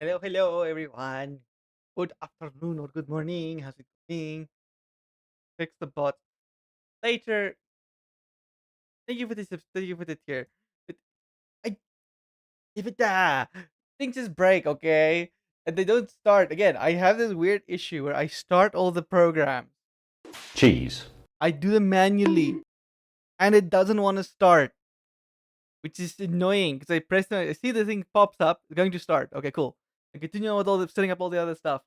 Hello, hello, everyone. Good afternoon or good morning. How's it going? Fix the bot later. Thank you for this. Thank you for the tier. But I give it that things just break, okay, and they don't start again. I have this weird issue where I start all the programs. Cheese. I do them manually, and it doesn't want to start, which is annoying because I press. I see the thing pops up. It's going to start. Okay, cool. I continue on with all the setting up all the other stuff,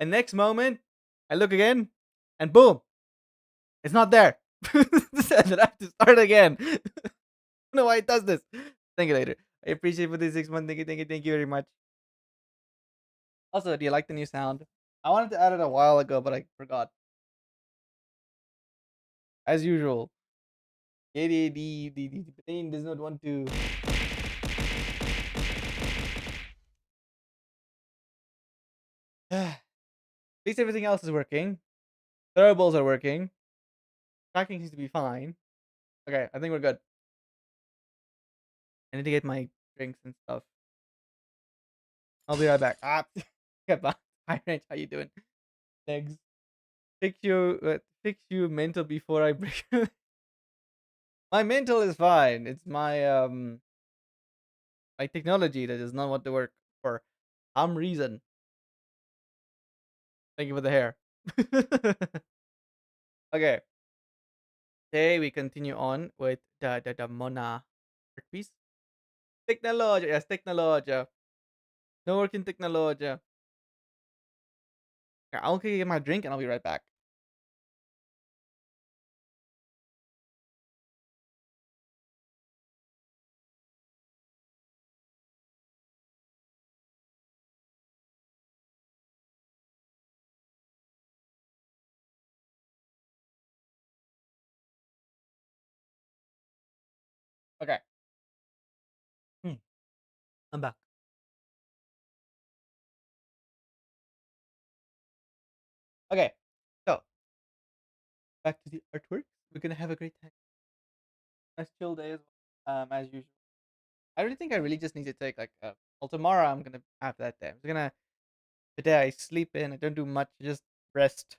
and next moment I look again, and boom, it's not there. And then I have to start again. I don't know why it does this. Thank you later. I appreciate for this 6 month. Thank you very much. Also, do you like the new sound? I wanted to add it a while ago, but I forgot. As usual, the brain does not want to. At least everything else is working. Throwables are working. Tracking seems to be fine. Okay, I think we're good. I need to get my drinks and stuff. I'll be right back. Get back. Hi, Range. How you doing? Legs. Fix you mental before I break. My mental is fine. It's my technology that does not want to work for some reason. Thank you for the hair. Okay. Today we continue on with the Mona art piece. Technology, yes, technology. No working technology. Okay, I'll get my drink and I'll be right back. Okay. Hmm, I'm back. Okay. So back to the artwork. We're gonna have a great time. Nice chill day as usual. I really think I really just need to take like well, tomorrow I'm gonna have that day. I'm just gonna today I sleep in, I don't do much, just rest.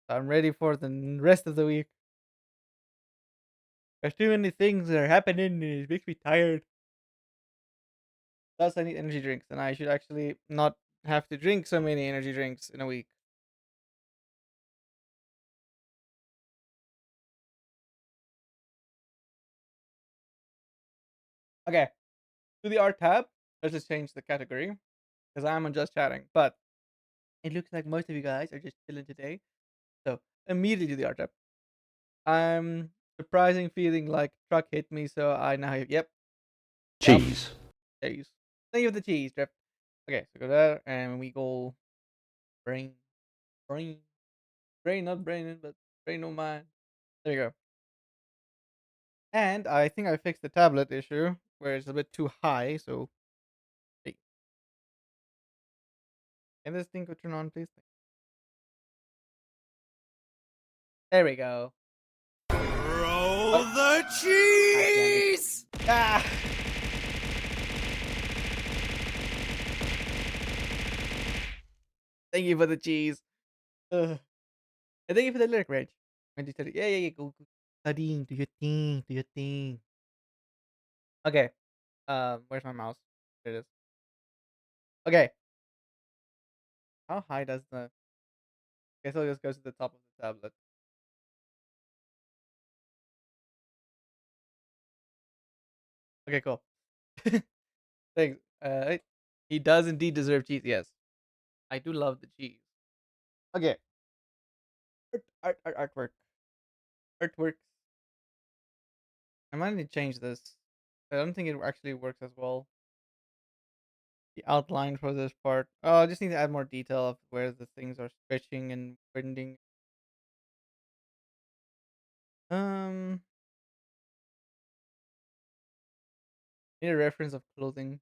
So I'm ready for the rest of the week. There's too many things that are happening and it makes me tired. Plus I need energy drinks and I should actually not have to drink so many energy drinks in a week. Okay. To the art tab, let's just change the category because I'm on just chatting. But it looks like most of you guys are just chilling today. So immediately to the art tab. I'm surprising feeling like truck hit me, so I now yep, yep, Cheese. cheese. Thank you for the cheese, Drift. Okay, so go there and we go brain, brain, brain, not brain, but brain no mind. There you go. And I think I fixed the tablet issue where it's a bit too high. So hey, can this thing go turn on, please? There we go. Roll Oh, the God damn it! cheese! Ah, thank you for the cheese. Ugh. And thank you for the lyric, Reg. When you said, yeah, yeah, yeah, go studying, do your thing, do your thing. Okay. Where's my mouse? There it is. Okay. How high does the? Guess I'll just go to the top of the tablet. Okay, cool. Thanks. He does indeed deserve cheese. Yes, I do love the cheese. Okay. Artwork. Artworks. I might need to change this. I don't think it actually works as well. The outline for this part. Oh, I just need to add more detail of where the things are stretching and bending. Um, need a reference of clothing.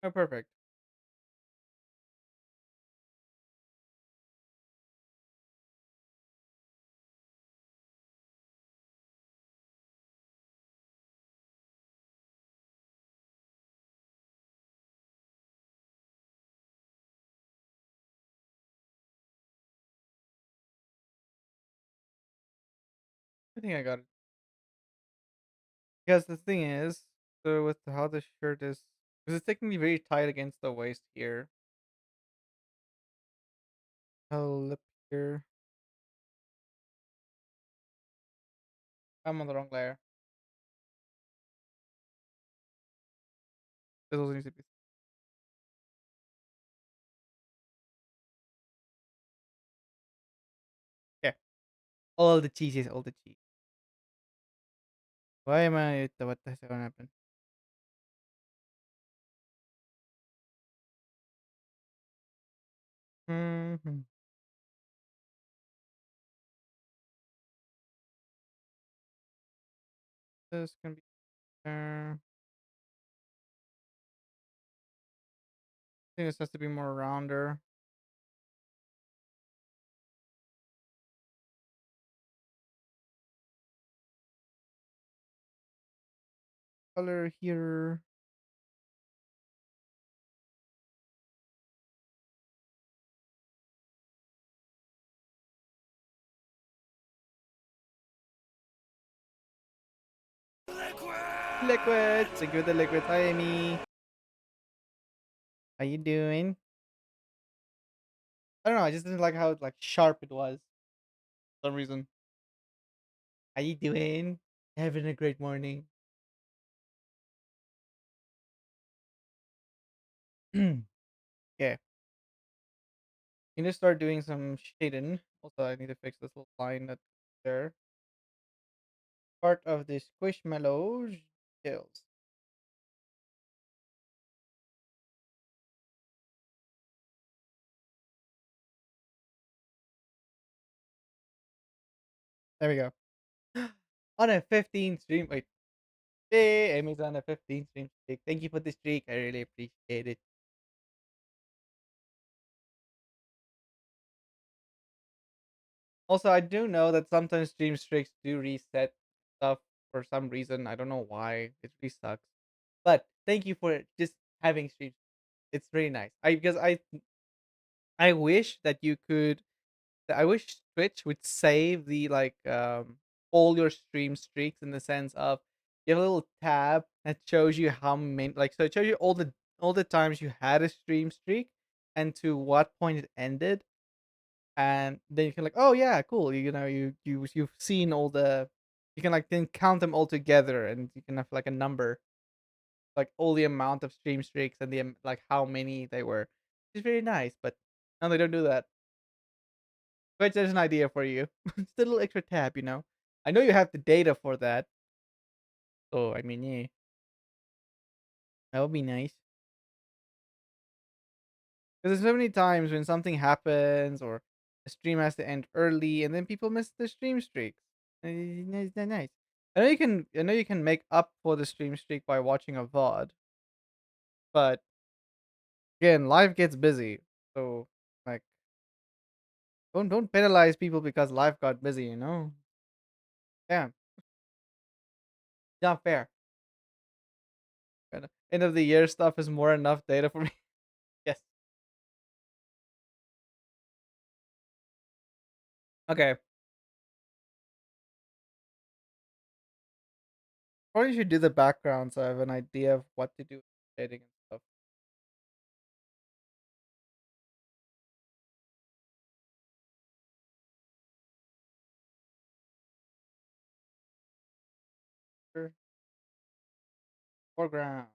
Oh, perfect. I think I got it. Because the thing is, so with how the shirt is, because it's technically very tight against the waist here. Oh, lip here. I'm on the wrong layer. This also needs to be. Yeah. All the cheeses, all the cheese. Why am I? What the heck gonna happen? Hmm. This can be there. I think this has to be more rounder. Color here. Liquid! Liquid. Thank you with the liquid. Hi, Amy. How you doing? I don't know. I just didn't like how like sharp it was for some reason. How you doing? Having a great morning. Yeah. You need to start doing some shading. Also, I need to fix this little line that's there. Part of the squishmallow gels. There we go. On a 15 stream. Wait. Hey, Amy's on a 15 stream streak. Thank you for the streak. I really appreciate it. Also, I do know that sometimes stream streaks do reset stuff for some reason. I don't know why. It really sucks. But thank you for just having streams. It's very nice. I wish that you could. I wish Twitch would save the all your stream streaks in the sense of you have a little tab that shows you how many so it shows you all the times you had a stream streak and to what point it ended, and then you can like, oh yeah, cool, you know, you've seen all the, you can like then count them all together and you can have like a number, like all the amount of stream streaks and the like how many they were. It's very nice, but now they don't do that. But there's an idea for you. It's a little extra tab, you know. I know you have the data for that, so I mean, yeah, that would be nice. Because there's so many times when something happens or a stream has to end early, and then people miss the stream streaks. It's not nice. I know you can. I know you can make up for the stream streak by watching a VOD, but again, life gets busy, so like, don't penalize people because life got busy. You know, yeah, not fair. End of the year stuff is more enough data for me. Yes. Okay. Probably should do the background so I have an idea of what to do with shading and stuff. Sure. Foreground.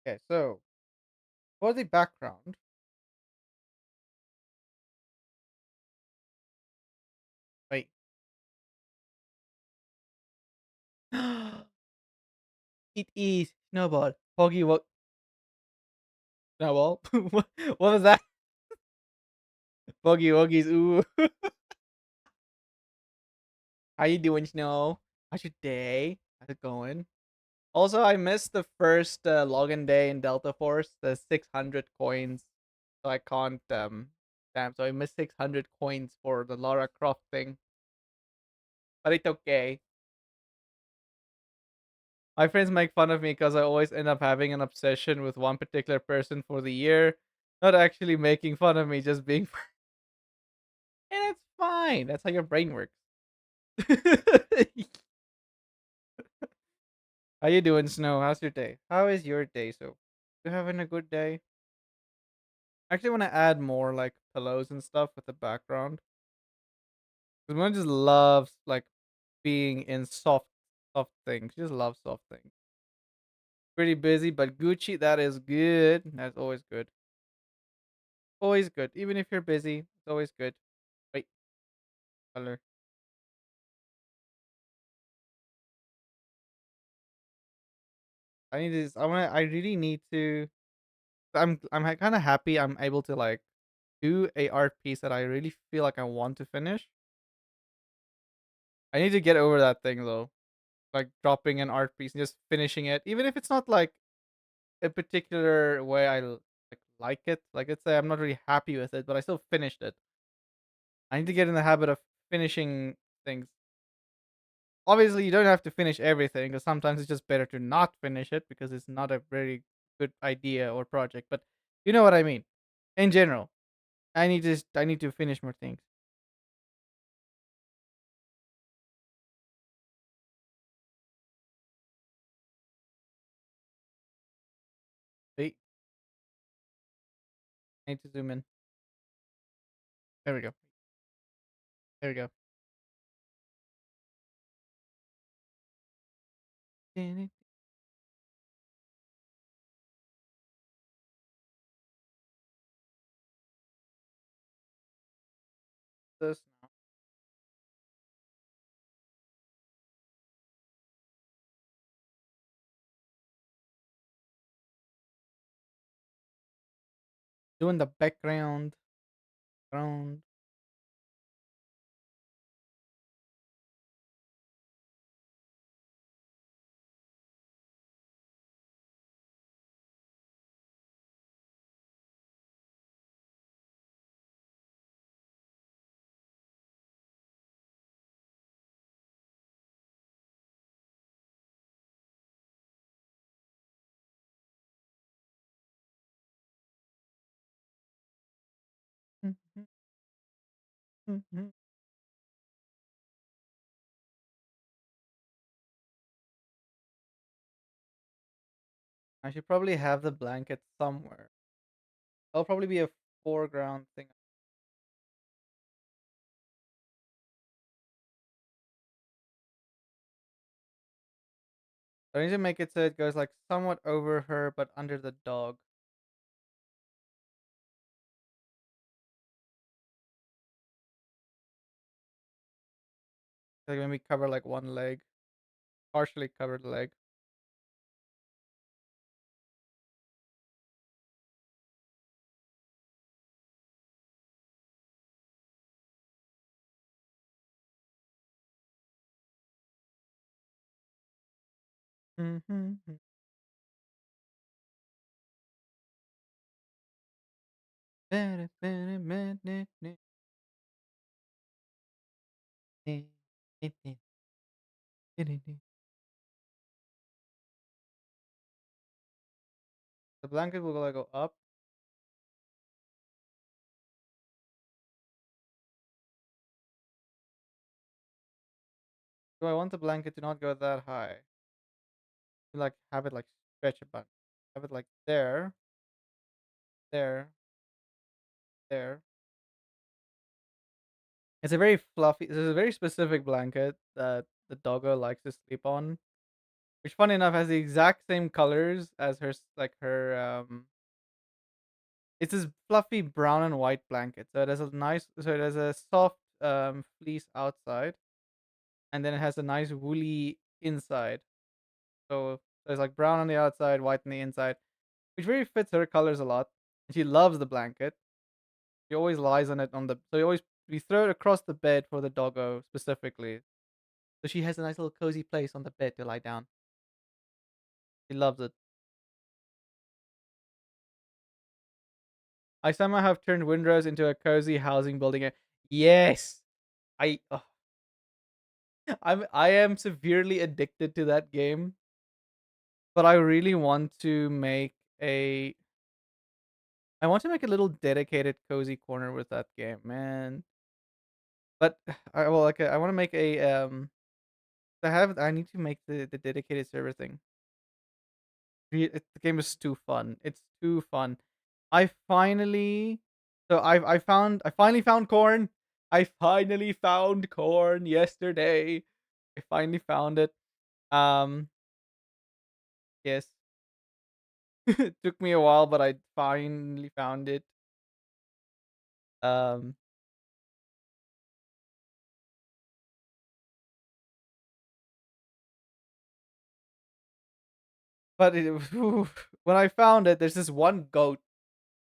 Okay, so for the background, wait. It is Snowball. Foggy what? Snowball? What was that? Foggy Woggies. Ooh. How you doing, Snow? How's your day? How's it going? Also, I missed the first login day in Delta Force, the 600 coins. So I can't. Damn. So I missed 600 coins for the Lara Croft thing, but it's okay. My friends make fun of me because I always end up having an obsession with one particular person for the year, not actually making fun of me, just being. And it's fine. That's how your brain works. How you doing, Snow? How's your day? How is your day? So, you having a good day? I actually want to add more like pillows and stuff with the background. Because one just loves like being in soft things. She just loves soft things. Pretty busy, but Gucci, that is good. That's always good. Always good. Even if you're busy, it's always good. Wait, color. I need this. I want. I really need to. I'm kind of happy. I'm able to like do a art piece that I really feel like I want to finish. I need to get over that thing though, like dropping an art piece and just finishing it, even if it's not like a particular way like it. Like let's say I'm not really happy with it, but I still finished it. I need to get in the habit of finishing things. Obviously, you don't have to finish everything because sometimes it's just better to not finish it because it's not a very good idea or project. But you know what I mean. In general, I need to finish more things. Wait, I need to zoom in. There we go. There we go. This now. Doing the background. Ground. I should probably have the blanket somewhere. That'll probably be a foreground thing. I need to make it so it goes like somewhat over her, but under the dog. Like maybe cover like one leg, partially cover the leg. The blanket will like go up. Do I want the blanket to not go that high? Like have it like stretch a bunch. Have it like there, there, there. It's a very fluffy. This is a very specific blanket that the doggo likes to sleep on, which, funny enough, has the exact same colors as like her. It's this fluffy brown and white blanket. So it has a nice. So it has a soft fleece outside, and then it has a nice woolly inside. So there's like brown on the outside, white on the inside, which really fits her colors a lot. And she loves the blanket. She always lies on it on the. So we throw it across the bed for the doggo specifically. So she has a nice little cozy place on the bed to lie down. He loves it. I somehow have turned Windrose into a cozy housing building. Yes, I. I am severely addicted to that game, but I really want to make a. I want to make a little dedicated cozy corner with that game, man. But I well, okay, I want to make a I need to make the dedicated server thing. The game is too fun. It's too fun. I finally I finally found corn. I finally found corn yesterday. I finally found it. Um yes. It took me a while, but I finally found it. Um but when I found it, there's this one goat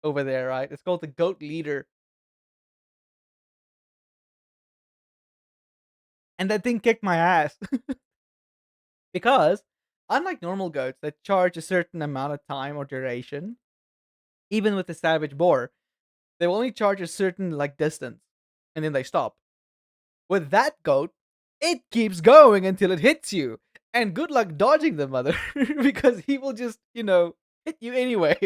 over there, right? It's called the goat leader. And that thing kicked my ass. Because unlike normal goats that charge a certain amount of time or duration, even with the savage boar, they will only charge a certain like distance and then they stop. With that goat, it keeps going until it hits you. And good luck dodging the mother because he will just, hit you anyway.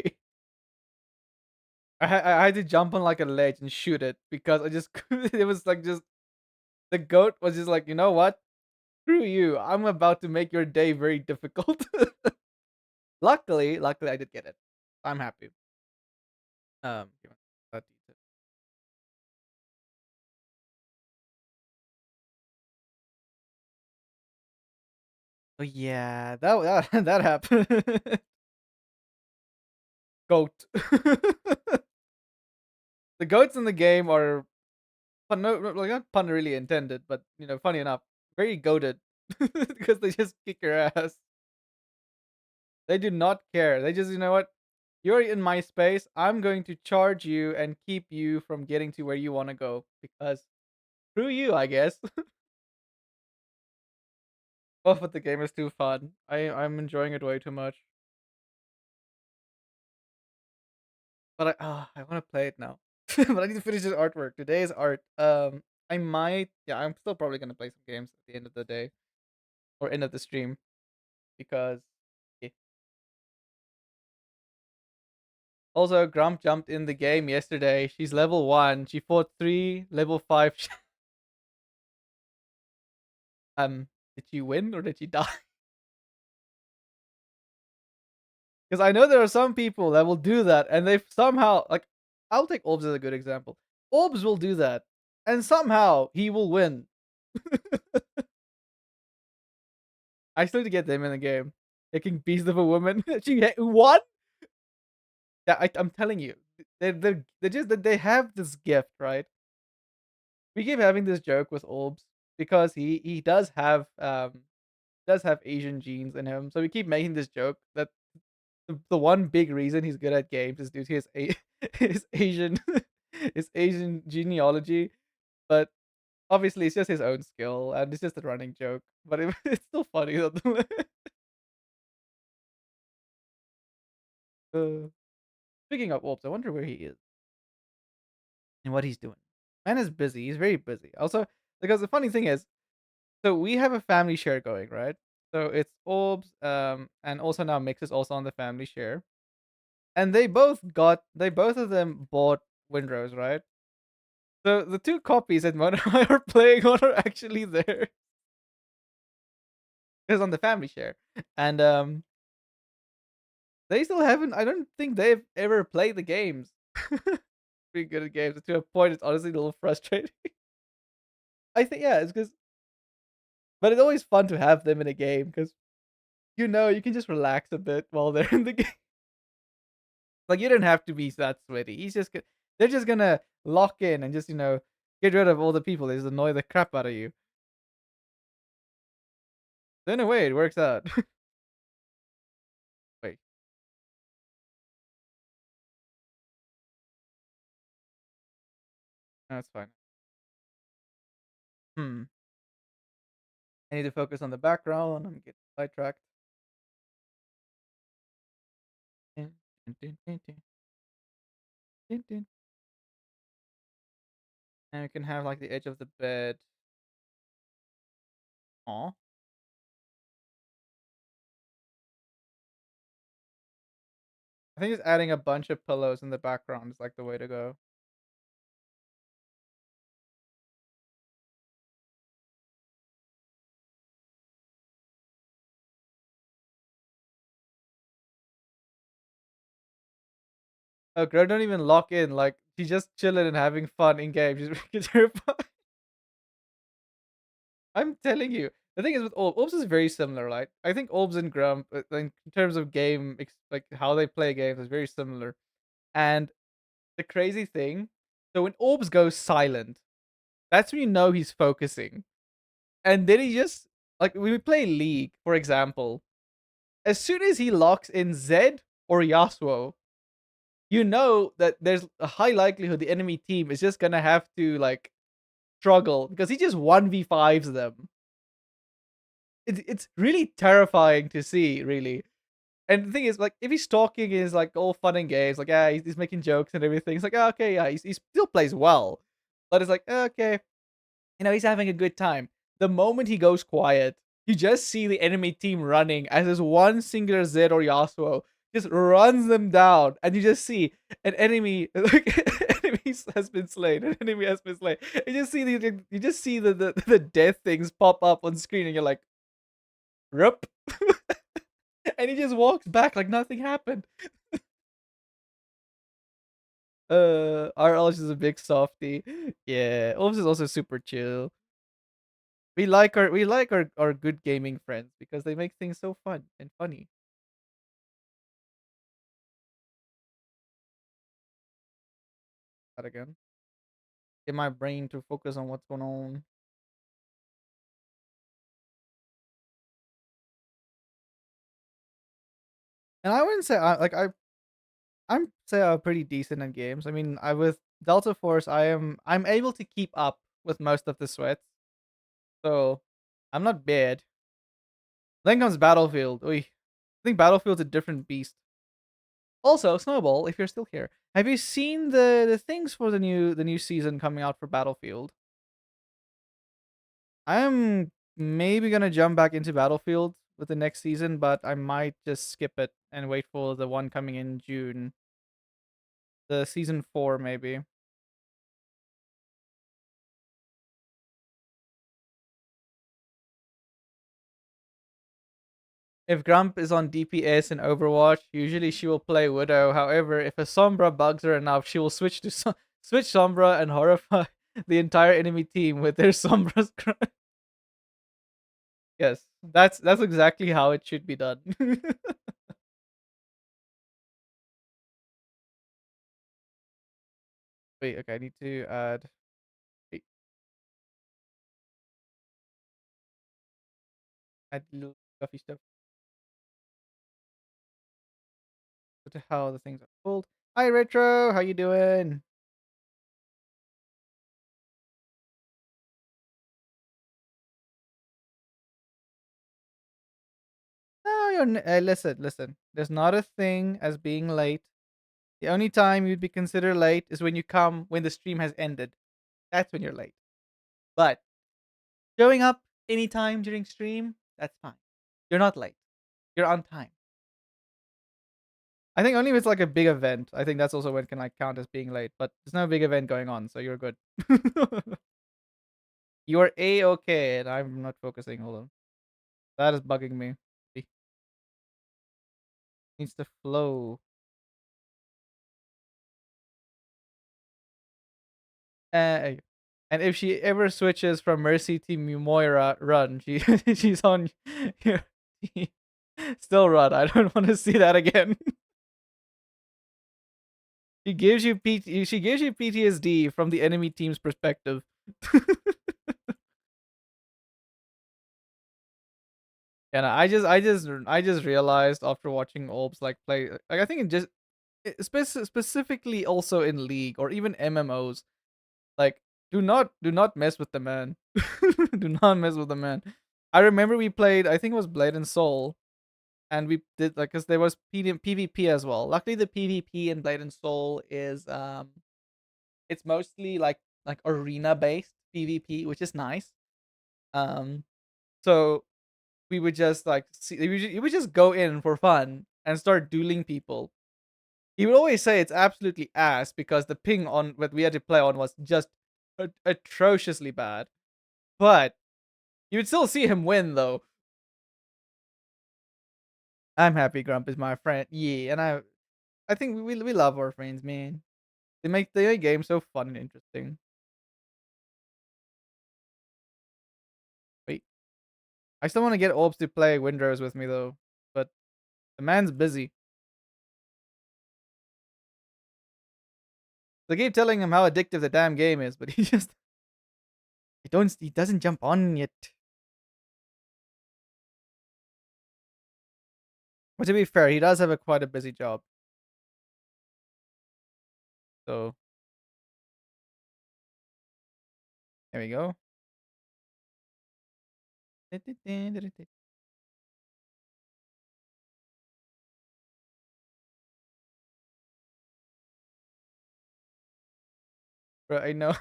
I had to jump on like a ledge and shoot it because I just it was like just the goat was just like, you know what? Screw you. I'm about to make your day very difficult. Luckily I did get it. I'm happy. Give me that detail. Oh yeah, that happened. Goat. The goats in the game are pun no, like not pun really intended, but funny enough, very goated because they just kick your ass. They do not care. They just, you know what? You're in my space. I'm going to charge you and keep you from getting to where you want to go because screw you, I guess. Oh, but the game is too fun. I'm enjoying it way too much. But I want to play it now. But I need to finish this artwork. Today's art. I might. Yeah, I'm still probably gonna play some games at the end of the day or end of the stream because. Yeah. Also, Grump jumped in the game yesterday. She's level 1. She fought 3 level 5. Did she win or did she die? Because I know there are some people that will do that, and they somehow like. I'll take Orbs as a good example. Orbs will do that, and somehow he will win. I still need to get them in the game. Taking Beast of a Woman. She won? Yeah, I'm telling you. They're just that they have this gift, right? We keep having this joke with Orbs because he does have Asian genes in him. So we keep making this joke that the one big reason he's good at games is due to his Asian his Asian genealogy. But obviously it's just his own skill and it's just a running joke. But it's still funny. uh, Speaking of Orbs, I wonder where he is and what he's doing. Man is busy. He's very busy. Also, because the funny thing is, so we have a family share going, right? So it's Orbs, and also now Mix is also on the family share. And they both of them bought Windrose, right? So the two copies that Mona and I are playing on are actually there. It's on the family share. And they still haven't I don't think they've ever played the games. Pretty good at games to a point it's honestly a little frustrating. I think yeah, it's because but it's always fun to have them in a game because you can just relax a bit while they're in the game. Like you don't have to be that sweaty. They're just gonna lock in and just get rid of all the people that just annoy the crap out of you. So in a way, it works out. Wait, that's fine. Hmm. I need to focus on the background. I'm getting sidetracked. Dun, dun, dun, dun, dun, dun. And we can have like the edge of the bed. Aw. I think just adding a bunch of pillows in the background is like the way to go. Oh, girl, don't even lock in. Like she's just chilling and having fun in game. She's because you're I'm telling you. The thing is with Orbs is very similar. Like I think Orbs and Grump, in terms of like how they play games, is very similar. And the crazy thing, so when Orbs goes silent, that's when you know he's focusing. And then he just like when we play League, for example, as soon as he locks in Zed or Yasuo, you know that there's a high likelihood the enemy team is just gonna have to like struggle because he just 1v5s them. It's really terrifying to see, really. And the thing is, like, if he's talking is like all fun and games, like, yeah, he's making jokes and everything. It's like, oh, okay, yeah, he still plays well, but it's like, okay, he's having a good time. The moment he goes quiet, you just see the enemy team running as this one singular Zed or Yasuo just runs them down, and you just see an enemy, like, enemy has been slain, an enemy has been slain. You just see the death things pop up on screen, and you're like, rip, and he just walks back like nothing happened. RL is a big softy. Yeah, Orbs is also super chill. We like our good gaming friends because they make things so fun and funny. That again. Get my brain to focus on what's going on. And I wouldn't say I'm say I'm pretty decent in games. I mean, I with Delta Force I'm able to keep up with most of the sweats. So I'm not bad. Then comes Battlefield. Oy. I think Battlefield's a different beast. Also, Snowball, if you're still here, have you seen the things for the new season coming out for Battlefield? I'm maybe gonna jump back into Battlefield with the next season, but I might just skip it and wait for the one coming in June. The season 4 maybe. If Grump is on DPS in Overwatch, usually she will play Widow. However, if a Sombra bugs her enough, she will switch to switch Sombra and horrify the entire enemy team with their Sombra's cry. Yes, that's exactly how it should be done. Wait, okay, I need to add. Wait, add little stuffy stuff to how the things are pulled. Hi, Retro, how you doing? No, listen, listen. There's not a thing as being late. The only time you'd be considered late is when you come when the stream has ended. That's when you're late. But showing up anytime during stream, that's fine. You're not late. You're on time. I think only if it's like a big event. I think that's also when it can like count as being late. But there's no big event going on, so you're good. You are a okay, and I'm not focusing. Hold on, that is bugging me. It needs to flow. Uh, and if she ever switches from Mercy to Moira, run. She's on your team. Still run. I don't want to see that again. She gives you PTSD from the enemy team's perspective. And I just realized after watching Orbs like play, like I think it just specifically also in League or even MMOs, like do not mess with the man. Do not mess with the man. I remember we played, I think it was Blade and Soul, and we did like because there was PvP as well. Luckily, the PvP in Blade and Soul is it's mostly like arena based PvP, which is nice. Um, so we would just like see we would just go in for fun and start dueling people. He would always say it's absolutely ass because the ping on what we had to play on was just atrociously bad. But you would still see him win though. I'm happy Grump is my friend. Yeah, and I think we love our friends, man. They make games so fun and interesting. Wait, I still want to get Orbs to play Windrose with me though, but the man's busy. I keep telling him how addictive the damn game is, but he doesn't jump on yet. But to be fair, he does have a quite a busy job. So there we go. Bro, I know.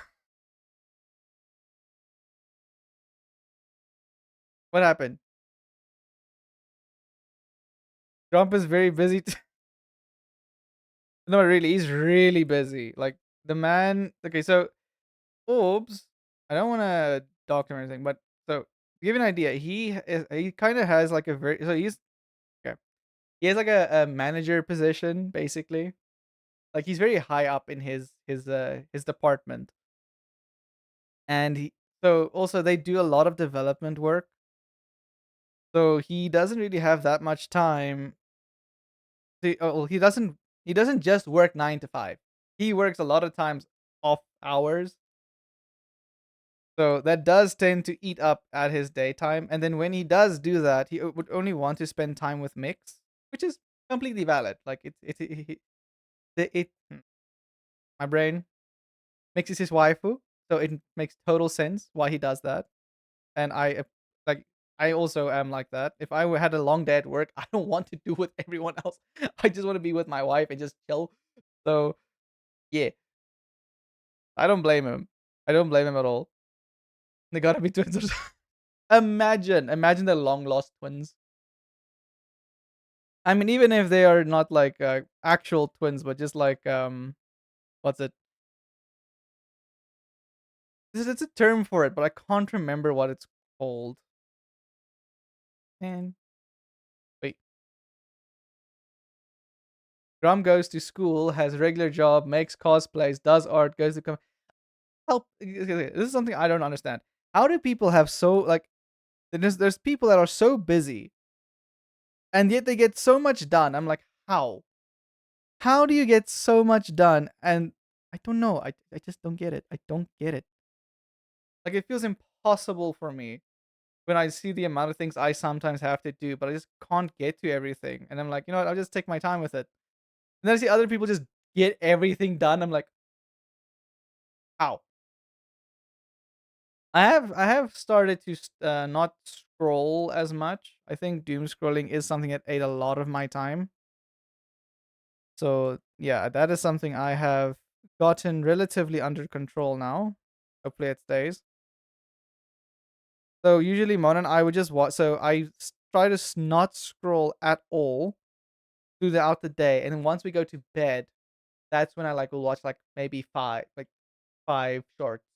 What happened? Trump is very busy. No, really, he's really busy. Like the man. Okay, so Orbs. I don't want to document anything, but so to give you an idea, he kind of has like a very so he's okay. He has like a manager position basically. Like he's very high up in his department, and so also they do a lot of development work. So he doesn't really have that much time. Well, he doesn't just work 9 to 5. He works a lot of times off hours. So that does tend to eat up at his daytime. And then when he does do that, he would only want to spend time with Mix, which is completely valid. Like my brain Mix is his waifu, so it makes total sense why he does that. And like I also am like that. If I had a long day at work, I don't want to do with everyone else. I just want to be with my wife and just chill. So yeah, I don't blame him. I don't blame him at all. They gotta be twins. Imagine the long lost twins. I mean, even if they are not like actual twins, but just like what's it? It's a term for it, but I can't remember what it's called. And wait, Grum goes to school, has a regular job, makes cosplays, does art, goes to help. Okay, this is something I don't understand. How do people have so like? There's people that are so busy, and yet they get so much done. I'm like, how? How do you get so much done? And I don't know. I just don't get it. I don't get it. Like it feels impossible for me when I see the amount of things I sometimes have to do, but I just can't get to everything. And I'm like, you know what? I'll just take my time with it. And then I see other people just get everything done. I'm like, how? I have started to not scroll as much. I think doom scrolling is something that ate a lot of my time. So yeah, that is something I have gotten relatively under control now. Hopefully it stays. So usually Mona and I would just watch. So try to not scroll at all throughout the day, and then once we go to bed, that's when I like will watch like maybe five shorts,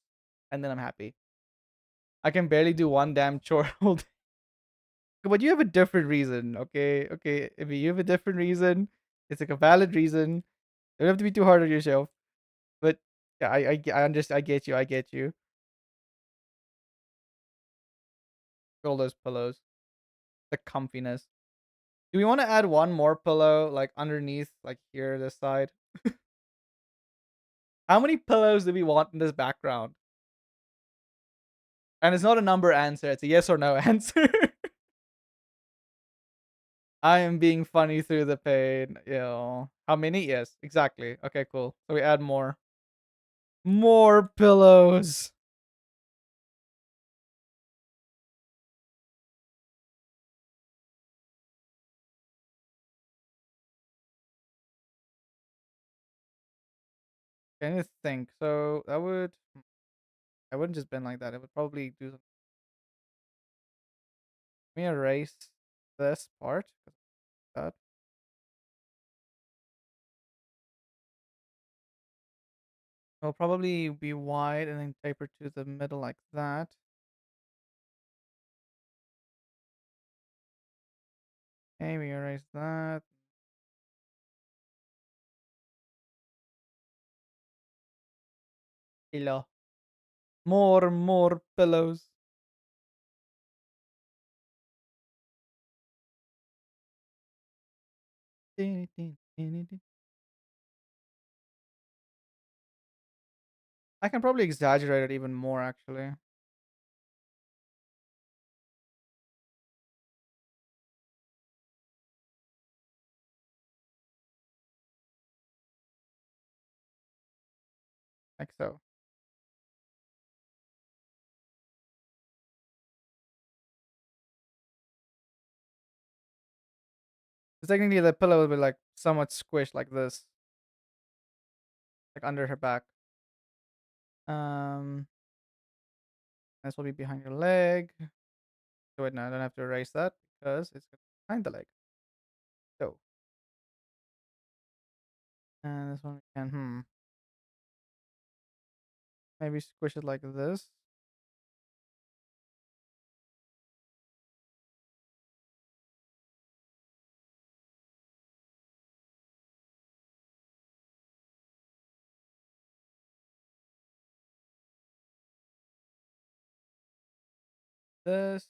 and then I'm happy. I can barely do one damn chore all day. But you have a different reason, okay? Okay, if you have a different reason, it's like a valid reason. You don't have to be too hard on yourself. But yeah, I understand. I get you. I get you. All those pillows, the comfiness. Do we want to add one more pillow, like underneath, like here, this side? How many pillows do we want in this background? And it's not a number answer; it's a yes or no answer. I am being funny through the pain. How many? Yes, exactly. Okay, cool. So we add more. More pillows. Can you think? So that would I wouldn't just bend like that. It would probably do something. Let me erase this part. That will probably be wide and then taper to the middle like that. Okay, we erase that. Pillow. More pillows. I can probably exaggerate it even more actually. Like so. So technically the pillow will be like somewhat squished like this. Like under her back. Um this will be behind your leg. So wait, no, I don't have to erase that because it's behind the leg. So and this one we can maybe squish it like this. This.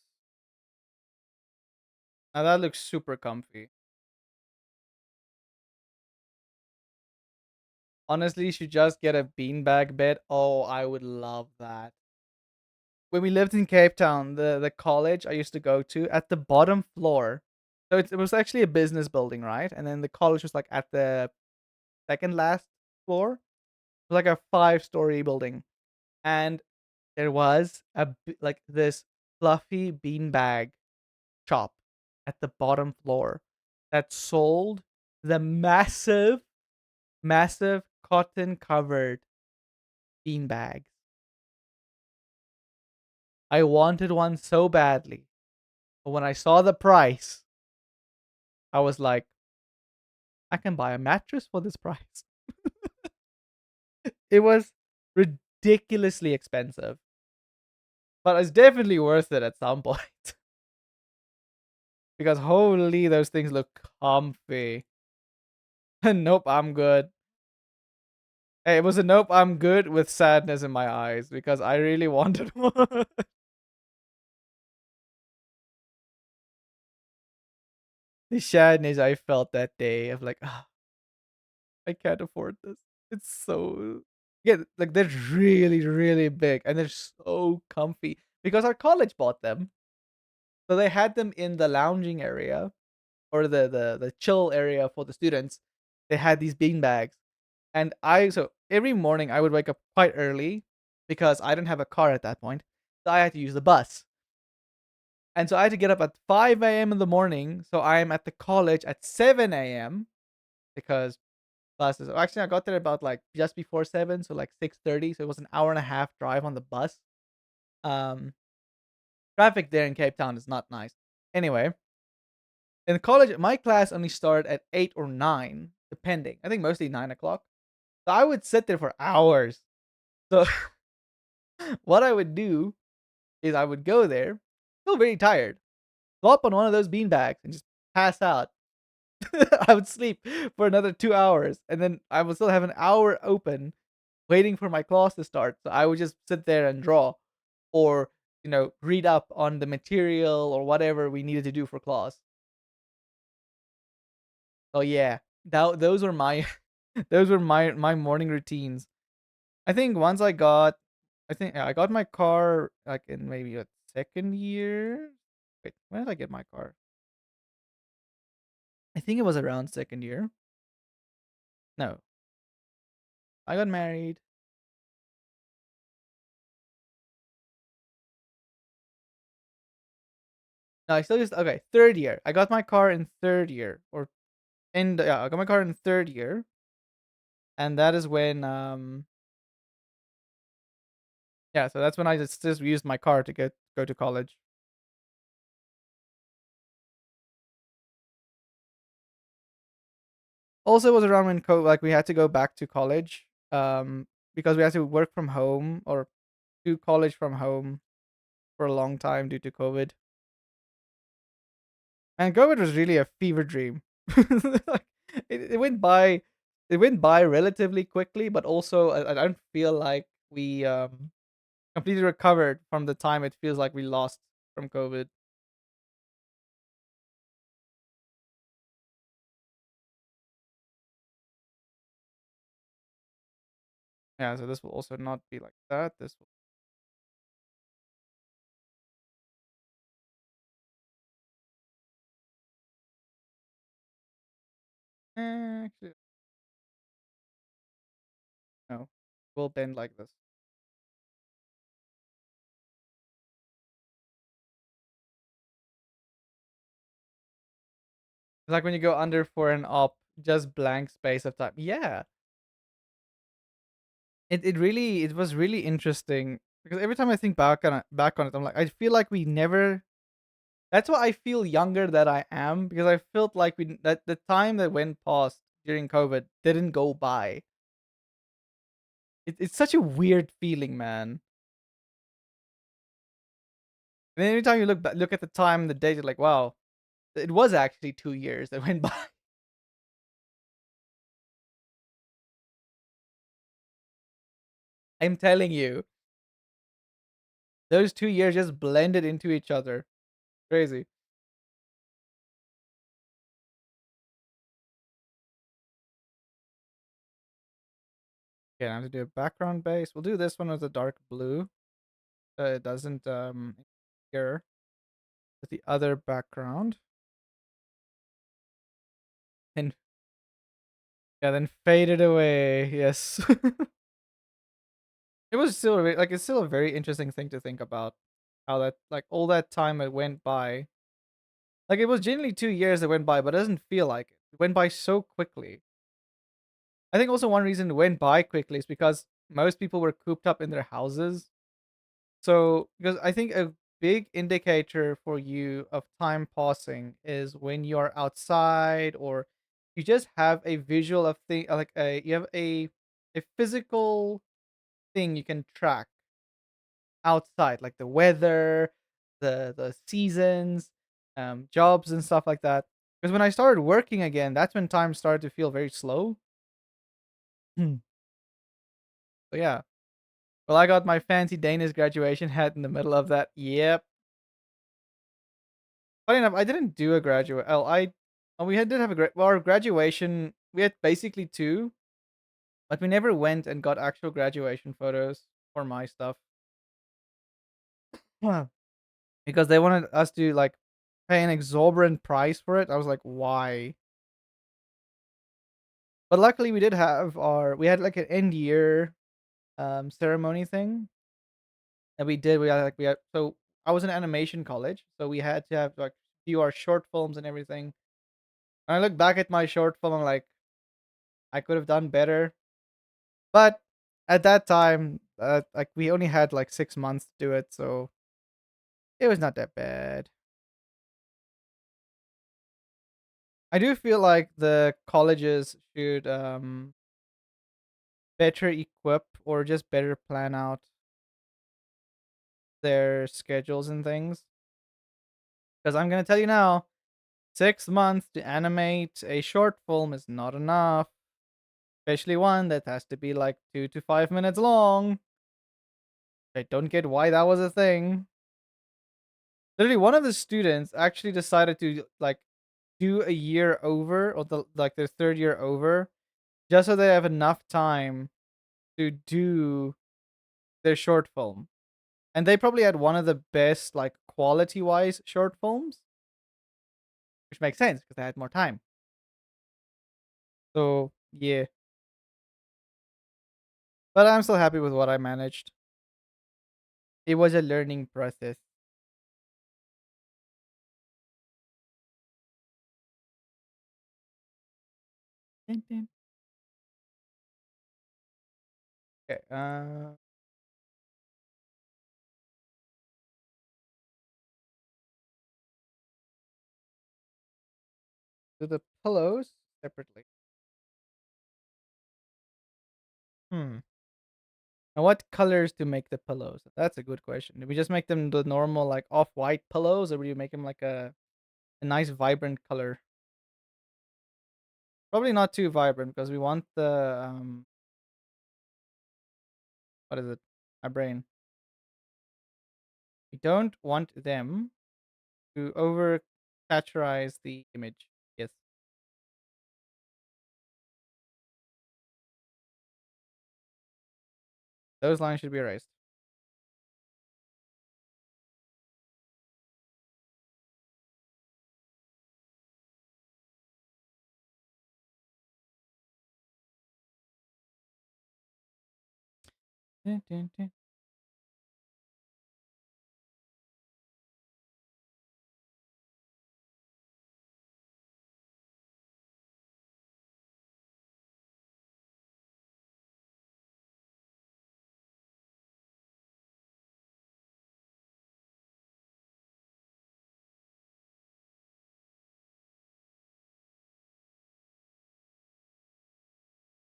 Now that looks super comfy. Honestly, you should just get a beanbag bed. Oh, I would love that. When we lived in Cape Town, the college I used to go to at the bottom floor. So it was actually a business building, right? And then the college was like at the second last floor. It was like a 5-story building, and there was like this fluffy beanbag shop at the bottom floor that sold the massive cotton covered beanbags. I wanted one so badly. But when I saw the price, I was like, I can buy a mattress for this price. It was ridiculously expensive, but it's definitely worth it at some point because holy, those things look comfy. Nope, I'm good. Hey, it was a nope, I'm good with sadness in my eyes because I really wanted one. The sadness I felt that day of like, ah, I can't afford this. It's so yeah, like they're really big and they're so comfy because our college bought them. So they had them in the lounging area or the chill area for the students. They had these bean bags. And I so every morning I would wake up quite early because I didn't have a car at that point. So I had to use the bus. And so I had to get up at 5 a.m. in the morning. So I'm at the college at 7 a.m. because buses. Actually, I got there about like just before 7, so like 6:30. So it was an hour and a half drive on the bus. Um, Traffic there in Cape Town is not nice. Anyway, in college, my class only started at 8 or 9, depending. I think mostly 9 o'clock. So I would sit there for hours. So what I would do is I would go there, still very tired, flop on one of those beanbags and just pass out. I would sleep for another 2 hours, and then I would still have an hour open waiting for my class to start. So I would just sit there and draw or, read up on the material or whatever we needed to do for class. Oh yeah. Those were my those were my morning routines. I think once I think yeah, I got my car like in maybe a second year. Wait, when did I get my car? I think it was around second year. No, I got married. No, I still just okay. Third year. I got my car in third year, or in yeah, I got my car in third year, and that is when yeah, so that's when I just used my car to go to college. Also, it was around when like we had to go back to college because we had to work from home or do college from home for a long time due to COVID. And COVID was really a fever dream. Like, it went by, it went by relatively quickly, but also I don't feel like we completely recovered from the time it feels like we lost from COVID. Yeah, so this will also not be like that. This will actually no, will bend like this. It's like when you go under for an op, just blank space of time. Yeah, it really it was really interesting because every time I think back on it, I'm like I feel like we never. That's why I feel younger that I am because I felt like we that the time that went past during COVID didn't go by. It's such a weird feeling, man. And then every time you look at the time, the date, you're like, wow, it was actually 2 years that went by. I'm telling you, those 2 years just blended into each other. Crazy. Okay, I have to do a background base. We'll do this one with a dark blue. So it doesn't interfere with the other background. And yeah, then fade it away. Yes. It was still like it's still a very interesting thing to think about. How that like all that time it went by. Like it was genuinely 2 years that went by, but it doesn't feel like it. It went by so quickly. I think also one reason it went by quickly is because most people were cooped up in their houses. So because I think a big indicator for you of time passing is when you're outside or you just have a visual of thing like a you have a physical thing you can track outside, like the weather, the seasons, jobs and stuff like that. Because when I started working again, that's when time started to feel very slow. Hmm. So yeah. Well, I got my fancy Danish graduation hat in the middle of that. Yep. Funny enough, I didn't do a graduate. We did have well, our graduation. We had basically two, but we never went and got actual graduation photos for my stuff. Huh. Because they wanted us to like pay an exorbitant price for it. I was like, why? But luckily, we had like an end year ceremony thing that we did. We had so I was in animation college, so we had to have like do our short films and everything. And I look back at my short film, I'm like, I could have done better. But at that time, like we only had like 6 months to do it, so it was not that bad. I do feel like the colleges should better equip or just better plan out their schedules and things. Because I'm gonna tell you now, 6 months to animate a short film is not enough, especially one that has to be like 2 to 5 minutes long. I don't get why that was a thing. Literally, one of the students actually decided to like do a year over or like their third year over just so they have enough time to do their short film. And they probably had one of the best like quality wise short films, which makes sense because they had more time. So yeah, but I'm still happy with what I managed. It was a learning process. Okay. Do the pillows separately. Hmm. Now, what colors to make the pillows? That's a good question. Do we just make them the normal, like off-white pillows, or do you make them like a nice vibrant color? Probably not too vibrant because we want the what is it? My brain. We don't want them to over saturize the image. Yes, those lines should be erased. Dun, dun, dun.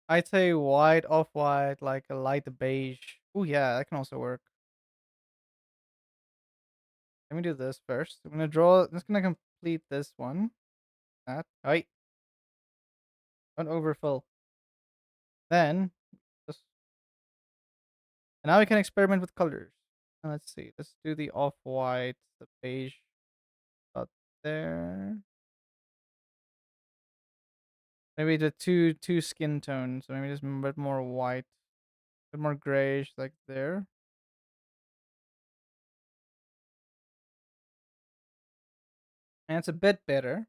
I'd say white, off-white, like a light beige. Oh yeah, that can also work. Let me do this first. I'm gonna draw. I'm just gonna complete this one. That. Right. Don't overfill. Then, just, and now we can experiment with colors. Let's see. Let's do the off-white, the beige dot there. Maybe the two skin tones. So maybe just a bit more white, a bit more grayish, like there. And it's a bit better.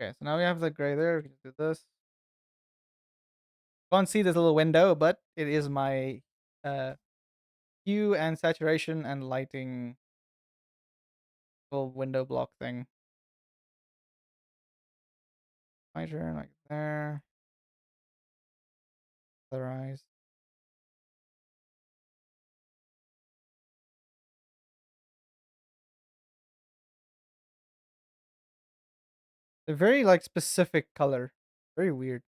Okay, so now we have the gray there. We can do this. Can't see this little window, but it is my uh hue and saturation and lighting little window block thing. Lighter like there. Other eyes. They're very like specific color. Very weird.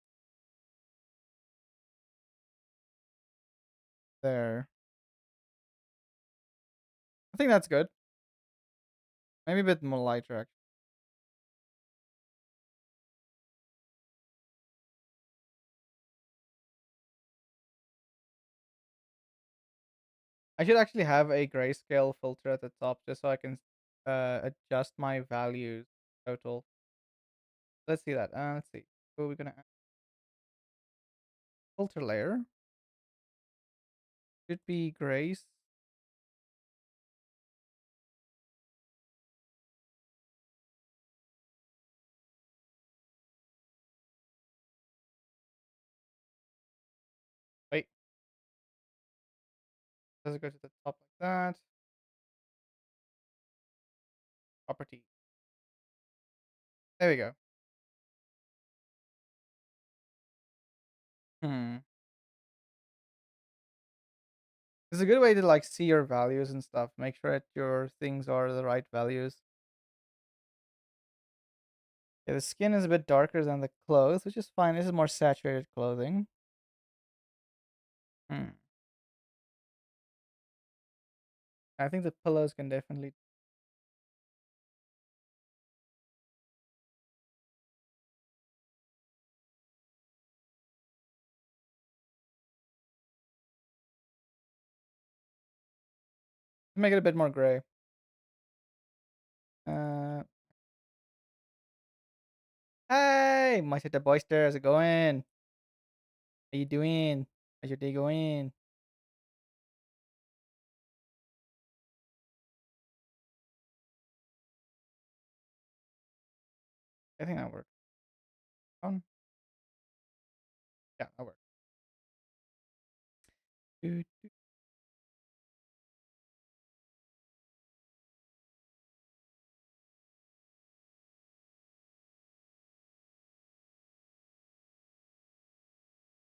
There. I think that's good. Maybe a bit more lighter actually. I should actually have a grayscale filter at the top just so I can adjust my values total. Let's see that. Let's see. What are we gonna add? Filter layer. Should be grays. Wait, does it go to the top like that? Property. There we go. Hmm. It's a good way to like see your values and stuff. Make sure that your things are the right values. Yeah, the skin is a bit darker than the clothes, which is fine. This is more saturated clothing. Hmm. I think the pillows can definitely. Make it a bit more gray. Uh, hey, my the boyster, how's it going? How you doing? How's your day going? I think that works. Yeah, that works. Doo,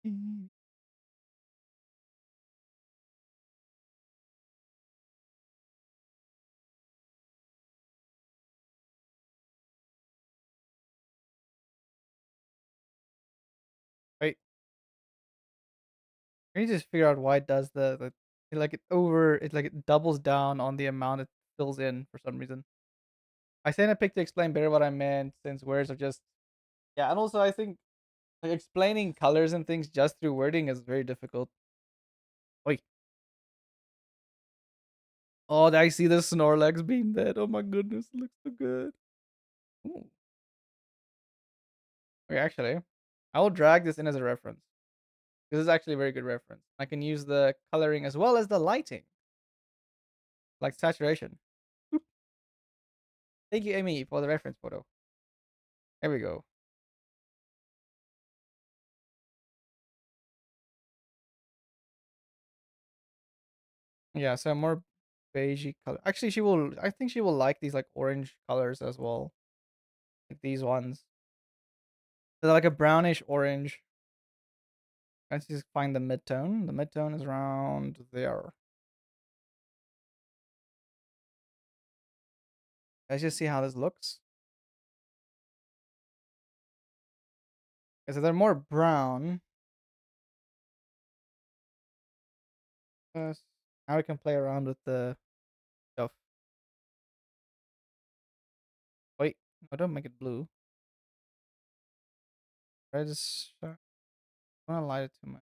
doo. I need to just figure out why it does the it like it doubles down on the amount it fills in for some reason. I sent a pic to explain better what I meant since words are just yeah, and also I think like explaining colors and things just through wording is very difficult. Oi. Oh, I see the Snorlax being dead. Oh my goodness, it looks so good. Ooh. Okay, actually, I will drag this in as a reference. This is actually a very good reference. I can use the coloring as well as the lighting, like saturation. Boop. Thank you, Amy, for the reference photo. There we go. Yeah, so more beigey color. Actually, she will. I think she will like these like orange colors as well, like these ones. They're like a brownish orange. Let's just find the midtone. The midtone is around there. Let's just see how this looks. Okay, so they're more brown. Yes. Now we can play around with the stuff. Wait, I don't make it blue. I just want to light it too much.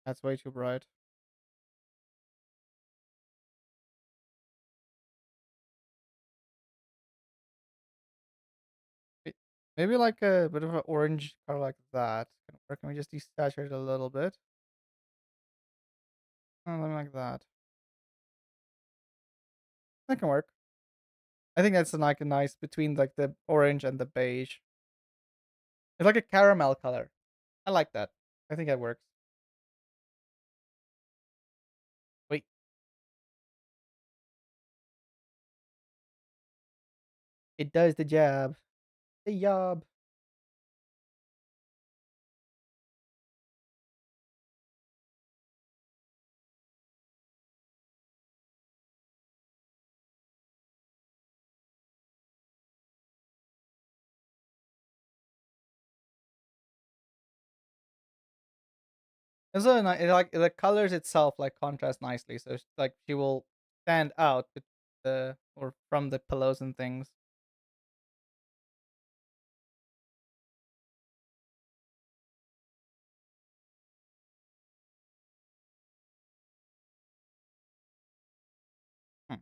That's way too bright. Wait, maybe like a bit of an orange color like that can work. Can we just desaturate a little bit? Something like that. That can work. I think that's like a nice between like the orange and the beige. It's like a caramel color. I like that. I think that works. Wait, it does the job. The job. It's so nice. It like the colors itself like contrast nicely, so like she will stand out with the or from the pillows and things. Hmm.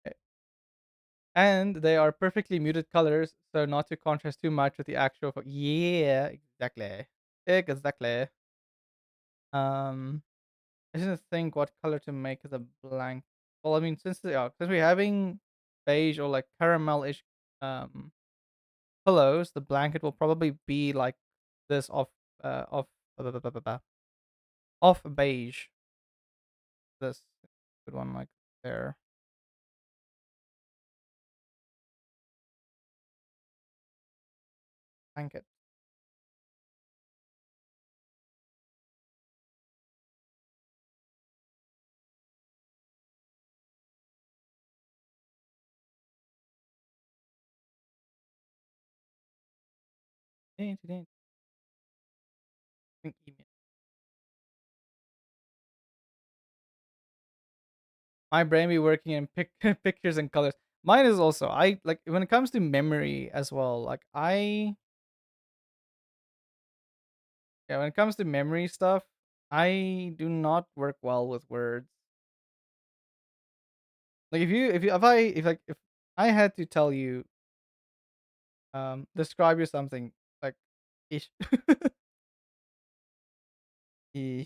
Eh, and they are perfectly muted colors, so not to contrast too much with the actual. Yeah, exactly, exactly. Um, I just think what color to make as a blank. Well, I mean, since we're having beige or like caramelish um pillows, the blanket will probably be like this blah, blah, blah, blah, blah, off beige. This good one like there. Blanket. Ding, ding, ding, email. My brain be working in pictures and colors. Mine is also I like when it comes to memory as well. Like I yeah, when it comes to memory stuff, I do not work well with words. Like if I had to tell you describe you something like ish. Eh.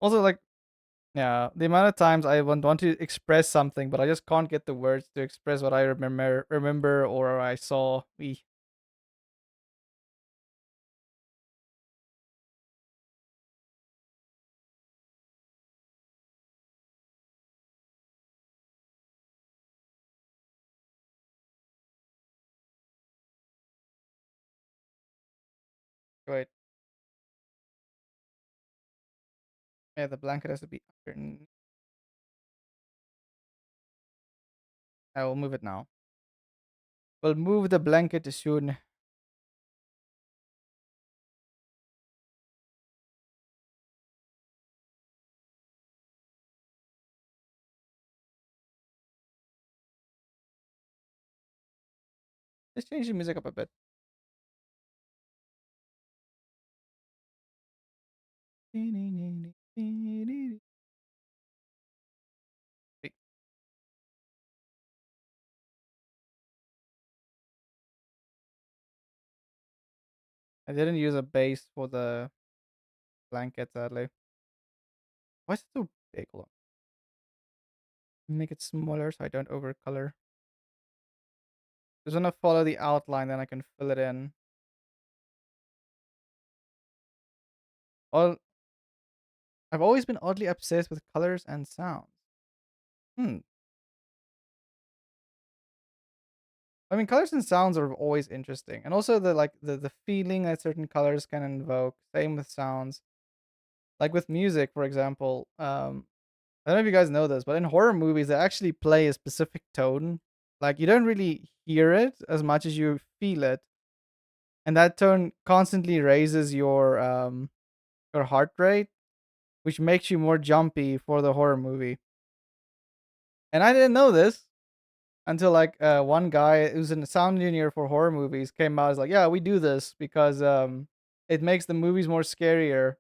Also like yeah, the amount of times I want to express something, but I just can't get the words to express what I remember or I saw. Eh. Wait. Yeah, the blanket has to be underneath. I will move it now. We'll move the blanket soon. Let's change the music up a bit. Wait, I didn't use a base for the blanket, sadly. Why is it so big? Hold on. Make it smaller so I don't overcolor. Just wanna follow the outline, then I can fill it in. All I've always been oddly obsessed with colors and sounds. Hmm. I mean, colors and sounds are always interesting, and also the feeling that certain colors can invoke. Same with sounds. Like with music, for example. I don't know if you guys know this, but in horror movies, they actually play a specific tone. Like you don't really hear it as much as you feel it, and that tone constantly raises your heart rate, which makes you more jumpy for the horror movie. And I didn't know this until like one guy who's a sound engineer for horror movies came out. Is like, yeah, we do this because it makes the movies more scarier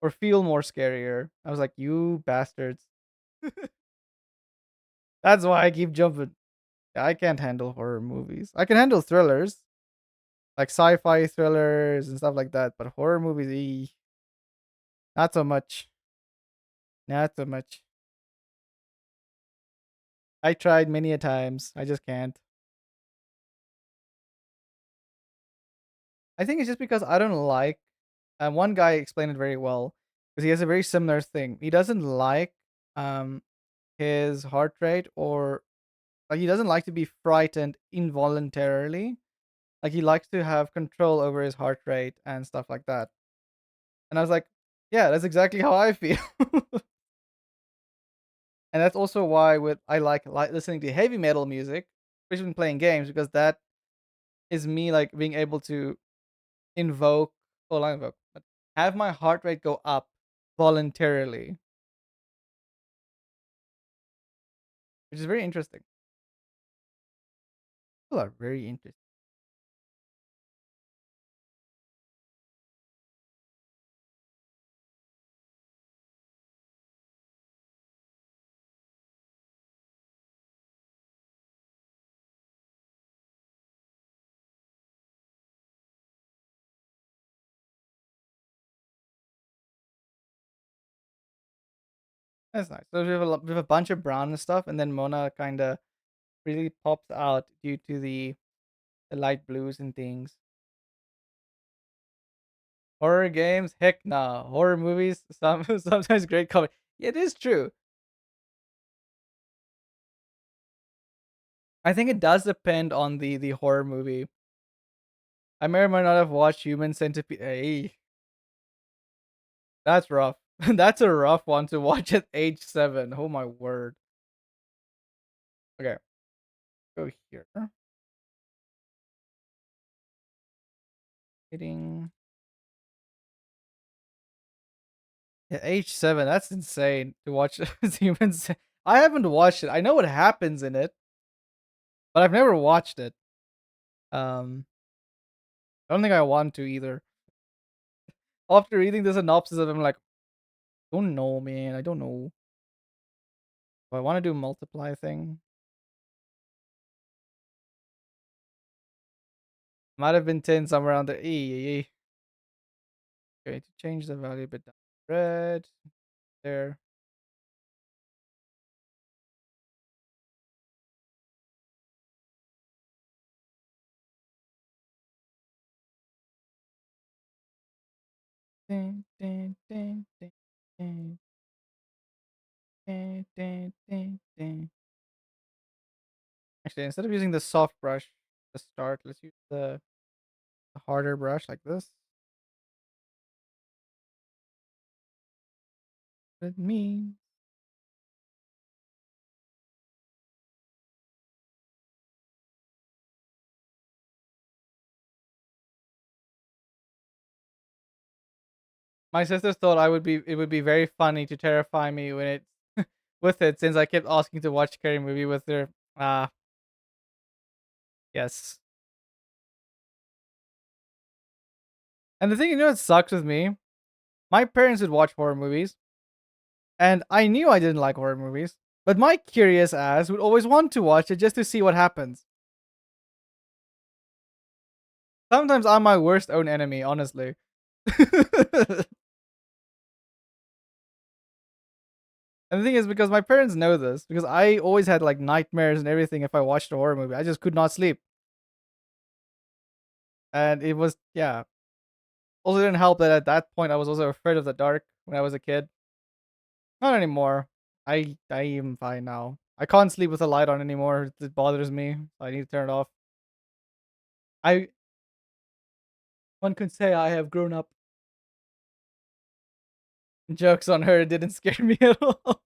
or feel more scarier. I was like, you bastards. That's why I keep jumping. I can't handle horror movies. I can handle thrillers, like sci-fi thrillers and stuff like that, but horror movies, not so much. Not so much. I tried many a times. I just can't. I think it's just because I don't like. One guy explained it very well because he has a very similar thing. He doesn't like um his heart rate, or like he doesn't like to be frightened involuntarily. Like he likes to have control over his heart rate and stuff like that. And I was like, yeah, that's exactly how I feel. And that's also why with I like listening to heavy metal music, especially when playing games, because that is me like being able to invoke or not invoke, but have my heart rate go up voluntarily, which is very interesting. People are very interesting. That's nice. So we have a bunch of brown and stuff, and then Mona kind of really pops out due to the light blues and things. Horror games, heck nah. Horror movies, sometimes great comedy. Yeah, it is true. I think it does depend on the horror movie. I may or may not have watched Human Centipede. Hey, that's rough. That's a rough one to watch at age 7. Oh my word. Okay, go here. Hitting at age 7. That's insane to watch Human. I haven't watched it. I know what happens in it, but I've never watched it. Um, I don't think I want to either. After reading the synopsis of it, I'm like, don't know, man. I don't know. Do I want to do multiply thing? Might have been 10 somewhere around there. Okay, to change the value a bit down. Red there. Ding, ding, ding, ding, ding, ding, ding, ding, ding. Actually, instead of using the soft brush to start, let's use the harder brush like this. With me. My sisters thought it would be very funny to terrify me when it with it since I kept asking to watch scary movie with her. Ah, yes. And the thing, what sucks with me? My parents would watch horror movies, and I knew I didn't like horror movies, but my curious ass would always want to watch it just to see what happens. Sometimes I'm my worst own enemy, honestly. And the thing is, because my parents know this, because I always had like nightmares and everything if I watched a horror movie. I just could not sleep. And it was, yeah. Also, didn't help that at that point I was also afraid of the dark when I was a kid. Not anymore. I am fine now. I can't sleep with the light on anymore. It bothers me. I need to turn it off. I One could say I have grown up. Jokes on her, it didn't scare me at all.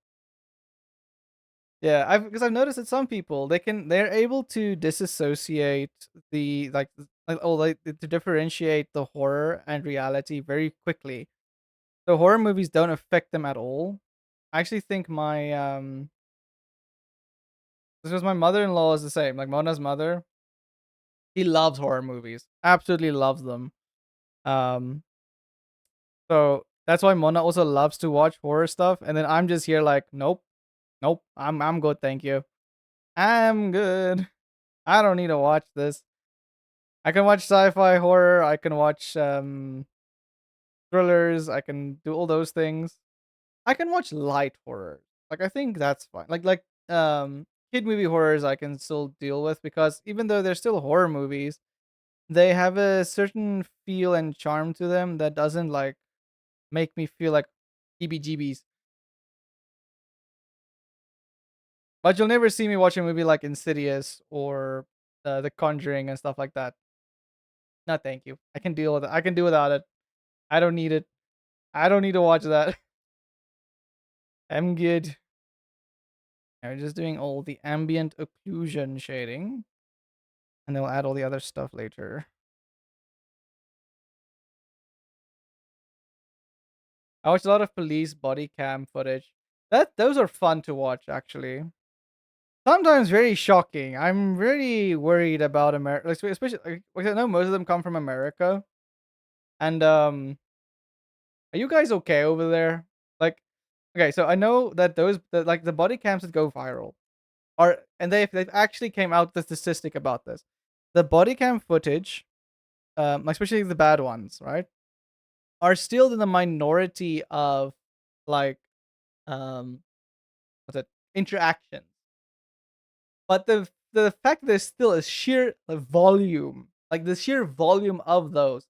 Yeah, I've noticed that some people they're able to disassociate the to differentiate the horror and reality very quickly. The horror movies don't affect them at all. I actually think my because my mother-in-law is the same. Like Mona's mother, he loves horror movies. Absolutely loves them. Um so that's why Mona also loves to watch horror stuff and then I'm just here like nope. Nope. I'm good, thank you. I'm good. I don't need to watch this. I can watch sci-fi horror, I can watch thrillers, I can do all those things. I can watch light horror. Like I think that's fine. Kid movie horrors I can still deal with because even though they're still horror movies, they have a certain feel and charm to them that doesn't like make me feel like heebie-jeebies. But you'll never see me watch a movie like Insidious or The Conjuring and stuff like that. No, thank you. I can deal with it. I can do without it. I don't need it. I don't need to watch that. I'm good. I'm just doing all the ambient occlusion shading, and then we'll add all the other stuff later. I watched a lot of police body cam footage. Those are fun to watch, actually. Sometimes very shocking. I'm really worried about America, especially like I know most of them come from America. And are you guys okay over there? Like, okay, so I know that like the body cams that go viral are, and they've actually came out with a statistic about this. The body cam footage, especially the bad ones, right, are still in the minority of like um what's it interactions. But the fact that there's still a sheer volume, like the sheer volume of those,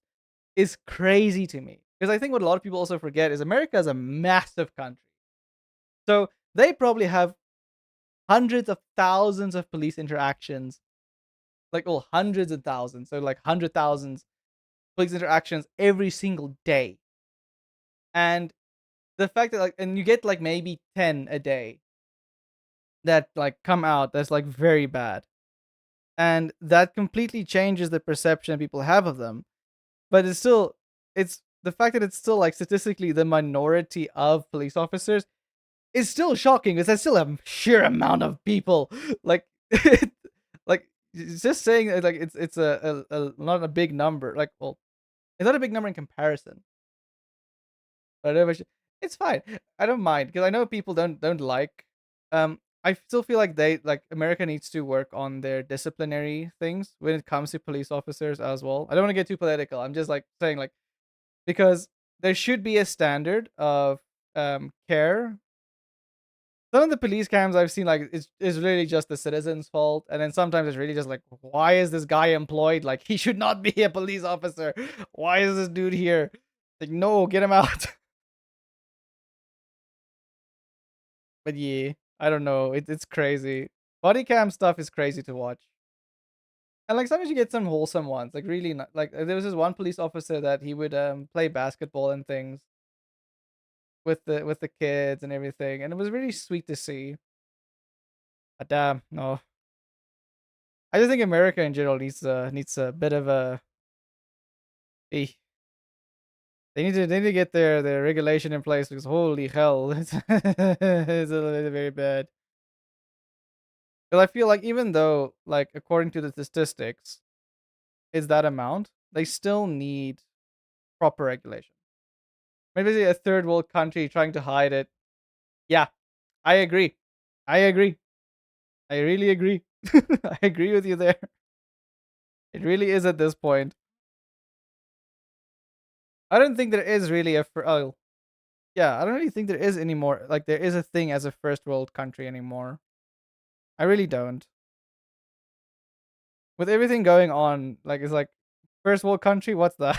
is crazy to me. Because I think what a lot of people also forget is America is a massive country. So they probably have hundreds of thousands of police interactions, like well, hundreds of thousands, so like 100,000 police interactions every single day. And the fact that like, and you get like maybe 10 a day that like come out that's like very bad. And that completely changes the perception people have of them. But it's the fact that it's still like statistically the minority of police officers is still shocking because that's still a sheer amount of people. Like, like it's just saying that, like it's a not a big number. Like, well, it's not a big number in comparison. But it's fine. I don't mind because I know people don't like. I still feel like America needs to work on their disciplinary things when it comes to police officers as well. I don't want to get too political. I'm just like saying like because there should be a standard of care. Some of the police cams I've seen like is really just the citizens' fault, and then sometimes it's really just like, why is this guy employed? Like he should not be a police officer. Why is this dude here? Like no, get him out. But yeah, I don't know. It's crazy. Body cam stuff is crazy to watch. And like sometimes you get some wholesome ones. Like really like there was this one police officer that he would play basketball and things. with the kids and everything, and it was really sweet to see. But damn, no, I just think America in general needs a bit of a. Eh, they need to get their regulation in place because holy hell, it's very bad. Because I feel like even though like according to the statistics, is that amount, they still need proper regulation. Maybe a third world country trying to hide it. Yeah, I agree. I agree. I really agree. I agree with you there. It really is at this point. I don't think there is really oh, yeah, I don't really think there is anymore. Like there is a thing as a first world country anymore. I really don't. With everything going on, like it's like first world country. What's that?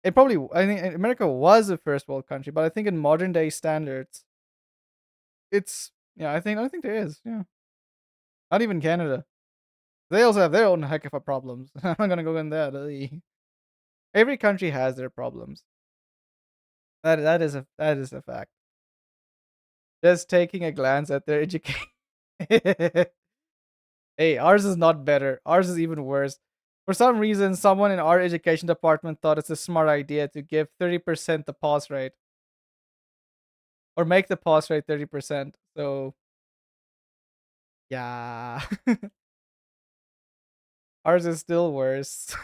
It probably. I think America was a first world country, but I think in modern day standards, it's yeah. I think there is. Yeah, not even Canada. They also have their own heck of a problems. I'm not gonna go in there. Every country has their problems. That is a fact. Just taking a glance at their education. Hey, ours is not better. Ours is even worse. For some reason, someone in our education department thought it's a smart idea to give 30% the pass rate or make the pass rate 30%. So, yeah. Ours is still worse.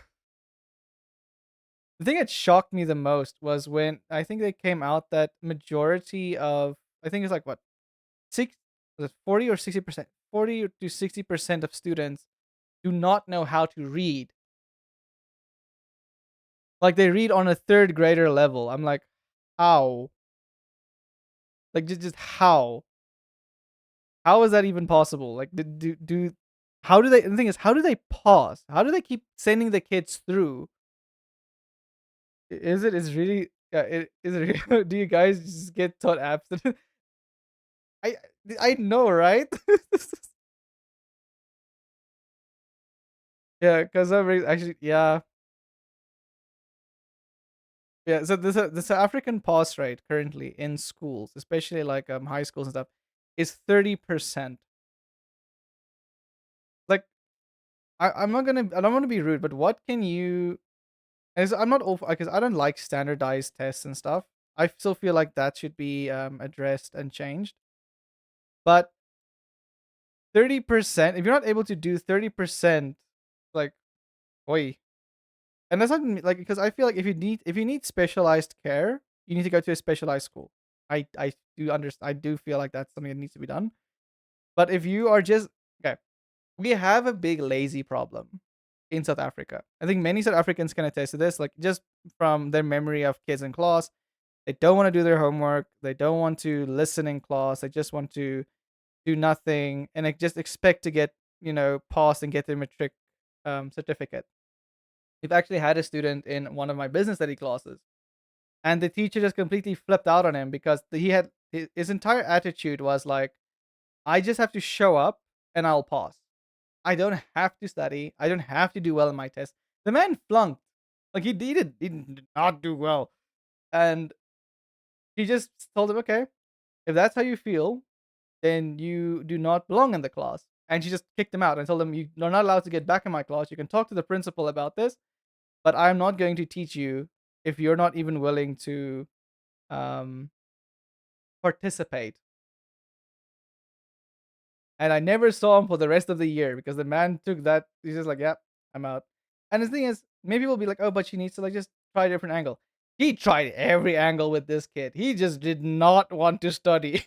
The thing that shocked me the most was when I think they came out that majority of I think it's like what six was it 40 or 60%? 40 to 60% of students do not know how to read. Like they read on a third grader level. I'm like, how? Like just how? How is that even possible? Like how do they the thing is how do they pause? How do they keep sending the kids through? Is it is really yeah, is it really, do you guys just get taught abstinence? I I know, right? Yeah, because actually, yeah, yeah. So this African pass rate currently in schools, especially like high schools and stuff, is 30%. Like I don't want to be rude, but what can you? As I'm not over because I don't like standardized tests and stuff. I still feel like that should be addressed and changed. But 30%, if you're not able to do 30%, like, oi, and that's not like because I feel like if you need specialized care, you need to go to a specialized school. I do understand. I do feel like that's something that needs to be done. But if you are just okay, we have a big lazy problem in South Africa. I think many South Africans can attest to this. Like just from their memory of kids in class, they don't want to do their homework. They don't want to listen in class. They just want to do nothing and like just expect to get pass and get their matric certificate. We've actually had a student in one of my business study classes, and the teacher just completely flipped out on him because he had his entire attitude was like, "I just have to show up and I'll pass. I don't have to study. I don't have to do well in my test." The man flunked. Like he did not do well, and he just told him, "Okay, if that's how you feel, then you do not belong in the class." And she just kicked him out and told him, "You're not allowed to get back in my class. You can talk to the principal about this, but I'm not going to teach you if you're not even willing to um, participate." And I never saw him for the rest of the year because the man took that. He's just like, "Yep, I'm out." And the thing is, maybe we'll be like, "Oh, but she needs to like just try a different angle." He tried every angle with this kid. He just did not want to study.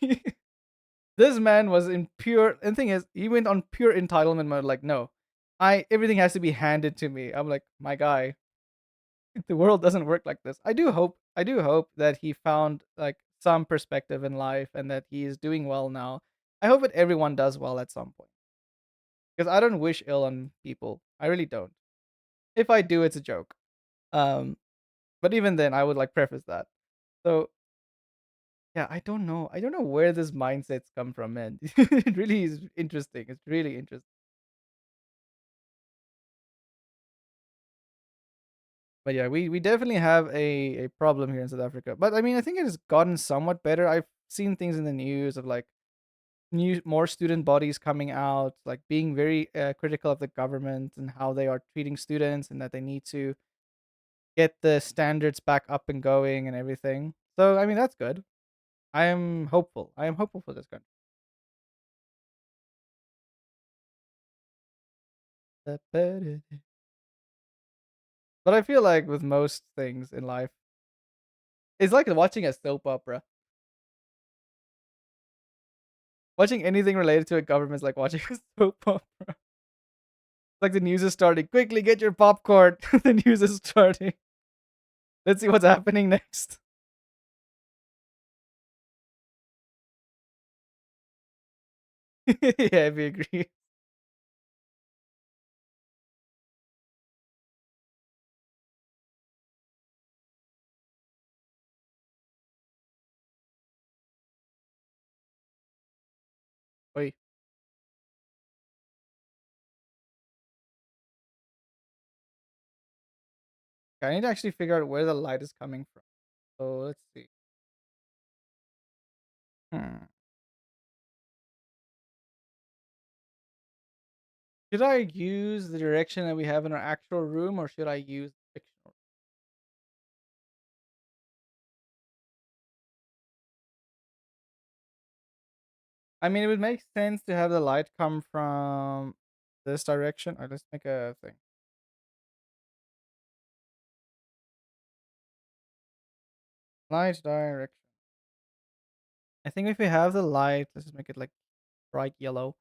This man was in pure. And the thing is, he went on pure entitlement mode. Like, no, I everything has to be handed to me. I'm like, my guy, the world doesn't work like this. I do hope that he found like some perspective in life and that he is doing well now. I hope that everyone does well at some point because I don't wish ill on people. I really don't. If I do, it's a joke. Um, but even then, I would like preface that. So yeah, I don't know. I don't know where this mindsets come from, man. It really is interesting. It's really interesting. But yeah, we definitely have a problem here in South Africa. But I mean, I think it has gotten somewhat better. I've seen things in the news of like new more student bodies coming out, like being very critical of the government and how they are treating students, and that they need to get the standards back up and going and everything. So I mean, that's good. I am hopeful. I am hopeful for this country. But I feel like with most things in life, it's like watching a soap opera. Watching anything related to a government is like watching a soap opera. Like the news is starting. Quickly get your popcorn. The news is starting. Let's see what's happening next. Yeah, we agree. Wait, I need to actually figure out where the light is coming from. So let's see. Hmm. Should I use the direction that we have in our actual room, or should I use fictional? I mean, it would make sense to have the light come from this direction. Alright, let's make a thing. Light direction. I think if we have the light, let's just make it like bright yellow.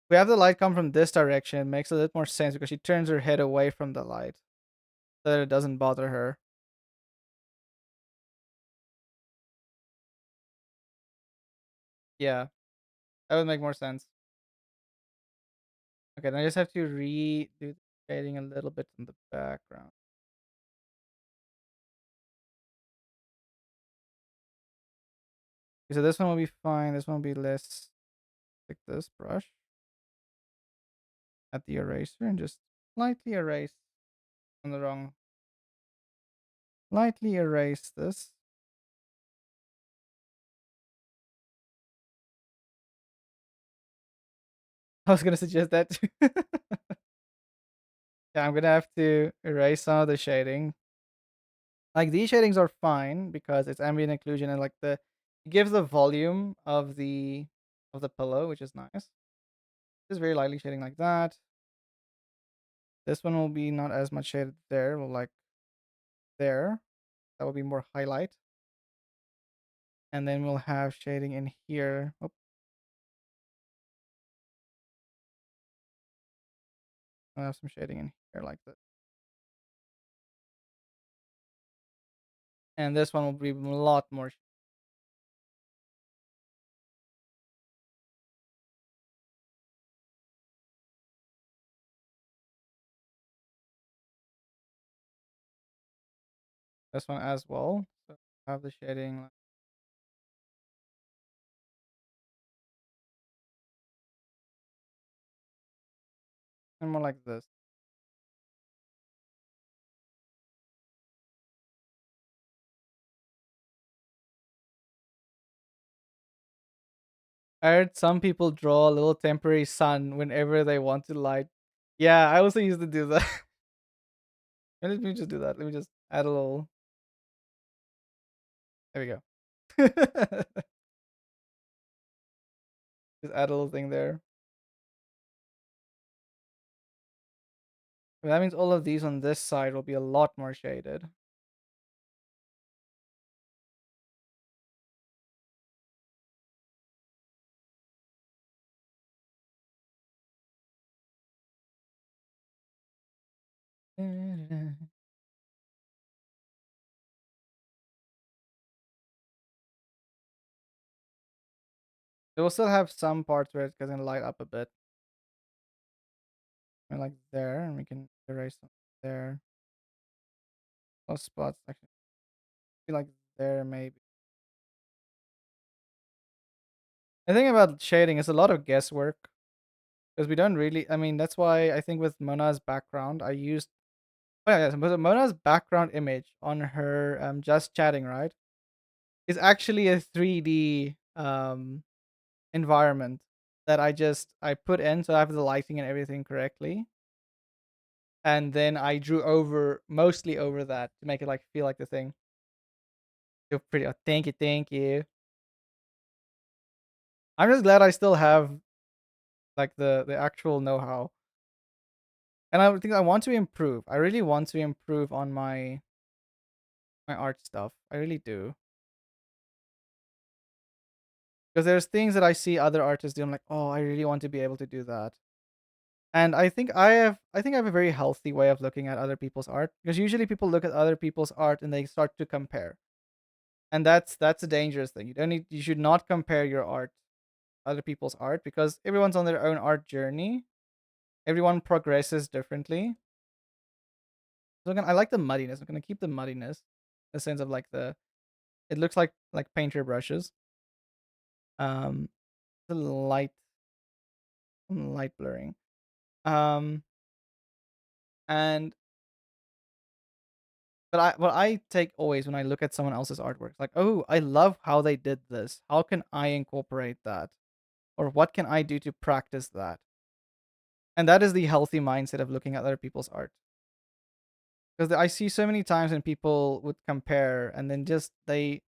We have the light come from this direction. It makes a little more sense because she turns her head away from the light so that it doesn't bother her. Yeah, that would make more sense. Okay, then I just have to redo the shading a little bit in the background. Okay, so this one will be fine. This one will be less. Take this brush at the eraser and just lightly erase on the wrong. Lightly erase this. I was gonna suggest that too. Yeah, I'm gonna have to erase some of the shading. Like these shadings are fine because it's ambient occlusion and like it gives the volume of the pillow, which is nice. Just very lightly shading like that. This one will be not as much shaded there, will like there. That will be more highlight. And then we'll have shading in here. Oh, I'll have some shading in here like this. And this one will be a lot more. This one as well. So have the shading and more like this. I heard some people draw a little temporary sun whenever they want to light. Yeah, I also used to do that. Let me just do that. Let me just add a little. There we go. Just add a little thing there. That means all of these on this side will be a lot more shaded. It will still have some parts where it's gonna light up a bit. And like there, and we can erase them there. Those spots actually be like there maybe. The thing about shading is a lot of guesswork because we don't really. I mean, that's why I think with Mona's background, I used Oh yeah, so Mona's background image on her just chatting, right, is actually a 3D environment that I put in, so I have the lighting and everything correctly, and then I drew over mostly over that to make it like feel like the thing. Feel pretty. Oh, thank you, thank you. I'm just glad I still have like the actual know-how, and I think I want to improve. I really want to improve on my art stuff. I really do, because there's things that I see other artists do. I'm like, oh, I really want to be able to do that. And I think I have a very healthy way of looking at other people's art, because usually people look at other people's art and they start to compare. And that's a dangerous thing. You should not compare your art to other people's art, because everyone's on their own art journey. Everyone progresses differently. So again, I like the muddiness. I'm gonna keep the muddiness, in the sense of like the it looks like painter brushes. Um the light blurring. Um and But what I take always when I look at someone else's artwork, like, oh, I love how they did this. How can I incorporate that? Or what can I do to practice that? And that is the healthy mindset of looking at other people's art. Because I see so many times when people would compare and then just they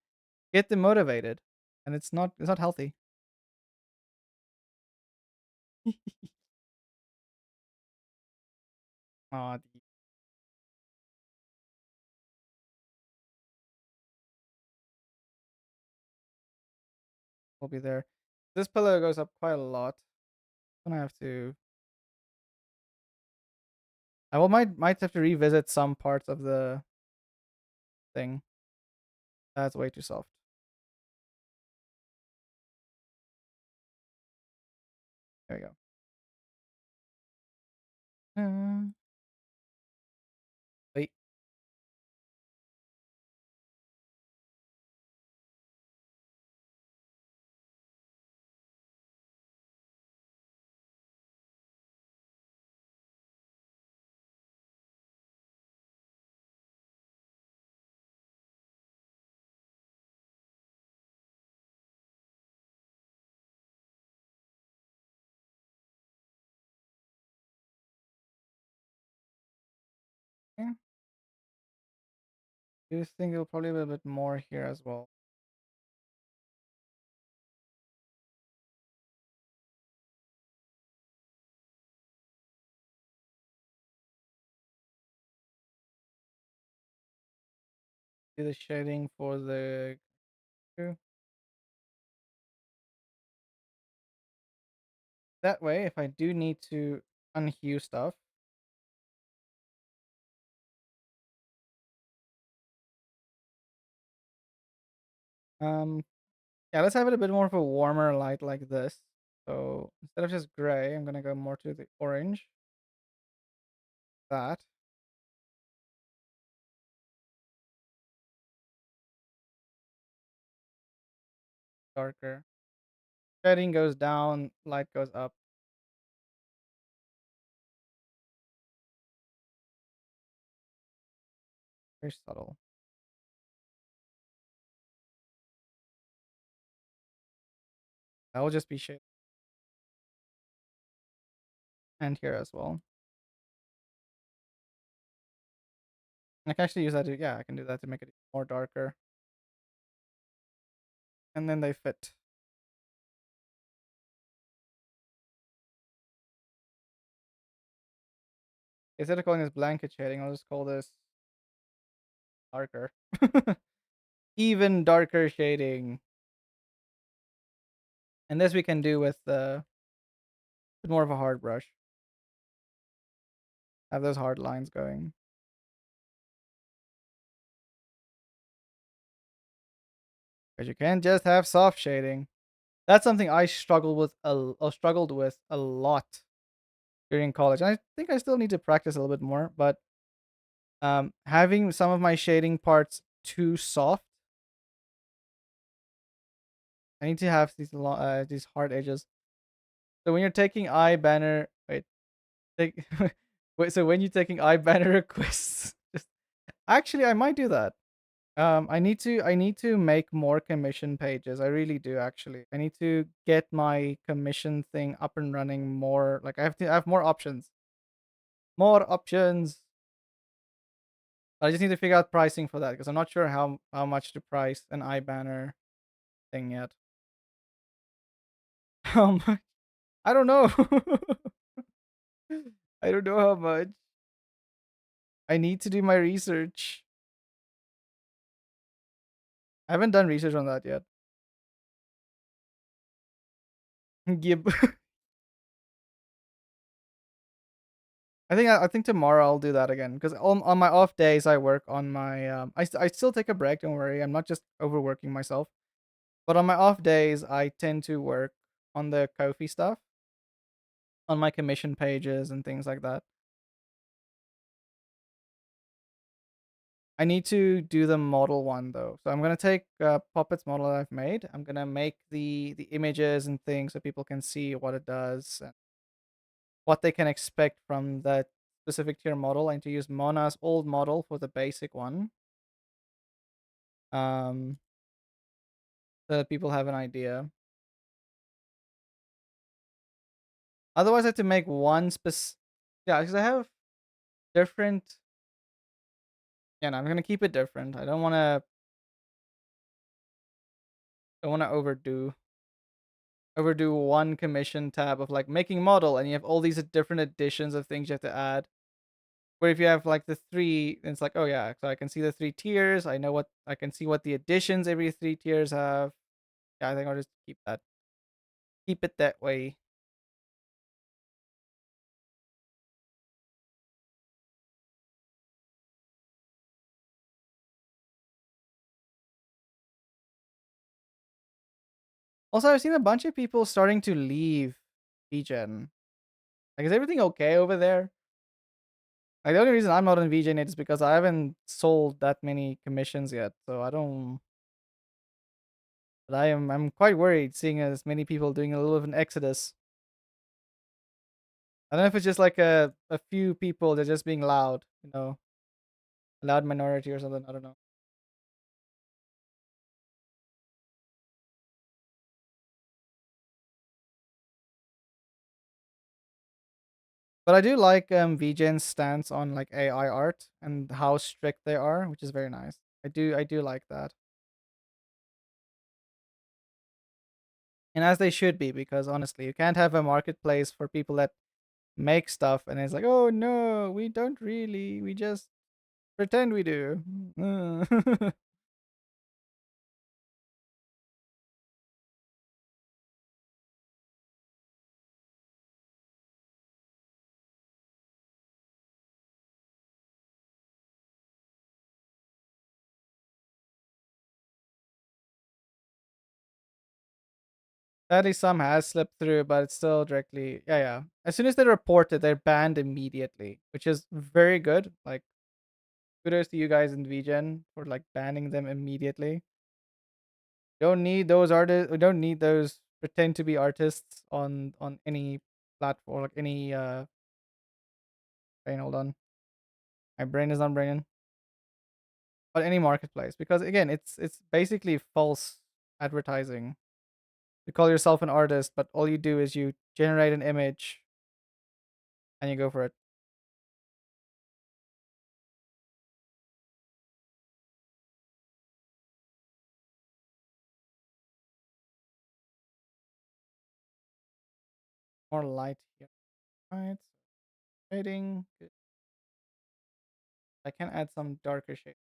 get demotivated, and it's not healthy. Aw, will be there. This pillow goes up quite a lot. I'm gonna have to. I will might have to revisit some parts of the thing. That's way too soft. There we go. Wait. Yeah. Do think it'll probably be a bit more here as well. Do the shading for the crew. That way, if I do need to unhue stuff, um, yeah, let's have it a bit more of a warmer light like this. So instead of just gray, I'm gonna go more to the orange. That darker. Shading goes down, light goes up. Very subtle. That will just be shade, and here as well. I can actually use that to, yeah, I can do that to make it more darker. And then they fit. Instead of calling this blanket shading, I'll just call this darker. Even darker shading. And this we can do with more of a hard brush. Have those hard lines going. Because you can't just have soft shading. That's something I struggled with a lot during college. I think I still need to practice a little bit more, but having some of my shading parts too soft, I need to have these hard edges. So when you're taking eye banner, wait, take Wait, so when you're taking iBanner requests, just actually, I might do that. I need to make more commission pages. I really do actually. I need to get my commission thing up and running more. Like I have more options. More options. I just need to figure out pricing for that because I'm not sure how much to price an iBanner thing yet. How much? I don't know. I don't know how much. I need to do my research. I haven't done research on that yet. Gib. I think tomorrow I'll do that again because on my off days I work on my I still take a break. Don't worry, I'm not just overworking myself. But on my off days I tend to work on the Kofi stuff, on my commission pages and things like that. I need to do the model one though, so I'm gonna take Puppet's model that I've made. I'm gonna make the images and things so people can see what it does and what they can expect from that specific tier model. I need to use Mona's old model for the basic one. Um, so that people have an idea. Otherwise, I have to make one Yeah, because I have different. Yeah, no, I'm gonna keep it different. I don't wanna. Don't wanna overdo one commission tab of like making model, and you have all these different additions of things you have to add. Where if you have like the three, then it's like, oh yeah, so I can see the three tiers. I can see what the additions every three tiers have. Yeah, I think I'll just keep that. Keep it that way. Also, I've seen a bunch of people starting to leave VGen. Like, is everything okay over there? Like, the only reason I'm not in VGen is because I haven't sold that many commissions yet, so I don't. But I'm quite worried seeing as many people doing a little of an exodus. I don't know if it's just like a few people that are just being loud, a loud minority or something. I don't know. But I do like VGen's stance on like AI art and how strict they are, which is very nice. I do like that. And as they should be, because honestly, you can't have a marketplace for people that make stuff and it's like, oh no, we don't really, we just pretend we do. Sadly, some has slipped through, but it's still directly, yeah, yeah. As soon as they report it, they're banned immediately, which is very good. Like, kudos to you guys in VGen for like banning them immediately. Don't need those artists. We don't need those pretend to be artists on any platform, like any brain. Hold on, my brain is not braining. But any marketplace, because again, it's basically false advertising. You call yourself an artist, but all you do is you generate an image and you go for it. More light here, right? Shading. Good. I can add some darker shade.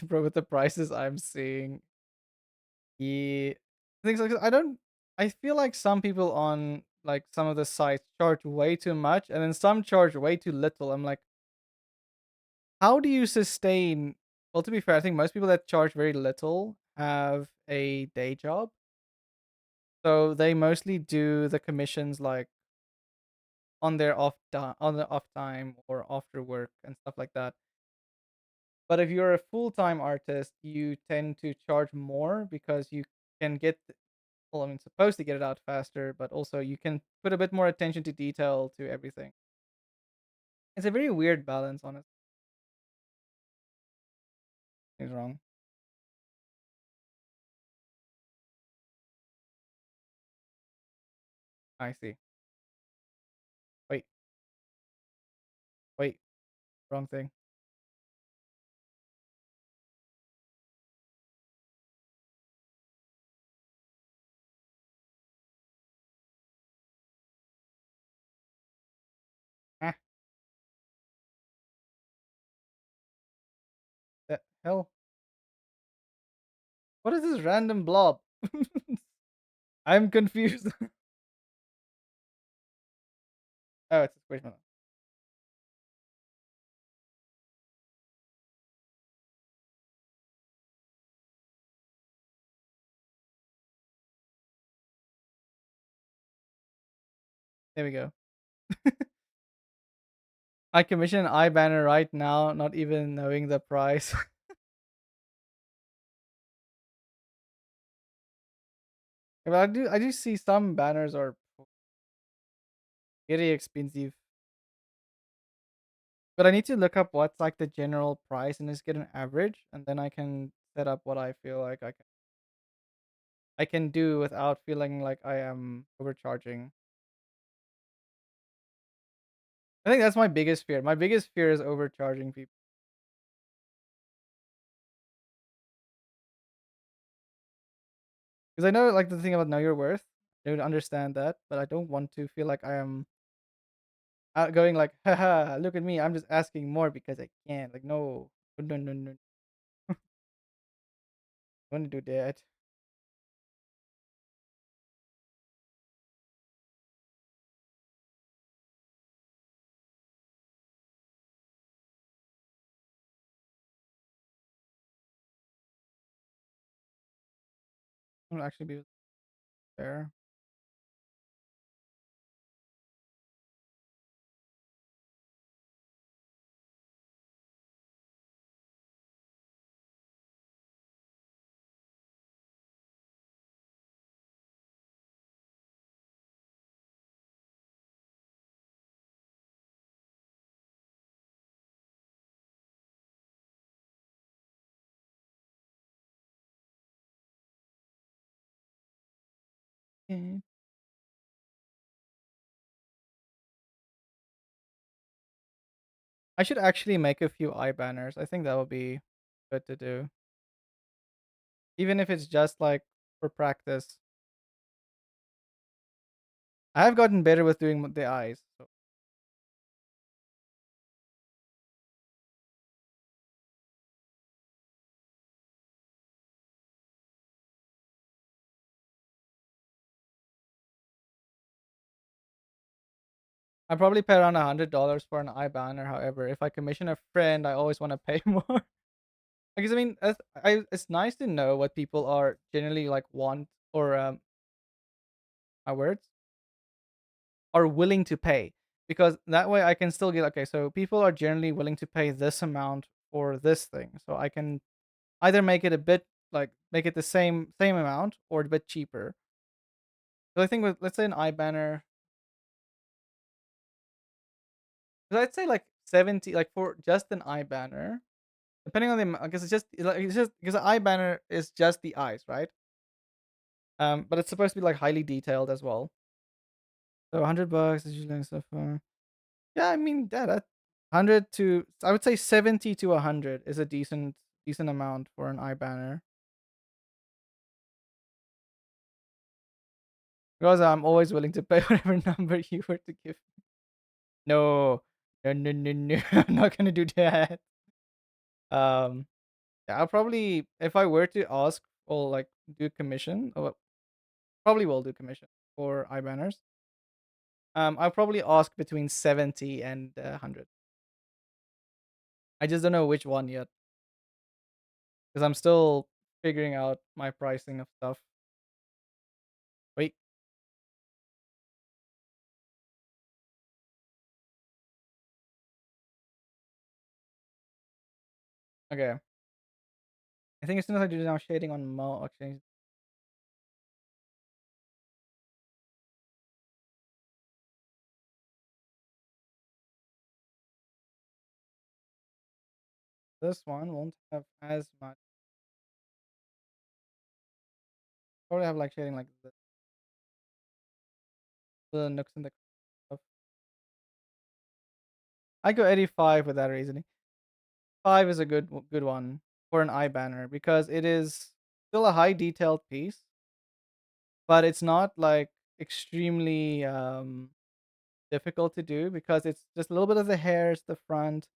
Bro, with the prices I'm seeing, yeah, things like I don't. I feel like some people on like some of the sites charge way too much, and then some charge way too little. I'm like, how do you sustain Well, to be fair, I think most people that charge very little have a day job, so they mostly do the commissions like on their on the off time or after work and stuff like that. But if you're a full-time artist, you tend to charge more because you can get well, I mean, supposed to get it out faster, but also you can put a bit more attention to detail to everything. It's a very weird balance, honestly. Is wrong. I see. Wait, wait, wrong thing. Ah, the hell? What is this random blob? I'm confused. Oh, it's a squishmallow. There we go. I commission an eye banner right now, not even knowing the price. But I do see some banners are very expensive. But I need to look up what's like the general price and just get an average, and then I can set up what I feel like I can do without feeling like I am overcharging. I think that's my biggest fear. My biggest fear is overcharging people. Because I know like the thing about know your worth. I don't understand that, but I don't want to feel like I am going like, haha, look at me. I'm just asking more because I can. Like, no, no, no, no, no. I want to do that. I'll actually be fair. Okay. I should actually make a few eye banners. I think that would be good to do. Even if it's just like for practice. I have gotten better with doing the eyes. So I probably pay around $100 for an eye banner. However, if I commission a friend, I always want to pay more. Because I mean, it's nice to know what people are generally like want or my words are willing to pay. Because that way I can still get okay. So people are generally willing to pay this amount for this thing. So I can either make it a bit like make it the same amount or a bit cheaper. So I think with let's say an eye banner, 'cause I'd say like 70, like for just an eye banner, depending on the amount, because it's just because an eye banner is just the eyes, right? But it's supposed to be like highly detailed as well. So $100 is usually stuff. Yeah, I mean, yeah, that 100 to I would say 70 to 100 is a decent amount for an eye banner. Because I'm always willing to pay whatever number you were to give. No, no, no, no, no. I'm not gonna do that. Um, yeah, I'll probably if I were to ask or like do commission, or probably will do commission for eye banners. I'll probably ask between 70 and 100. I just don't know which one yet. because I'm still figuring out my pricing of stuff. Wait, okay. I think as soon as I do now shading on Mo, I'll change this one. Won't have as much. Probably have like shading like the nooks and the stuff. I go 85 with that reasoning. 5 is a good one for an eye banner because it is still a high detailed piece, but it's not like extremely difficult to do because it's just a little bit of the hairs, the front,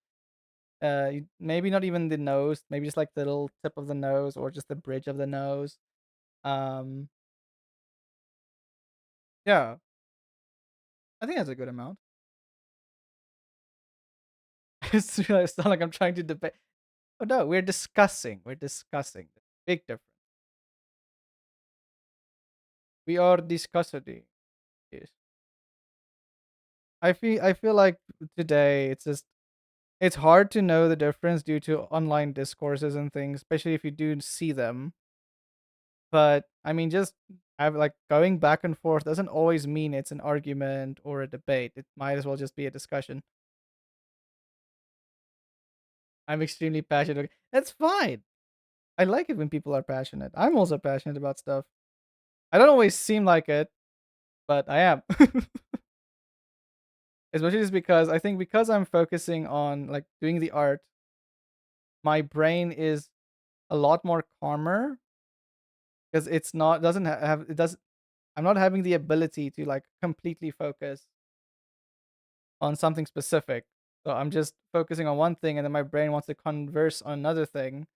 maybe not even the nose, maybe just like the little tip of the nose or just the bridge of the nose. Um, yeah, I think that's a good amount. It's not like I'm trying to debate. Oh no, we're discussing. We're discussing. Big difference. We are discussing. Yes. I feel like today it's hard to know the difference due to online discourses and things, especially if you do see them. But I mean, just have like going back and forth doesn't always mean it's an argument or a debate. It might as well just be a discussion. I'm extremely passionate. Okay, that's fine. I like it when people are passionate. I'm also passionate about stuff. I don't always seem like it, but I am. Especially just because I think because I'm focusing on like doing the art, my brain is a lot more calmer because it's not doesn't have it does I'm not having the ability to like completely focus on something specific. So I'm just focusing on one thing and then my brain wants to converse on another thing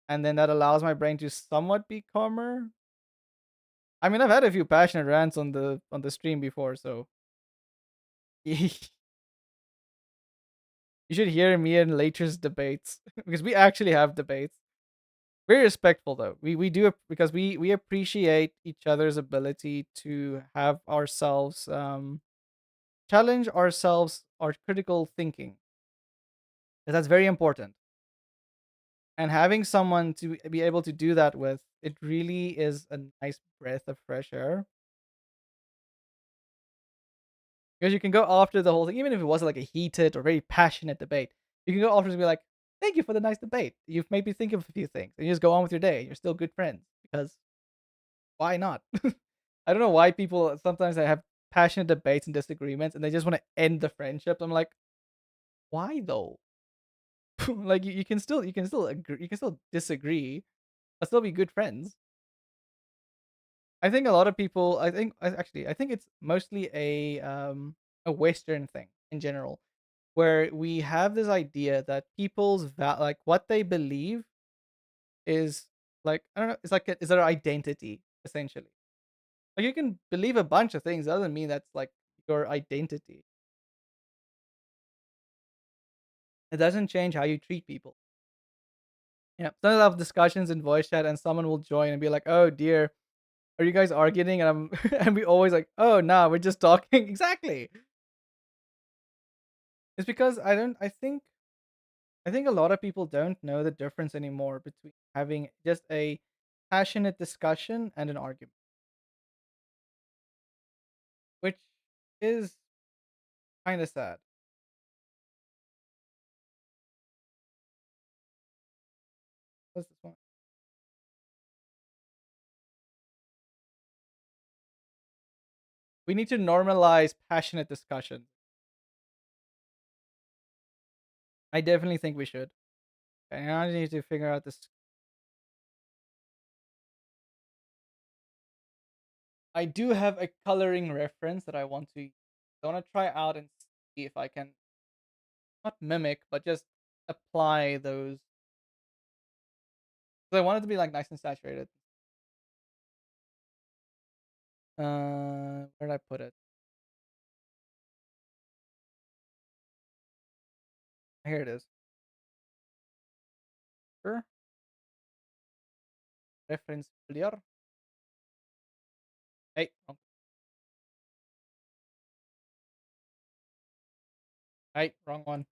and then that allows my brain to somewhat be calmer. I mean, I've had a few passionate rants on the stream before, so you should hear me and Later's debates because we actually have debates. Very respectful though. We do because we appreciate each other's ability to have ourselves challenge ourselves, our critical thinking. That's very important. And having someone to be able to do that with, it really is a nice breath of fresh air. Because you can go after the whole thing, even if it wasn't like a heated or very passionate debate. You can go after and be like, "Thank you for the nice debate. You've made me think of a few things," and you just go on with your day. You're still good friends because why not? I don't know why people sometimes they have passionate debates and disagreements, and they just want to end the friendship. I'm like, why though? Like you can still agree, you can still disagree, but still be good friends. I think a lot of people. I think it's mostly a Western thing in general, where we have this idea that like what they believe is like I don't know. It's like is their identity essentially. Like you can believe a bunch of things. That doesn't mean that's like your identity. It doesn't change how you treat people. Yeah. Sometimes I have discussions in voice chat and someone will join and be like, "Oh dear, are you guys arguing?" And I'm and we always like, "Oh no, we're just talking." Exactly. It's because I think a lot of people don't know the difference anymore between having just a passionate discussion and an argument, which is kind of sad. What's this one? We need to normalize passionate discussion. I definitely think we should. And I need to figure out this. I do have a coloring reference that I want to try out and see if I can not mimic, but just apply those. So I want it to be like nice and saturated. Where did I put it? Here it is. Sure. reference clear. Hey, wrong one.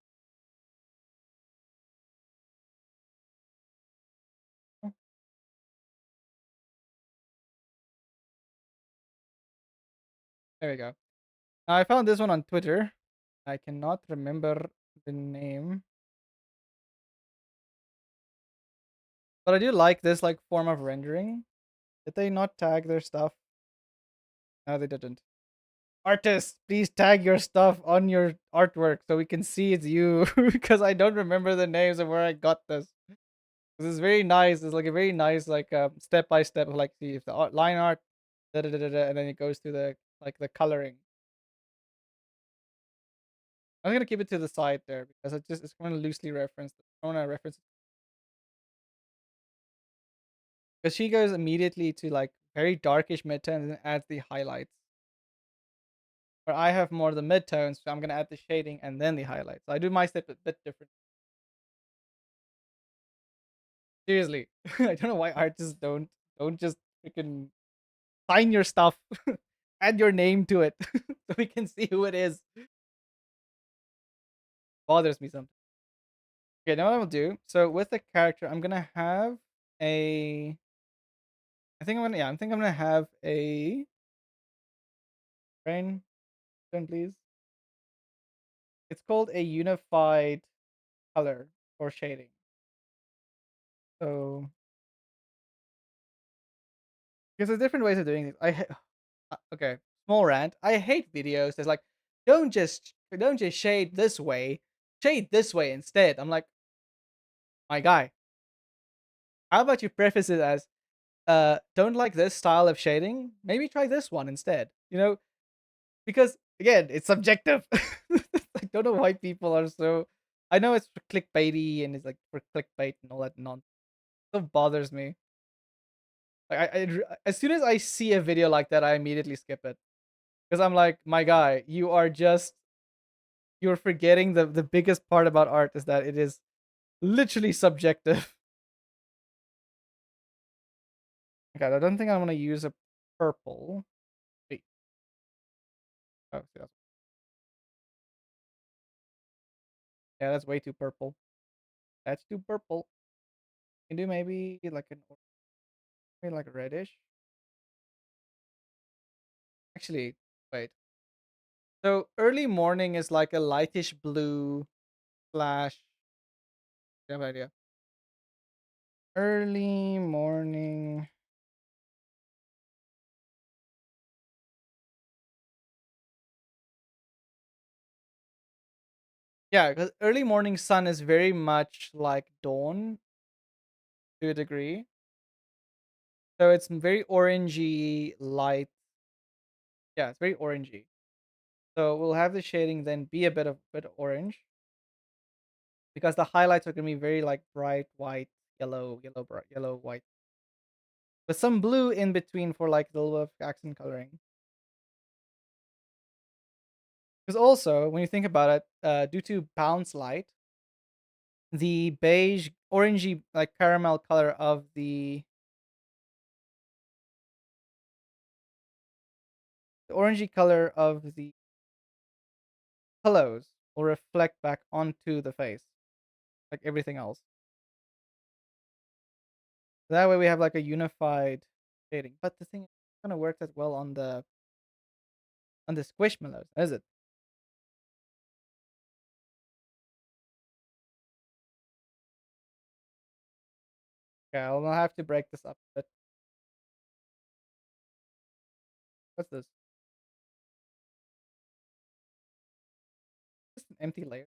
Oh, there we go. I found this one on Twitter. I cannot remember the name, but I do like this like form of rendering. Did they not tag their stuff? No, they didn't. Artists, please tag your stuff on your artwork so we can see it's you because I don't remember the names of where I got this. This is very nice. It's like a very nice like step by step like see if the line art da, da, da, da, da, and then it goes to the like the coloring. I'm gonna keep it to the side there because it's kind of loosely referenced. I want to reference because she goes immediately to like very darkish midtones and adds the highlights. Where I have more of the midtones, so I'm gonna add the shading and then the highlights. So I do my step a bit different. Seriously, I don't know why artists don't just freaking sign your stuff, add your name to it, so we can see who it is. Bothers me sometimes. Okay, now what I will do. So with the character, I'm gonna have a. I think I'm gonna have a brain. Turn, please. It's called a unified color or shading. So because there's different ways of doing this. Okay, small rant. I hate videos. There's like, don't just shade this way. Shade this way instead. I'm like, my guy. How about you preface it as, don't like this style of shading? Maybe try this one instead. Because again, it's subjective. I don't know why people are so. I know it's for clickbaity and it's like for clickbait and all that nonsense. It so bothers me. Like as soon as I see a video like that, I immediately skip it because I'm like, my guy, you're forgetting the biggest part about art is that it is literally subjective. Okay, I don't think I'm gonna use a purple. Wait, oh, see, yeah, that's way too purple. That's too purple. Can do maybe like reddish. Actually, wait. So early morning is like a lightish blue slash. I have an idea. Early morning. Yeah, because early morning sun is very much like dawn to a degree. So it's very orangey light. Yeah, it's very orangey. So we'll have the shading then be a bit orange because the highlights are gonna be very like bright white, yellow, white, with some blue in between for like the little bit of accent coloring. Because also when you think about it, due to bounce light, the beige, orangey, like caramel color of the orangey color of the pillows will reflect back onto the face, like everything else. That way we have like a unified shading. But the thing is, it's gonna work as well on the squishmallows, is it? Okay, I'll have to break this up a bit. What's this? Just an empty layer.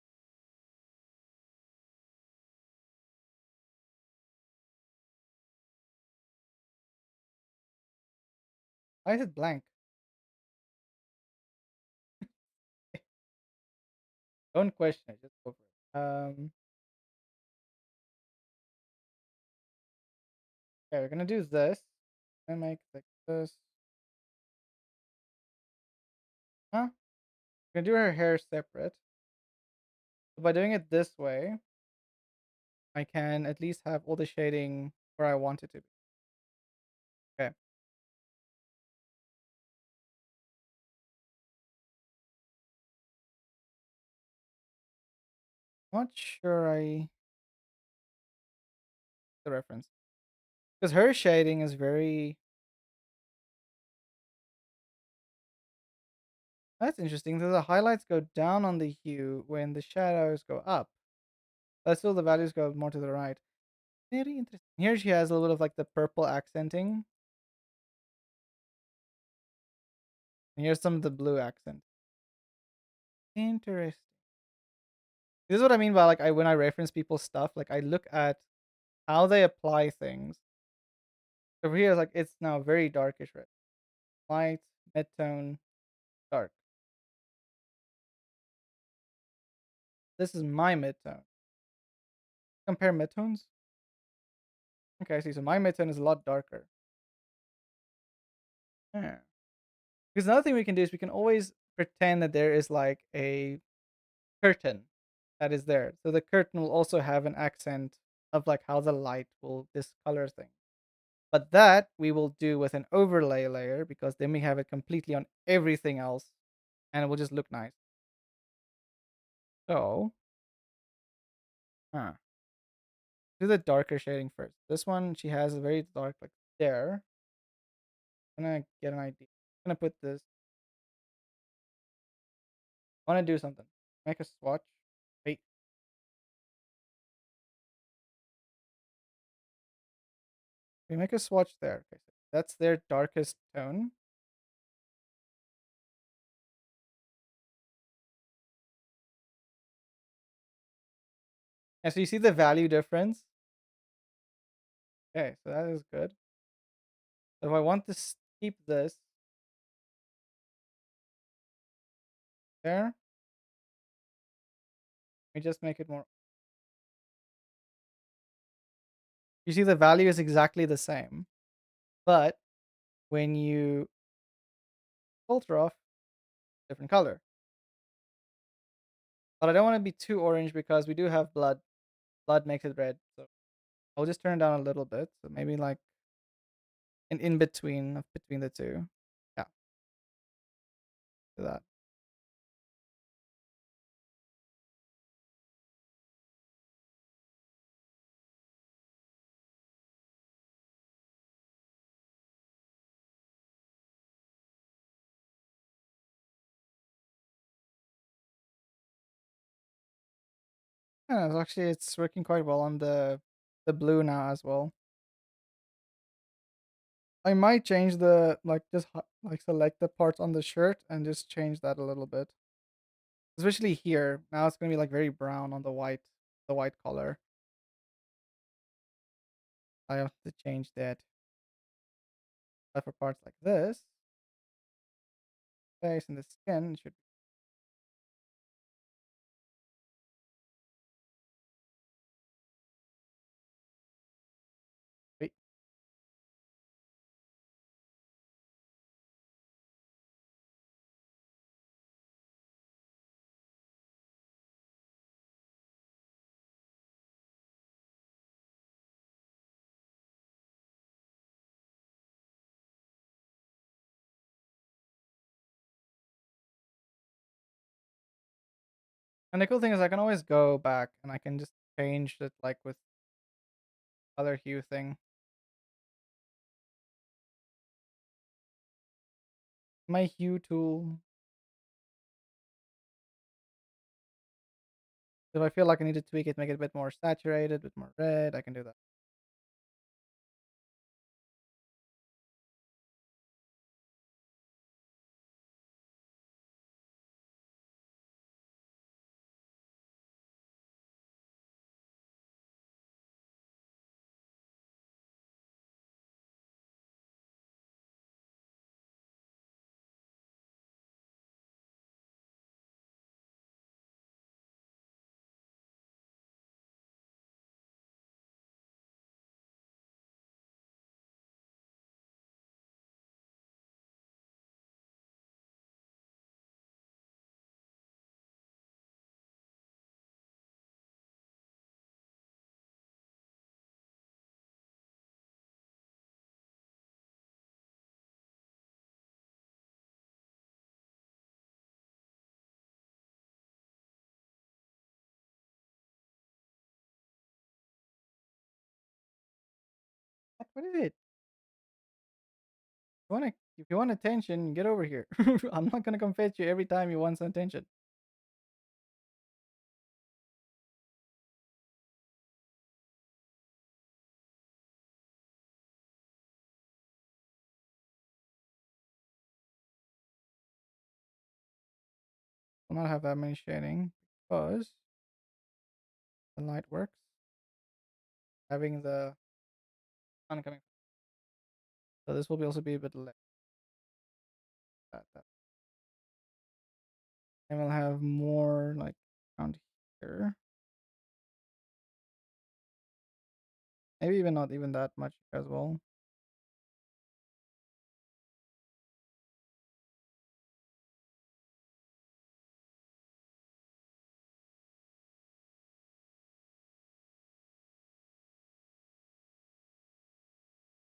Why is it blank? Don't question it, just go for it. Okay, we're gonna do this. And make like this. Huh? We're gonna do her hair separate. So by doing it this way, I can at least have all the shading where I want it to be. Not sure I the reference because her shading is very. That's interesting. So the highlights go down on the hue when the shadows go up. But still, the values go more to the right. Very interesting. Here she has a little bit of like the purple accenting. And here's some of the blue accent. Interesting. This is what I mean by like when I reference people's stuff, like I look at how they apply things. Over here, like it's now very darkish red, light, mid-tone, dark. This is my mid-tone. Compare mid-tones. Okay, I see. So my mid-tone is a lot darker. Yeah. Because another thing we can do is we can always pretend that there is like a curtain that is there. So the curtain will also have an accent of like how the light will discolor things. But that we will do with an overlay layer because then we have it completely on everything else and it will just look nice. So, huh. Do the darker shading first. This one, she has a very dark, like there. I'm gonna get an idea. I'm gonna put this. I wanna do something. Make a swatch. Wait. We make a swatch there. Okay, so that's their darkest tone. And so you see the value difference. Okay, so that is good. So if I want to keep this there, we just make it more. You see the value is exactly the same, but when you filter off, different color. But I don't want to be too orange because we do have blood. Blood makes it red. So I'll just turn it down a little bit. So maybe like an in between of between the two. Yeah, do that. Yeah, actually it's working quite well on the blue now as well. I might change the like just like select the parts on the shirt and just change that a little bit. Especially here. Now it's gonna be like very brown on the white color. I have to change that. But for parts like this, face and the skin should. Wait. And the cool thing is I can always go back and I can just change it like with other hue thing. My hue tool. If I feel like I need to tweak it, make it a bit more saturated, a bit more red, I can do that. What is it? If you want attention, get over here. I'm not gonna come fetch you every time you want some attention. Will not have that many shading because the light works. Having the sun coming, so this will be also be a bit less. That. And we'll have more like around here. Maybe even not even that much as well.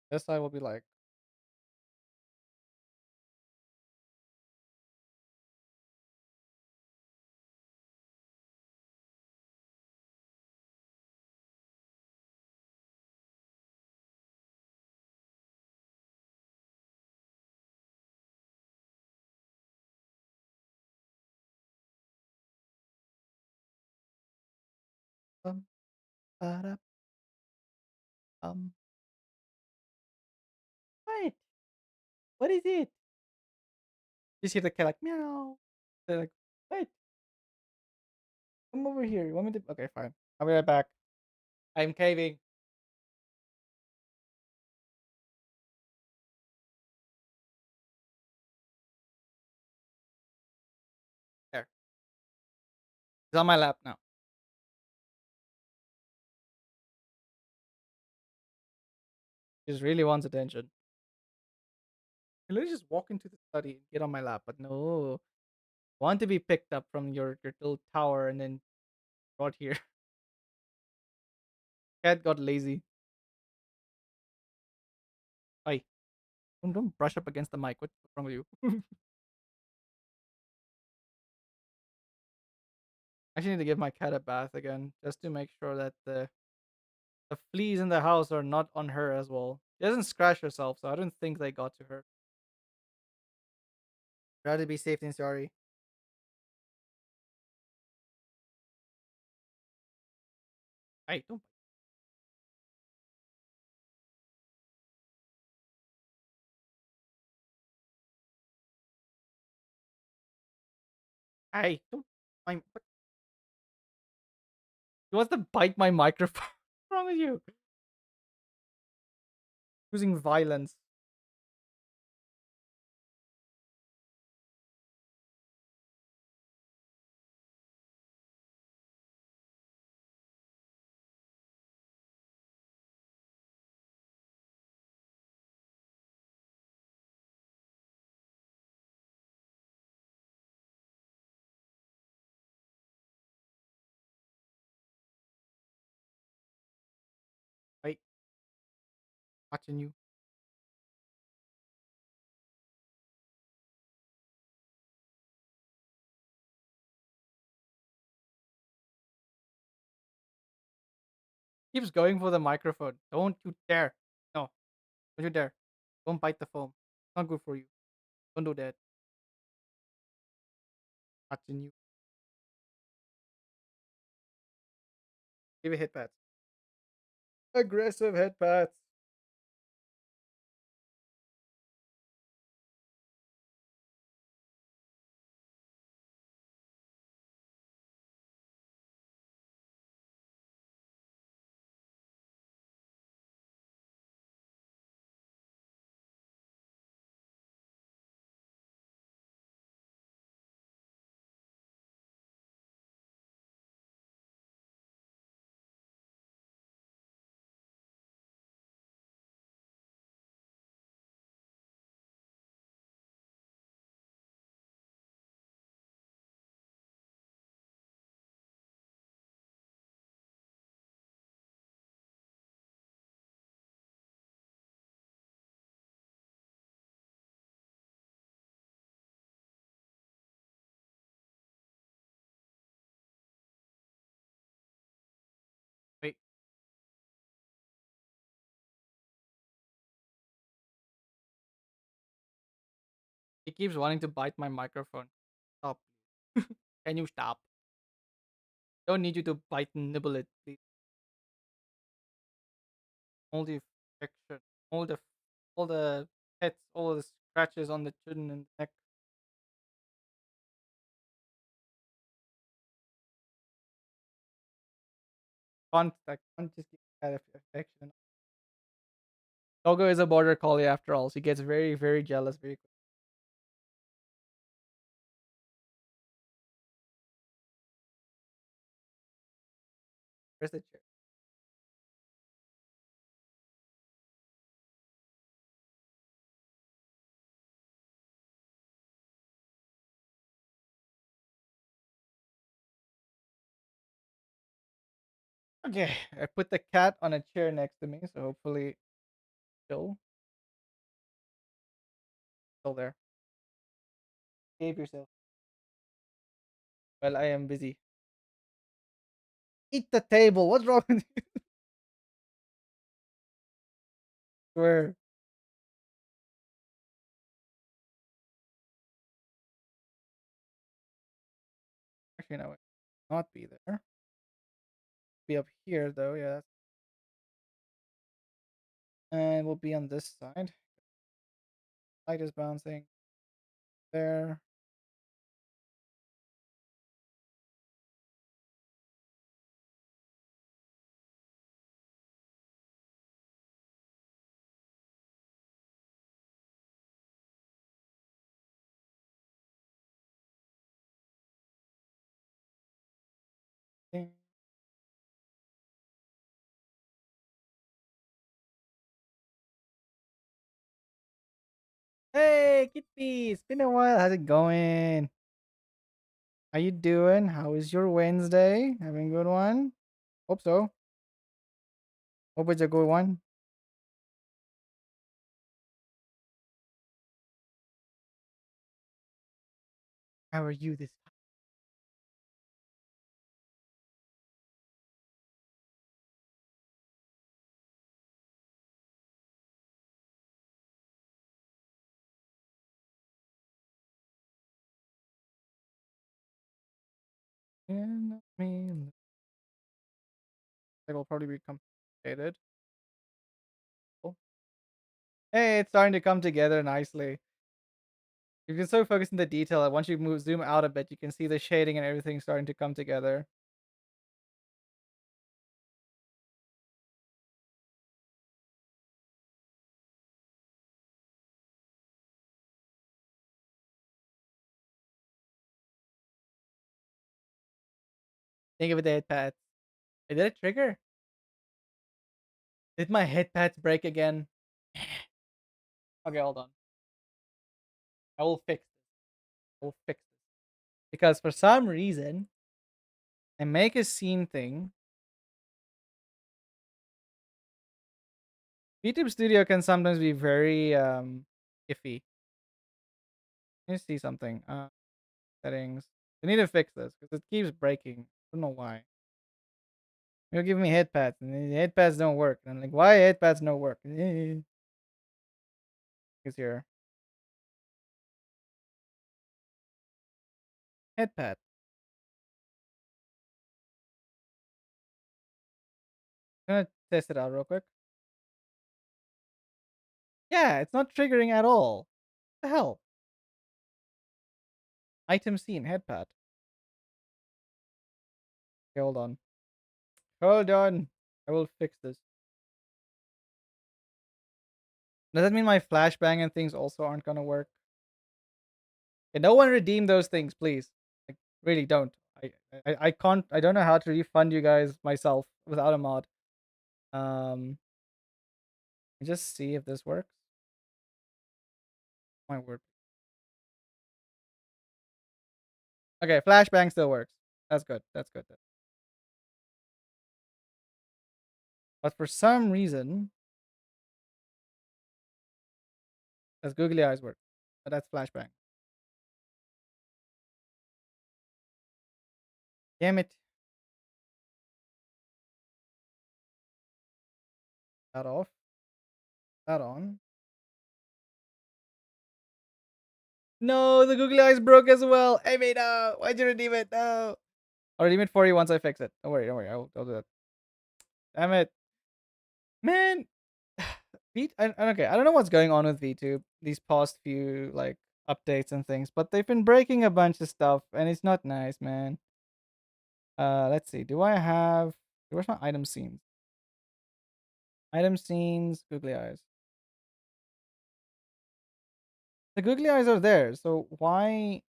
This side will be like um, ba-da, um. What? What is it? You see the cat like meow. They're like, what? Come over here. You want me to? Okay, fine. I'll be right back. I'm caving. There. It's on my lap now. He just really wants attention. He literally just walk into the study and get on my lap, but no. Want to be picked up from your little tower and then brought here. Cat got lazy. Oi, don't brush up against the mic. What's wrong with you? I actually need to give my cat a bath again, just to make sure that the fleas in the house are not on her as well. She doesn't scratch herself, so I don't think they got to her. Rather be safe than sorry. Hey, don't. Hey, don't. What? He wants to bite my microphone. What's wrong with you? Using violence. Wait, watching you. Keeps going for the microphone. Don't you dare. No, don't you dare. Don't bite the foam. It's not good for you. Don't do that. Watching you. Give it head pats. Aggressive head pats. He keeps wanting to bite my microphone. Stop. Can you stop? Don't need you to bite and nibble it, please. All the affection, all the all the pets, all the scratches on the chin and neck. I can't just give that affection. Togo is a border collie after all, so he gets very, very jealous very quickly. Where's the chair? Okay, I put the cat on a chair next to me, so hopefully still still there. Behave yourself. Well, I am busy. Eat the table. What's wrong with you? Swear. Actually, no, it will not be there. Be up here though. Yeah, and we'll be on this side. Light is bouncing there. Ding. Hey, Kitty! It's been a while. How's it going? How you doing? How is your Wednesday? Having a good one? Hope so. Hope it's a good one. How are you this time? In me. It will probably be complicated. Oh. Hey, it's starting to come together nicely. You can so focus on the detail that once you zoom out a bit, you can see the shading and everything starting to come together. Think of it, the head pads. Hey, did it trigger? Did my head pads break again? Okay, hold on. I will fix this. I will fix this. Because for some reason, I make a scene thing. YouTube Studio can sometimes be very iffy. Let me see something. Settings. I need to fix this because it keeps breaking. I don't know why. You'll give me head pads, and the head pads don't work. And I'm like, why head pads don't work? It's here. Head pad. I'm gonna test it out real quick. Yeah, it's not triggering at all. What the hell? Item scene, head pad. Okay, hold on. Hold on. I will fix this. Does that mean my flashbang and things also aren't gonna work? Can no one redeem those things, please? Like, really don't. I can't. I don't know how to refund you guys myself without a mod. Just see if this works. My word. Okay, flashbang still works. That's good. That's good. But for some reason, does googly eyes work? But that's flashbang. Damn it. That off. That on. No, the googly eyes broke as well. Amy, no. Why'd you redeem it? No. I'll redeem it for you once I fix it. Don't worry, don't worry. I'll do that. Damn it. Man. Okay, I don't know what's going on with VTube these past few like updates and things, but they've been breaking a bunch of stuff and it's not nice, man. Let's see. Do I have where's my item scenes? Item scenes, googly eyes. The googly eyes are there, so why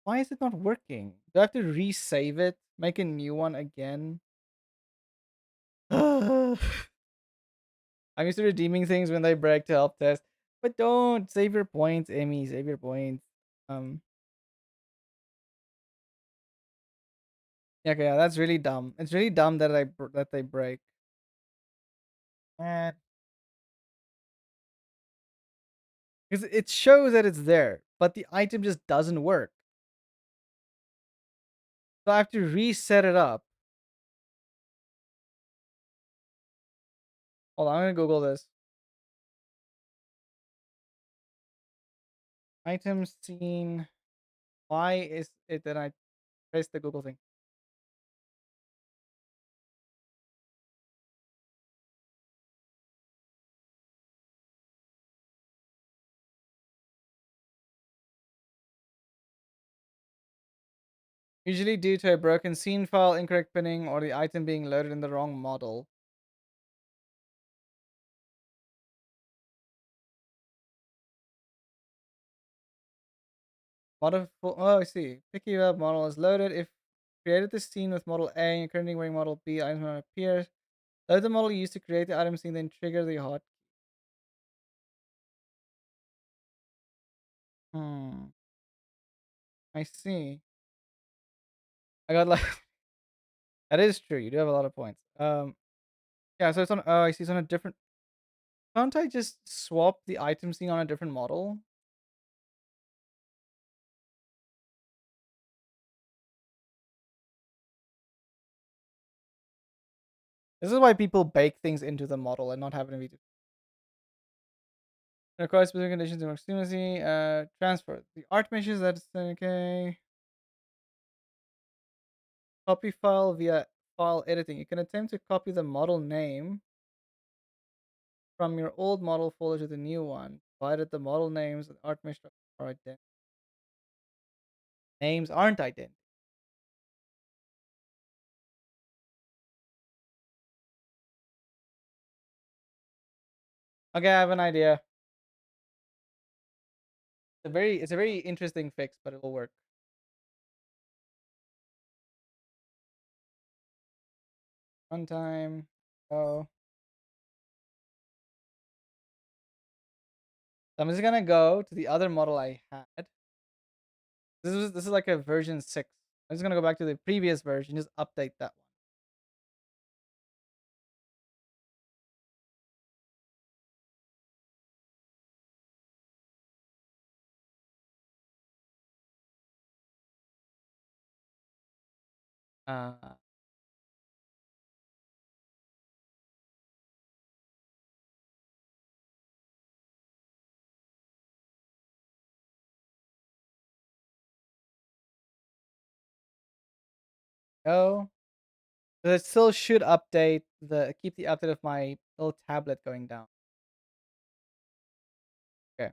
is it not working? Do I have to resave it? Make a new one again? I'm used to redeeming things when they break to help test. But don't save your points, Amy. Save your points. Um yeah, okay, yeah, that's really dumb. It's really dumb that that they break. And because it shows that it's there, but the item just doesn't work. So I have to reset it up. Hold on, I'm gonna Google this. Item scene. Why is it that I press the Google thing? Usually due to a broken scene file, incorrect pinning, or the item being loaded in the wrong model. Model. Oh, I see. Picky web model is loaded. If created the scene with model A and you're currently wearing model B, item will not appear. Load the model used to create the item scene, then trigger the hot. Hmm. I see. I got like that is true. You do have a lot of points. Yeah. So it's on. Oh, I see. It's on a different. Can't I just swap the item scene on a different model? This is why people bake things into the model and not have it in V2. Requires specific conditions to work seamlessly. Transfer the art meshes. That's okay. Copy file via file editing. You can attempt to copy the model name from your old model folder to the new one, provided the model names and art mesh are identical. Names aren't identical. Okay, I have an idea. It's a very interesting fix, but it will work. Runtime. Oh. So I'm just gonna go to the other model I had. This is like a version 6. I'm just gonna go back to the previous version, just update that one. Uh, Go. But it still should update keep the update of my little tablet going down. Okay,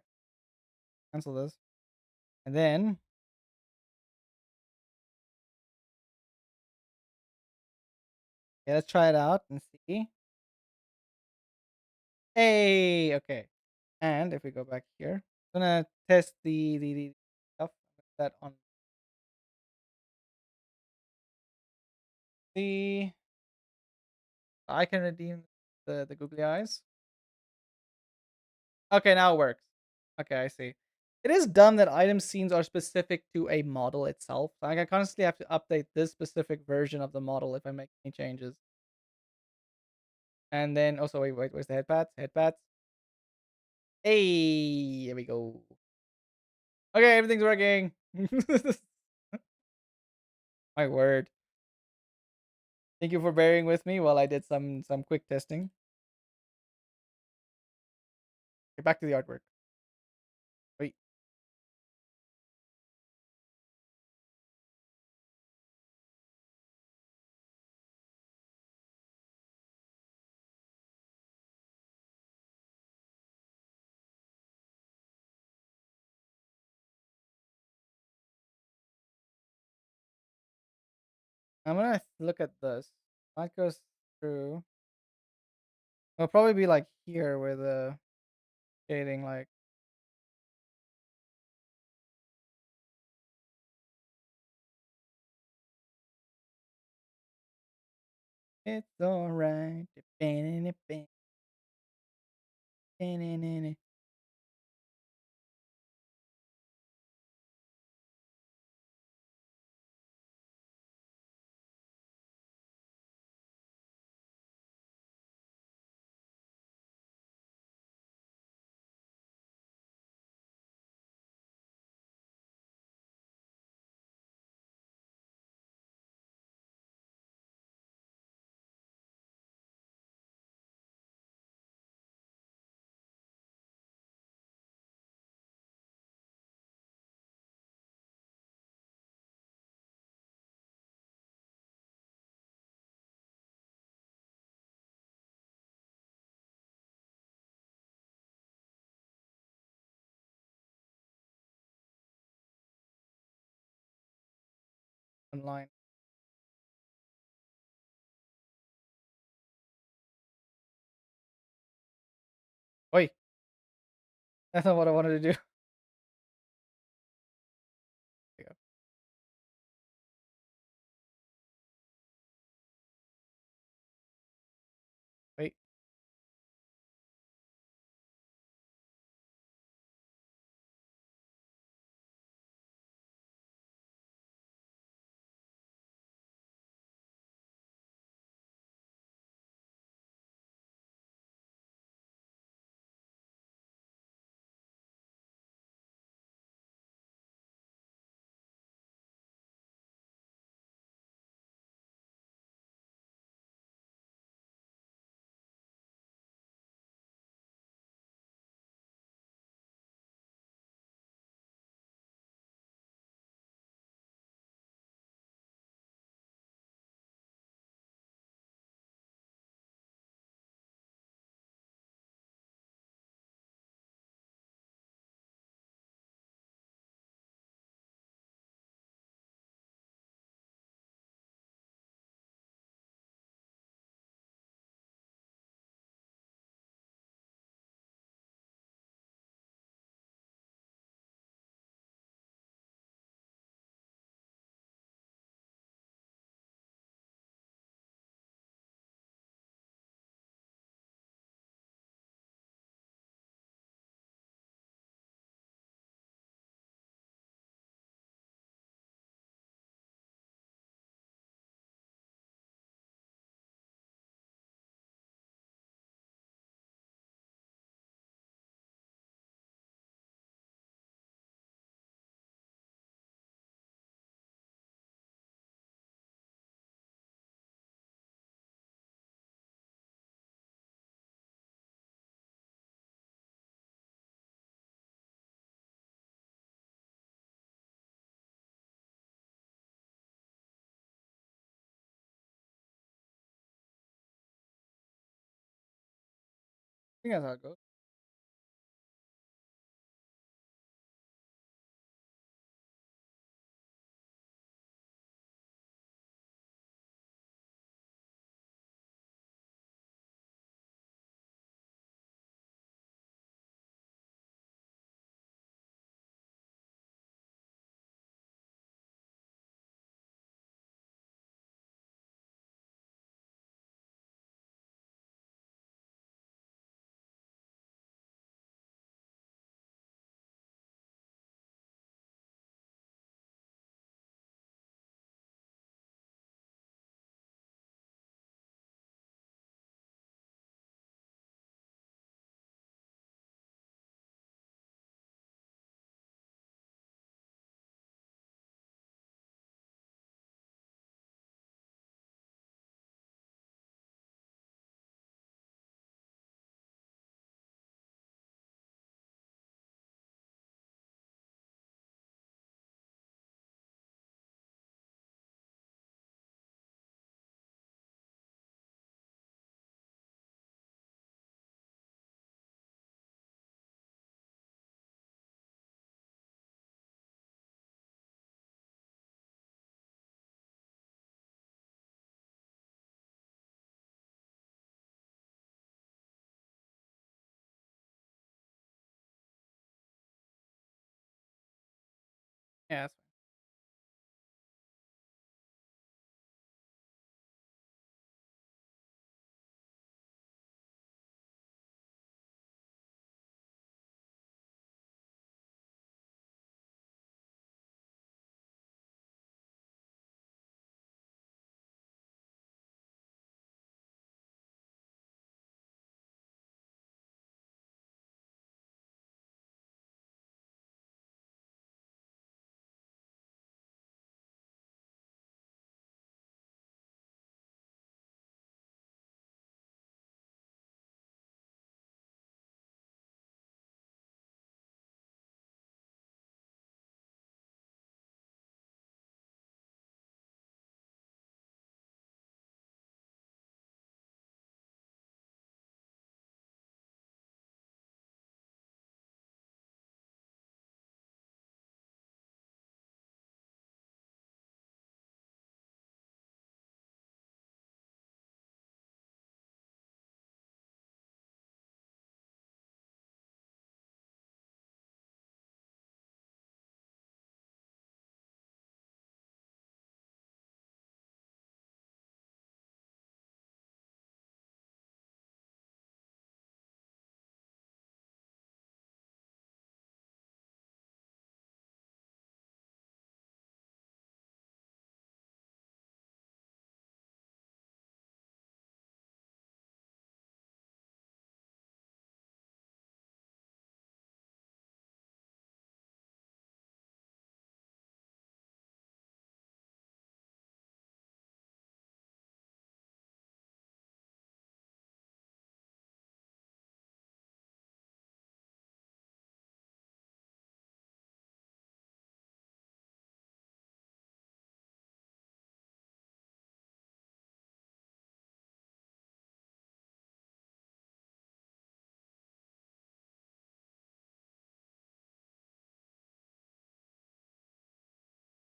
cancel this. And then okay, let's try it out and see. Hey, okay. And if we go back here, I'm gonna test the stuff that on the I can redeem the googly eyes. Okay, now it works. Okay, I see. It is dumb that item scenes are specific to a model itself. Like I constantly have to update this specific version of the model if I make any changes. And then also wait, where's the head pats? Head pats. Hey, here we go. Okay, everything's working. My word. Thank you for bearing with me while I did some quick testing. Get back to the artwork. Wait. I'm gonna look at this. That goes through. It'll probably be like here where the shading like it's alright. Online. Wait, that's not what I wanted to do. There you go. Wait. I think that's how it goes. Yeah, that's fine.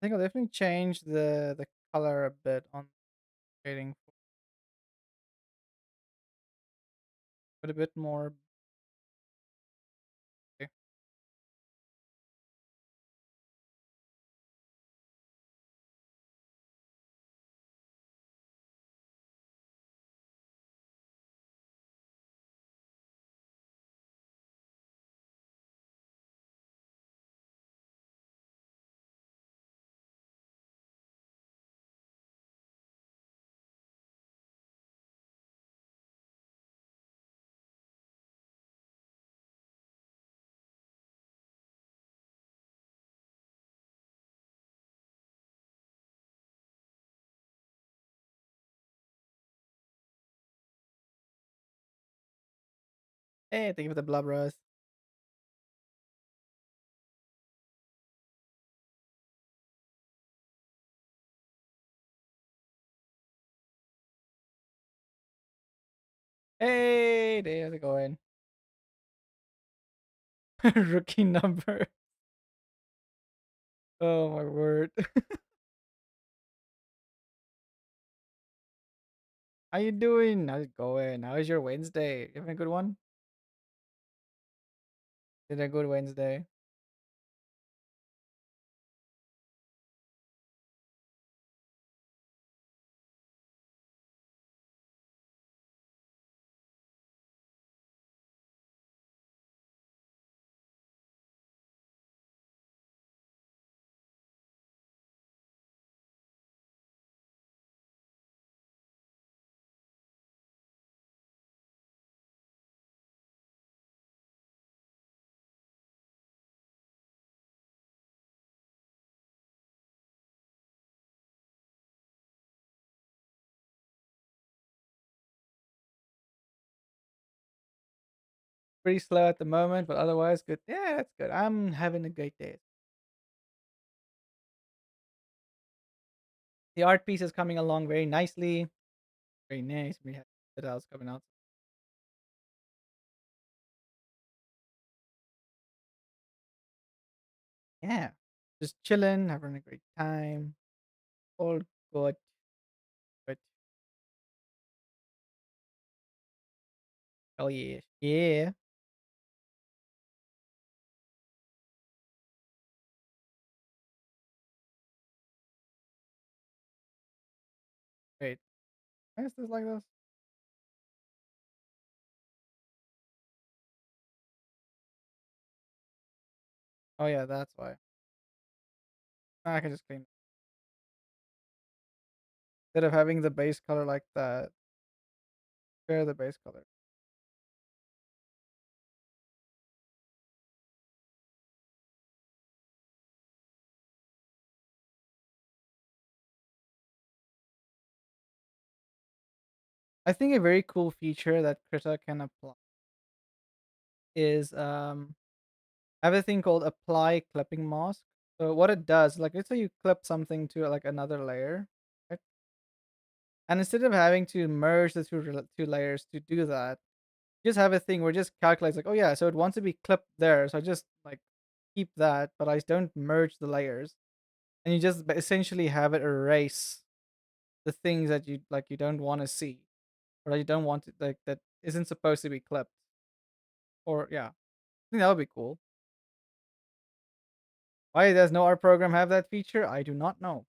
I think I'll definitely change the color a bit on shading. Put a bit more. Okay. Hey, thank you for the blood rose. Hey, how's it going? Rookie number. Oh my word. How you doing? How's it going? How is your Wednesday? You having a good one? Did a good Wednesday? Pretty slow at the moment, but otherwise good. Yeah, that's good. I'm having a great day. The art piece is coming along very nicely. Very nice. We have that else coming out. Yeah. Just chilling, having a great time. All good. But oh yeah. Yeah. Why is this like this? Oh yeah, that's why. I can just clean instead of having the base color like that. Share the base color. I think a very cool feature that Krita can apply is I have a thing called apply clipping mask. So what it does, like let's say you clip something to like another layer, right? And instead of having to merge the two layers to do that, you just have a thing where it just calculates like, oh yeah, so it wants to be clipped there, so I just like keep that, but I don't merge the layers, and you just essentially have it erase the things that you don't want to see or that you don't want to like that isn't supposed to be clipped. Or yeah, I think that would be cool. Why does no art program have that feature? I do not know.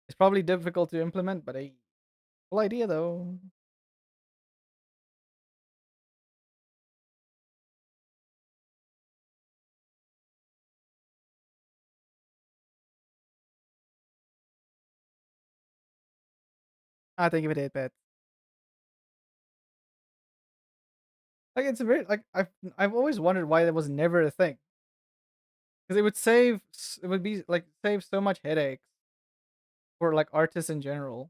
It's probably difficult to implement, but a cool idea though. I think of it, but like it's a very like I've always wondered why that was never a thing because it would it would be like save so much headaches for like artists in general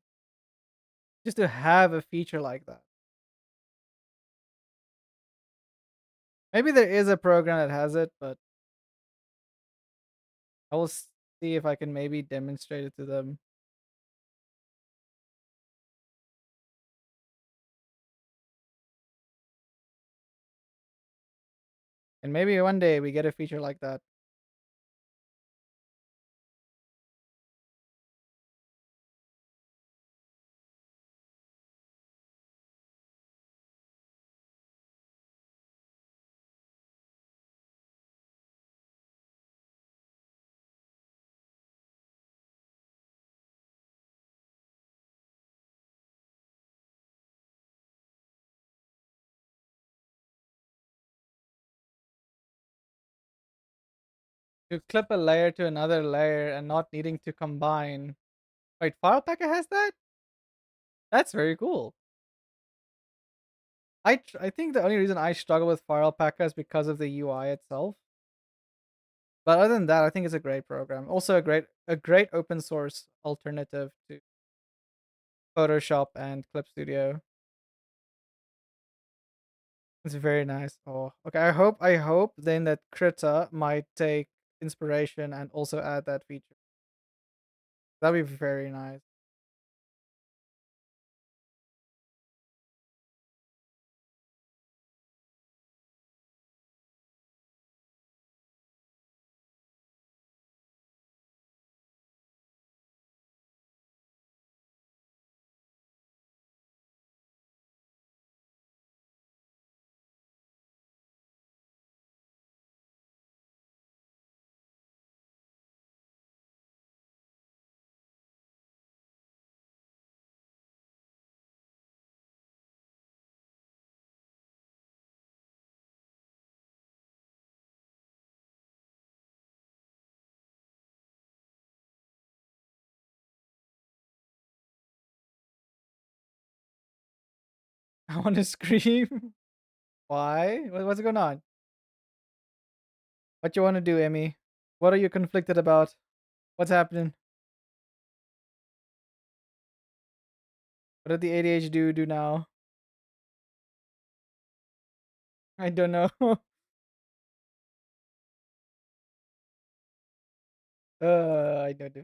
just to have a feature like that. Maybe there is a program that has it, but I will see if I can maybe demonstrate it to them. And maybe one day we get a feature like that. To clip a layer to another layer and not needing to combine. Wait, FilePacker has that? That's very cool. I think the only reason I struggle with FilePacker is because of the UI itself. But other than that, I think it's a great program. Also a great open source alternative to Photoshop and Clip Studio. It's very nice. Oh, okay. I hope then that Krita might take inspiration and also add that feature. That'd be very nice. I want to scream. Why? What's going on? What you want to do, Emmy? What are you conflicted about? What's happening? What did the ADHD do now? I don't know. I don't know.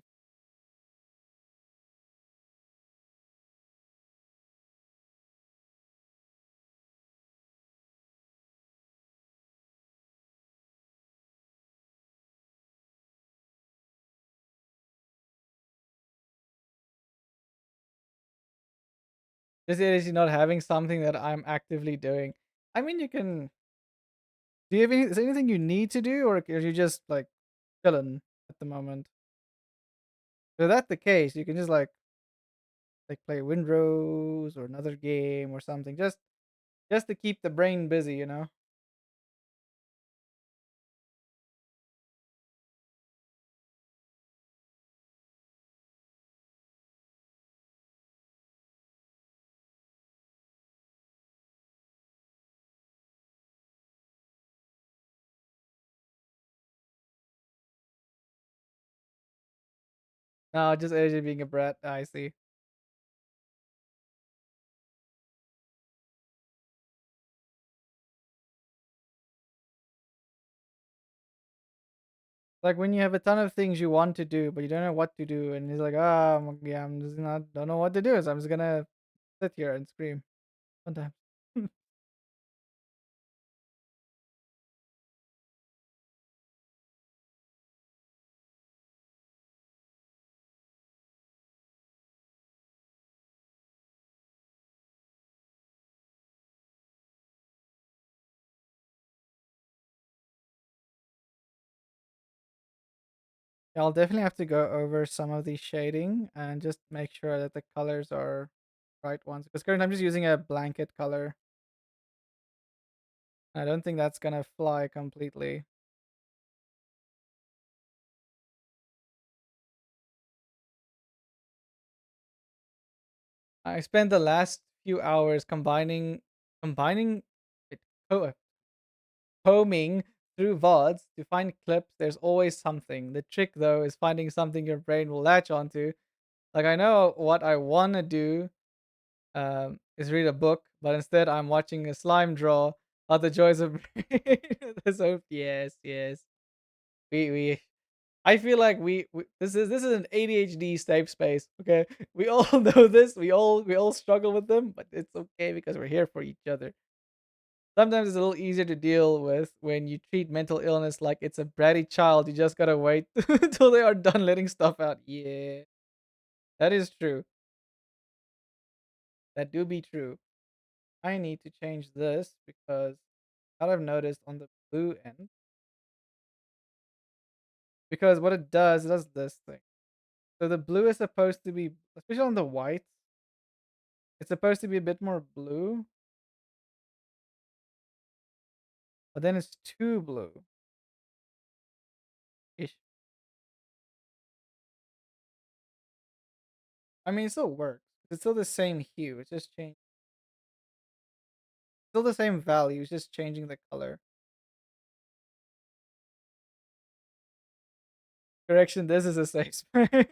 This is not having something that I'm actively doing. I mean, you can. Do you have is there anything you need to do, or are you just like chilling at the moment? If that's the case, you can just like like play Windrose or another game or something, just to keep the brain busy, you know. No, just AJ being a brat. I see. Like when you have a ton of things you want to do, but you don't know what to do, and he's like, "Ah, yeah, I'm just not don't know what to do, so I'm just gonna sit here and scream." Sometimes. Yeah, I'll definitely have to go over some of the shading and just make sure that the colors are right ones. Because currently I'm just using a blanket color. I don't think that's gonna fly completely. I spent the last few hours combining it, combing through VODs to find clips. There's always something. The trick though is finding something your brain will latch onto. Like I know what I wanna do is read a book, but instead I'm watching a slime draw of the joys of so yes, yes. We I feel like we this is an ADHD safe space. Okay, we all know this. We all struggle with them, but it's okay because we're here for each other. Sometimes it's a little easier to deal with when you treat mental illness like it's a bratty child. You just gotta wait until they are done letting stuff out. Yeah, that is true. That do be true. I need to change this because what I've noticed on the blue end, because what it does this thing. So the blue is supposed to be, especially on the white, it's supposed to be a bit more blue, but then it's too blue ish. I mean, it still works. It's still the same hue. It's just changed. Still the same value. It's just changing the color. Correction. This is a safe space.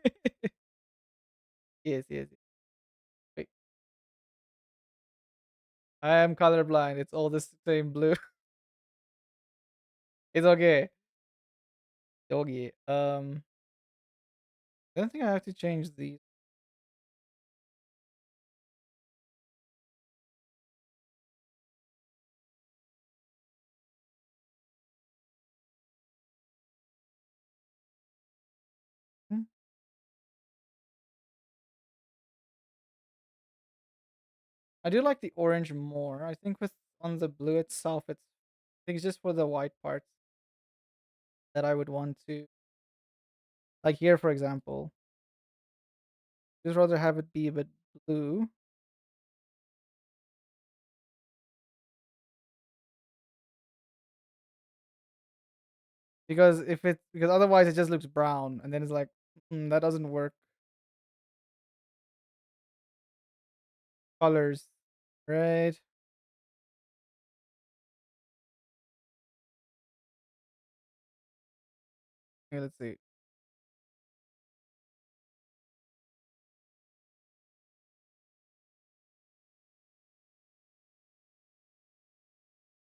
Yes, yes. Wait, I am colorblind. It's all the same blue. It's okay. Doggy. I don't think I have to change these. Hmm. I do like the orange more. I think with on the blue itself, I think it's just for the white parts that I would want to, like here, for example. Just rather have it be a bit blue because if it because otherwise it just looks brown and then it's like that doesn't work. Colors, right? Okay, let's see.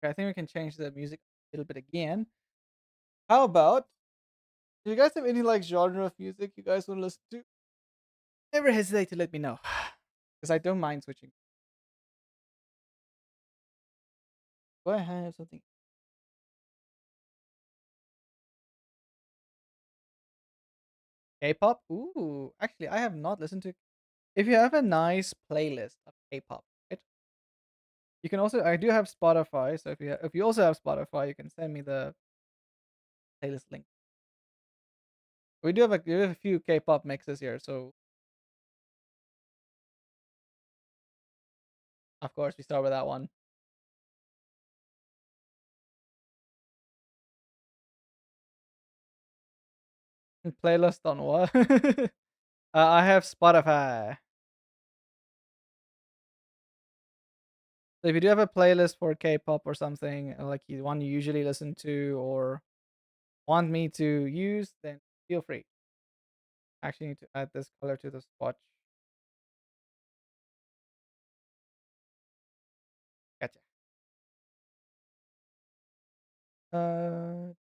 Okay, I think we can change the music a little bit again. How about? Do you guys have any like genre of music you guys want to listen to? Never hesitate to let me know, because I don't mind switching. Do I have something? K-pop? Ooh, actually, I have not listened to. If you have a nice playlist of K-pop, right? You can also. I do have Spotify, so if you also have Spotify, you can send me the playlist link. We have a few K-pop mixes here, so Of course, we start with that one. Playlist on what? I have Spotify. So if you do have a playlist for K-pop or something, like you one you usually listen to or want me to use, then feel free. Actually, need to add this color to the swatch. Gotcha. Uh,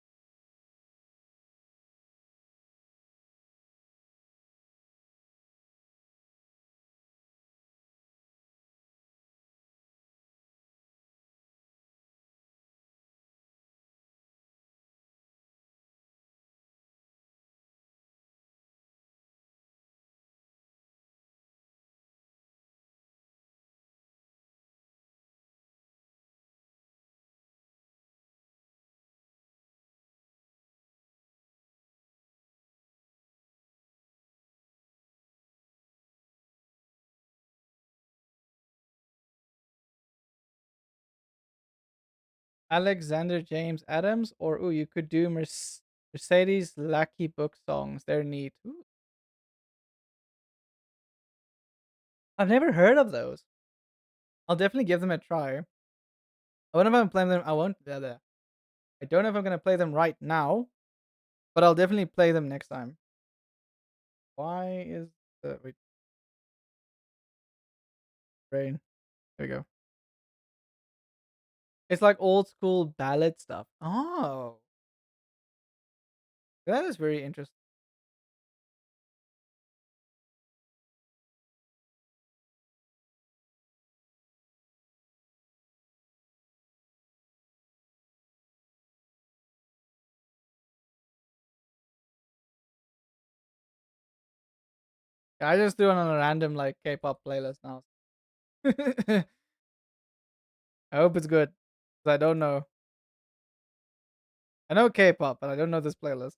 Alexander James Adams, or ooh, you could do Mercedes Lackey book songs. They're neat. Ooh, I've never heard of those. I'll definitely give them a try. I wonder if I'm playing them. I won't. I don't know if I'm gonna play them right now, but I'll definitely play them next time. Why is the wait brain? There we go. It's like old school ballad stuff. Oh, that is very interesting. I just threw it on a random like K-pop playlist now. I hope it's good. 'Cause I don't know. I know K-pop, but I don't know this playlist.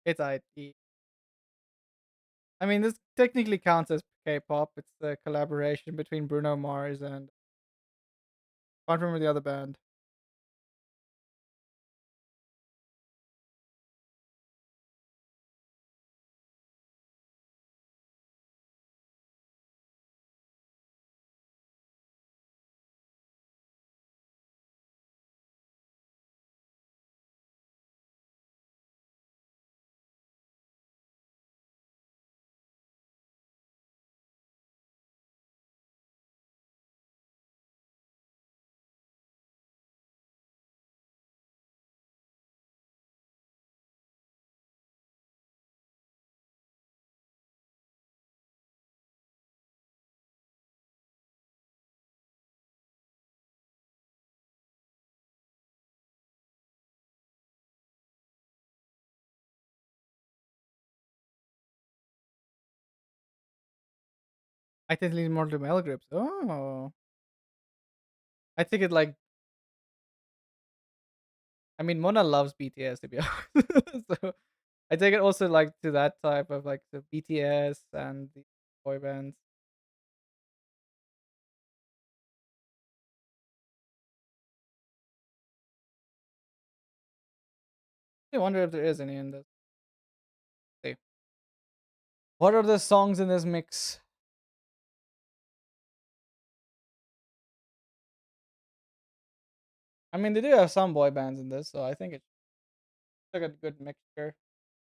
It's IT. I mean, this technically counts as K-pop. It's the collaboration between Bruno Mars and I can't remember the other band. I think it leans more to male groups. Oh, I think it like. I mean, Mona loves BTS to be honest. So I take it also like to that type of like the BTS and the boy bands. I wonder if there is any in this. See. What are the songs in this mix? I mean, they do have some boy bands in this, so I think it's like a good mixture.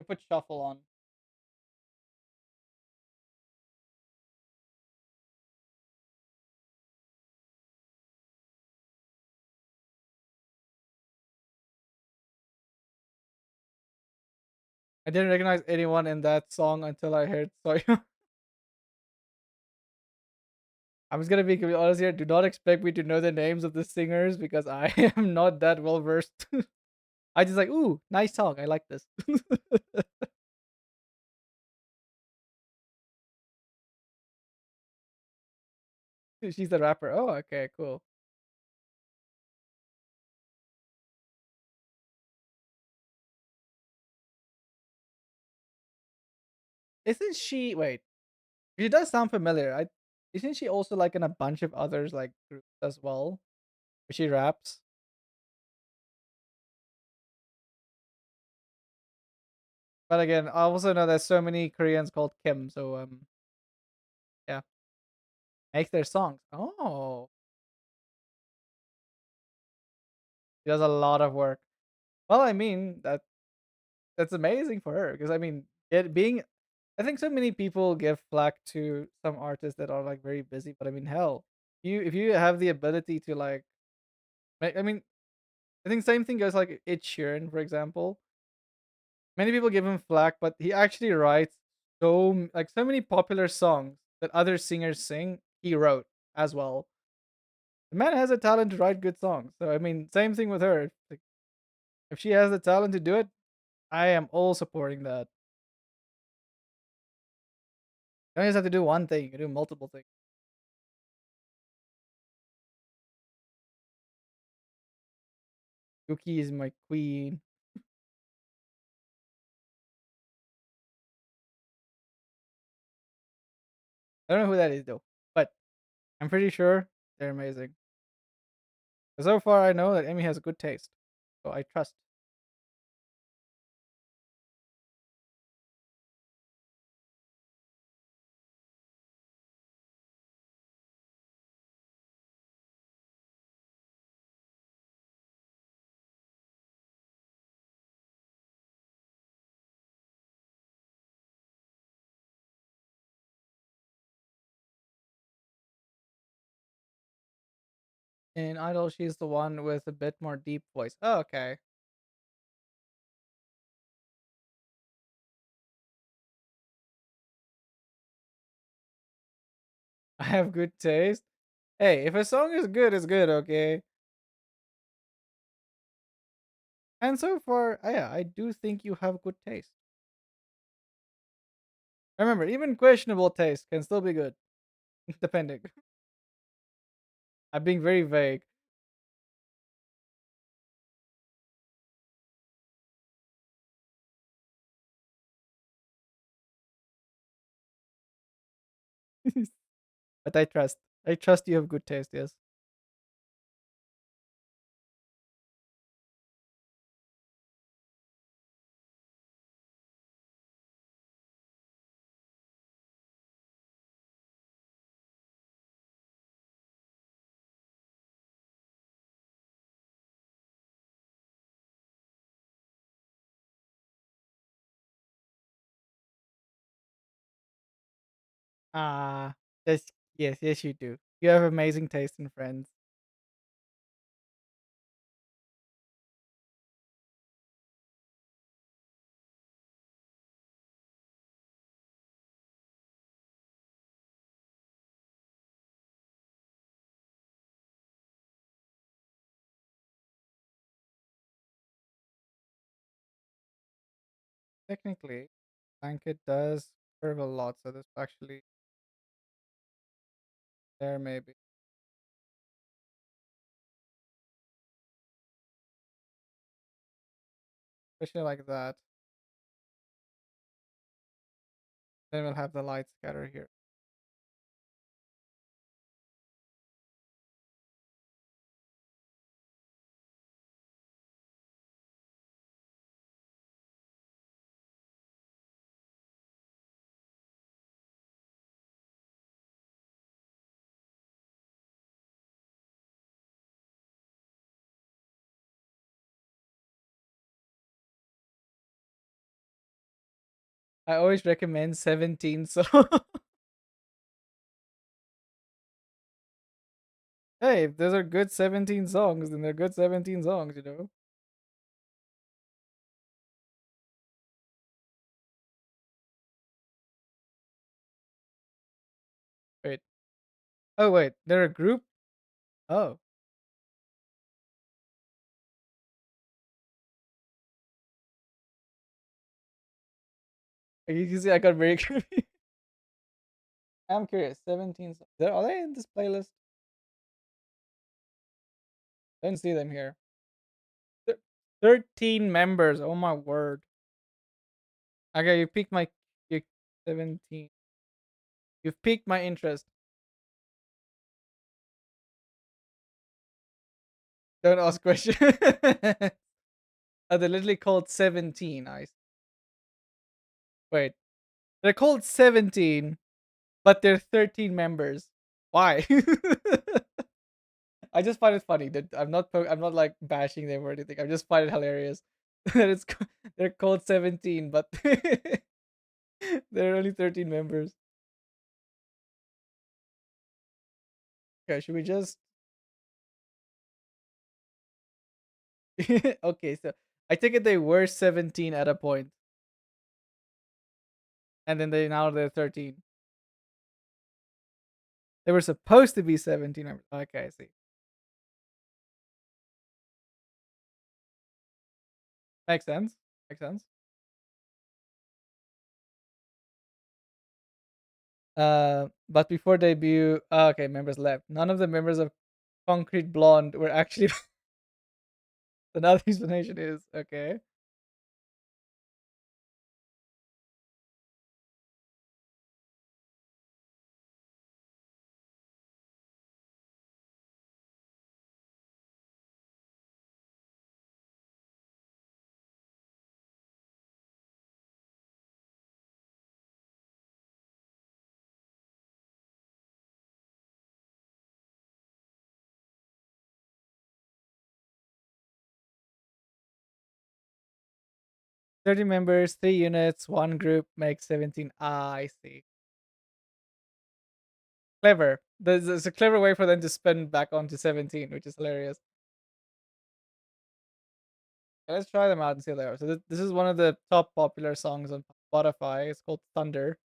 You put shuffle on. I didn't recognize anyone in that song until I heard Sorry. I'm just gonna be completely honest here. Do not expect me to know the names of the singers because I am not that well versed. I just like, ooh, nice song. I like this. She's the rapper. Oh, okay, cool. Isn't she? Wait, she does sound familiar. I isn't she also like in a bunch of others like groups as well? Where she raps. But again, I also know there's so many Koreans called Kim. So yeah, make their songs. Oh, she does a lot of work. Well, I mean that's amazing for her because I mean it being. I think so many people give flack to some artists that are like very busy, but I mean hell, you if you have the ability to like, I mean, I think same thing goes like Ed Sheeran, for example. Many people give him flack, but he actually writes like so many popular songs that other singers sing. He wrote as well. The man has a talent to write good songs. So I mean, same thing with her. Like, if she has the talent to do it, I am all supporting that. You don't just have to do one thing; you can do multiple things. Yuki is my queen. I don't know who that is though, but I'm pretty sure they're amazing. So far, I know that Amy has good taste, so I trust. In Idol, she's the one with a bit more deep voice. Oh, okay. I have good taste. Hey, if a song is good, it's good, okay? And so far, yeah, I do think you have good taste. Remember, even questionable taste can still be good, depending. I'm being very vague. But I trust. I trust you have good taste, yes. Ah, yes, yes, yes, you do. You have amazing taste in friends. Technically, Blanket does curve a lot, so this actually there maybe. Especially like that. Then we'll have the light scatter here. I always recommend 17, so hey, if those are good 17 songs, then they're good 17 songs, you know? Wait. Oh, wait, they're a group? Oh. You can see I got very confused. I'm curious. 17. Are they in this playlist? Don't see them here. 13 members. Oh my word. Okay, you piqued my you 17. You've piqued my interest. Don't ask questions. Oh, they're literally called 17. Wait. They're called 17, but they're 13 members. Why? I just find it funny that I'm not like bashing them or anything. I just find it hilarious that they're called 17, but there are only 13 members. Okay, should we just okay, so I take it they were 17 at a point, and then they're 13. They were supposed to be 17 members. Okay, I see. Makes sense. Makes sense. But before debut, okay, members left. None of the members of Concrete Blonde were actually. Another explanation is okay. Thirty members, 3 units, one group makes 17. Ah, I see. Clever. There's a clever way for them to spin back onto 17, which is hilarious. Let's try them out and see how they are. So this is one of the top popular songs on Spotify. It's called Thunder.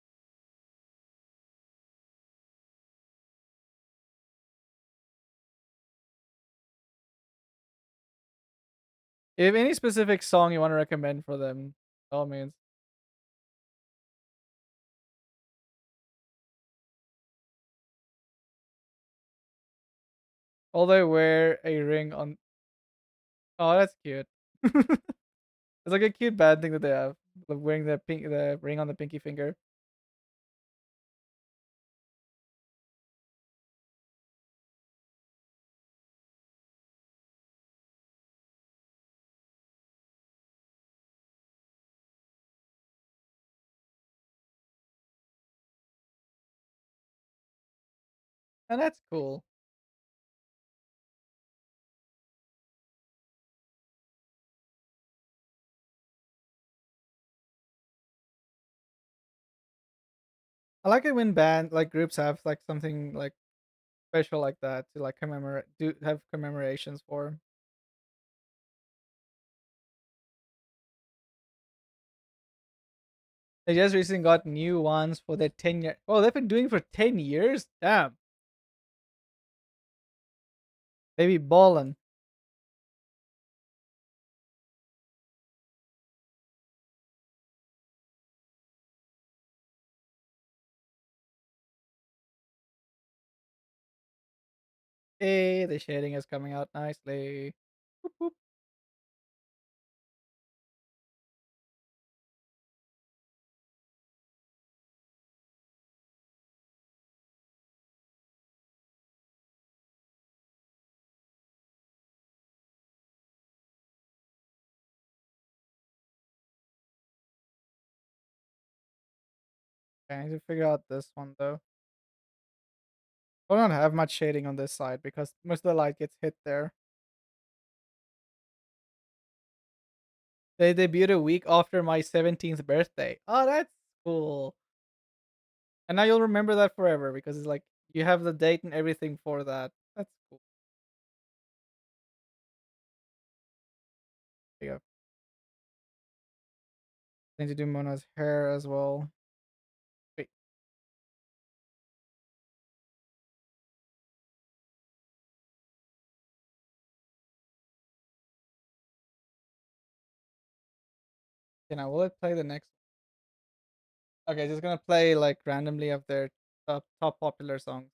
If you have any specific song you want to recommend for them, by all means. All they wear a ring on. Oh, that's cute. It's like a cute bad thing that they have. Wearing the ring on the pinky finger. And that's cool. I like it when groups have like something like special like that to like have commemorations for. They just recently got new ones for their 10 year. Oh, they've been doing it for 10 years. Damn, they be ballin'. Hey, the shading is coming out nicely. Boop, boop. Okay, I need to figure out this one though. I don't have much shading on this side because most of the light gets hit there. They debuted a week after my 17th birthday. Oh, that's cool. And now you'll remember that forever because it's like you have the date and everything for that. That's cool. There you go. Need to do Mona's hair as well. Wait. Okay, now will it play the next? Okay, just gonna play like randomly up there top popular songs.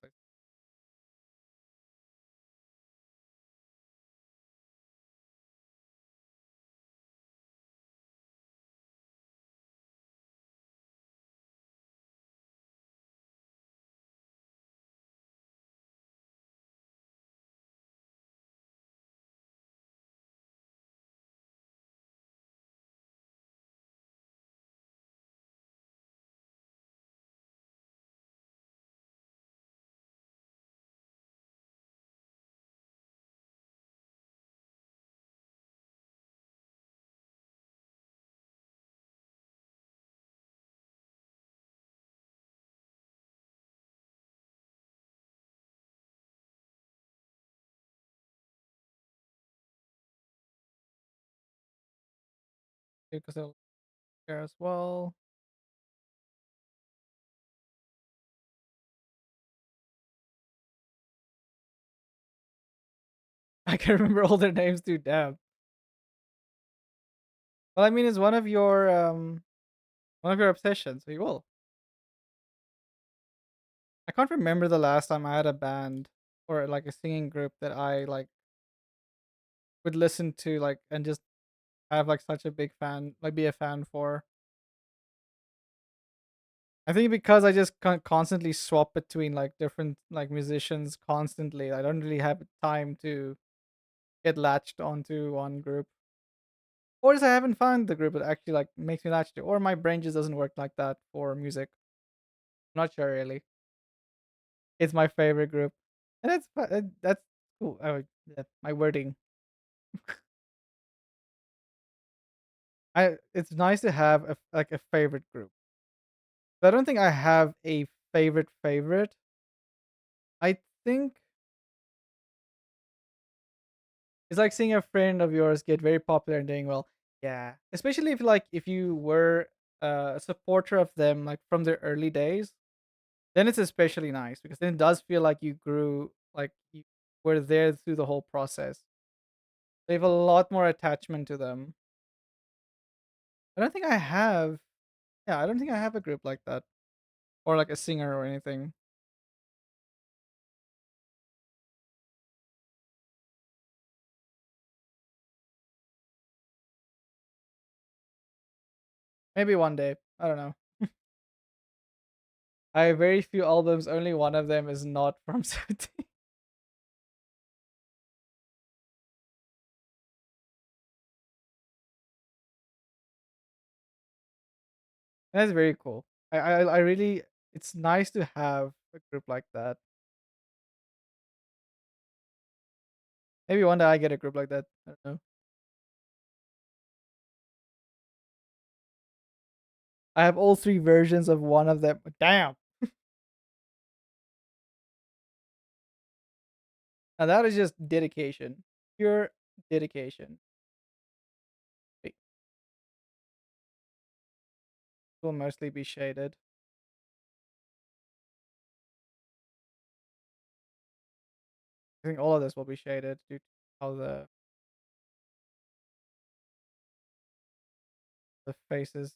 Because they'll share as well. I can remember all their names too. Damn. Well, I mean, it's one of your obsessions. So you will. I can't remember the last time I had a band or like a singing group that I like would listen to like and just have like such a big fan, like be a fan for. I think because I just constantly swap between like different like musicians constantly. I don't really have time to get latched onto one group. Or just I haven't found the group that actually like makes me latch to, or my brain just doesn't work like that for music. I'm not sure really. It's my favorite group, and that's cool. Oh, yeah, my wording. I It's nice to have like a favorite group. But I don't think I have a favorite. I think it's like seeing a friend of yours get very popular and doing well. Yeah, especially if you were a supporter of them like from their early days, then it's especially nice because then it does feel like you grew, like you were there through the whole process. They have a lot more attachment to them. I don't think I have. Yeah, I don't think I have a group like that or like a singer or anything. Maybe one day. I don't know. I have very few albums. Only one of them is not from 17. That's very cool. I really. It's nice to have a group like that. Maybe one day I get a group like that. I don't know. I have all three versions of one of them. Damn. Now that is just dedication. Pure dedication. It will mostly be shaded. I think all of this will be shaded due to how the faces.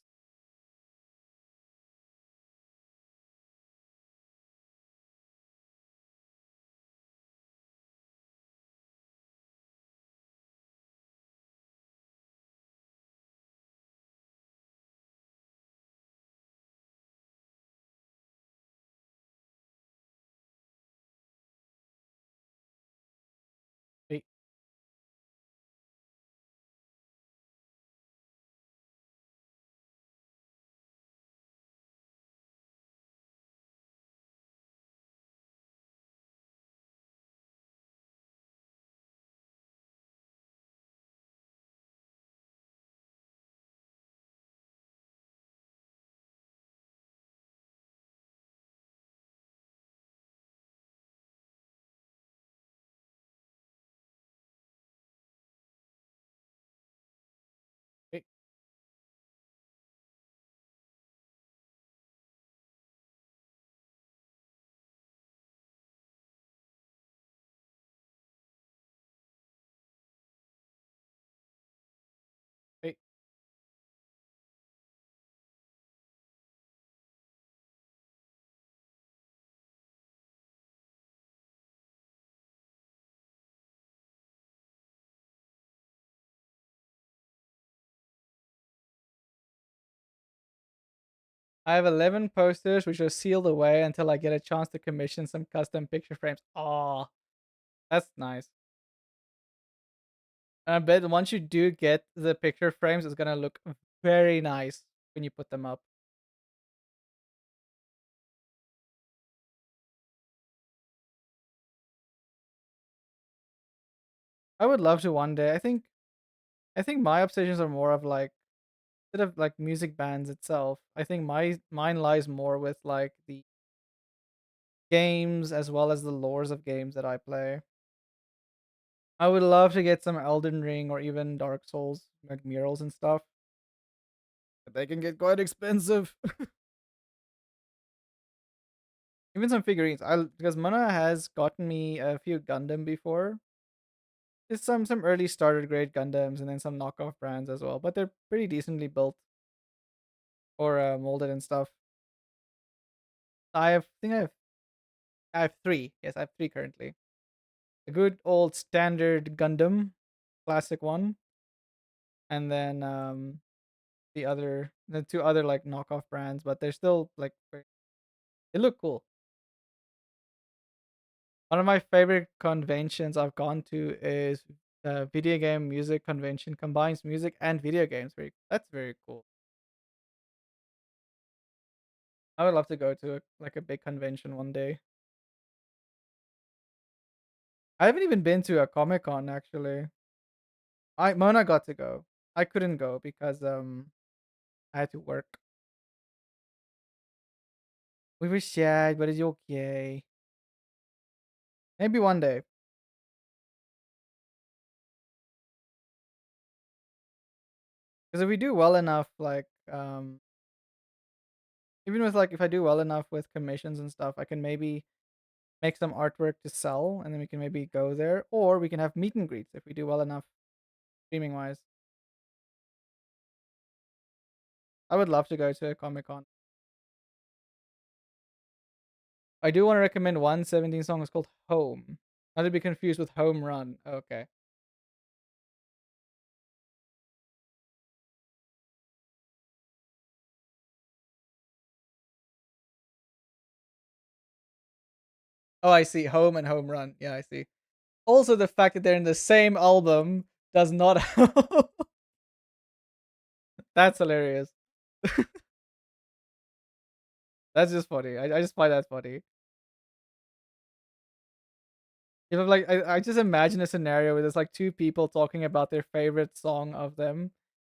I have 11 posters which are sealed away until I get a chance to commission some custom picture frames. Oh, that's nice. And I bet once you do get the picture frames, it's gonna look very nice when you put them up. I would love to one day. I think my obsessions are more of like instead of like music bands itself. I think mine lies more with like the games as well as the lores of games that I play. I would love to get some Elden Ring or even Dark Souls like murals and stuff. But they can get quite expensive. Even some figurines. I because Mona has gotten me a few Gundam before. Just some early starter grade Gundams and then some knockoff brands as well, but they're pretty decently built or molded and stuff. I think I have three. Yes, I have three currently. A good old standard Gundam, classic one, and then the two other like knockoff brands, but they're still like they look cool. One of my favorite conventions I've gone to is video game music convention. Combines music and video games. That's very cool. I would love to go to like a big convention one day. I haven't even been to a Comic Con actually. I Mona got to go. I couldn't go because I had to work. We were sad, but it's okay. Maybe one day. Because if we do well enough, like even with like if I do well enough with commissions and stuff, I can maybe make some artwork to sell, and then we can maybe go there, or we can have meet and greets if we do well enough streaming wise. I would love to go to a Comic Con. I do want to recommend one 17 song. It's called Home. Not to be confused with Home Run. Okay. Oh, I see. Home and Home Run. Yeah, I see. Also, the fact that they're in the same album does not help. That's hilarious. That's just funny. I just find that funny. If I'm like, I just imagine a scenario where there's like two people talking about their favorite song of them.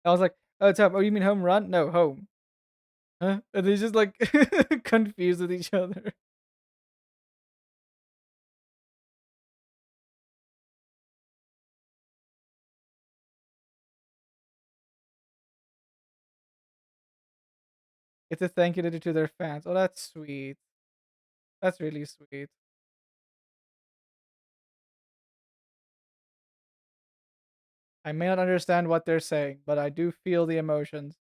I was like, oh, Tom, oh, you mean Home Run? No, Home. Huh? And they're just like confused with each other. It's a thank you letter to their fans. Oh, that's sweet. That's really sweet. I may not understand what they're saying, but I do feel the emotions.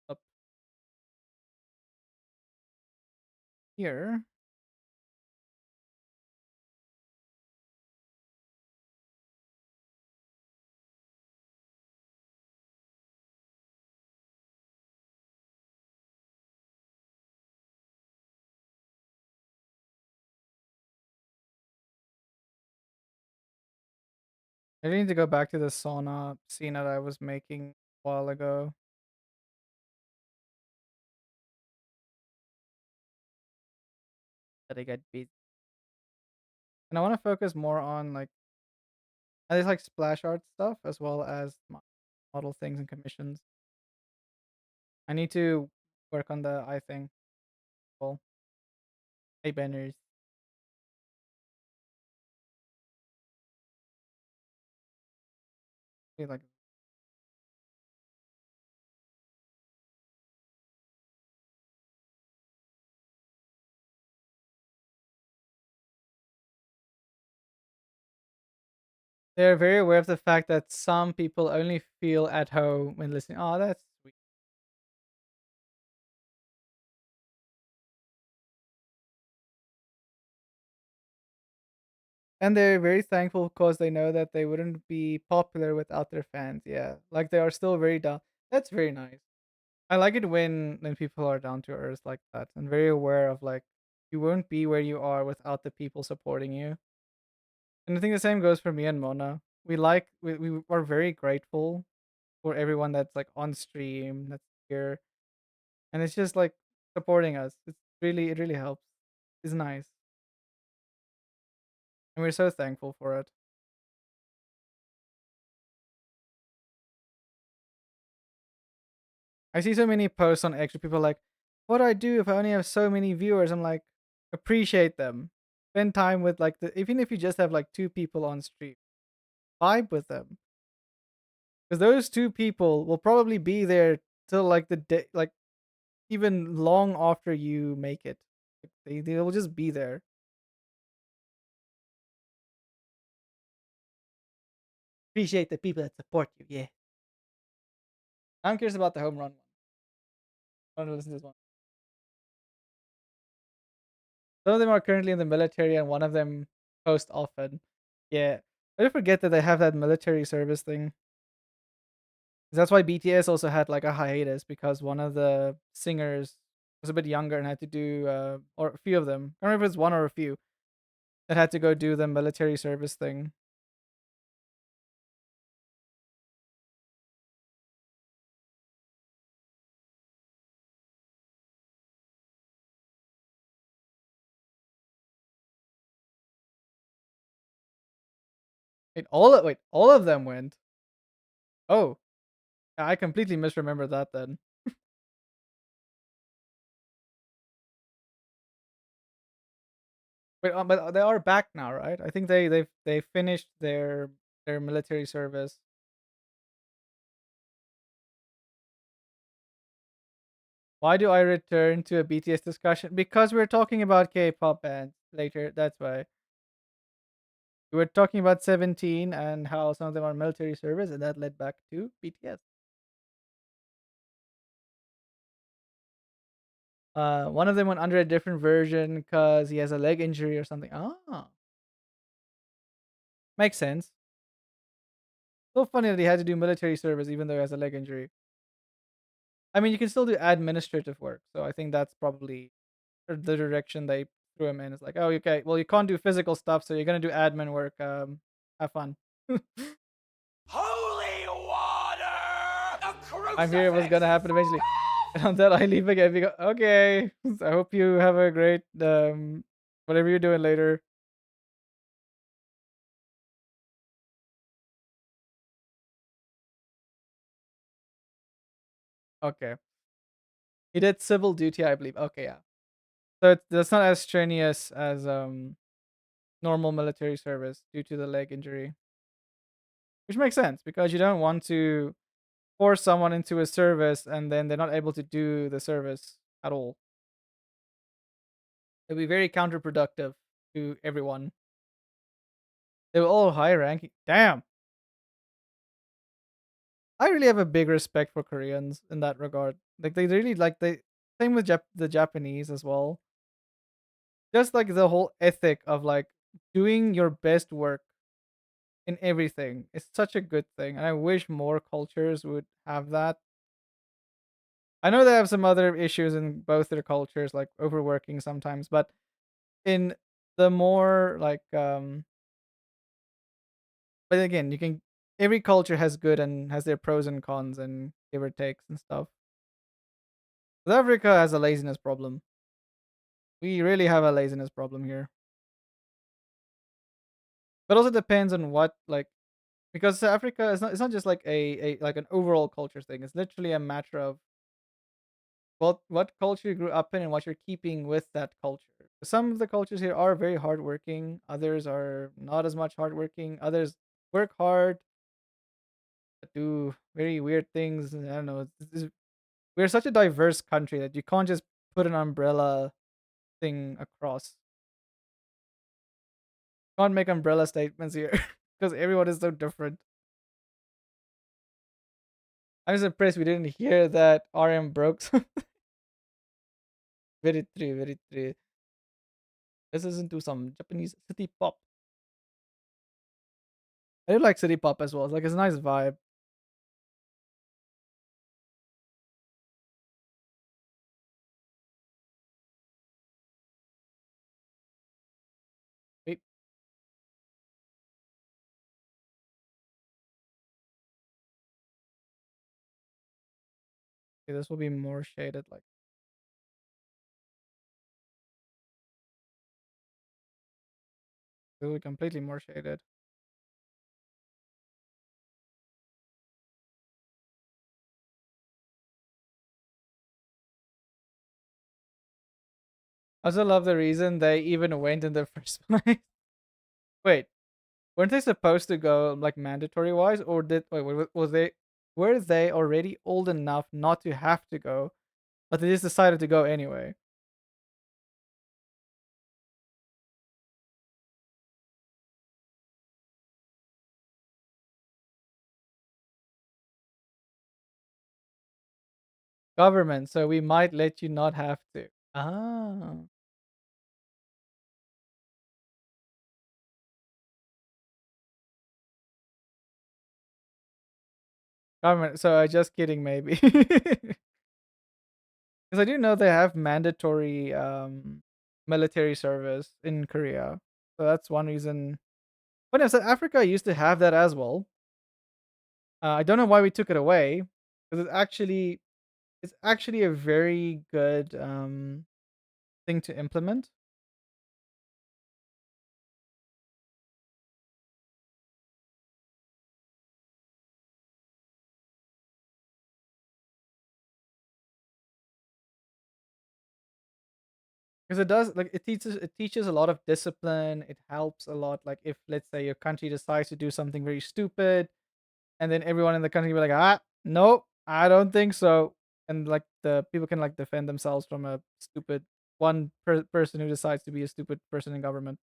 Up here. I need to go back to the sauna scene that I was making a while ago. That I get busy. And I want to focus more on like at least like splash art stuff as well as model things and commissions. I need to work on the eye thing. Well, hey banners. Like They're very aware of the fact that some people only feel at home when listening. Oh, that's sweet. And they're very thankful because they know that they wouldn't be popular without their fans. Yeah, like they are still very down. That's very nice. I like it when people are down to earth like that and very aware of like you won't be where you are without the people supporting you. And I think the same goes for me and Mona. We are very grateful for everyone that's like on stream, that's here, and it's just like supporting us. It really helps. It's nice, and we're so thankful for it. I see so many posts on extra people like, "What do I do if I only have so many viewers?" I'm like, appreciate them. Spend time with like the even if you just have like two people on stream, vibe with them because those two people will probably be there till like the day, like even long after you make it. Like, they will just be there. Appreciate the people that support you. Yeah, I'm curious about the home run one. I want to listen to this one. Some of them are currently in the military, and one of them post often. Yeah, I do forget that they have that military service thing. That's why BTS also had like a hiatus because one of the singers was a bit younger and had to do, or a few of them. I don't remember if it's one or a few that had to go do the military service thing. Wait, all of them went. Oh, I completely misremembered that then. Wait, but they are back now, right? I think they finished their military service. Why do I return to a BTS discussion? Because we're talking about K-pop bands later. That's why we were talking about 17 and how some of them are military service, and that led back to BTS. One of them went under a different version because he has a leg injury or something. Ah, makes sense. So funny that he had to do military service even though he has a leg injury. I mean, you can still do administrative work, so I think that's probably the direction they threw him in. It's like, oh, okay, well, you can't do physical stuff, so you're gonna do admin work. Have fun. Holy water! A I'm here. It was gonna crucifix! happen eventually. And on that, I leave again. We go, okay. I hope you have a great whatever you're doing later. Okay. He did civil duty, I believe. Okay, yeah. So that's not as strenuous as normal military service due to the leg injury, which makes sense because you don't want to force someone into a service and then they're not able to do the service at all. It'd be very counterproductive to everyone. They were all high ranking. Damn. I really have a big respect for Koreans in that regard. Like they really like they same with the Japanese as well. Just like the whole ethic of like doing your best work in everything is such a good thing, and I wish more cultures would have that. I know they have some other issues in both their cultures, like overworking sometimes, but in the more like but again, you can every culture has good and has their pros and cons and give or takes and stuff. South Africa has a laziness problem. We really have a laziness problem here. But also depends on what like because South Africa is not it's not just like a like an overall culture thing. It's literally a matter of what culture you grew up in and what you're keeping with that culture. Some of the cultures here are very hardworking, others are not as much hardworking, others work hard, but do very weird things. I don't know. We're such a diverse country that you can't just put an umbrella thing across. Can't make umbrella statements here. because everyone is so different. I'm surprised we didn't hear that RM broke. Very true, very true. Let's listen to some Japanese city pop. I do like city pop as well. It's like it's a nice vibe. Wait, okay, this will be more shaded. Like it will be completely more shaded. I also love the reason they even went in the first place. Wait, weren't they supposed to go like mandatory wise, or did was they were they already old enough not to have to go, but they just decided to go anyway? Government, so we might let you not have to. Ah, government. So just kidding, maybe. Because I do know they have mandatory military service in Korea, so that's one reason. But no, South Africa used to have that as well. I don't know why we took it away because it's actually a very good thing to implement. Because it does like it teaches a lot of discipline. It helps a lot. Like if let's say your country decides to do something very stupid, and then everyone in the country will be like, nope, I don't think so, and like the people can like defend themselves from a stupid person who decides to be a stupid person in government.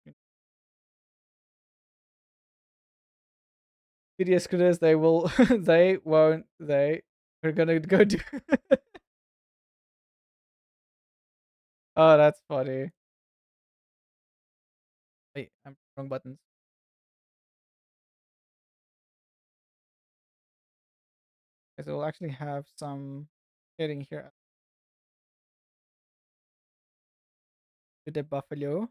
PDS critics, they will, they won't, they are gonna go do. Oh, that's funny. Wait, I'm wrong buttons. Okay, so we'll actually have some hitting here to the buffalo.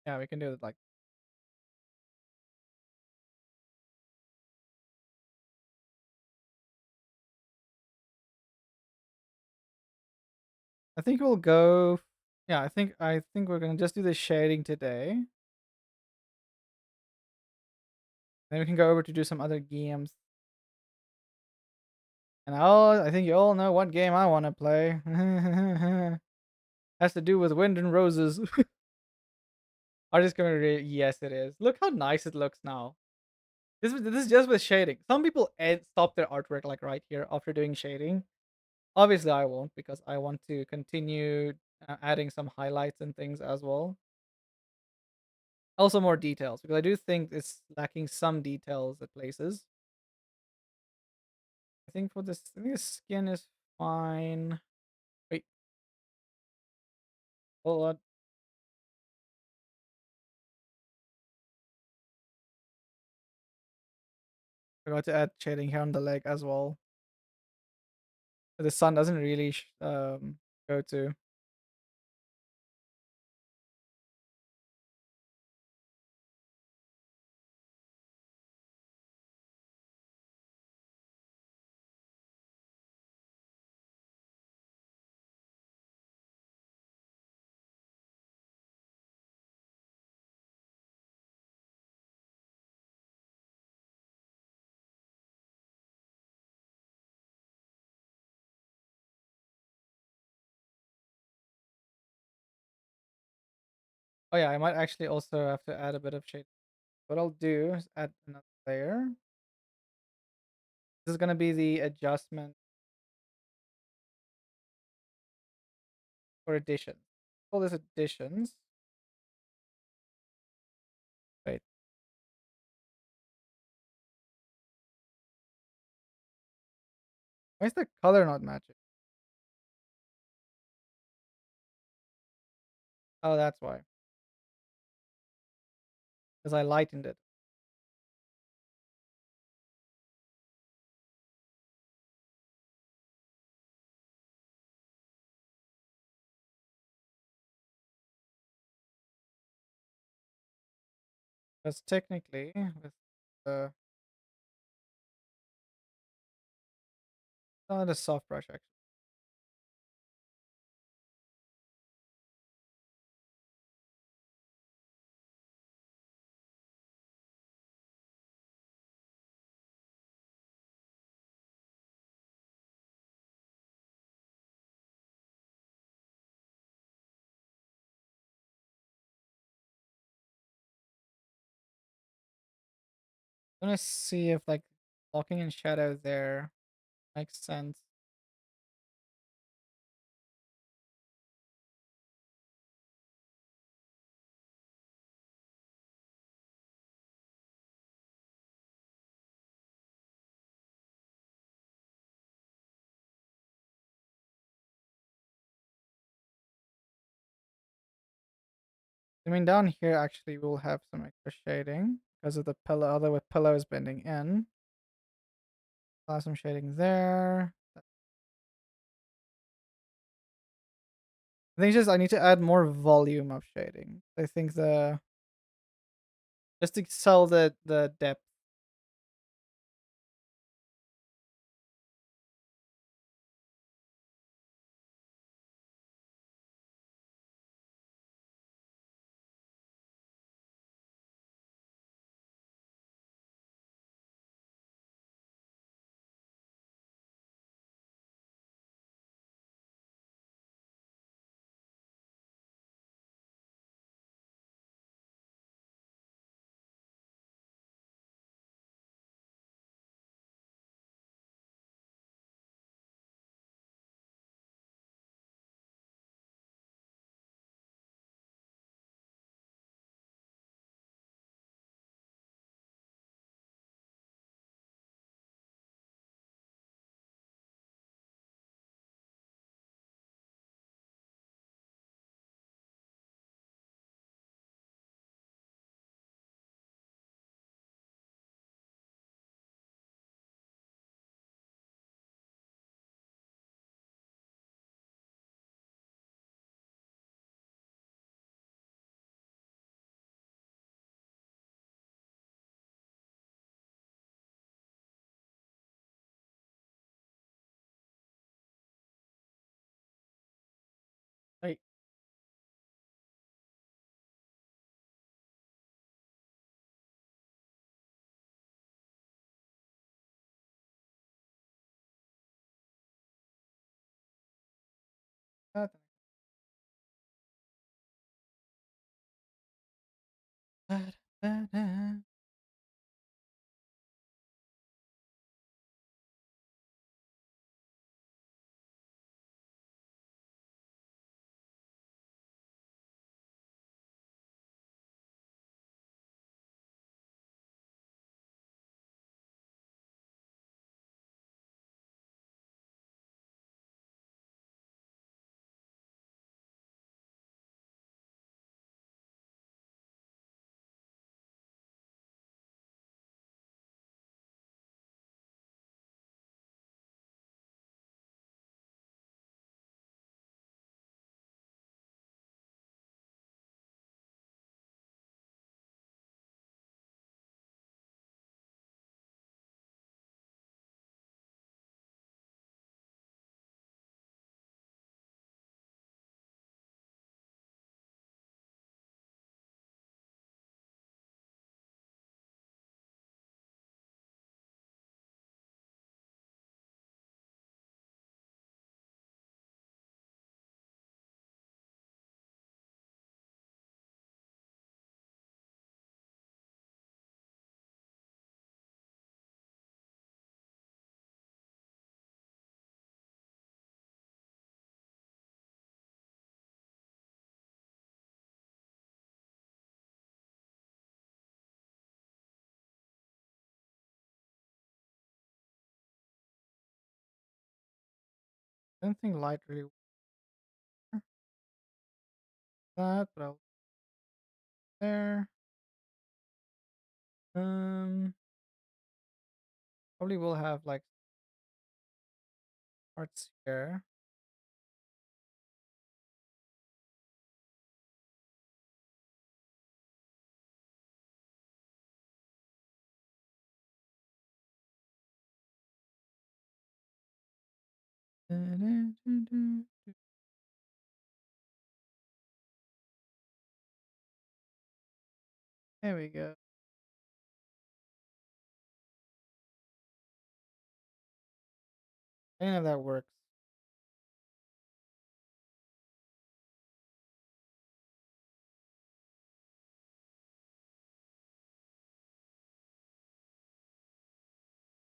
Yeah, we can do it like I think we'll go. Yeah, I think we're gonna just do the shading today. Then we can go over to do some other games. And I think you all know what game I want to play. Has to do with Wind and Roses. I'm just gonna yes, it is. Look how nice it looks now. This is just with shading. Some people stop their artwork like right here after doing shading. Obviously, I won't because I want to continue adding some highlights and things as well. Also, more details because I do think it's lacking some details at places. I think for this, I think the skin is fine. Wait, hold on. Forgot to add shading here on the leg as well. The sun doesn't really go to. Oh yeah, I might actually also have to add a bit of shade. What I'll do is add another layer. This is gonna be the adjustment for additions. Call this additions. Wait, why is the color not matching? Oh, that's why. Because I lightened it. Because technically, with the the soft brush actually. I'm gonna see if like locking in shadow there makes sense. I mean, down here actually we'll have some extra shading because of the pillow, although with pillows bending in. I'll have some shading there. I think it's just I need to add more volume of shading. I think the just to sell the depth. Right. That- I don't think light really works that, but I'll there. Um, Probably will have like parts here. There we go. I don't know if that works.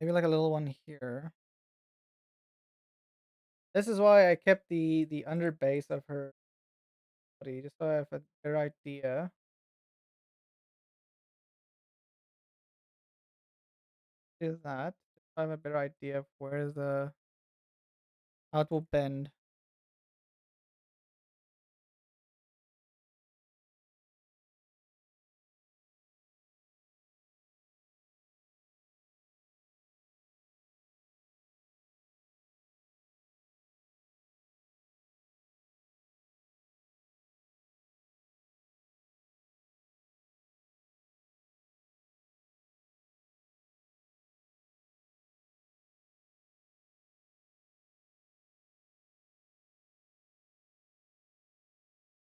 Maybe like a little one here. This is why I kept the under base of her body, just so I have a better idea. Is that I have a better idea of where the how it will bend.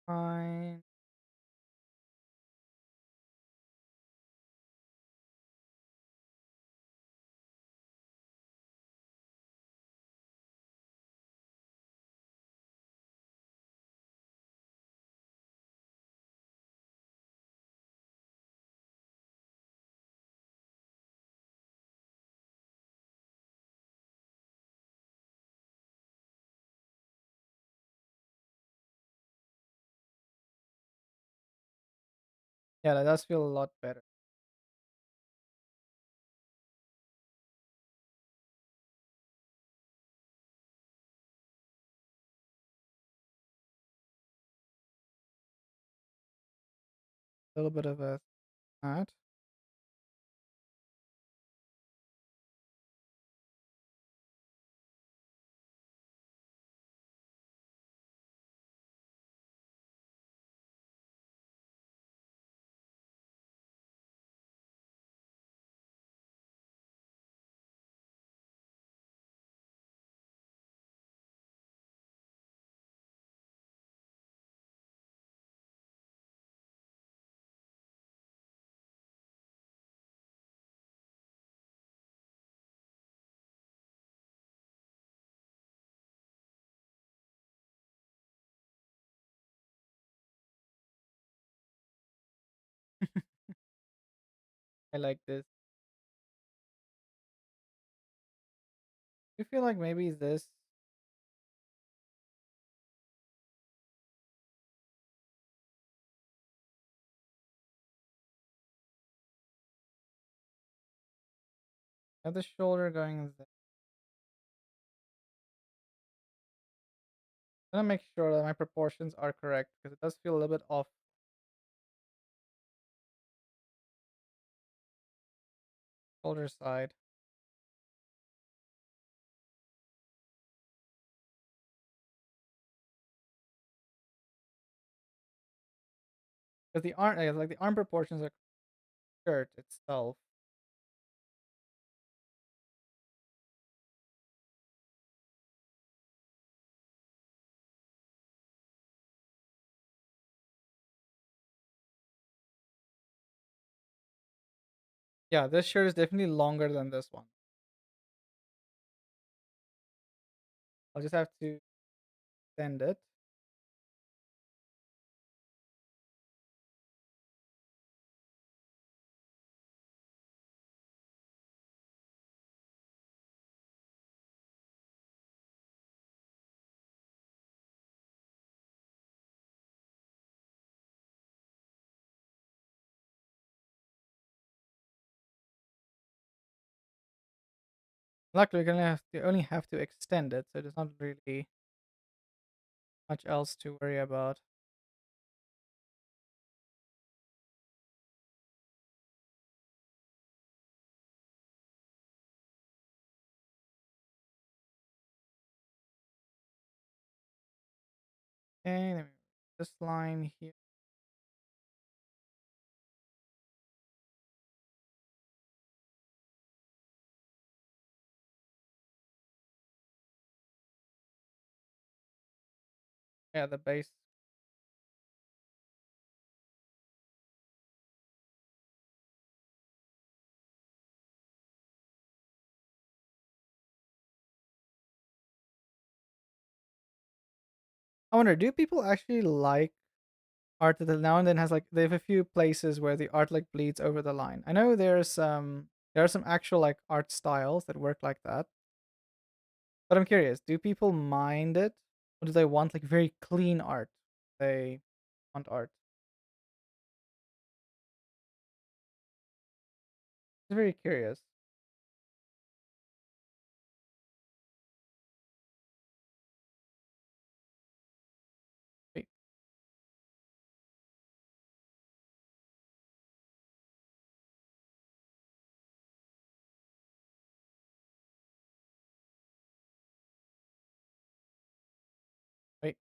Fine. Yeah, that does feel a lot better. A little bit of a that. I like this. I feel like maybe this have the shoulder going there. I'm gonna make sure that my proportions are correct because it does feel a little bit off shoulder side. Because the arm, like the arm proportions are shirt itself. Yeah, this shirt is definitely longer than this one. I'll just have to extend it. Luckily, you only have to extend it, so there's not really much else to worry about. Okay, let me this line here. Yeah, the base. I wonder, do people actually like art that now and then has like they have a few places where the art like bleeds over the line? I know there are some actual like art styles that work like that. But I'm curious, do people mind it? Or do they want like very clean art? They want art. I'm very curious. Wait, wait.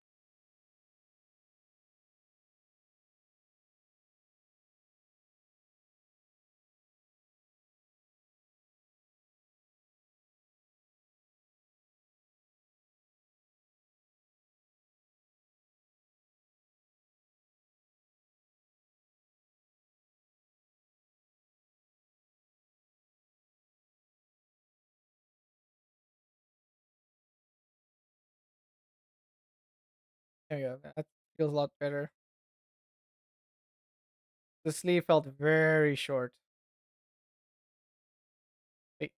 There you go. That feels a lot better. The sleeve felt very short. Wait,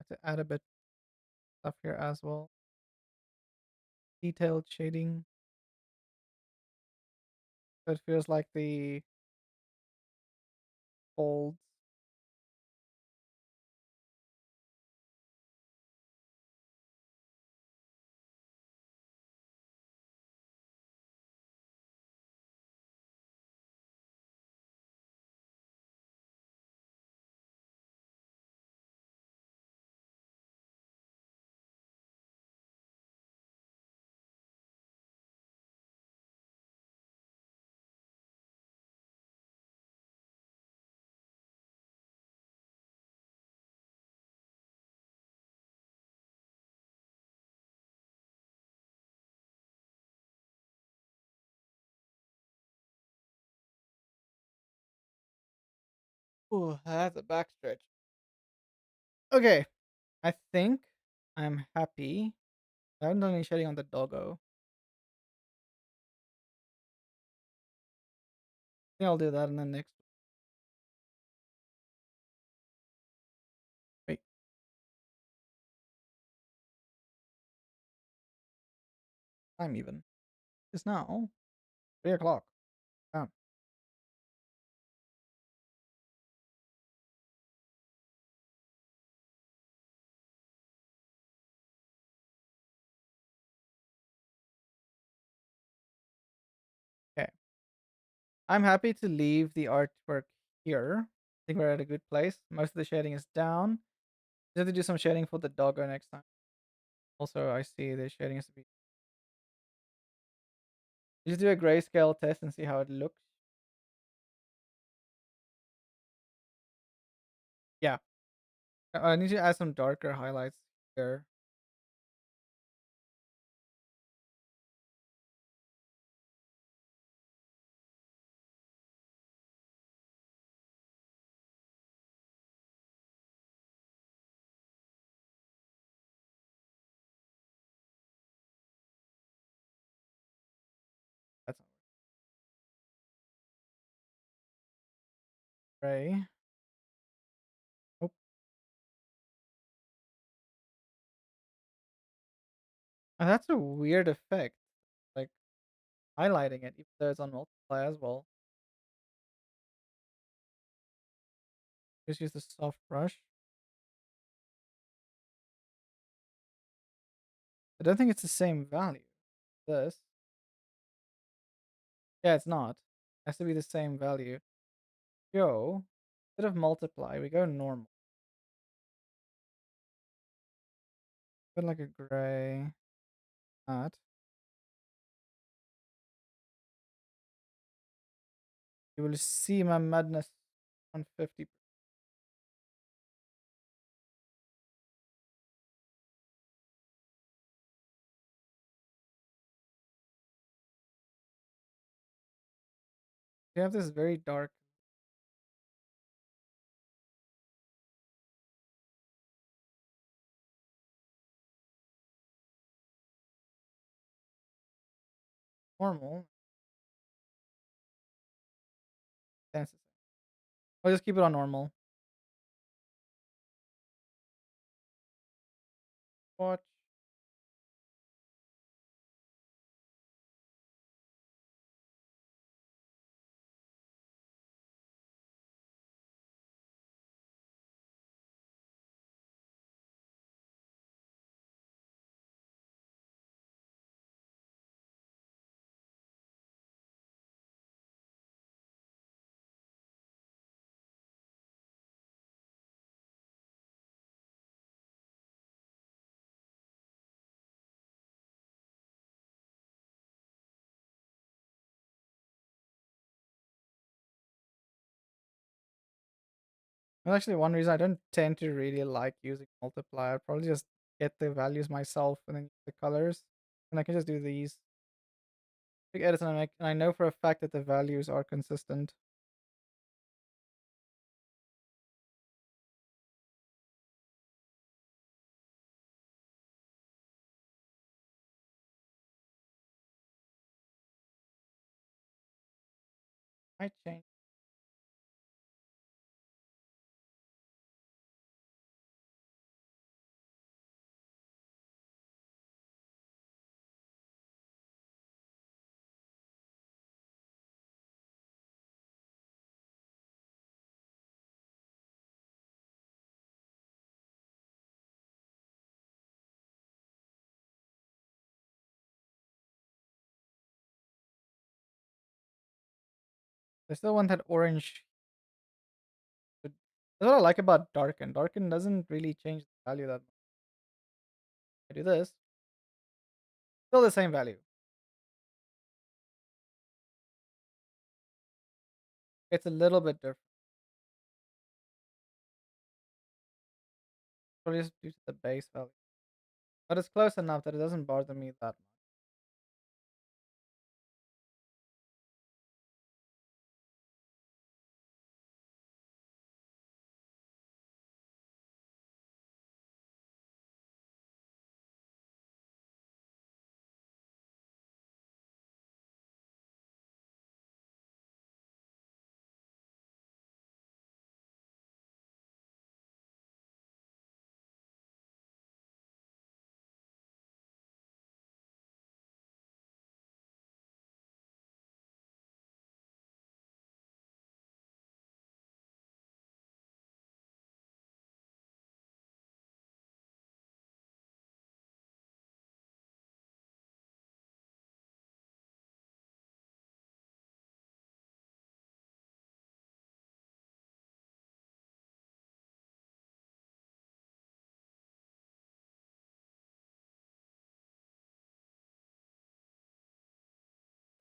I have to add a bit of stuff here as well. Detailed shading. So it feels like the folds. Ooh, that's a backstretch. Okay, I think I'm happy. I haven't done any shading on the doggo. I think I'll do that in the next. Wait, time even. It's now 3 o'clock. Damn. Okay. I'm happy to leave the artwork here. I think we're at a good place. Most of the shading is down. Just have to do some shading for the doggo next time. Also, I see the shading has to be. Just do a grayscale test and see how it looks. Yeah. I need to add some darker highlights here. That's not gray. Oh, that's a weird effect. Like highlighting it, even though it's on multiply as well. Just use the soft brush. I don't think it's the same value. This. Yeah, it's not. It has to be the same value. Go. Instead of multiply, we go normal. Put like a gray. That. You will see my madness on 50. You have this very dark. Normal. That's the same. I'll just keep it on normal. Watch. Well, actually, one reason I don't tend to really like using multiply, I'd probably just get the values myself and then use the colors. And I can just do these big edits and I know for a fact that the values are consistent. I change. I still want that orange. That's what I like about darken. Darken doesn't really change the value that much. I do this, still the same value. It's a little bit different. Probably just due to the base value. But it's close enough that it doesn't bother me that much.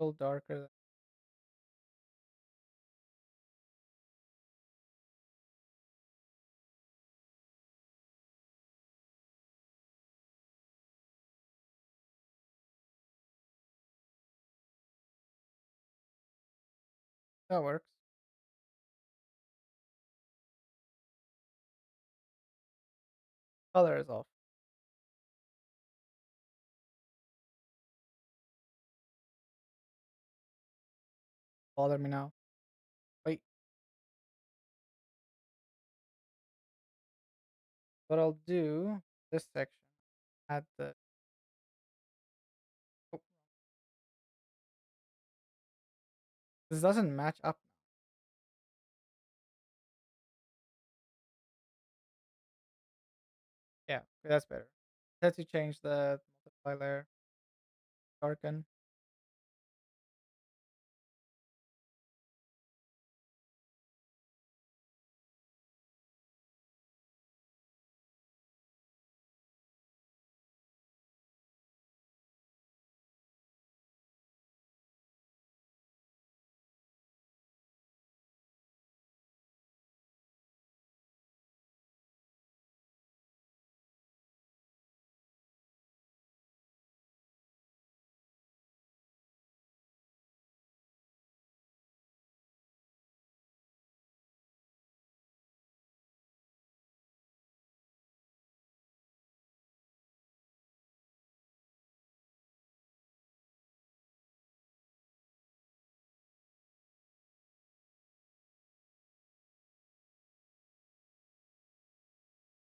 little darker. That works. Color is off. Bother me now. Wait. What I'll do, this section, add the. Oh, this doesn't match up. Yeah, okay, that's better. Let's to change the multiply layer. Darken.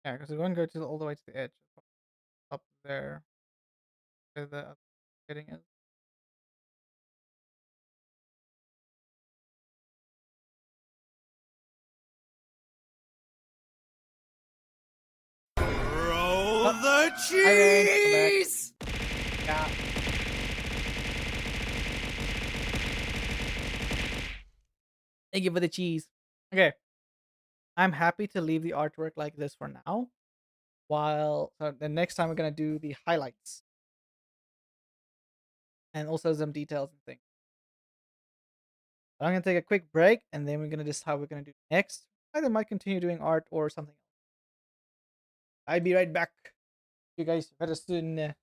Yeah, because we're going to go all the way to the edge. Up there. Where the getting is. Roll Oh, the hi, Rain. Welcome back. cheese! Yeah. Thank you for the cheese. Okay. I'm happy to leave the artwork like this for now. While so the next time we're gonna do the highlights. And also some details and things. But I'm gonna take a quick break and then we're gonna decide how we're gonna do next. Either might continue doing art or something else. I'll be right back. You guys very soon.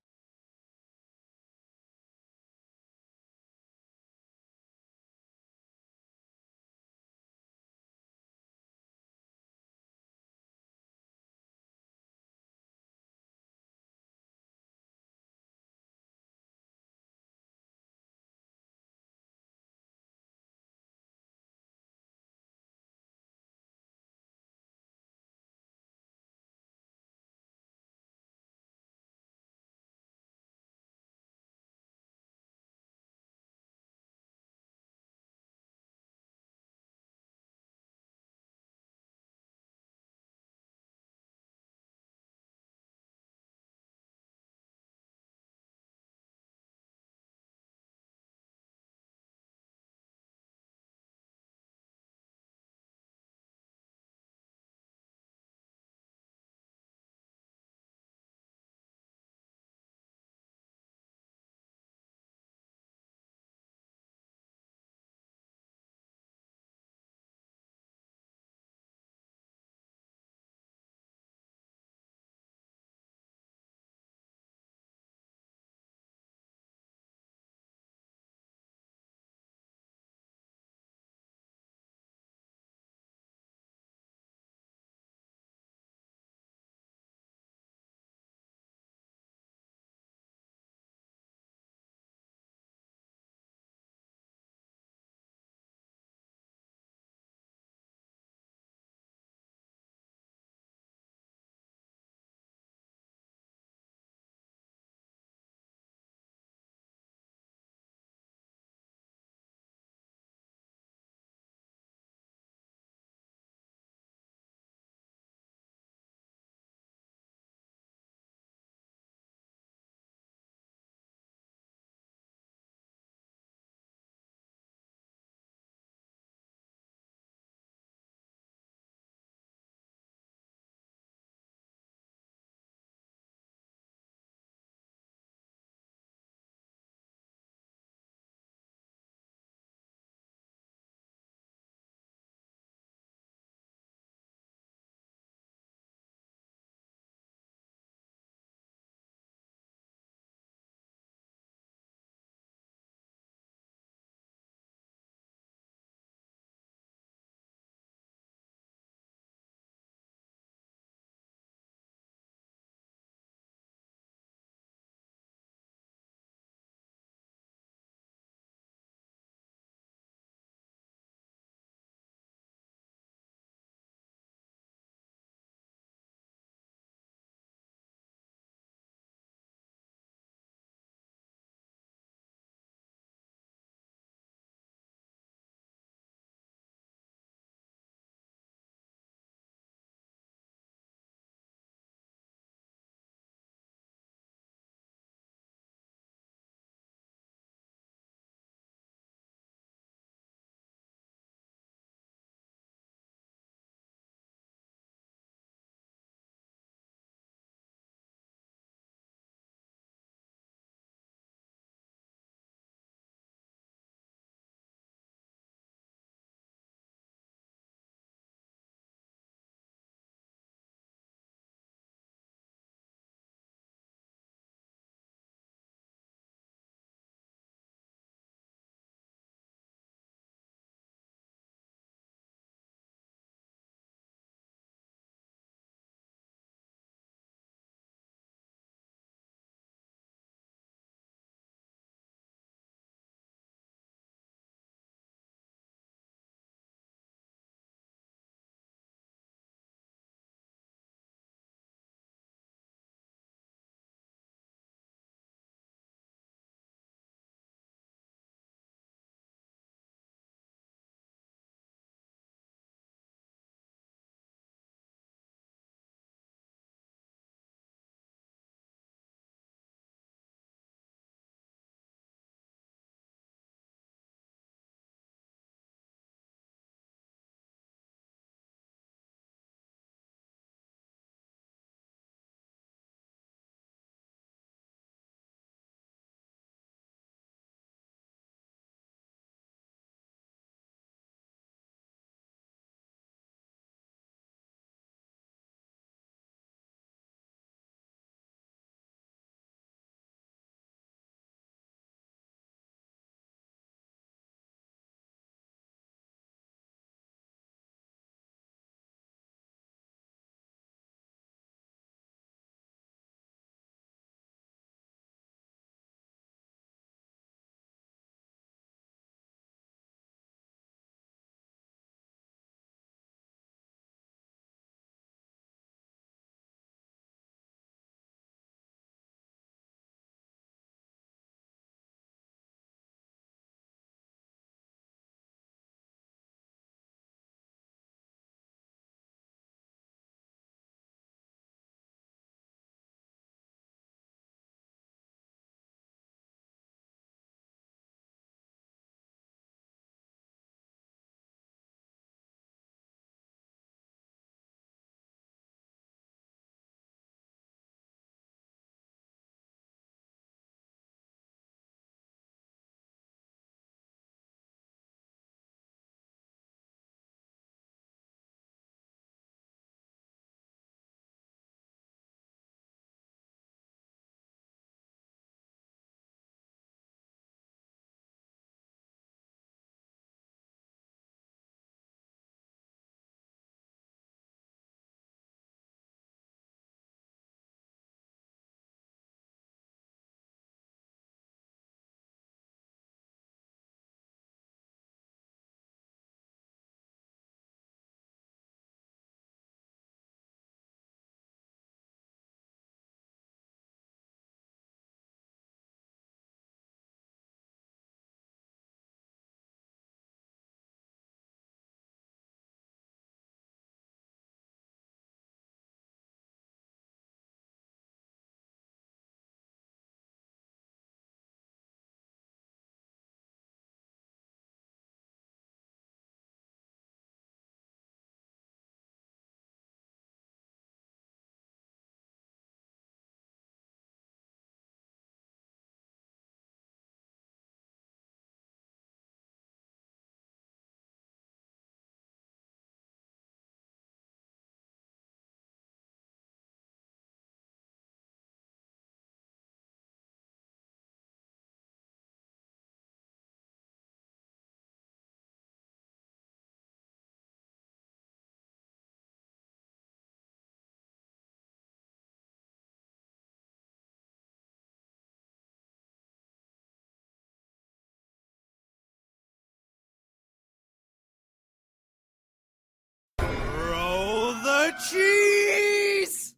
cheese!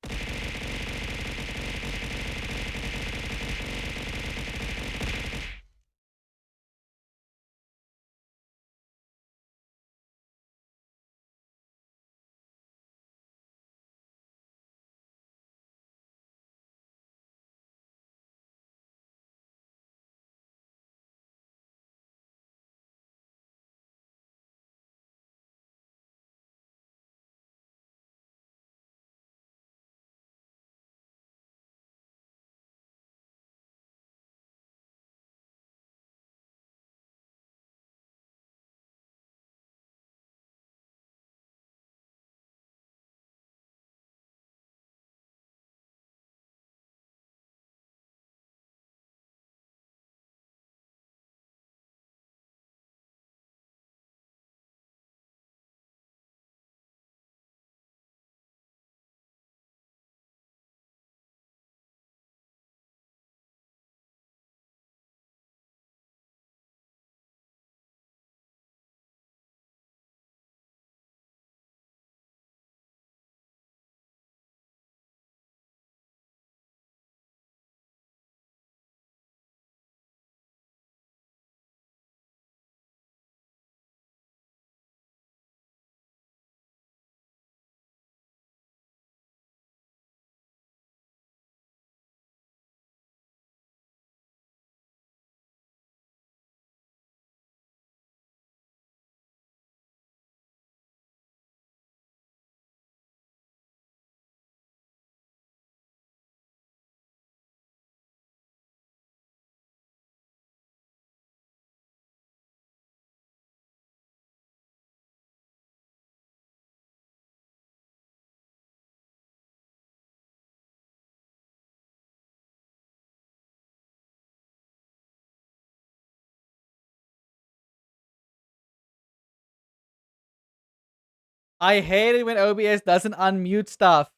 I hate it when OBS doesn't unmute stuff.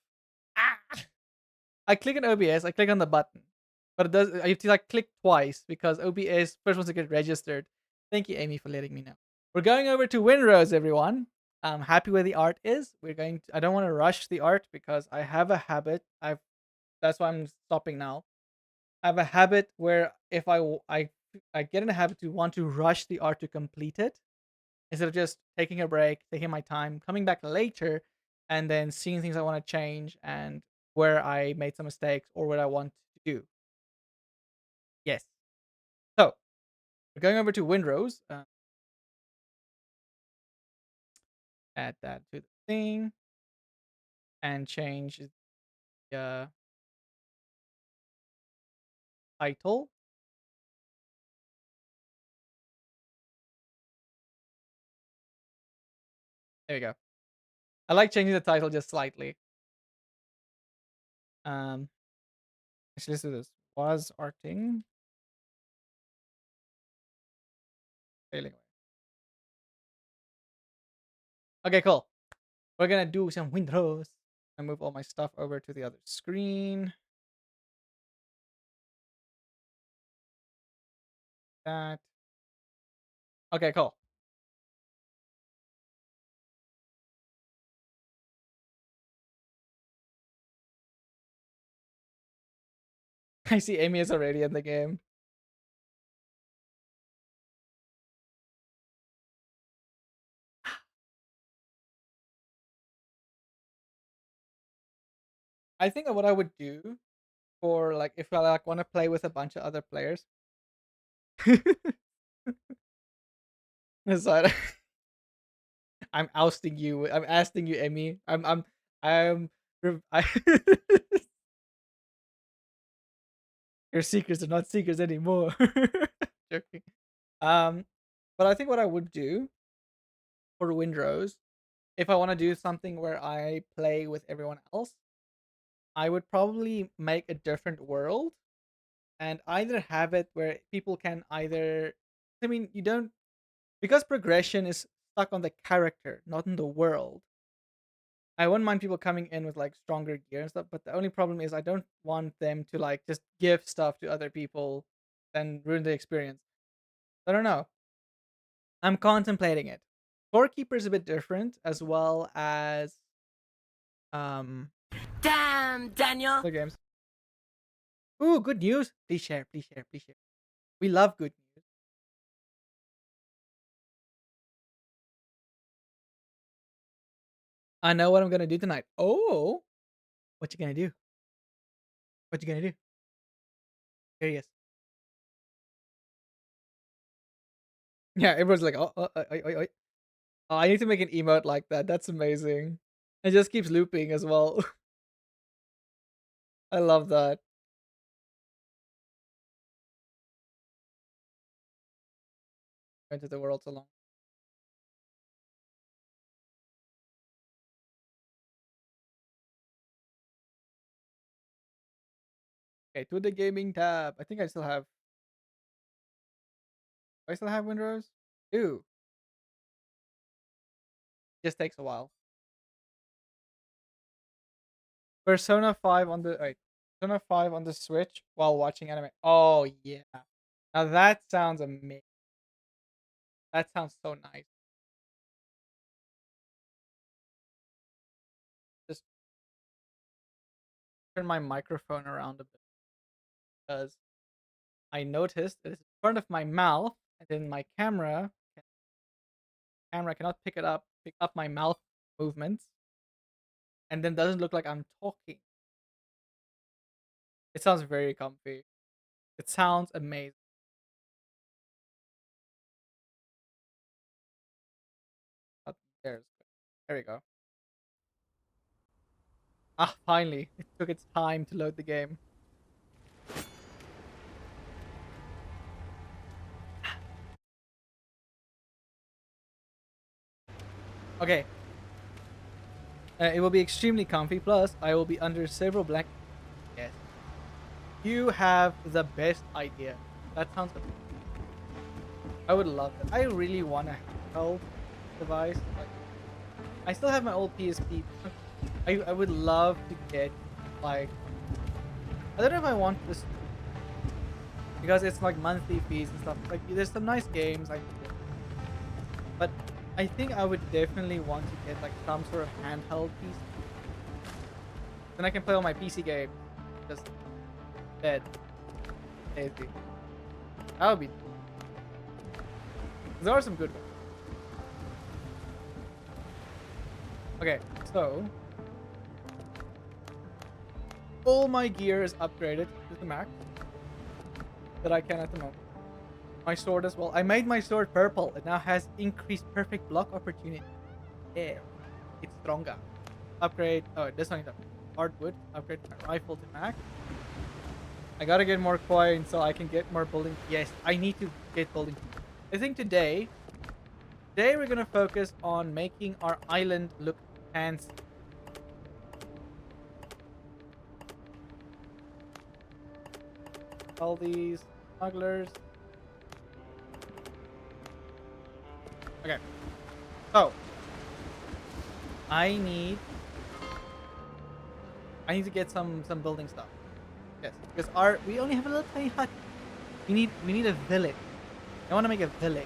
Ah! I click on OBS, I click on the button, but it does. I have to like click twice because OBS first wants to get registered. Thank you, Amy, for letting me know. We're going over to Winrose, everyone. I'm happy where the art is. We're going. I don't want to rush the art because I have a habit. That's why I'm stopping now. I have a habit where if I get in a habit to want to rush the art to complete it instead of just taking a break, taking my time, coming back later, and then seeing things I want to change and where I made some mistakes or what I want to do. Yes. So we're going over to Winrose. Add that to the thing and change the title. There we go. I like changing the title just slightly. Actually, let's do this. Was arting failing? Okay, cool. We're gonna do some Windows. I move all my stuff over to the other screen. That. Okay, cool. I see Amy is already in the game. I think what I would do for like if I like want to play with a bunch of other players. Sorry. I'm ousting you. I'm asking you, Amy. I'm I your secrets are not secrets anymore. Joking. But I think what I would do for Windrose, if I want to do something where I play with everyone else, I would probably make a different world and either have it where people can either I mean, you don't because progression is stuck on the character, not in the world. I wouldn't mind people coming in with like stronger gear and stuff, but the only problem is I don't want them to like just give stuff to other people and ruin the experience. I don't know. I'm contemplating it. Scorekeeper is a bit different, as well as Damn, Daniel. other games. Ooh, good news. Please share, please share, please share. We love good news. I know what I'm gonna do tonight. Oh, what you gonna do? What you gonna do? Curious. Yeah, everyone's like, oh, I need to make an emote like that. That's amazing. It just keeps looping as well. I love that. Into the world so long. Okay, to the gaming tab. I think I still have. Do I still have Windrose? Ooh, just takes a while. Persona 5 on the wait. Persona 5 on the Switch while watching anime. Oh yeah. Now that sounds amazing. That sounds so nice. Just turn my microphone around a bit because I noticed that it's in front of my mouth and then my camera cannot pick up my mouth movements and then doesn't look like I'm talking. It sounds very comfy. It sounds amazing. But there we go. Ah, finally. It took its time to load the game. Okay. It will be extremely comfy. Plus, I will be under several black. Yes. You have the best idea. That sounds amazing. I would love that. I really want a handheld device. Like, I still have my old PSP. I would love to get like I don't know if I want this because it's like monthly fees and stuff. Like there's some nice games like but I think I would definitely want to get like some sort of handheld piece. Then I can play all my PC games. Just dead. Lazy. That would be there are some good ones. Okay, so all my gear is upgraded to the max that I can at the moment. My sword as well. I made my sword purple. It now has increased perfect block opportunity. Yeah, it's stronger. Upgrade. Oh, this one. Hardwood. Upgrade my rifle to max. I gotta get more coins so I can get more building. Yes, I need to get building. I think today we're gonna focus on making our island look fancy. All these smugglers. Okay. So I need to get some building stuff. Yes, because we only have a little tiny hut. We need a village. I want to make a village.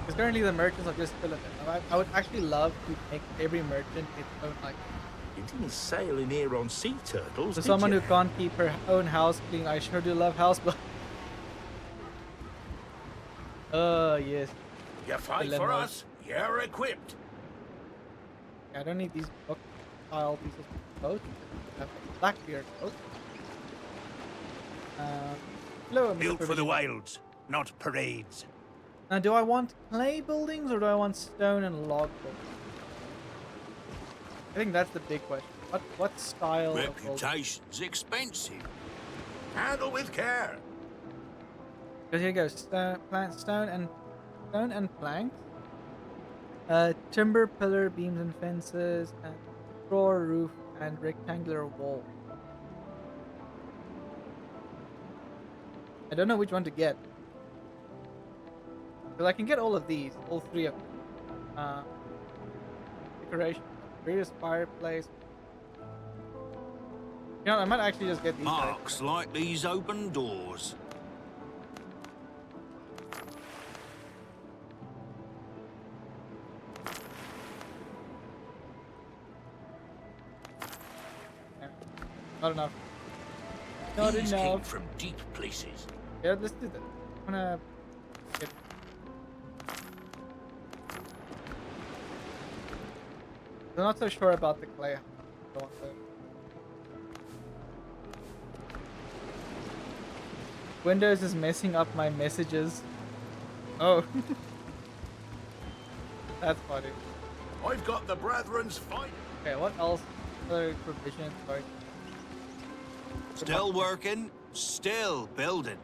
Because currently the merchants are just filling it. I would actually love to make every merchant its own like. You didn't sail in here on sea turtles, For did someone you? who can't keep her own house clean, I sure do love house, but yes. You fight for Dilemmas. us, you're equipped. I don't need these book style pieces of boat. I have a Blackbeard boat. Hello, Mr. Built for the Provision. wilds, not parades. Now, do I want clay buildings or do I want stone and log buildings? I think that's the big question. What style of building? Reputation's expensive. Handle with care. Because here goes stone and planks. Timber, pillar, beams and fences, and straw roof and rectangular wall. I don't know which one to get. Because I can get all of these, all three of them. Decoration, previous fireplace. You know, I might actually just get these guys. Marks like these open doors. Not enough. Not These came enough. from deep places. Yeah, let's do that. I'm gonna get. I'm not so sure about the clay. Go on there. Windows is messing up my messages. Oh. That's funny. I've got the Brethren's fight. Okay, what else? Other provisions, sorry. Still working, still building.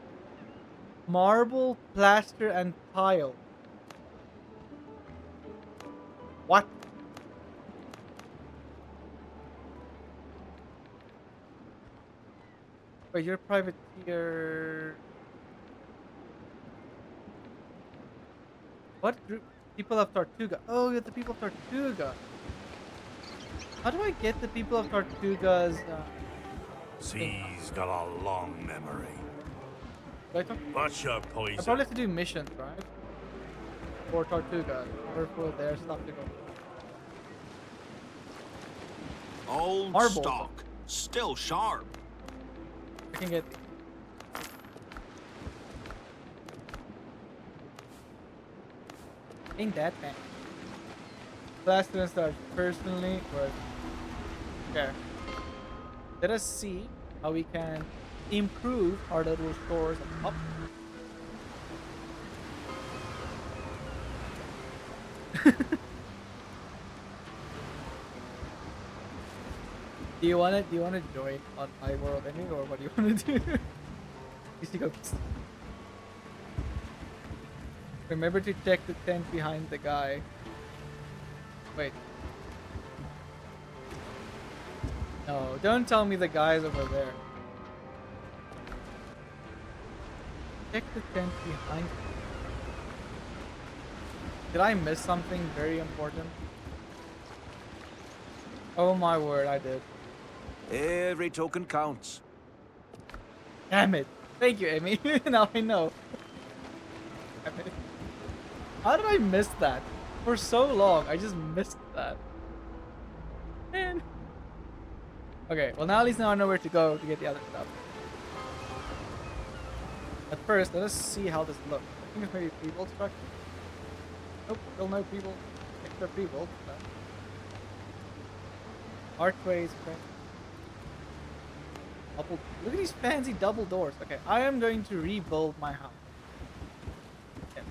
Marble, plaster, and tile. What? Wait, you're a privateer. What group? People of Tortuga. Oh, you're the people of Tortuga. How do I get the people of Tortuga's? Sea's got a long memory. Do I talk? What's your I poison? probably have to do missions, right? For Tortuga, or for their stuff to go. Old Marble. stock, still sharp. I can get. Ain't that bad. Last one starts personally, but okay. Let us see how we can improve our little stores up. Do you wanna join on my world anyway, or what do you wanna do? You see, go. Remember to check the tent behind the guy. Wait. No, don't tell me the guy's over there. Check the tent behind. Did I miss something very important? Oh my word, I did. Every token counts. Damn it. Thank you, Amy. Now I know. Damn it. How did I miss that? For so long, I just missed that. Man. Okay, well now at least now I know where to go to get the other stuff. But first, let us see how this looks. I think it's maybe people structure. Nope, still no people. Extra people. Archways, okay. Double, look at these fancy double doors. Okay, I am going to rebuild my house. Okay.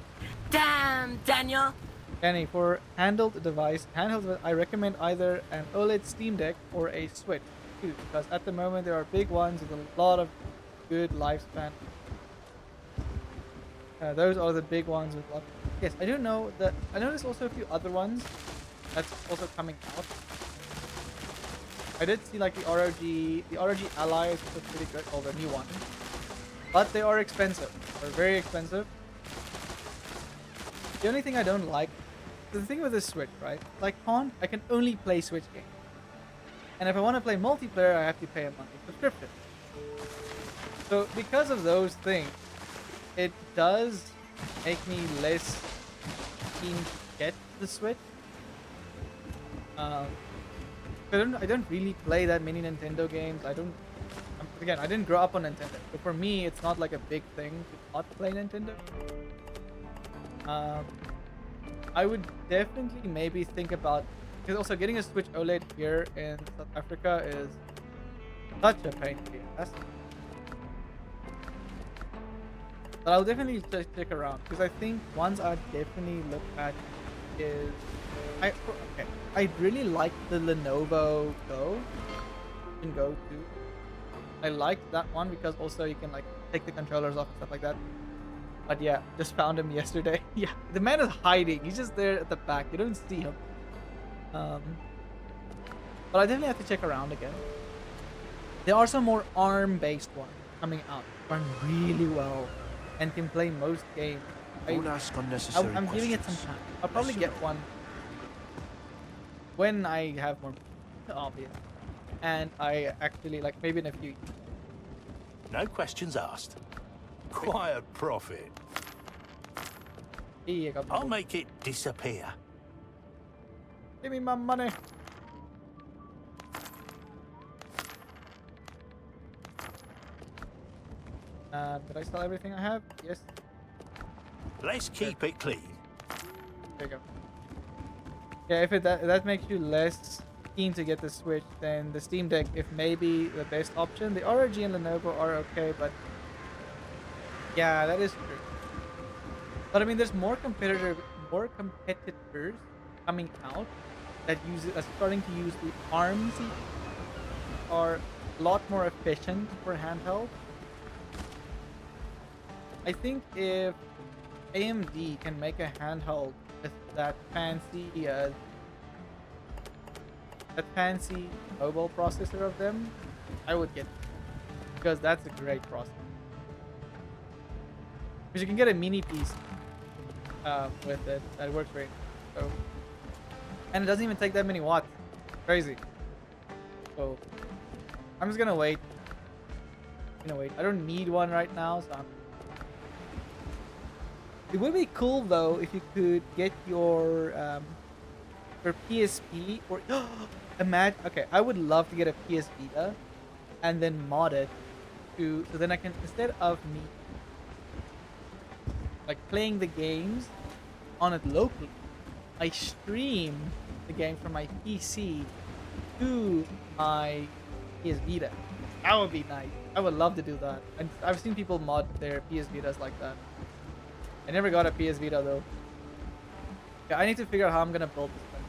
Damn, Daniel! Kenny, for handheld device, I recommend either an OLED Steam Deck or a Switch too, because at the moment there are big ones with a lot of good lifespan. Those are the big ones with lot. Yes, I do know that. I know there's also a few other ones that's also coming out. I did see like the ROG Ally is also pretty good, or the new one, but they are expensive. They're very expensive. The only thing I don't like, the thing with this Switch, right? Like I can only play Switch games. And if I want to play multiplayer, I have to pay a monthly subscription. So because of those things, it does make me less keen to get the Switch. I don't really play that many Nintendo games. I didn't grow up on Nintendo. So for me, it's not like a big thing to not play Nintendo. I would definitely maybe think about, because also getting a Switch OLED here in South Africa is such a pain in the ass. But I'll definitely check around, because I think ones I'd definitely look at is I really like the Lenovo Go. You can go to. I like that one because also you can like take the controllers off and stuff like that. But yeah, just found him yesterday. Yeah, the man is hiding. He's just there at the back. You don't see him. But I definitely have to check around again. There are some more ARM-based ones coming out. Run really well and can play most games. Don't ask unnecessary I'm giving it some questions. time. I'll probably get one when I have more, obvious, and I actually like maybe in a few. No questions asked. Quiet profit. Yeah, got I'll make it disappear. Give me my money. Did I sell everything I have? Yes. Let's keep it clean. There you go. Yeah, if that makes you less keen to get the Switch, then the Steam Deck, if maybe the best option. The ROG and Lenovo are okay, but yeah, that is true. But I mean, there's more competitors coming out that are starting to use the ARM CPU, are a lot more efficient for handheld. I think if AMD can make a handheld with that fancy mobile processor of them, I would get it, because that's a great processor. Because you can get a mini piece with it that works great. So, and it doesn't even take that many watts. Crazy. So I'm just gonna wait. I don't need one right now, so it would be cool though if you could get your PSP or imagine. Okay, I would love to get a PS Vita and then mod it so then I can, instead of me like playing the games on it locally, I stream the game from my PC to my PS Vita. That would be nice. I would love to do that. And I've seen people mod their PS Vitas like that. I never got a PS Vita though. Yeah, I need to figure out how I'm gonna build this thing.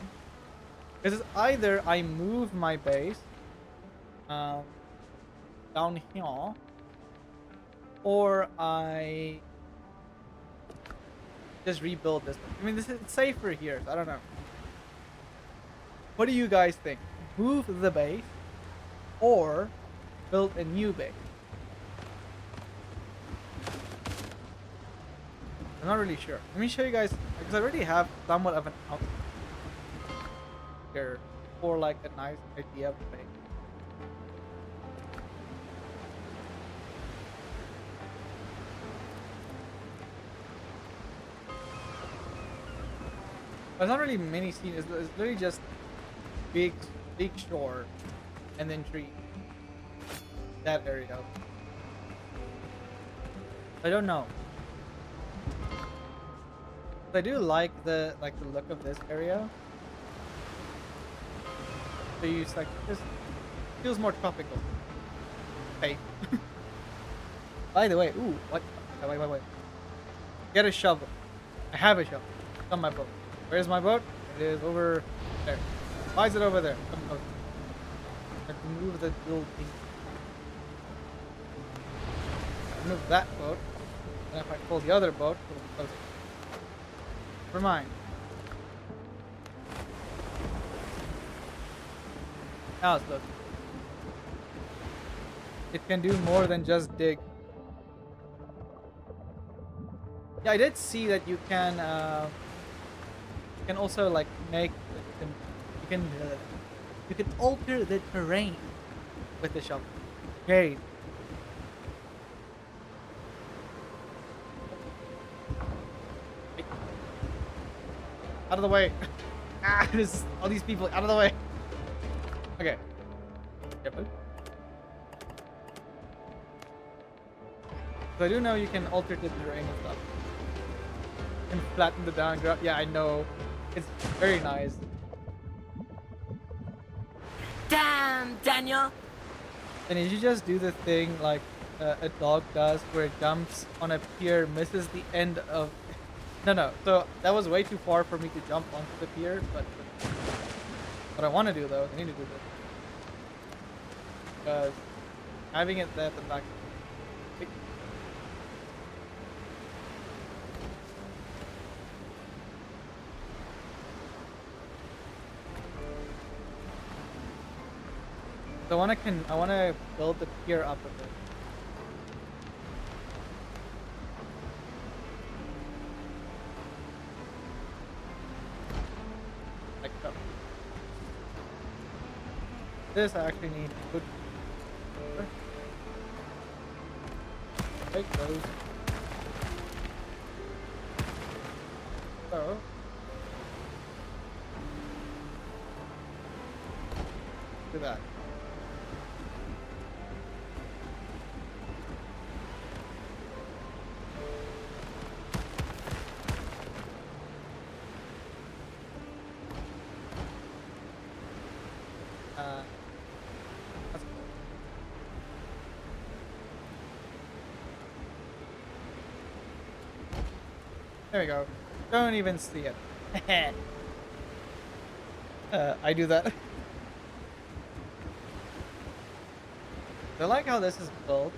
Because it's either I move my base down here, or I just rebuild this. I mean, it's safer here, so I don't know. What do you guys think? Move the base or build a new base? I'm not really sure. Let me show you guys, because I already have somewhat of an outline here for like a nice idea of the base. There's not really many scenes. It's literally just big shore and then tree. That area. I don't know. I do like the look of this area. So you like just feels more tropical. Hey. By the way, ooh, what? Wait. Get a shovel. I have a shovel. It's on my boat. Where's my boat? It is over there. Why is it over there? I have to move the little thing. I move that boat. And if I pull the other boat, it'll be closer. Never mind. Now it's close. It can do more than just dig. Yeah, I did see that you can also like make you can alter the terrain with the shovel. Great. Out of the way. There's all these people out of the way. Okay. Careful. So I do know you can alter the terrain and stuff. You can flatten the downgrade. Yeah, I know. It's very nice. Damn, Daniel! And if you just do the thing like a dog does, where it jumps on a pier, misses the end of... No. So that was way too far for me to jump onto the pier, but what I want to do though, I need to do this. Because having it there at the back... So I want to build the pier up a bit. Like so. This I actually need wood. Take those. So. Do that. There we go. Don't even see it. I do that. I like how this is built.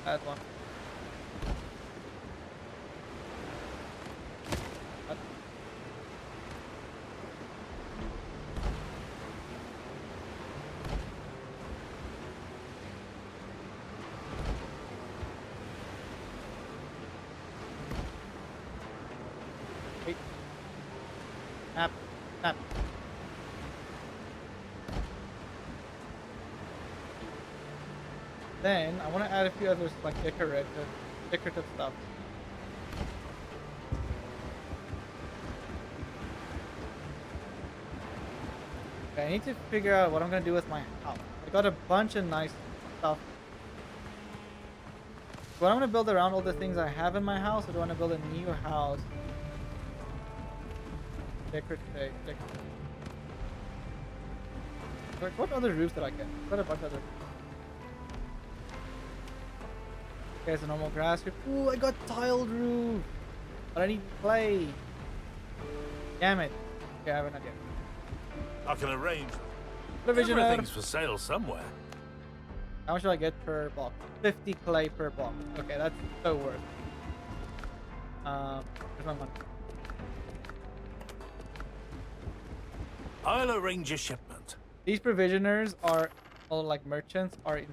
That one. That- Wait. Snap. Snap. Then I want to add a few others like decorative stuff. Okay, I need to figure out what I'm gonna do with my house. I got a bunch of nice stuff. Do I want to build around all the things I have in my house, or do I want to build a new house? Decorative. What other roofs did I get? I got a bunch of other. Okay, it's a normal grass roof. Ooh, I got tiled roof. But I need clay. Damn it. Okay, I have an idea. I can arrange. Provisioner. Everything's for sale somewhere. How much do I get per box? 50 clay per box. Okay, that's so worth. Where's my money? I'll arrange a shipment. These provisioners are all like merchants are insane.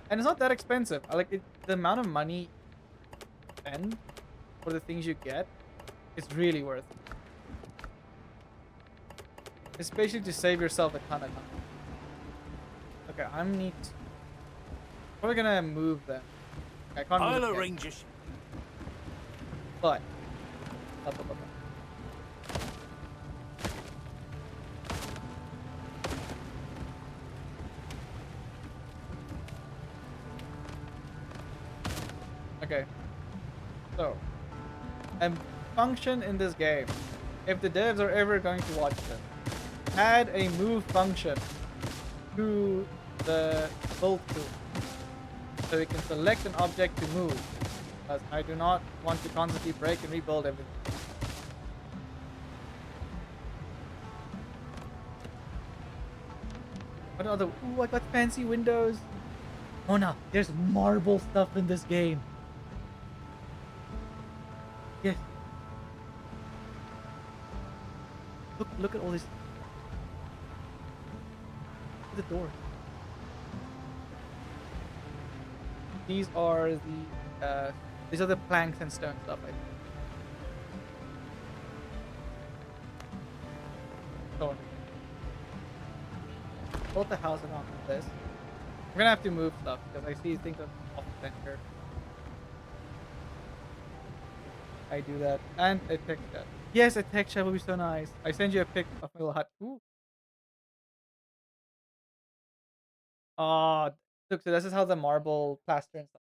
And it's not that expensive. I like it, the amount of money you spend for the things you get is really worth it. Especially to save yourself a ton of time. Okay, I'm neat. Probably gonna move them. I can't move I'll yet, arrange a shipment. but okay. So, a function in this game, if the devs are ever going to watch this, add a move function to the build tool, so we can select an object to move. Because I do not want to constantly break and rebuild everything. What other? Ooh, I got fancy windows. Oh no, there's marble stuff in this game. Yes. Look at all this. Look at the door. These are the planks and stone stuff. I think. Stone. Built the house around this. We're gonna have to move stuff because I see things off the center. I do that. And a tech shed. Yes, a tech shed would be so nice. I send you a pic of my little hut. Ooh. Ah, look, so this is how the marble plaster and stuff.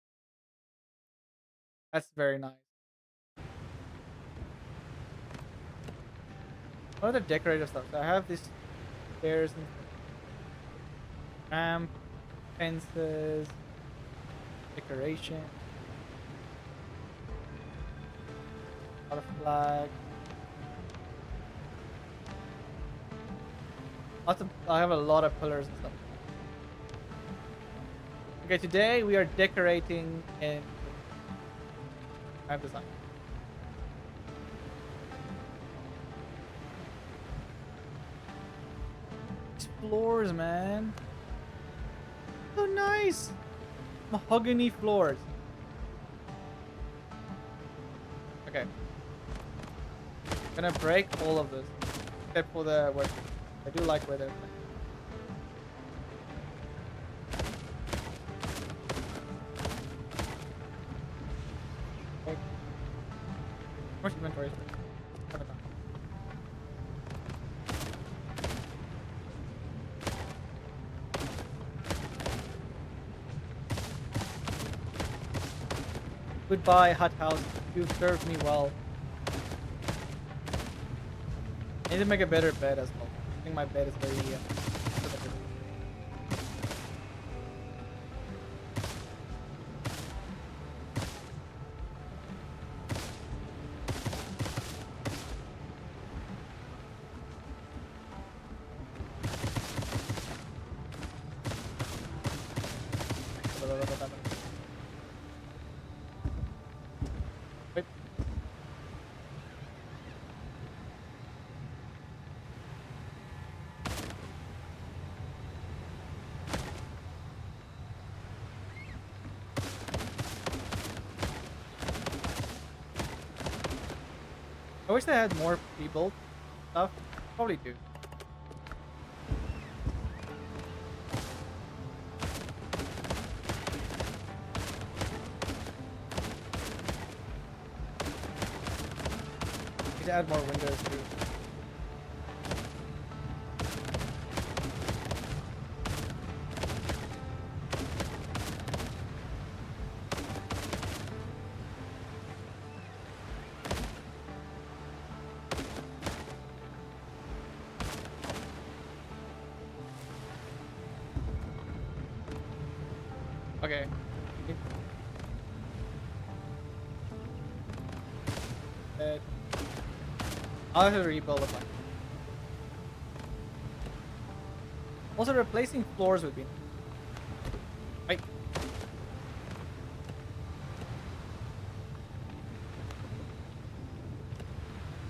That's very nice. What other decorative stuff? So I have these stairs and ramp, fences, decoration, a lot of flags. I have a lot of pillars and stuff. Okay, today we are decorating in map design. These floors, man. So nice. Mahogany floors. Okay. I'm gonna break all of this. Except for the wood. I do like weather. Okay. How much inventory? Have it done. Goodbye, hut house. You've served me well. I need to make a better bed as well. I think my bed is very I wish they had more pre-built stuff. Probably do. Need to add more windows too. Okay. I'll have to rebuild a bunch. Also, replacing floors would be. Right.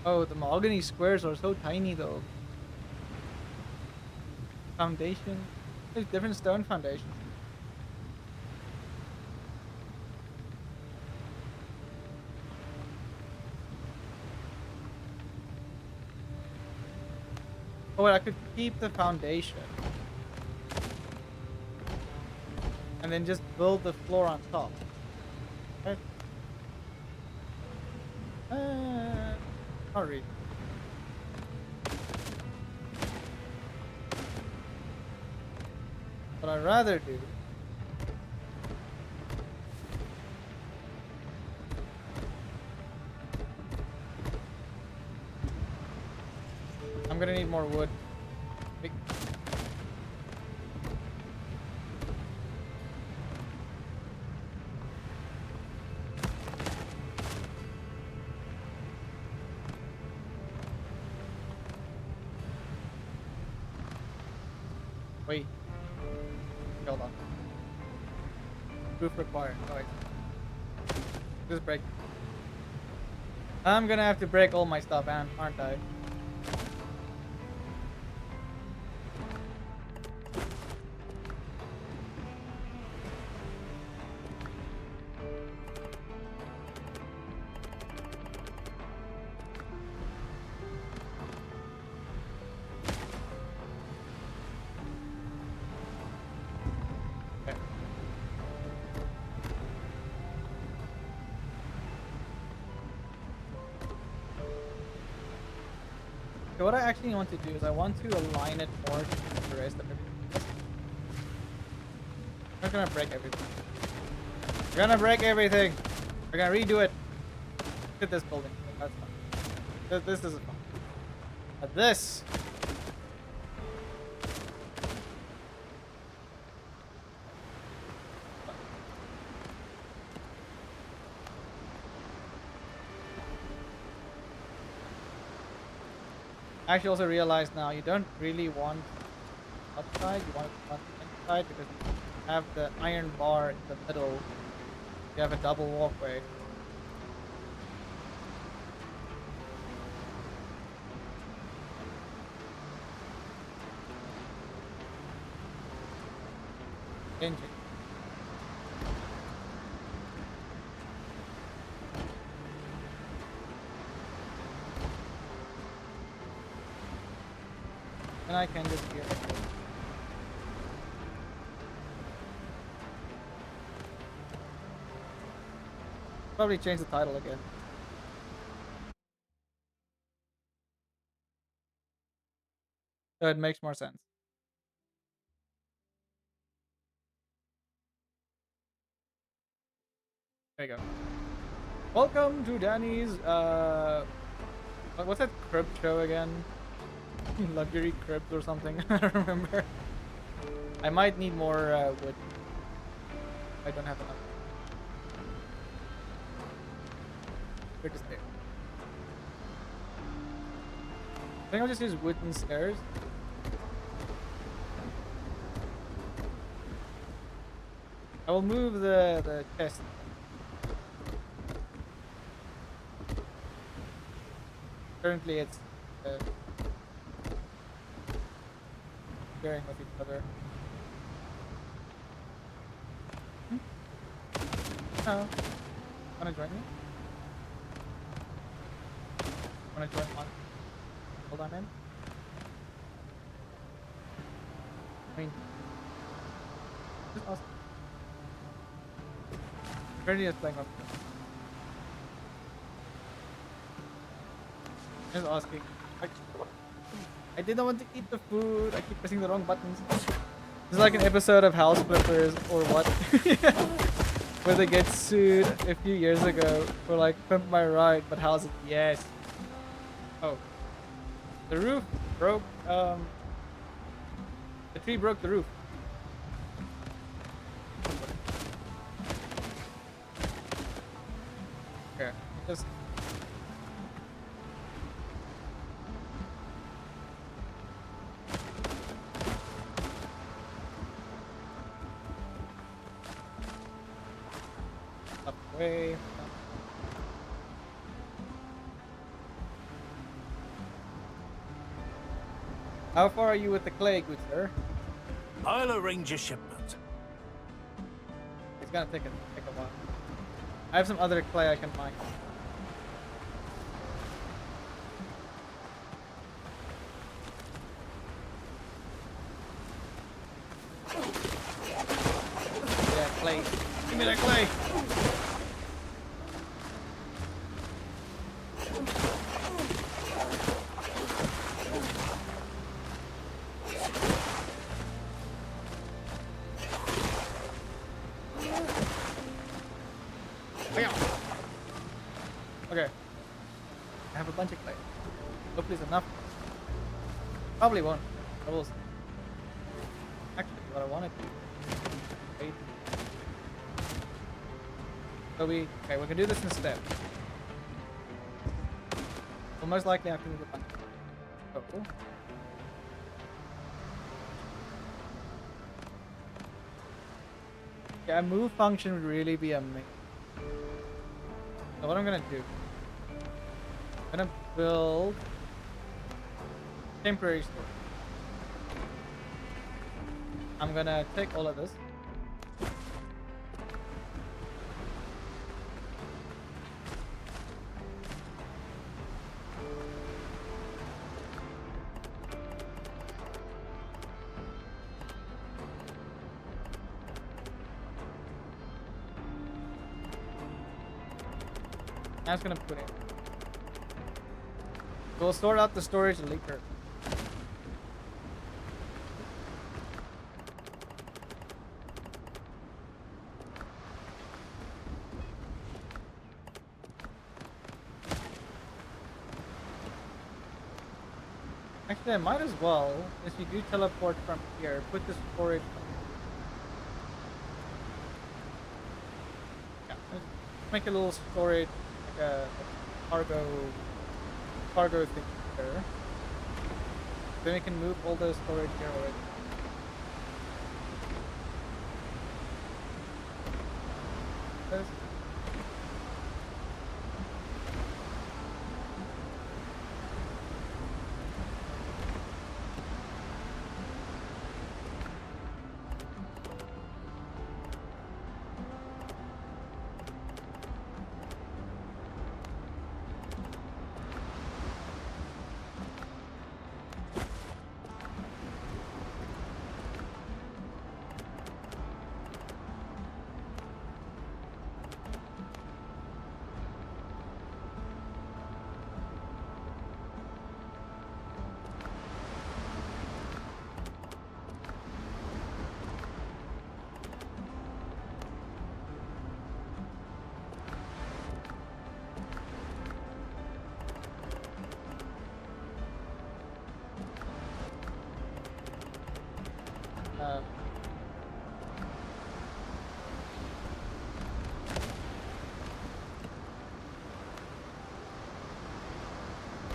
Oh, the mahogany squares are so tiny though. Foundation. There's different stone foundations. Oh wait, I could keep the foundation. And then just build the floor on top. Right? Not really. What I'd rather do I'm gonna need more wood. Big- Wait. Hold on. Roof required. Oh wait. Just break. I'm gonna have to break all my stuff, aren't I? Okay. So what I actually want to do is I want to align it more to the rest of it. I'm not gonna break everything. We're gonna break everything. We're gonna redo it. Look at this building. That's fine. This isn't fun. But this. I actually also realize now you don't really want outside, you want it on the inside because you have the iron bar in the middle. You have a double walkway. Changing. And I can just hear it. Probably change the title again. So it makes more sense. There you go. Welcome to Danny's what's that crib show again? Luxury cribs or something. I don't remember. I might need more wood. I don't have enough. Where to stay? I think I'll just use wooden stairs. I will move the chest. Currently it's sharing with each other. Oh. Wanna join me? Wanna join on? Hold on, man. I mean, just ask. Freddy is playing up. Just asking. I didn't want to eat the food. I keep pressing the wrong buttons. This is like an episode of House Flippers or what? Where they get sued a few years ago for like Pimp My Ride, but how's it? Yes. Oh. The roof broke. The tree broke the roof. Okay. Just. Up way. How far are you with the clay, good sir? I'll arrange a shipment. It's gonna take a while. I have some other clay I can mine. Yeah, clay. Give me that clay. Okay. I have a bunch of clay. Hopefully it's enough. Probably won't. I will see. Actually, what I wanted to wait. So we can do this instead. We'll most likely have to move a bunch. Oh, cool. Yeah, a move function would really be amazing. So what I'm gonna do, I'm gonna build temporary storage. I'm gonna take all of this. I'm just gonna put it. We'll sort out the storage later. Actually, I might as well, if you do teleport from here, put the storage. Yeah, let's make a little storage, like a cargo thing there. Then we can move all the storage here already. This.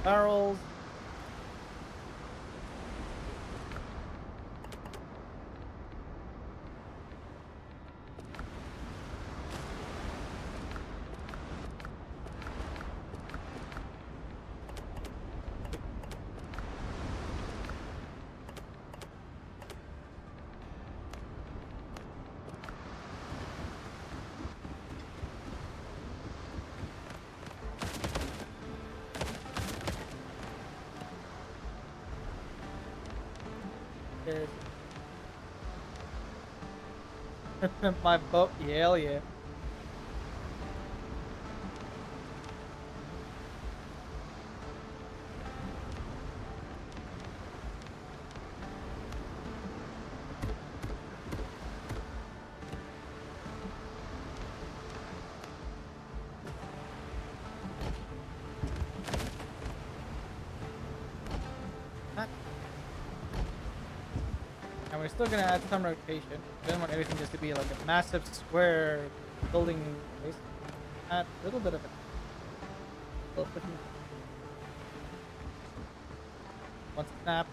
Barrels. Yes. My boat, yeah, hell yeah. That- And we're still gonna add some rotation. We don't want everything just to be like a massive square building place. Add a little bit of it. Little bit. One snap.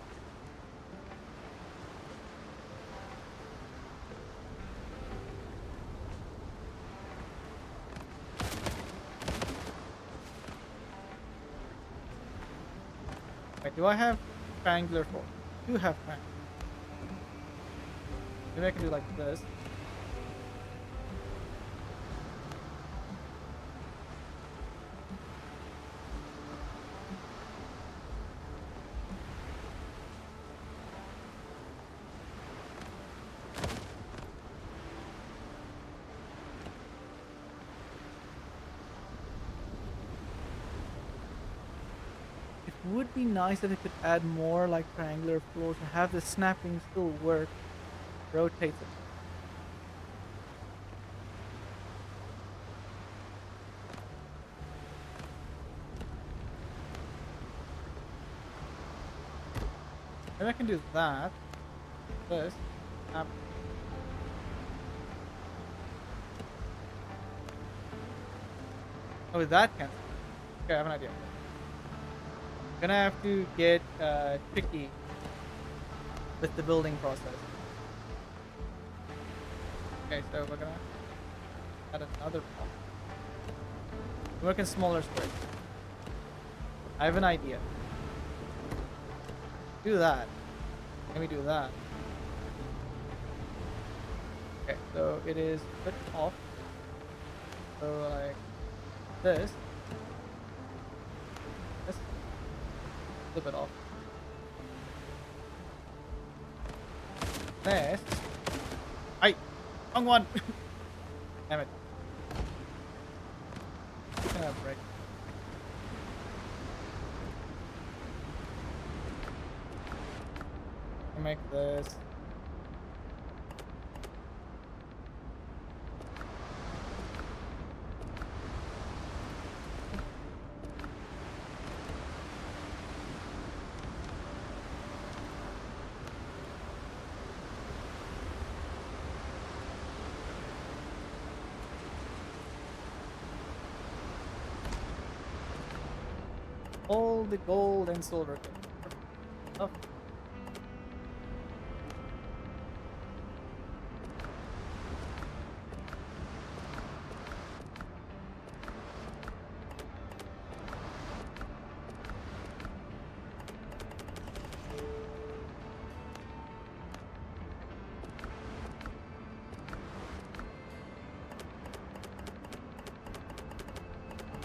Wait, do I have triangular form? I do have triangular. Maybe I can do like this. It would be nice if it could add more like triangular floors and have the snapping still work. Rotate it. Maybe I can do that. This. Snap. Oh, that can. Okay, I have an idea. Gonna have to get tricky with the building process. Okay, so we're gonna add another block. Work in smaller squares. I have an idea. Do that. Let me do that. Okay, so it is a bit off. So like this. This. A little bit off. This. Ay! Wrong one! Damn it. Break. I'll make this. All the gold and silver. Oh.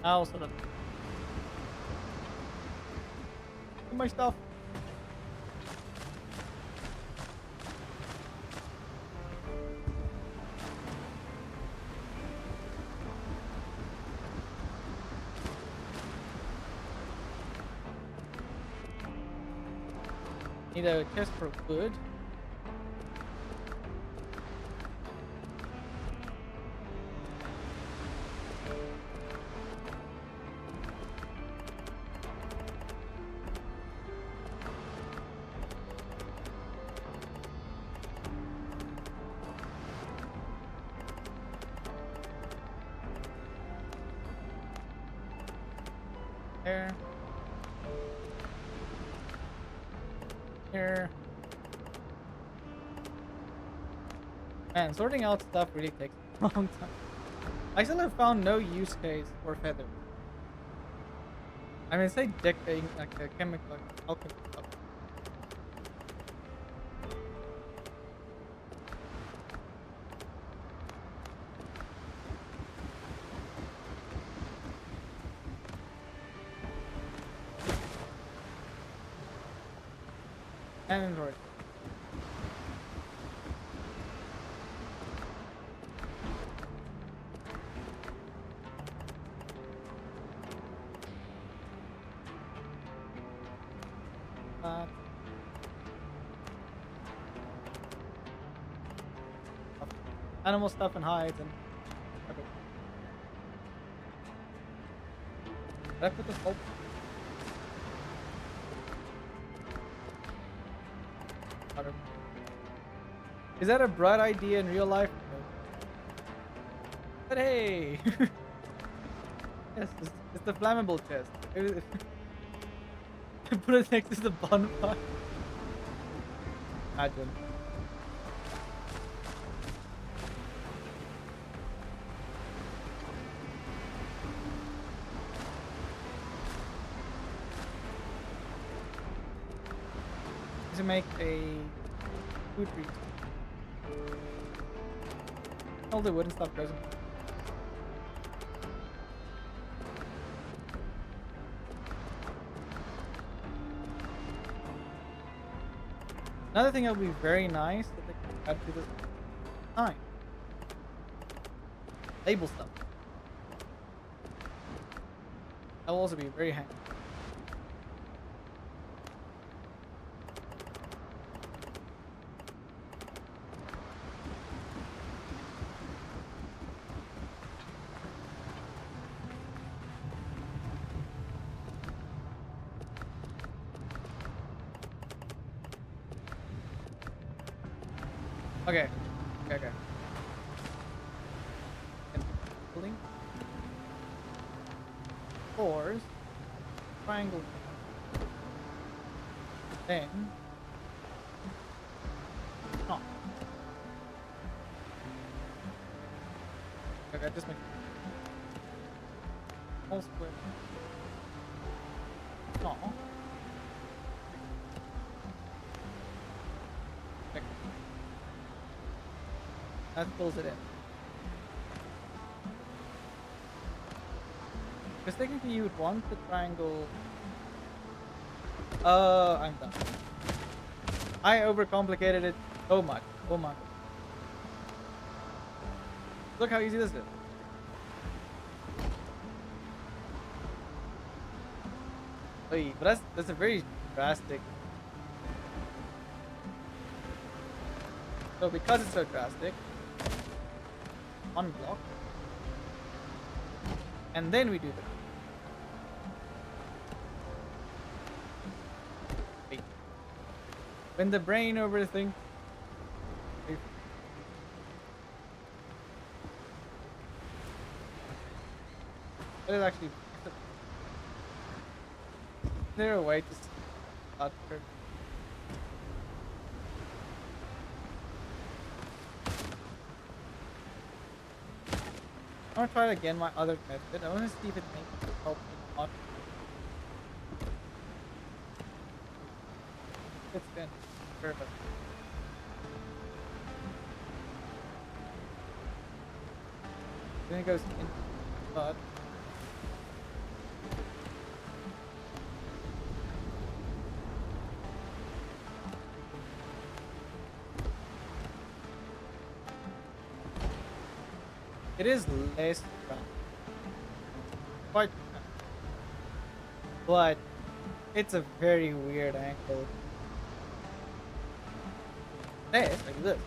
I'll sort of my stuff. Need a chest for wood. There. Here. Man, sorting out stuff really takes a long time. I still have found no use case for feathers. I mean, say decking like a chemical, like alchemy stuff. And Android. animal stuff and hides and. Okay. Did I put the salt? Water. Is that a bright idea in real life? No. But hey! Yes, it's the flammable chest. Put it next to the bonfire. Imagine. To make a food treat. All the wood and stuff goes in. Another thing that would be very nice that they could add to this time. Label stuff. That will also be very handy. Okay. Okay. Building. Fours. Triangle. Then. Oh. Okay, just make whole square. No. Okay. That fills it in. Because technically you would want the triangle. I'm done. I overcomplicated it so much. Oh my god. Look how easy this is. Wait, but that's a very drastic. So because it's so drastic, unblock, and then we do the. Wait. When the brain overthinks. It is actually. Is there a way to start? I want to try again my other method. I want to see if it makes it help or not. It's good. Perfect. Then it goes in, but it is less round. Quite, but it's a very weird angle. This, like this.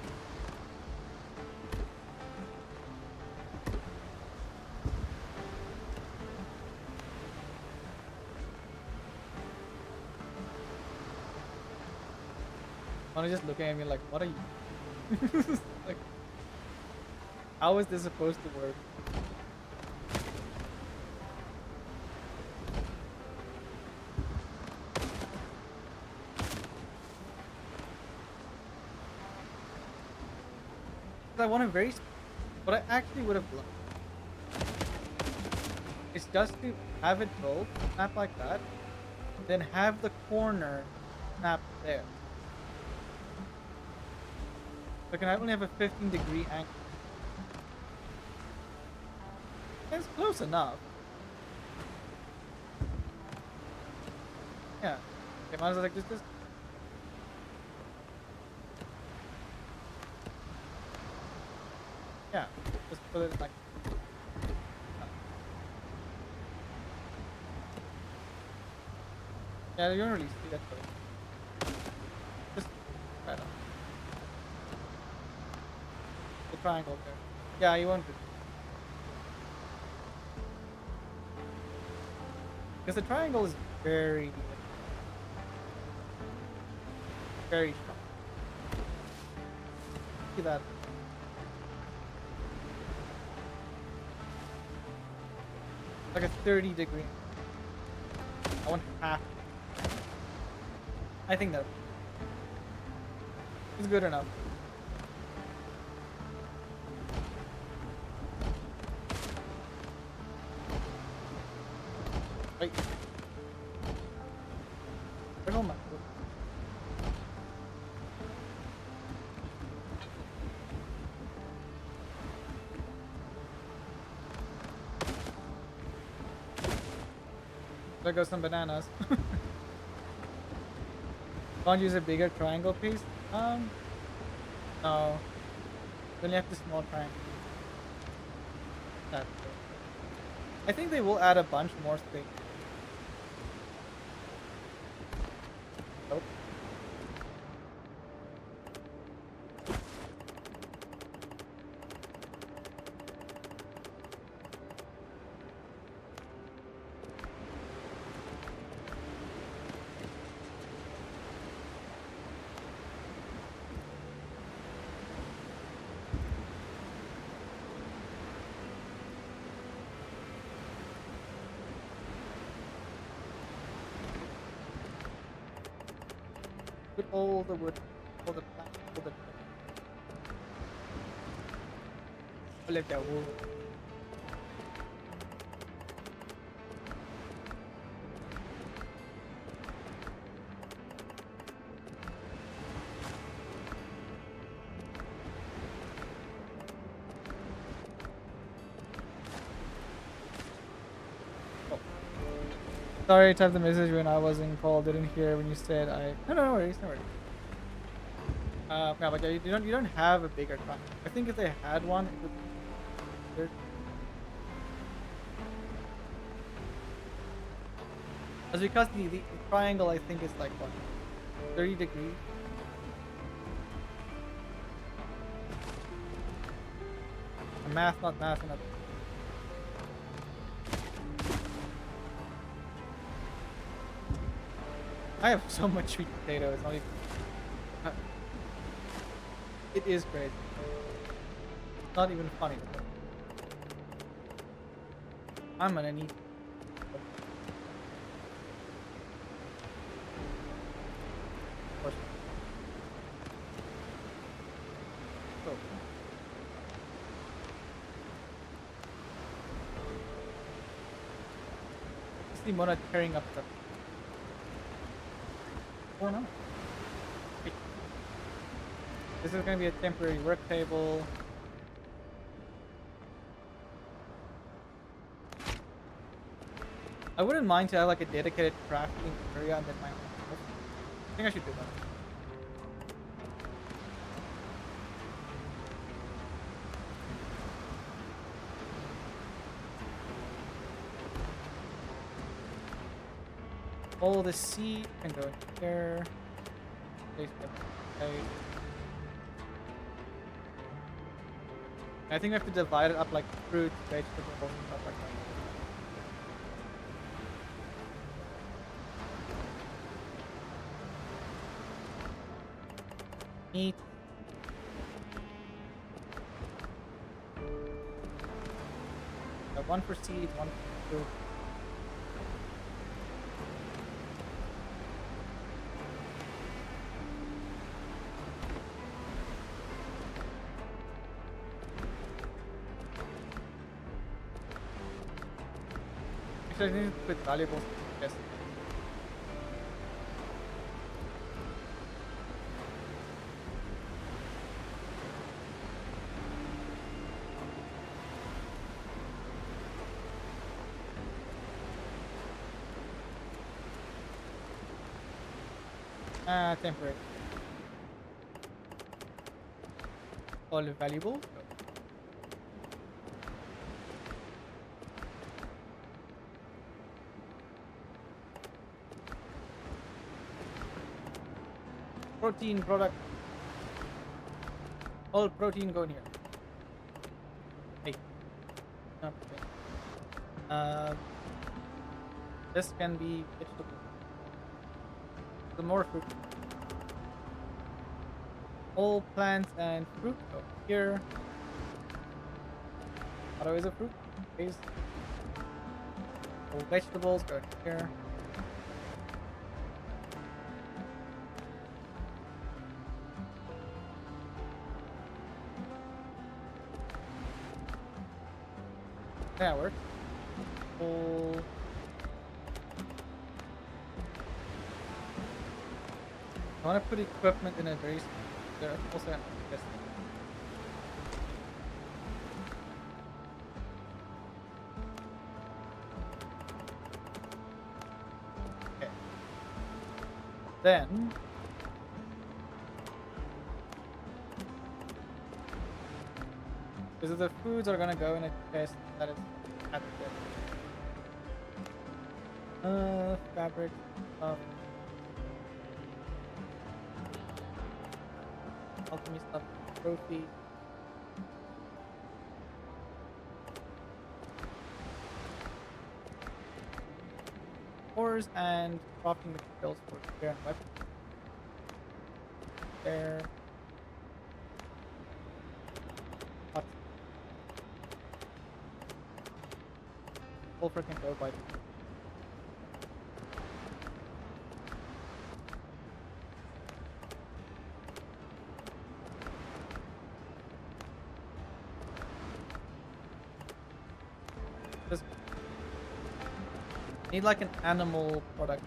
Mona just looking at me like, what are you? Like, how is this supposed to work? I want a very, what I actually would have loved is just to have it roll, snap like that, then have the corner snap there. So I can only have a 15-degree angle. It's close enough. Yeah. Okay, might as well like just this. Yeah, just put it like. Yeah, you don't really see that, but just right on. It's triangle there. Yeah, you won't do. Because the triangle is very, very strong. See that? Like a 30-degree. I want half. I think that is good enough. Wait. Where's all my food? There goes some bananas. Can't use a bigger triangle piece? No. You only have the small triangle. That's it. I think they will add a bunch more things. Nope. Put all the wood, all the plant, all the. Let go. Oh. Sorry, I typed the message when I was in call. Didn't hear when you said I. No worries, no worries. Yeah, but yeah, you don't have a bigger triangle. I think if they had one, it would. Be As because the triangle, I think is like what, 30 degrees. Math, not math, not. I have so much sweet potato. It's not even. It is great. It's not even funny. I'm gonna need. Of course. So. It's the Mona tearing up the. Oh no. Wait. This is going to be a temporary work table. I wouldn't mind to have like a dedicated crafting area and then my. I think I should do that. All the seed can go in here. Place them right. I think we have to divide it up like fruit, vegetables, and stuff like that. Meat. One for seed, one for fruit. Actually, I need to put valuables in the chest. Temporary. All valuable. Protein product. All protein go in here. Okay. Uh, this can be vegetable. The more fruit. All plants and fruit go here. Auto is a fruit. Please. All vegetables go here. That works. All. I want to put equipment in a very. There also an this. Okay. Then. Because the foods are gonna go in a chest that is at the fabric stuff. Alchemy stuff, trophy. Ores and crafting materials for spear and weapon. There. What? Full freaking go by. Just need like an animal product.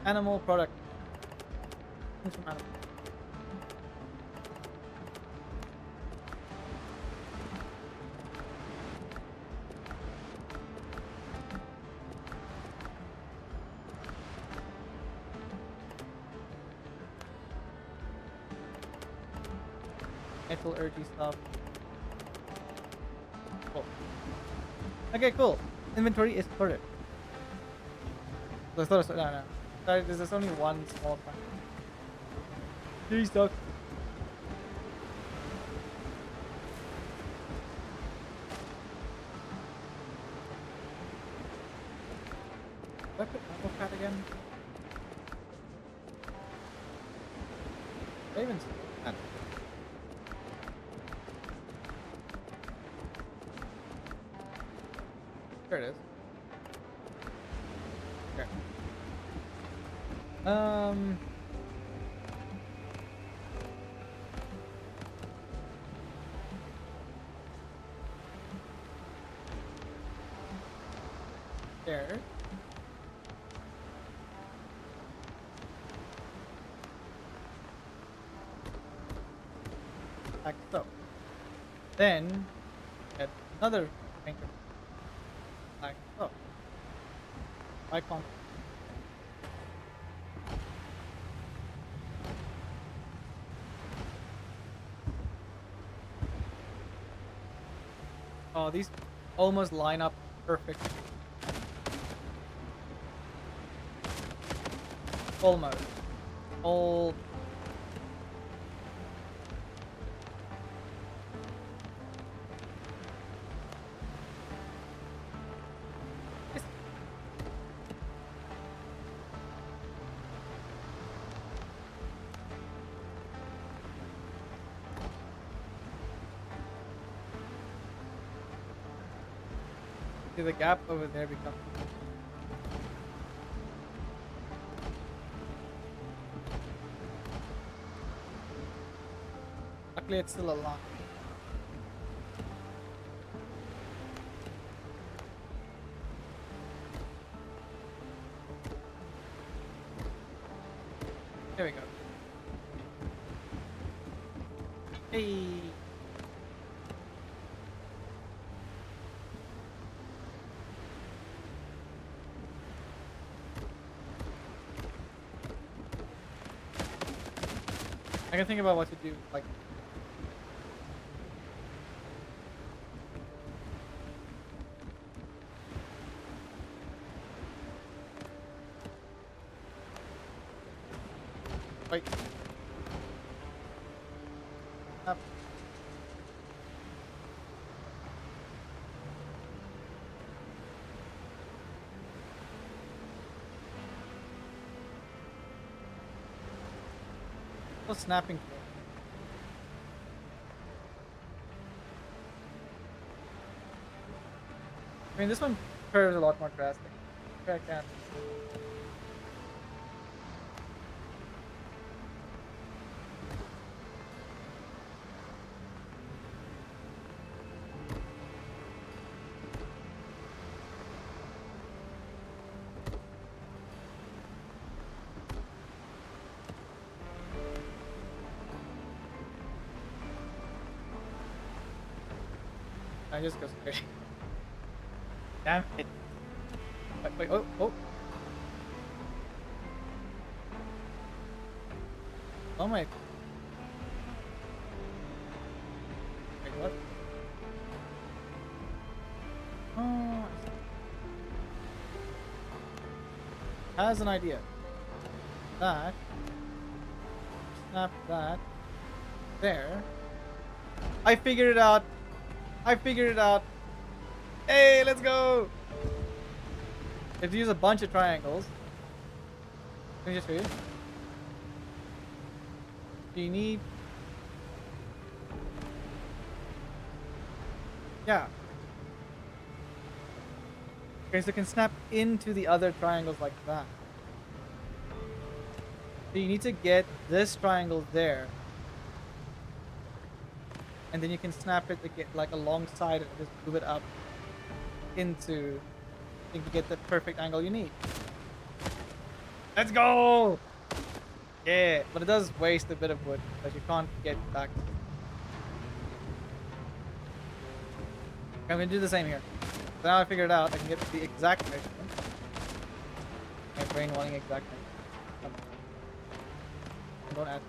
Animal product. Things from animal. Metal urgy stuff. Cool. Okay, cool. Inventory is sorted. Let's not. No. Sorry, there's only one small part. Please talk. Did I put ammo pad again? Did I even see that? There it is. Okay. There. Like so. Then get another finger. Like so. Icon. Oh, these almost line up perfectly. Almost. All. See the gap over there becomes. Luckily, it's still a lot. There we go. Hey. I can think about what to do, like. Wait. Up. No snapping. I mean, this one curves a lot more drastic. I can. I just go straight. Damn it. Wait, oh, oh. Oh my. Wait, what? Oh, I see. Has an idea. That. Snap that. There. I figured it out. I figured it out. Hey, let's go. You have to use a bunch of triangles. Let me just show you. You need... Yeah. Okay, so you can snap into the other triangles like that. So you need to get this triangle there. And then you can snap it to get like alongside it and just move it up into... I think you get the perfect angle you need. Let's go! Yeah, but it does waste a bit of wood that you can't get back. I'm gonna do the same here. So now I figured out I can get the exact measurement. My brain wanting exact measurement. Don't add.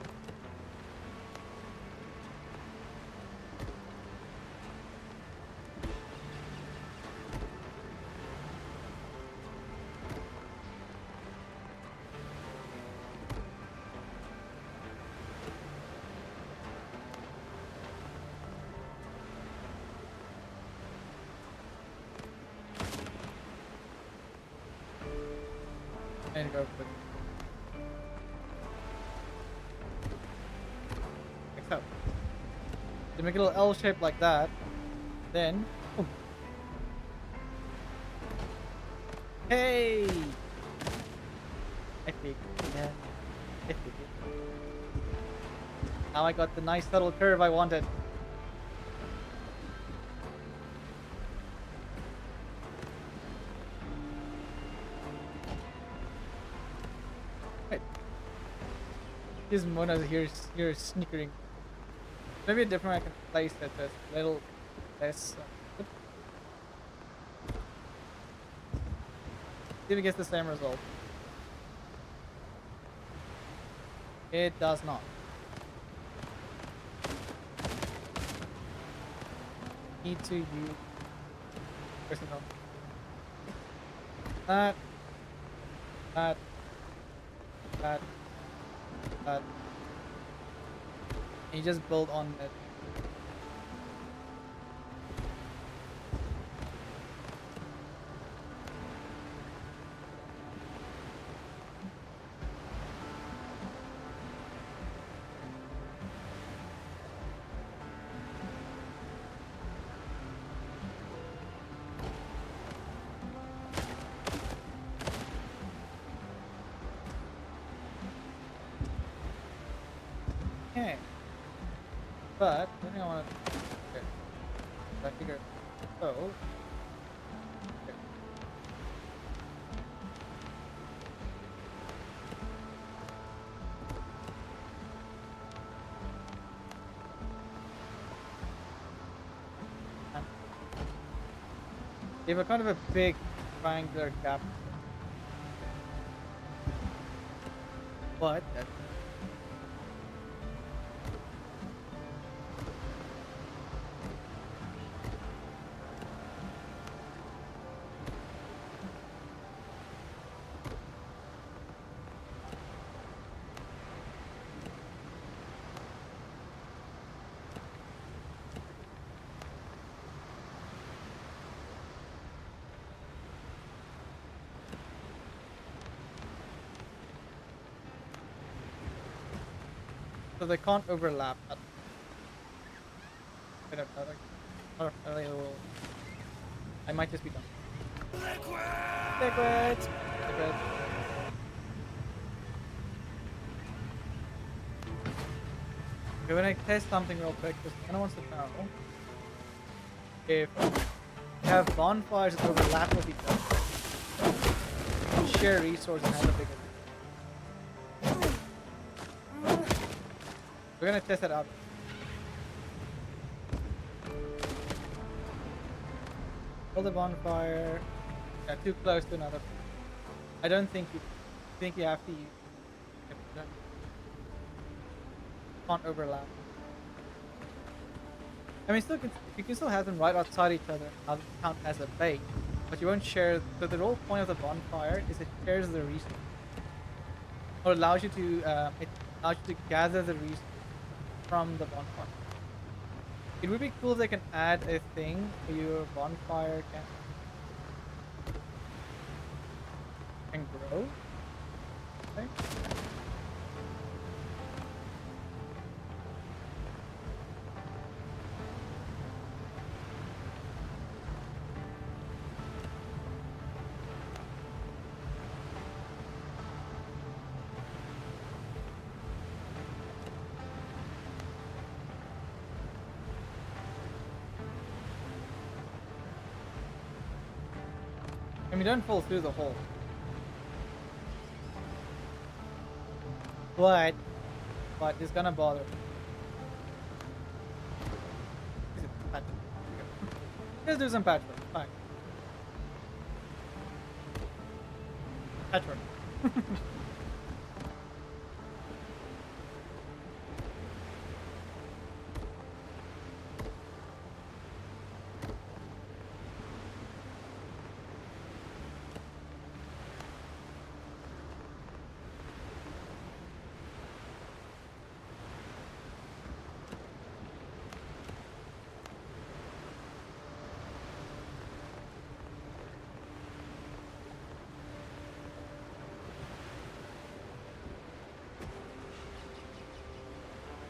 And go quick. Like so. To make a little L shape like that, then boom. Hey! I figured. Yeah. I figured. Now I got the nice subtle curve I wanted. His Mona's here snickering. Maybe a different way I can place it as a little less. See if it gets the same result. It does not. Need to use personal. That. And you just build on it. Okay. But I think I want to. Okay. I figure. So. Okay. You have a kind of a big triangular gap. But that's So they can't overlap. I don't know. I might just be done. Liquid. Liquid. Okay, when I test something real quick, because Anna wants to know if you have bonfires that overlap with each other, you share resources and have a bigger. We're gonna test that out. Build a bonfire. Yeah, too close to another. I don't think you have to use. Can't overlap. I mean, you can still have them right outside each other. Now count as a bait, but you won't share. So the whole point of the bonfire is it shares the resource, or allows you to gather the resource from the bonfire. It would be cool if they can add a thing where your bonfire can grow. I think. I mean, don't fall through the hole. But it's gonna bother. Let's do some patchwork. Fine. Patchwork.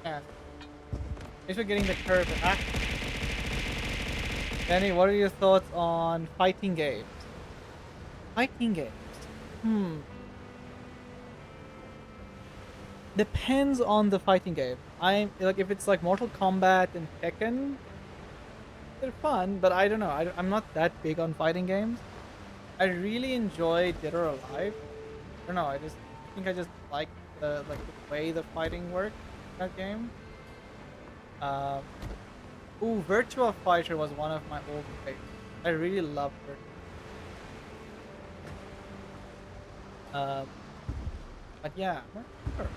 Yeah. Thanks for getting the curve back. Danny, what are your thoughts on fighting games? Fighting games. Depends on the fighting game. I'm like, if it's like Mortal Kombat and Tekken, they're fun, but I don't know. I'm not that big on fighting games. I really enjoy Dead or Alive. I don't know. I think I just like the way the fighting works in that game. Ooh, Virtua Fighter was one of my old favorites. I really love Virtua. But yeah, I'm not sure.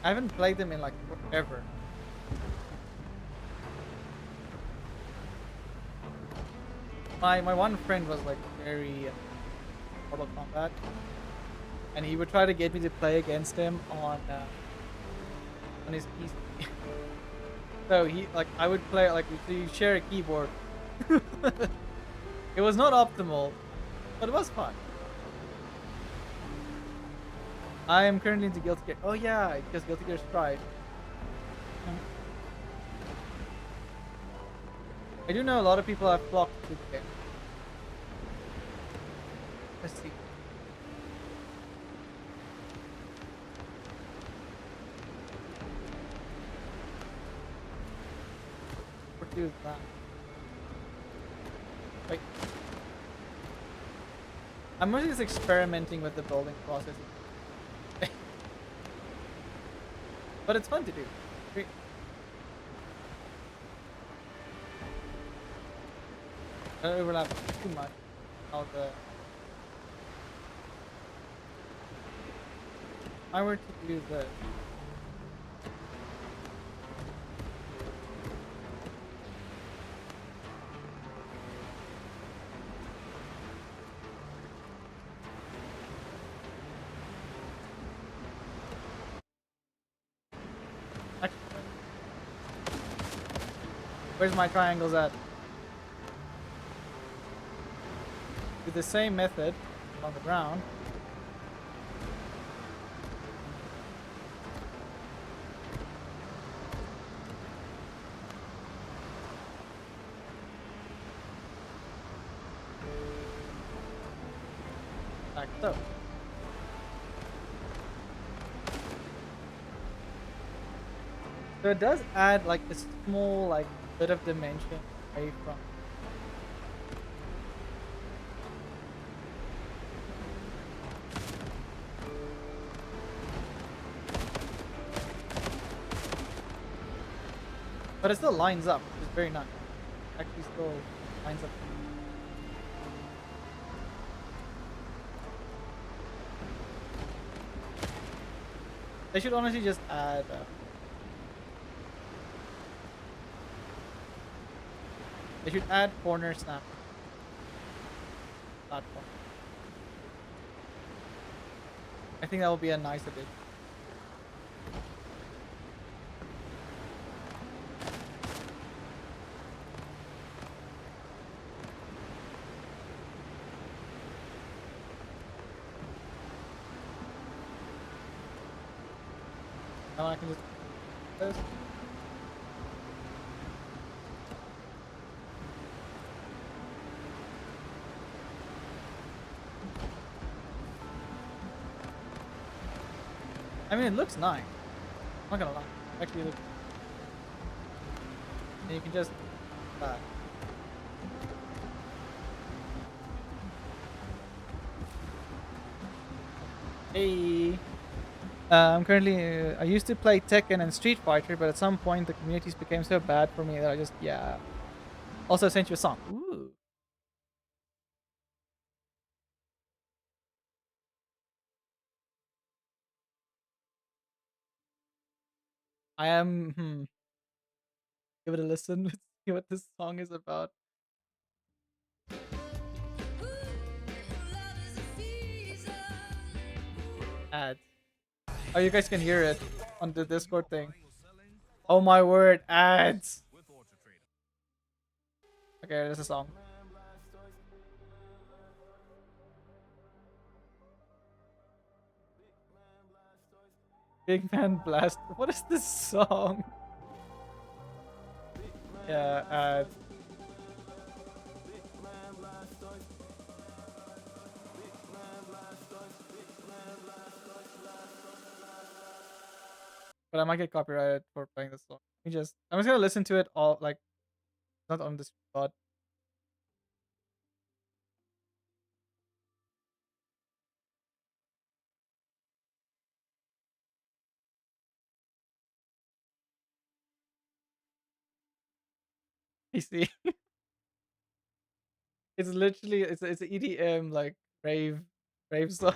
I haven't played them in like forever. My one friend was like very Mortal Kombat, and he would try to get me to play against him on his PC. So I would play like you share a keyboard. It was not optimal, but it was fun. I am currently into Guilty Gear. Oh yeah, just Guilty Gear Strive. I do know a lot of people have flocked to the game. Let's see. What is that? Wait. I'm mostly just experimenting with the building process. But it's fun to do. Great. Don't overlap too much. All the. If I were to do this. Where's my triangles at? Do the same method on the ground. like so. So it does add like a small like bit of dimension away from. But it still lines up, which is very nice. Actually still lines up. They should honestly just add they should add corner snap platform. I think that would be a nice addition. Now I can just this. I mean, it looks nice. I'm not gonna lie. Actually, it looks. And you can just. Hey. I'm currently. I used to play Tekken and Street Fighter, but at some point the communities became so bad for me that I just yeah. Also sent you a song. Ooh. I am. Give it a listen. Let's see what this song is about. Ads. Oh, you guys can hear it on the Discord thing. Oh my word, ads. Okay, there's a song. Big Man Blast. What is this song? Yeah, ads. But I might get copyrighted for playing this song. I'm just gonna listen to it all like not on this spot. You see, it's literally it's an EDM like rave song.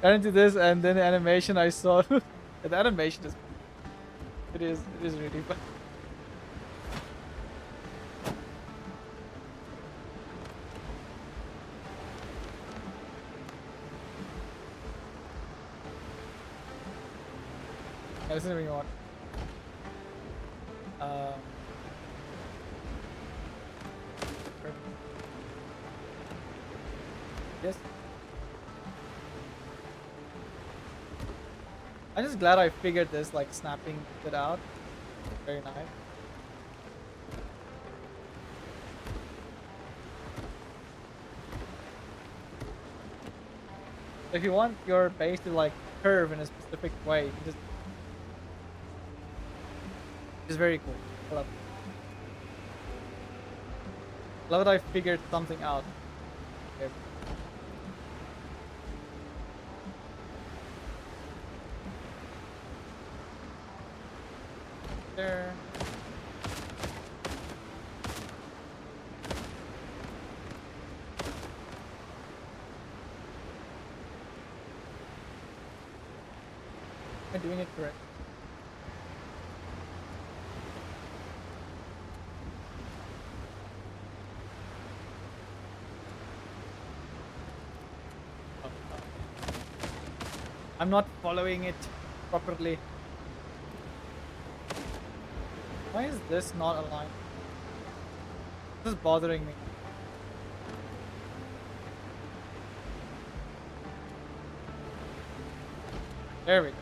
Got into this and then the animation I saw. The animation is it is really fun. Yeah, listen to me want. Yes. I'm just glad I figured this like snapping it out. Very nice. If you want your base to like curve in a specific way, you can just it's very cool. I love it. Love that I figured something out. Okay. There. Am I doing it correct? I'm not following it properly. Why is this not aligned? This is bothering me. There we go.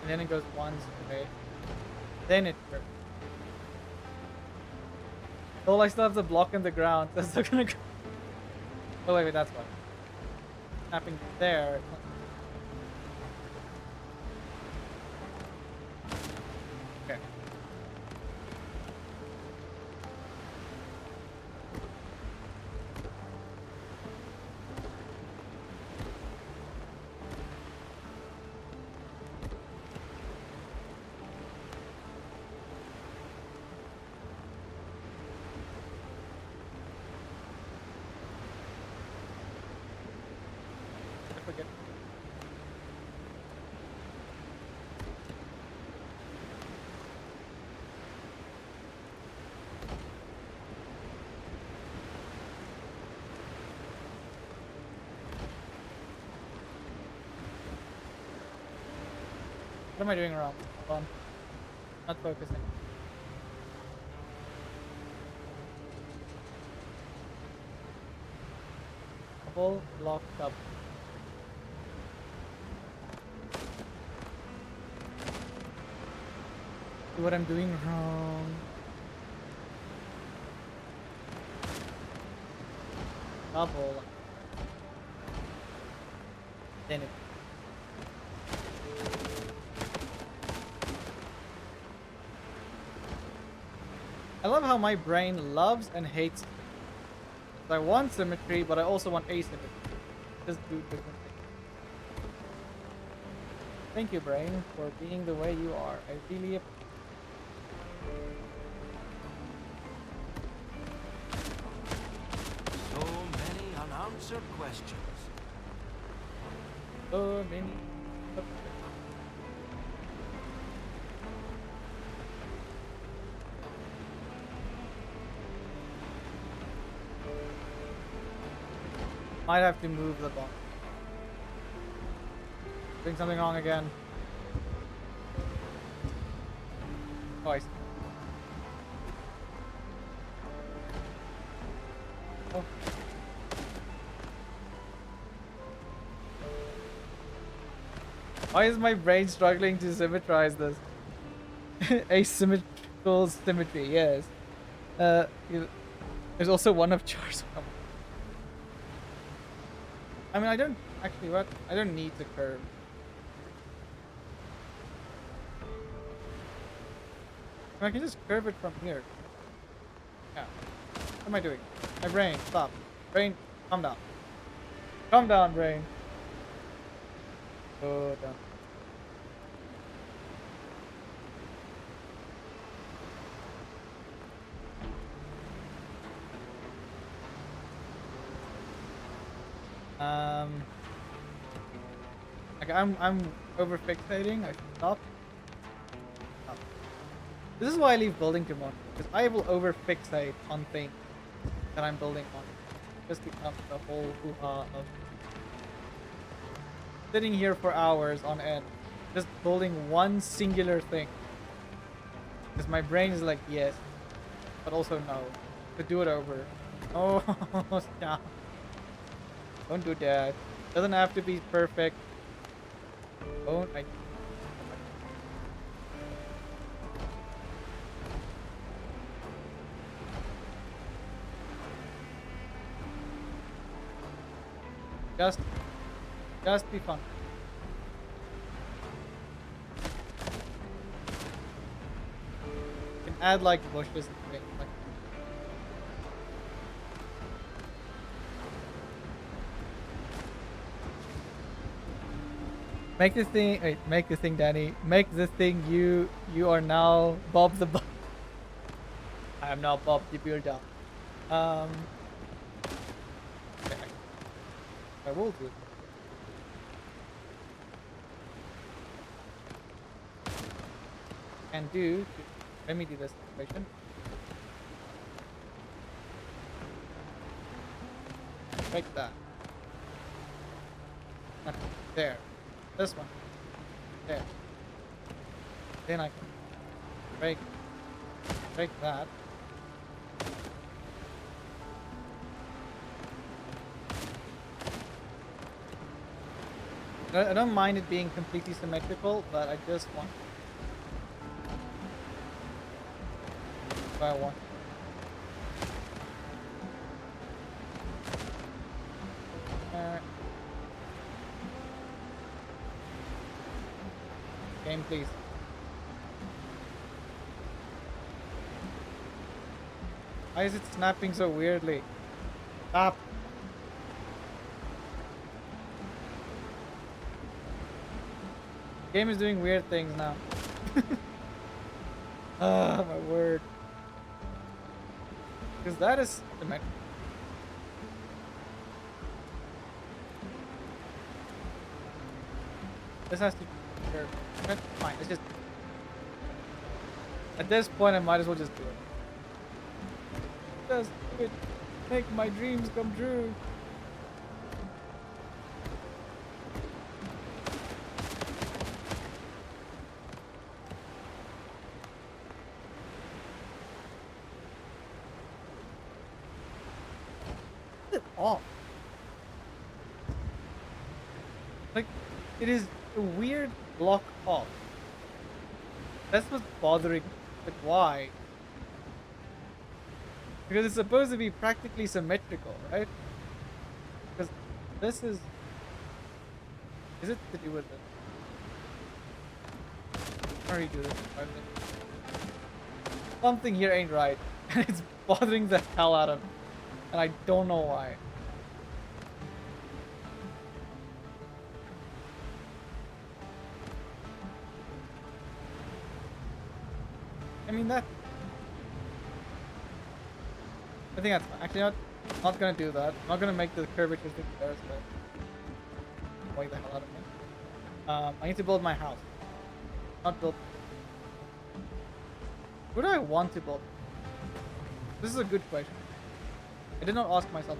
And then it goes once, okay. Then it curves. Oh, I still have the block in the ground. That's not gonna go. Oh wait, that's why. snapping there. Okay. I forget. What am I doing wrong? Hold on. Not focusing. Double locked up. See what I'm doing wrong. Double. Then it. I love how my brain loves and hates it. I want symmetry, but I also want asymmetry. Just do different things. Thank you, brain, for being the way you are. I really appreciate. So many unanswered questions. So many. Might have to move the bomb. Doing something wrong again. Oh, I see. Oh. Why is my brain struggling to symmetrize this? Asymmetrical symmetry, yes. There's also one of Char's. I mean, I don't actually. What? I don't need to curve. I can just curve it from here. Yeah. What am I doing? My brain, stop. Brain, calm down. Calm down, brain. Go down. Like I'm over fixating. I should stop. Stop. This is why I leave building to monitor, because I will over fixate on things that I'm building on. It just becomes the whole hoo-ha of sitting here for hours on end, just building one singular thing. Because my brain is like yes, but also no. To do it over. Oh, stop. Don't do that. Doesn't have to be perfect. Don't I just be fun. You can add like bushes and things like make the thing. Wait, make the thing, Danny. Make the thing. You are now Bob the. I am now Bob the Builder. Okay, I will do it. And do to remedy this situation. Break that. Okay, there. This one. There. Then I can break that. I don't mind it being completely symmetrical, but I just want. I want. Game, please. Why is it snapping so weirdly? Stop. Game is doing weird things now. Ah, my word. Because that is symmetrical. This has to be curved. That's fine. It's just at this point I might as well just do it. Just do it. Make my dreams come true. Get it off. Like, it is a weird block off. That's what's bothering me. Like, why? Because it's supposed to be practically symmetrical, right? Because this is... Is it to do with it? How do you do this? Something here ain't right. And it's bothering the hell out of me. And I don't know why. I mean, that... I think that's fine. Actually, not gonna do that. I'm not gonna make the curvature thing there, so... Annoy the hell out of me. I need to build my house. Not build... Who do I want to build? This is a good question. I did not ask myself.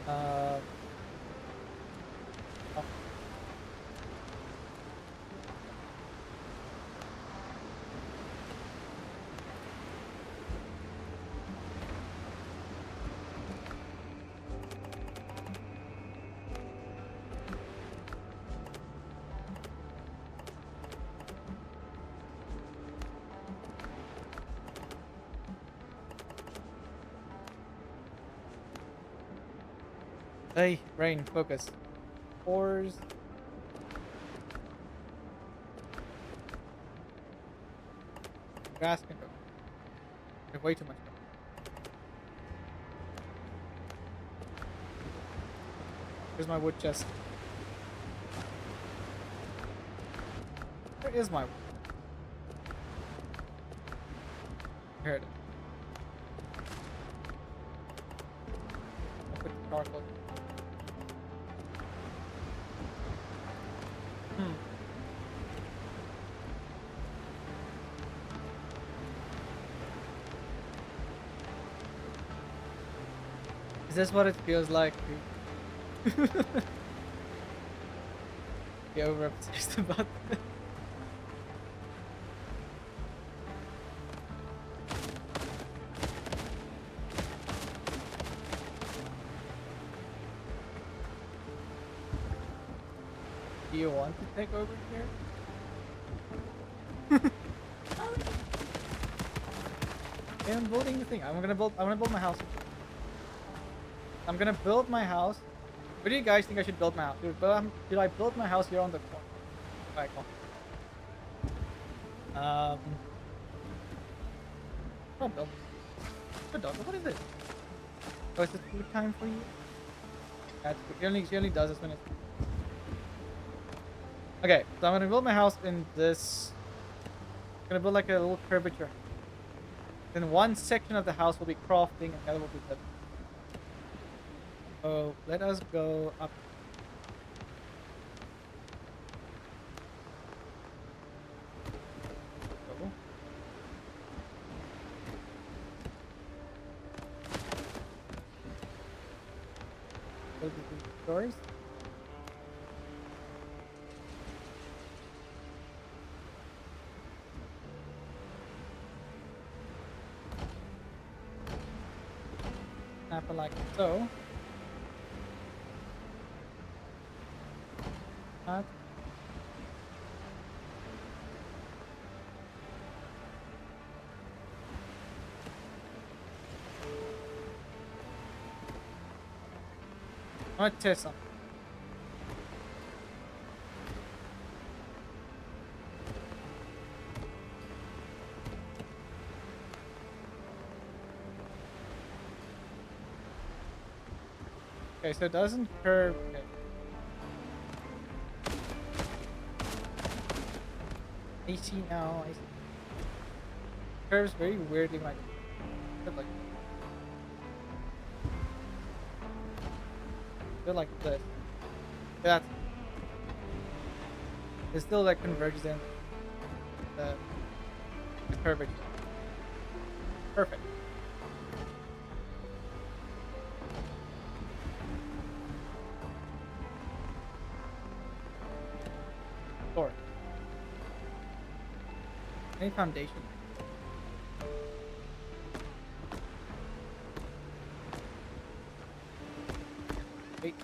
Oh. Hey, brain, focus. Fours. Grass can go. There's way too much. Here's my wood chest. Where is my wood? Here it is. I'll put the charcoal. Is this what it feels like to be over obsessed about this? Do you want to take over here? Yeah, I'm building the thing. I'm gonna build my house. I'm gonna build my house. Where do you guys think I should build my house? Should I build my house here on the corner? Right, cool. What build? What is it? Oh, is it food time for you? That's good. She only does this when it's... Okay, so I'm gonna build my house in this... I'm gonna build like a little curvature. Then one section of the house will be crafting and the other will be living. So let us go up. Go. Build the doors. Snap it like so. That. I want to test something. Okay, so it doesn't curve. Okay. I see now. I see. Curves very weirdly when I like. They're like this. That's. It still like converges in the curvature. Perfect. Sure. Any foundation? Wait.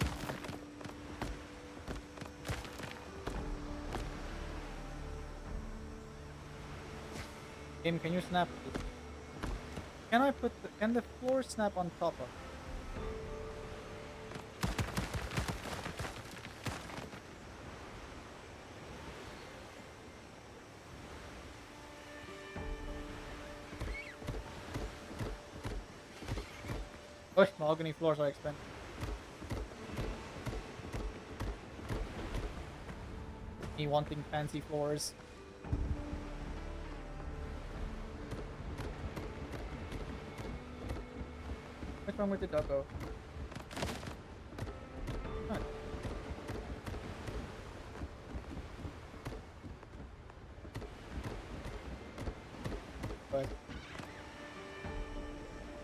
Game, can you snap? Please? Can I put can the floor snap on top of? Gosh, mahogany floors are expensive. Me wanting fancy floors. What's wrong with the doggo? Huh. But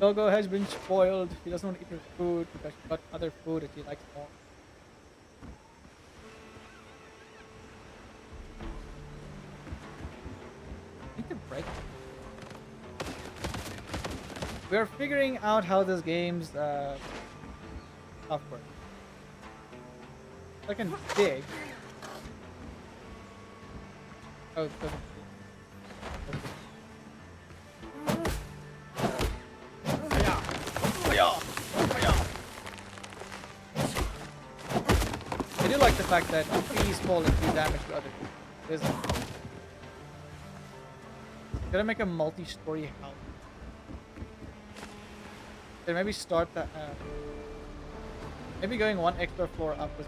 Doggo has been spoiled. He doesn't want to eat your food because she got other food that he likes more. I need to break. We are figuring out how this game's stuff works. I can dig. Oh, it doesn't. I do like the fact that trees fall and do damage to other people. Gotta make a multi-story house. Then maybe start that. Maybe going one extra floor up was.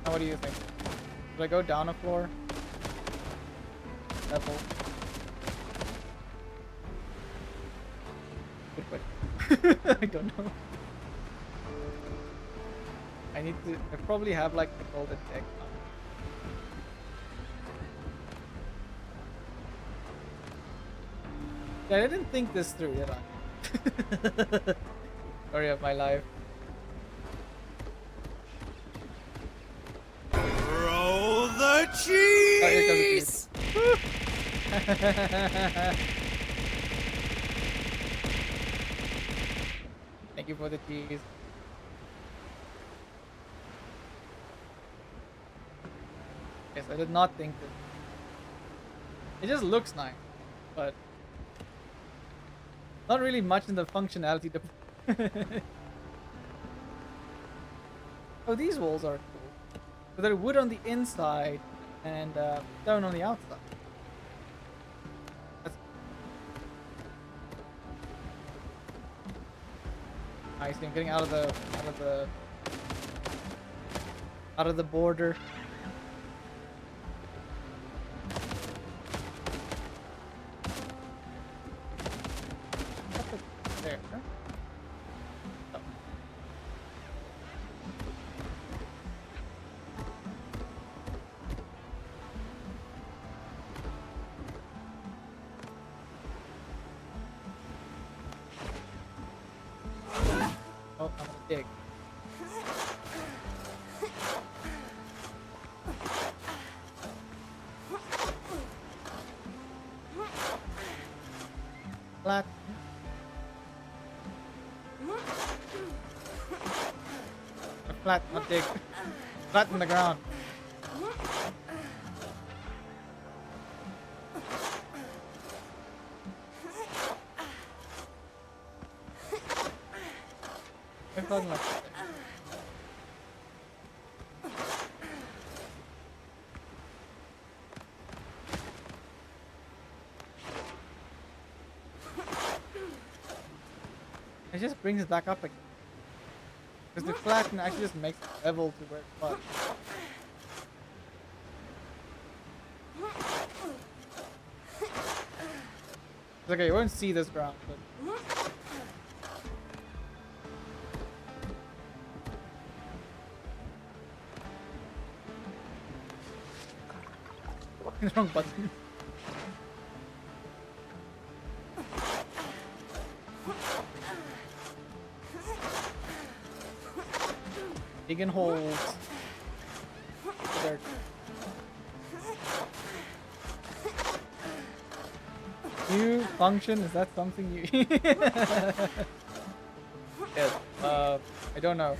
Now, what do you think? Should I go down a floor? Level. Good question. I don't know. I need to. I probably have like the golden deck. Yeah, I didn't think this through, did I? Story of my life. Roll the Oh, here comes the cheese! Thank you for the cheese. Yes, I did not think this. It just looks nice, but not really much in the functionality. Oh, these walls are cool. So they're wood on the inside and stone on the outside. That's nice. I'm getting out of the border. There. Oh. Oh, I'm gonna dig. Flat. Flat, not dig. Flat in the ground. I'm talking like. It just brings it back up again. Because the flatten actually just makes it level to where it was. It's okay, you won't see this ground, but wrong button. Dig and hold. There. You function? Is that something you? Yes. I don't know.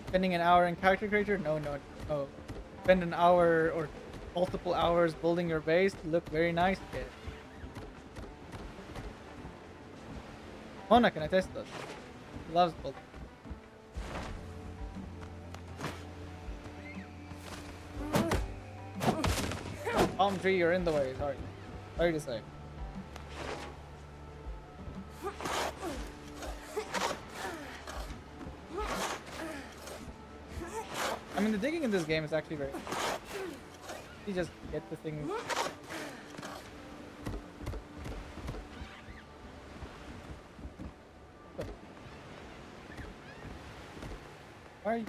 Spending an hour in character creator? No. Spend an hour or multiple hours building your base. Look very nice. Yeah. Mona can attest this. He loves building. Palm tree, you're in the way. Sorry to say. I mean, the digging in this game is actually very. You just get the thing. Why are you?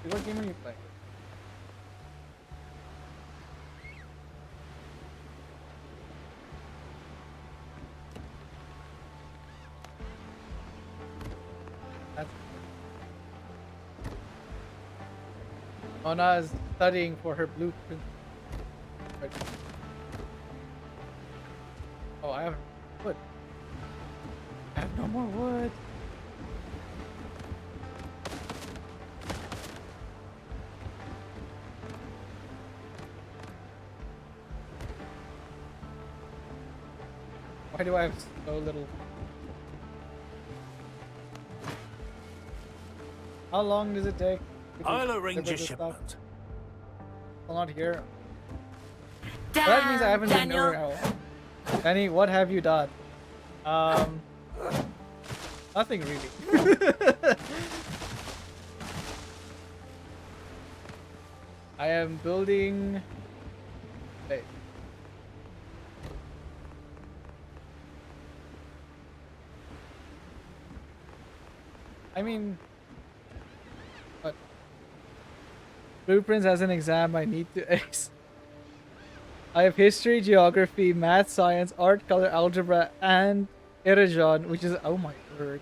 What game are you playing? Mona is studying for her blueprint. Oh, I have wood. I have no more wood. Why do I have so little? How long does it take? I'll arrange a Stuff? shipment. Well, not here. Damn, That means I haven't been Daniel. nowhere else. Danny, what have you done? Nothing really. I am building. Wait. I mean, what? Blueprints as an exam I need to ace. I have history, geography, math, science, art, color, algebra, and Eragon, which is, oh my word.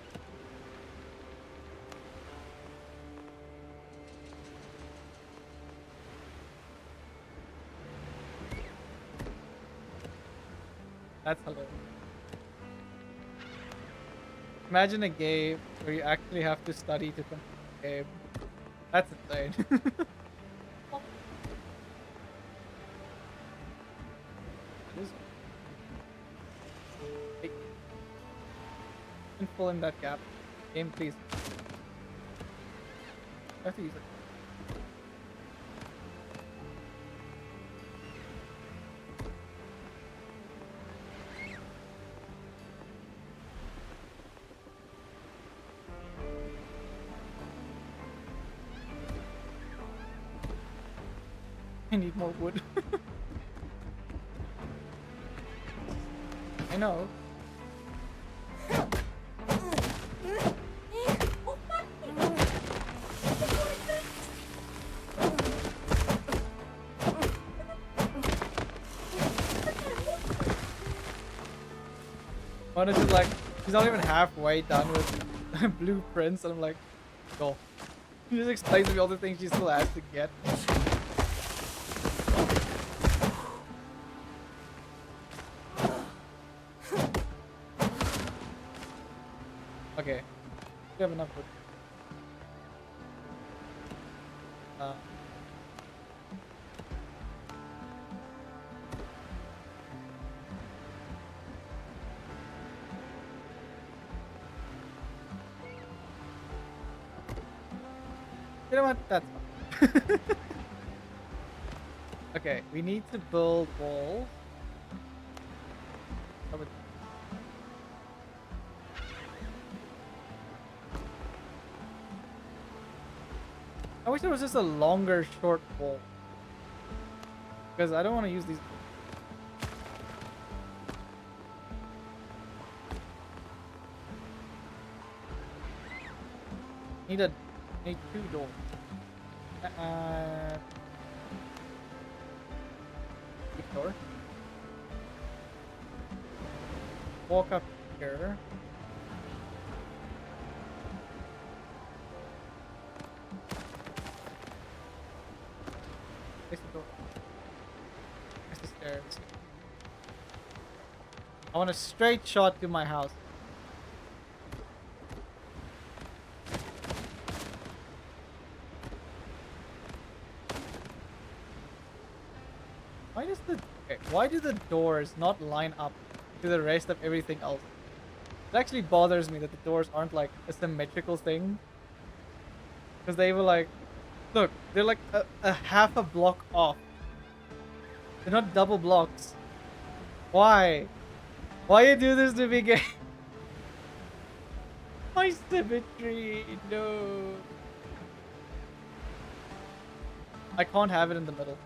That's hilarious. Imagine a game where you actually have to study to complete the game. That's insane. Hey. Can fill in that gap. Game, please. I have to use it. I need more wood. I know. One is just like, he's not even halfway done with blueprints, and I'm like, go. He just explains to me all the things she still has to get. Okay. We have enough wood. You know what? That's fine. Okay, we need to build walls. How about- I wish there was just a longer short wall. Because I don't want to use these. Need two doors. Big door. Walk up here. Face the door. Face the stairs. I want a straight shot to my house. Why do the doors not line up to the rest of everything else? It actually bothers me that the doors aren't like a symmetrical thing. Because they were like, look, they're like a half a block off. They're not double blocks. Why? Why you do this to me, game? My symmetry, no. I can't have it in the middle.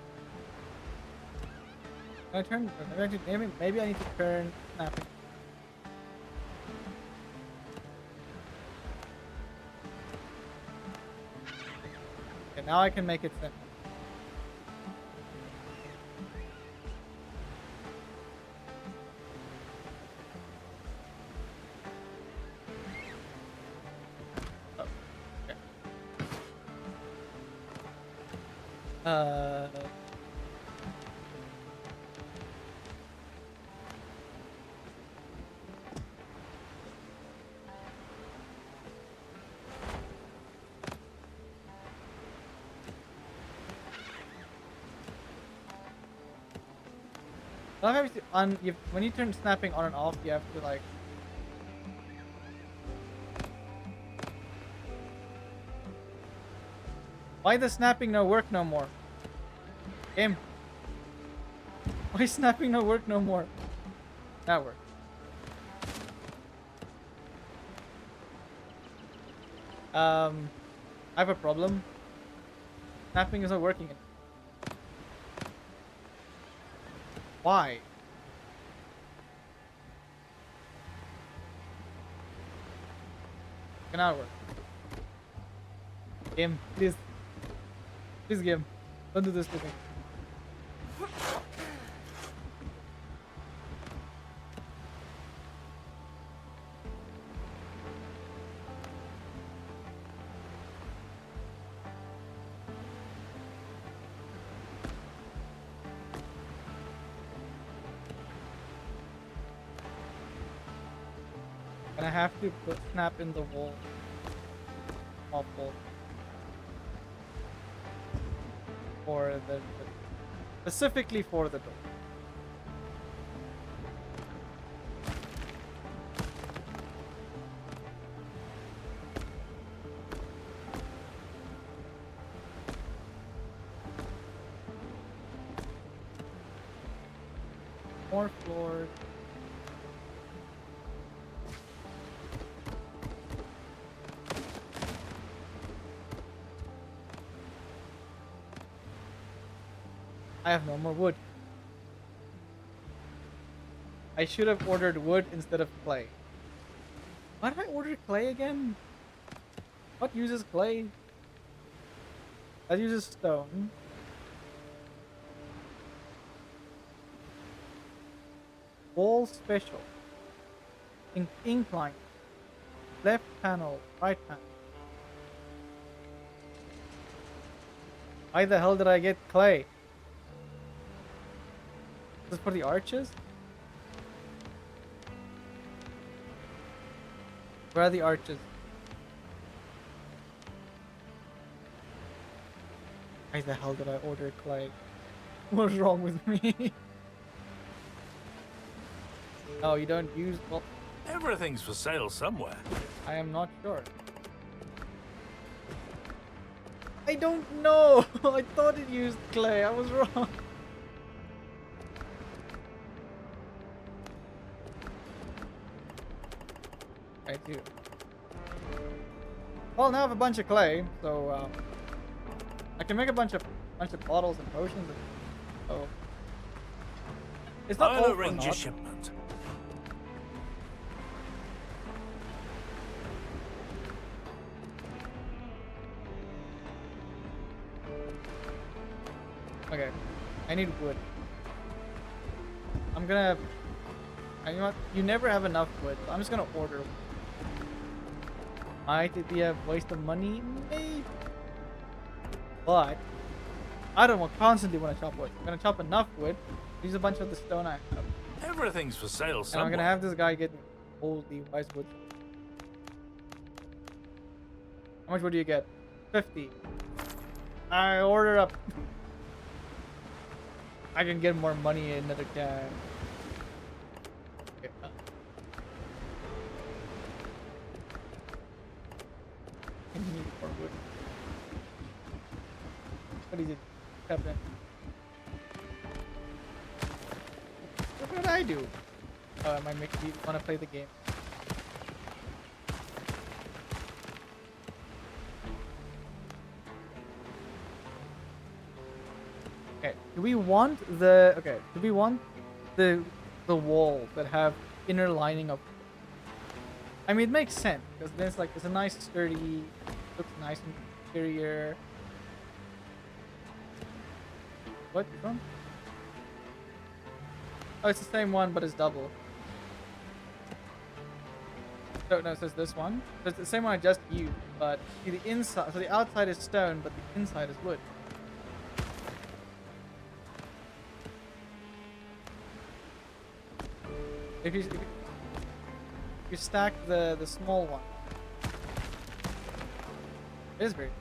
Can I turn? Maybe I need to turn snapping. Okay, now I can make it simple. Oh, okay. Don't have to when you turn snapping on and off, you have to like. Why the snapping no work no more? Game. Why snapping no work no more? That worked. I have a problem. Snapping isn't working. Why? Cannot work. Game, please. Please, game. Don't do this to me. And I have to put snap in the wall. Awful. For the specifically for the door. More floors. I have no more wood. I should have ordered wood instead of clay. Why did I order clay again? What uses clay? That uses stone. Wall special. Incline. Left panel, right panel. Why the hell did I get clay? Is this for the arches? Where are the arches? Why the hell did I order clay? What's wrong with me? Oh, you don't use... Well, Everything's for sale somewhere. I am not sure. I don't know! I thought it used clay. I was wrong. I do. Well, now I have a bunch of clay, so I can make a bunch of bottles and potions. And, oh, it's not all I'll for arrange a naught. shipment. Okay, I need wood. I'm gonna. You know what? You never have enough wood. So I'm just gonna order. Might it be a waste of money? Maybe. But I don't constantly want to chop wood. I'm gonna chop enough wood. Use a bunch of the stone I have, Everything's for sale and somewhere. I'm gonna have this guy get me holy wise wood. How much wood do you get? 50. I order up. I can get more money in another can. Okay, I need more wood. What is it? Captain? What did I do? Am I making you want to play the game? Okay. Do we want the the walls that have inner lining of? I mean, it makes sense because then it's a nice sturdy, looks nice and interior. What? This one? Oh, it's the same one, but it's double. So no, it says this one. So it's the same one I just used, but see the inside. So the outside is stone, but the inside is wood. If you stack the small one, it is great.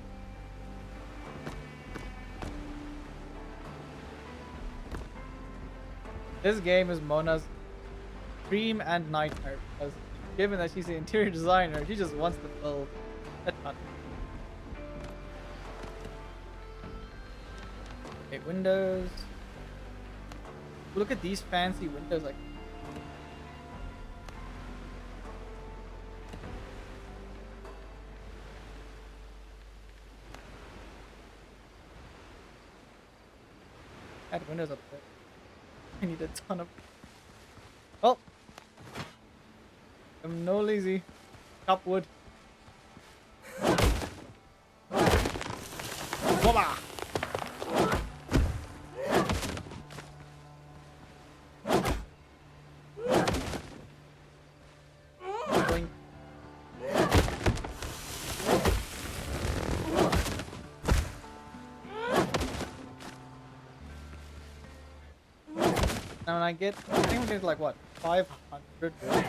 This game is Mona's dream and nightmare because given that she's an interior designer, she just wants to build a ton. Okay, windows. Look at these fancy windows like. Add windows up there. I need a ton of. Well, I'm no lazy. Chop wood. Voila! Boing. Now when I think I'm gonna get like what? 500 wood?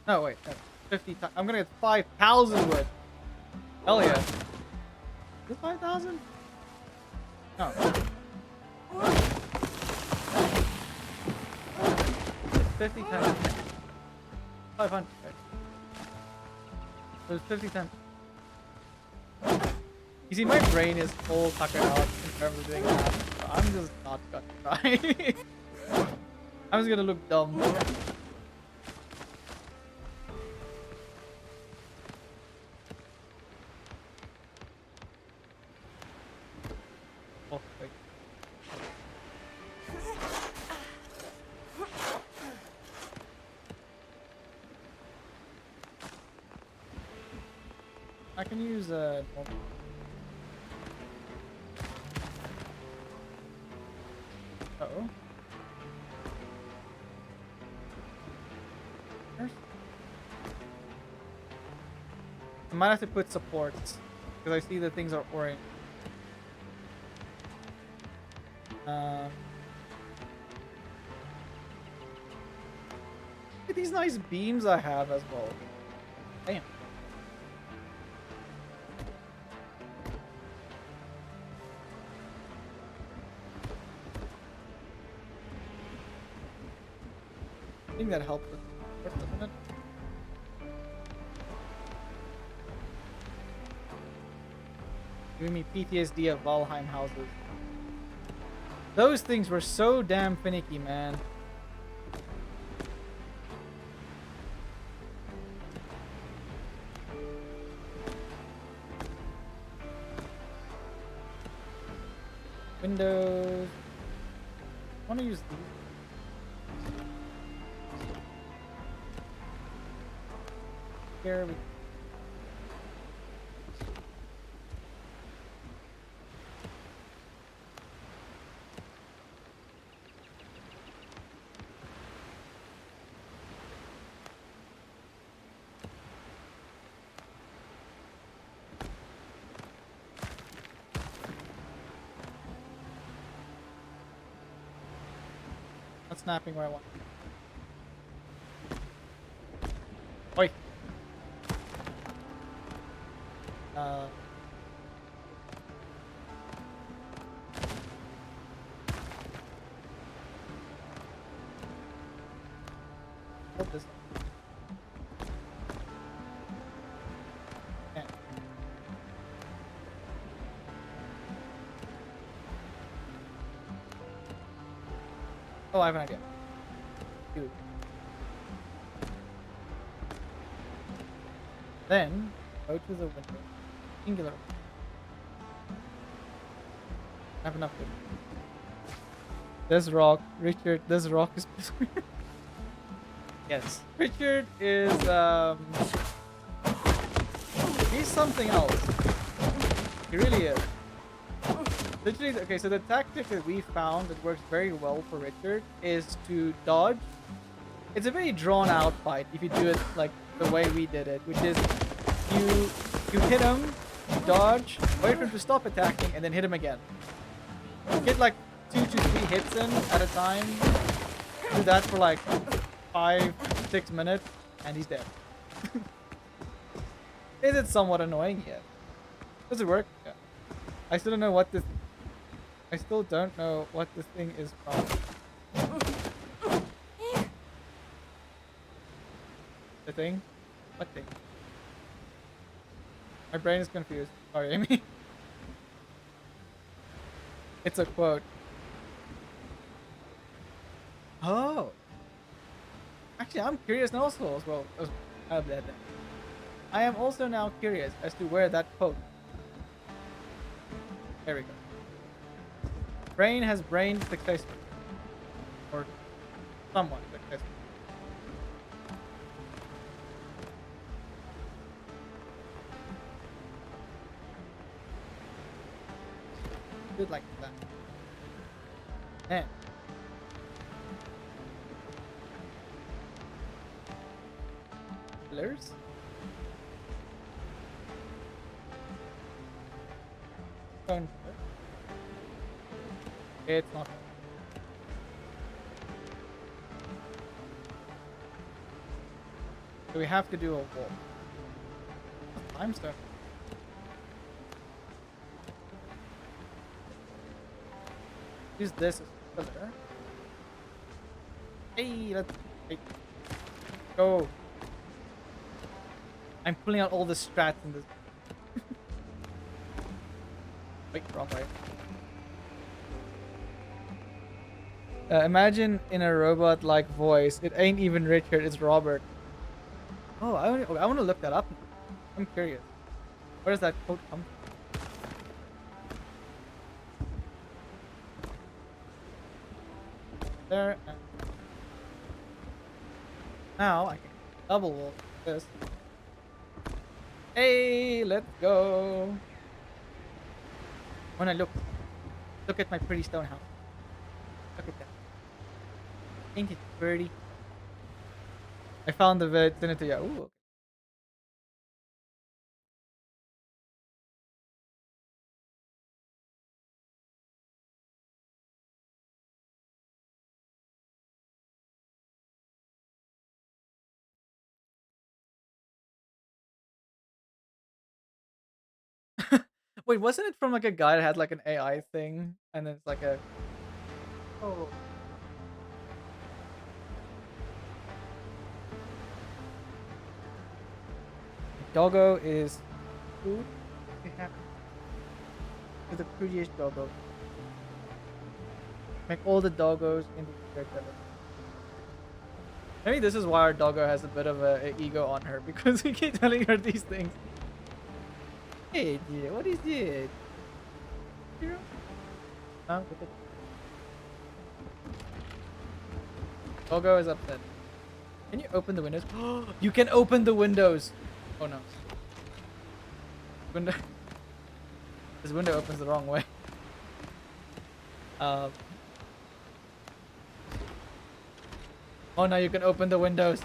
No, wait, no, 50 times. I'm gonna get 5,000 wood. Hell yeah. Is it 5,000? No. 50 times 500. Right? So it's 50 times. You see, my brain is full tuckered out in terms of doing that. So I'm just not gonna try. I'm just gonna look dumb. Oh, wait. I can use normal. Uh-oh. I might have to put supports because I see the things are orange. Look at these nice beams I have as well. Damn. I think that helped with doesn't it? Giving me PTSD of Valheim houses. Those things were so damn finicky, man. Windows. I want to use these. Here we not snapping where I want. Oi. Hold this. Yeah. Oh, I have an idea. Dude. Then go to the window. Singular. I have enough wood. This rock, Richard. This rock is. Yes, Richard is he's something else. He really is. Literally, okay. So the tactic that we found that works very well for Richard is to dodge. It's a very drawn out fight if you do it like the way we did it, which is you hit him, you dodge, wait for him to stop attacking, and then hit him again. Get like 2 to 3 hits in at a time. Do that for like 5-6 minutes, and he's dead. Is it somewhat annoying? Yeah. Does it work? Yeah. I still don't know what this. I still don't know what this thing is from. The thing? What thing? My brain is confused. Sorry, Amy. It's a quote. Oh. Actually, I'm curious now also as well. I am also now curious as to where that quote. There we go. Brain has brained successfully. Or somewhat successfully. Good like that. Man. Pillars? Stone pillar. It's not. So we have to do a wall. Limestone. Use this as a pillar. Hey, let's go. I'm pulling out all the strats in this. Wait, wrong way. Imagine in a robot-like voice. It ain't even Richard, it's Robert. Oh, I want to look that up. I'm curious. Where does that quote come from? There. Now I can double wall this. Hey, let's go. When I look at my pretty stone house. Look at that. Ain't it pretty? I found the vicinity. Ooh. Wait, wasn't it from like a guy that had like an AI thing, and then it's like a oh. Doggo is food. We have the prettiest doggo. Make all the doggos into character. Maybe this is why our doggo has a bit of a ego on her because we keep telling her these things. Hey, dear, what is it? Hero? Huh? What the- Doggo is upset. Can you open the windows? You can open the windows. Oh no. Window. This window opens the wrong way. Oh, now you can open the windows.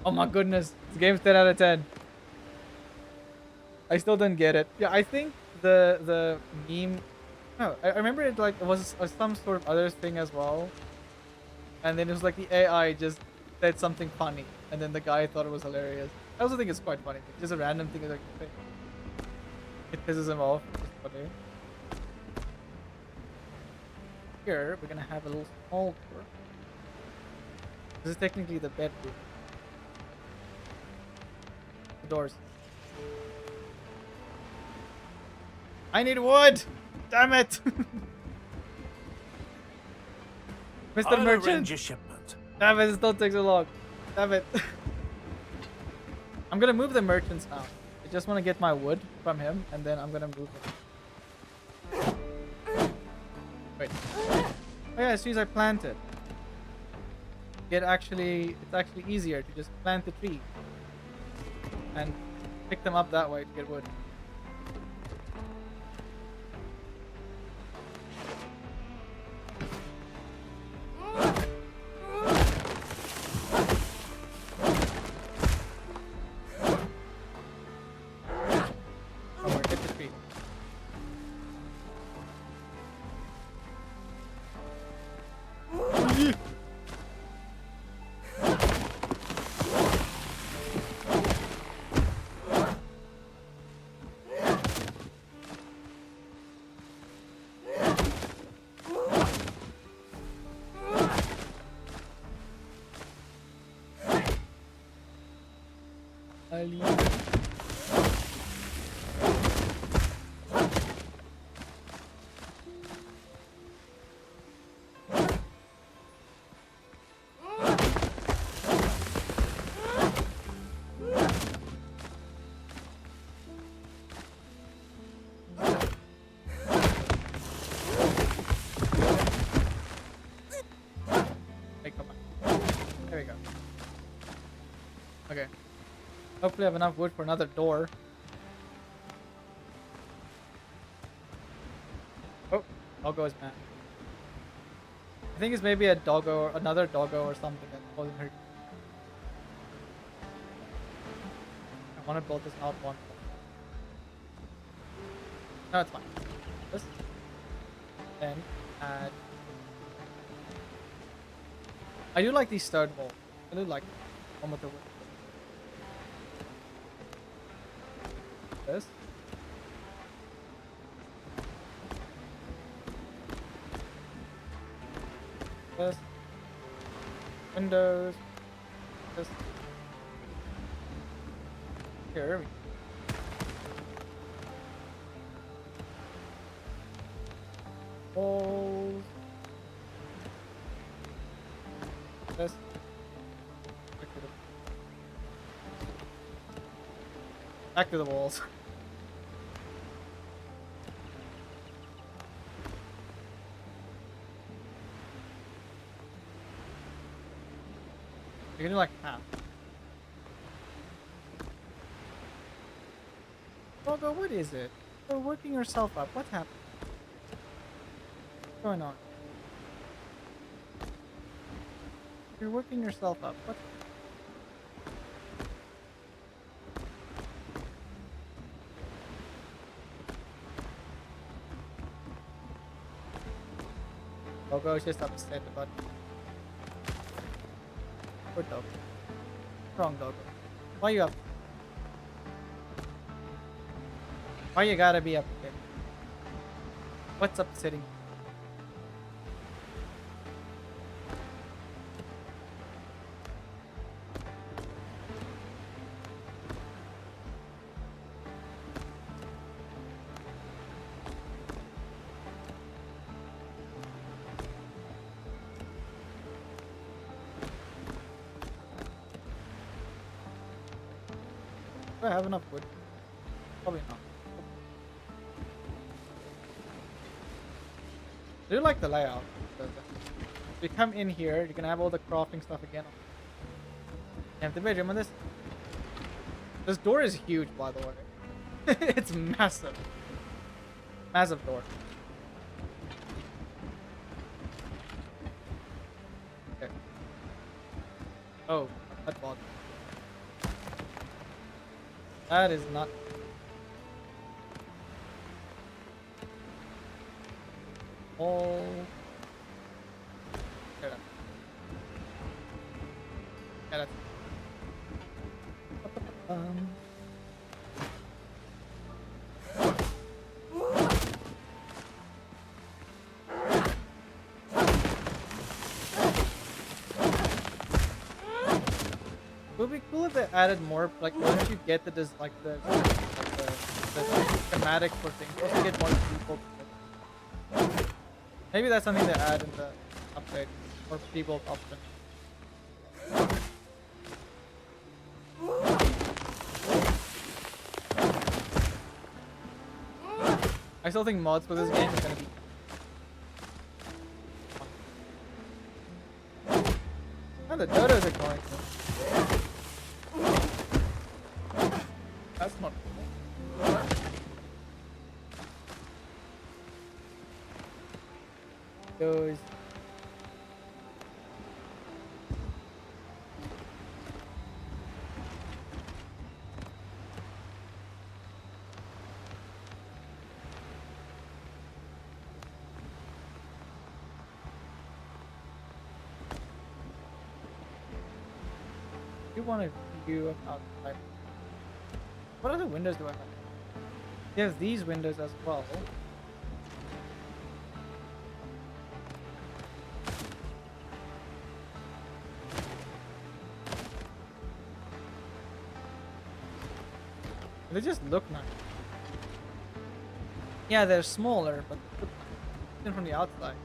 Oh my goodness. This game's 10 out of 10. I still didn't get it. Yeah, I think the meme. No, I remember it like it was some sort of other thing as well. And then it was like the AI just said something funny, and then the guy thought it was hilarious. I also think it's quite funny. Just a random thing is like it pisses him off. It's funny. Here we're gonna have a little small door. This is technically the bedroom. The doors. I need wood! Damn it! Mr. I'll Merchant! arrange a shipment. Damn it, this don't take so long. Damn it. I'm gonna move the merchants now. I just want to get my wood from him, and then I'm gonna move him. Wait. Oh yeah, as soon as I plant it. It's actually easier to just plant the tree. And pick them up that way to get wood. Ali. Hey, come on. There we go. Okay. Hopefully I have enough wood for another door. Oh, doggo is mad. I think it's maybe a doggo or another doggo or something that's causing her. I want to build this out one. No, it's fine. This. Then add. I do like these stone walls. I do like one with the wood. This. This. Windows. This. Here we go. Walls. This. Back to the walls. You're gonna do like half. Doggo, what is it? You're working yourself up. What happened? What's going on? You're working yourself up. What? Doggo is just upset about it. Poor dog. Wrong dog. Why you up? Why you gotta be up there? What's upsetting? Do I have enough wood? Probably not. I do like the layout. If you come in here, you're gonna have all the crafting stuff again. You have the bedroom on this. This door is huge, by the way. It's massive. Massive door. Okay. Oh, that bot. That is not. All. Yeah, that's. It would be cool if they added more, like once you get the the schematic for things, once you get more people. Maybe that's something they add in the upgrade or people option. I still think mods for this game is gonna be. Oh, the dodos are going. That's not cool. Those. You want a view of outside. What other windows do I have? There's these windows as well. They just look nice. Yeah, they're smaller, but they look nice. Even from the outside.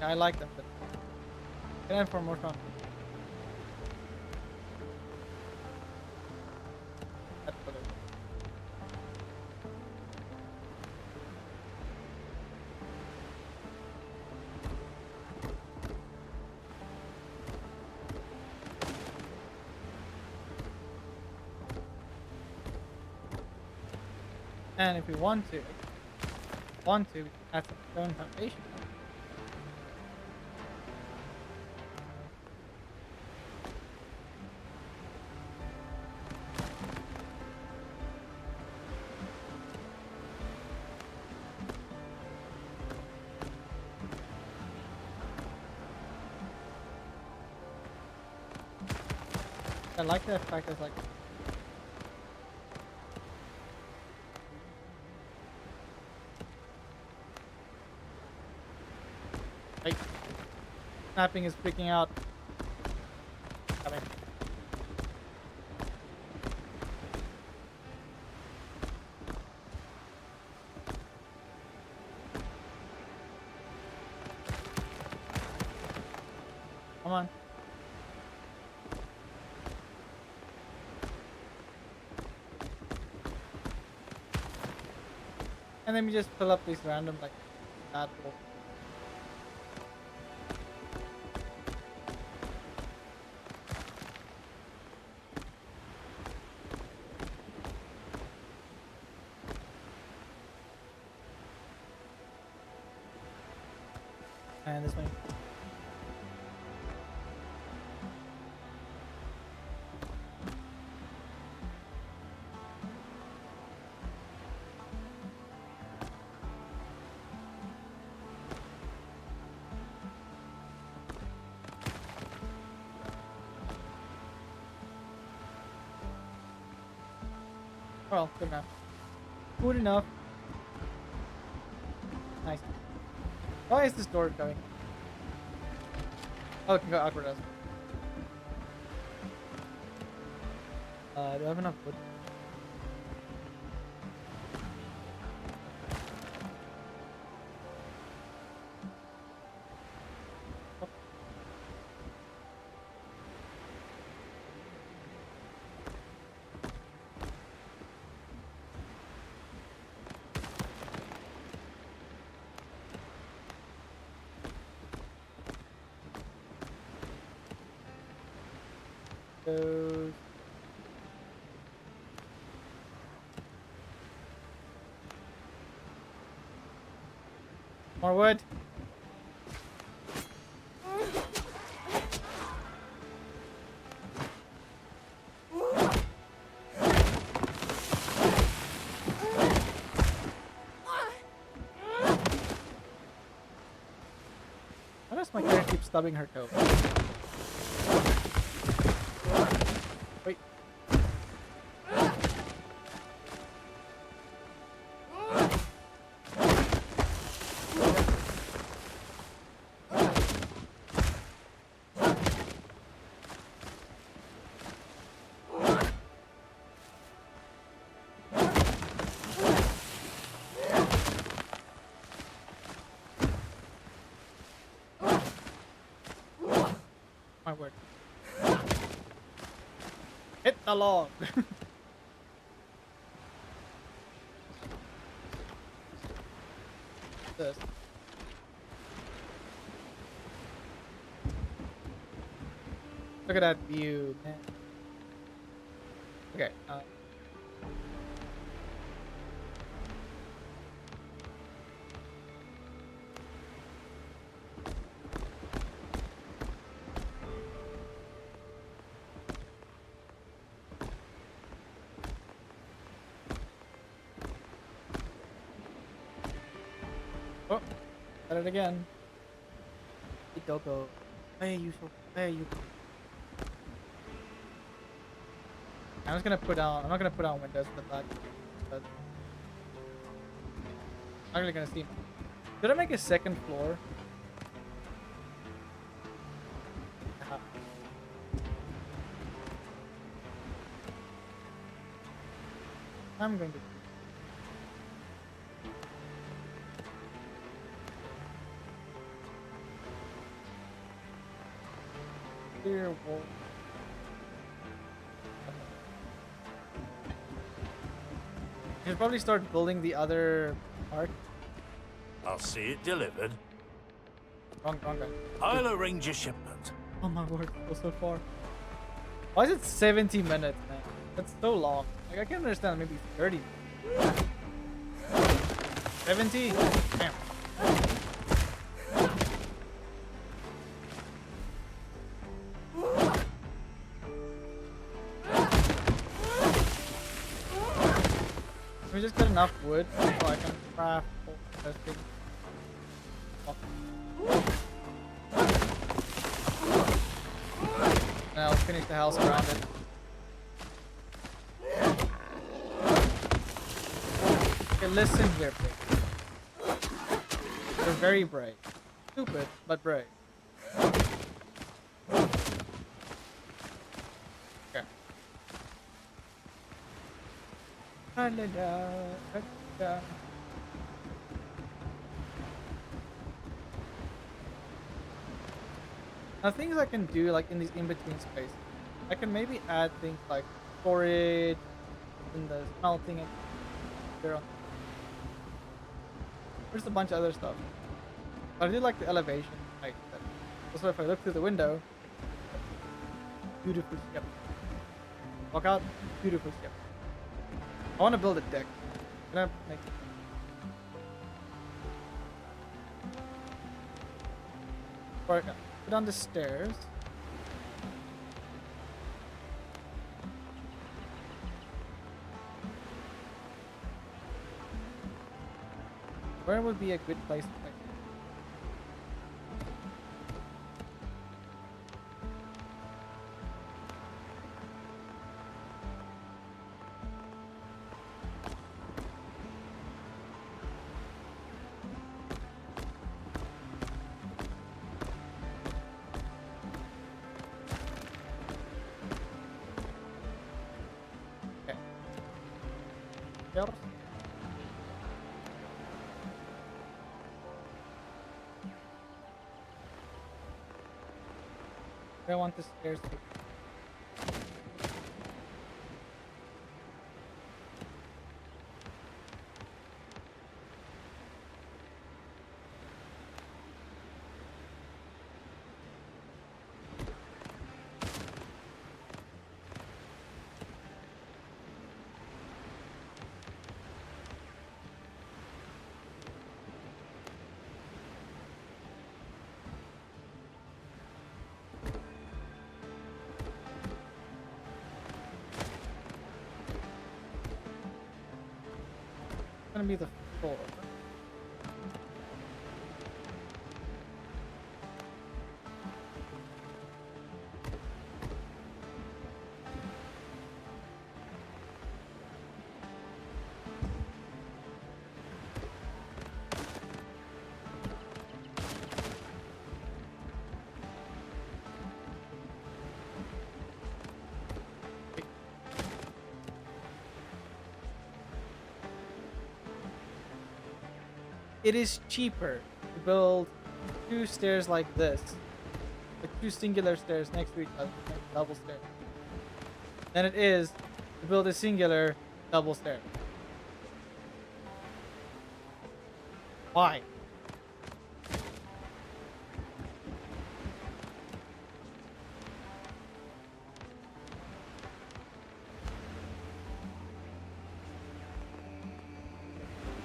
Yeah, I like them. But can I have for more fun? That's what it is. And if we want to, we can add some stone foundation. I like the fact that like snapping is freaking out. Coming. Come on. And then we just fill up these random like that wall. And this way. Well, good enough. Good enough. Nice. Why is this door going? Oh, it can go outward as well. Do I have enough wood? Goes. More wood. Why does my character keep stubbing her toe? Wait. My word. Hit the log. This. Look at that view, man. Okay. Oh, got it again. Idoko. Hey, you so. Hey, you. I'm just gonna put down. I'm not gonna put down windows for that. But I'm not really gonna see. Did I make a second floor? Uh-huh. I'm going to. Clear wall. You should probably start building the other part. I'll see it delivered. Wrong guy. I'll arrange a shipment. Oh my word, go so far. Why is it 70 minutes, man? That's so long. Like, I can understand maybe 30. 70? Damn. Let me just get enough wood so I can craft all this thing. Now let's finish the house around it. Okay, listen here, please. You're very brave. Stupid, but brave. Okay. Da-da-da. Now things I can do like in these in-between spaces. I can maybe add things like storage in the smelting and there on. There's a bunch of other stuff. But I do like the elevation like that. Also if I look through the window, beautiful ship. Walk out, beautiful ship. I want to build a deck. Can I make it? Or go down the stairs. Where would be a good place to play? Stairs. I want the stairs to. Gonna be the floor. It is cheaper to build 2 stairs like this, like 2 singular stairs next to each other, like double stairs, than it is to build a singular double stair. Why?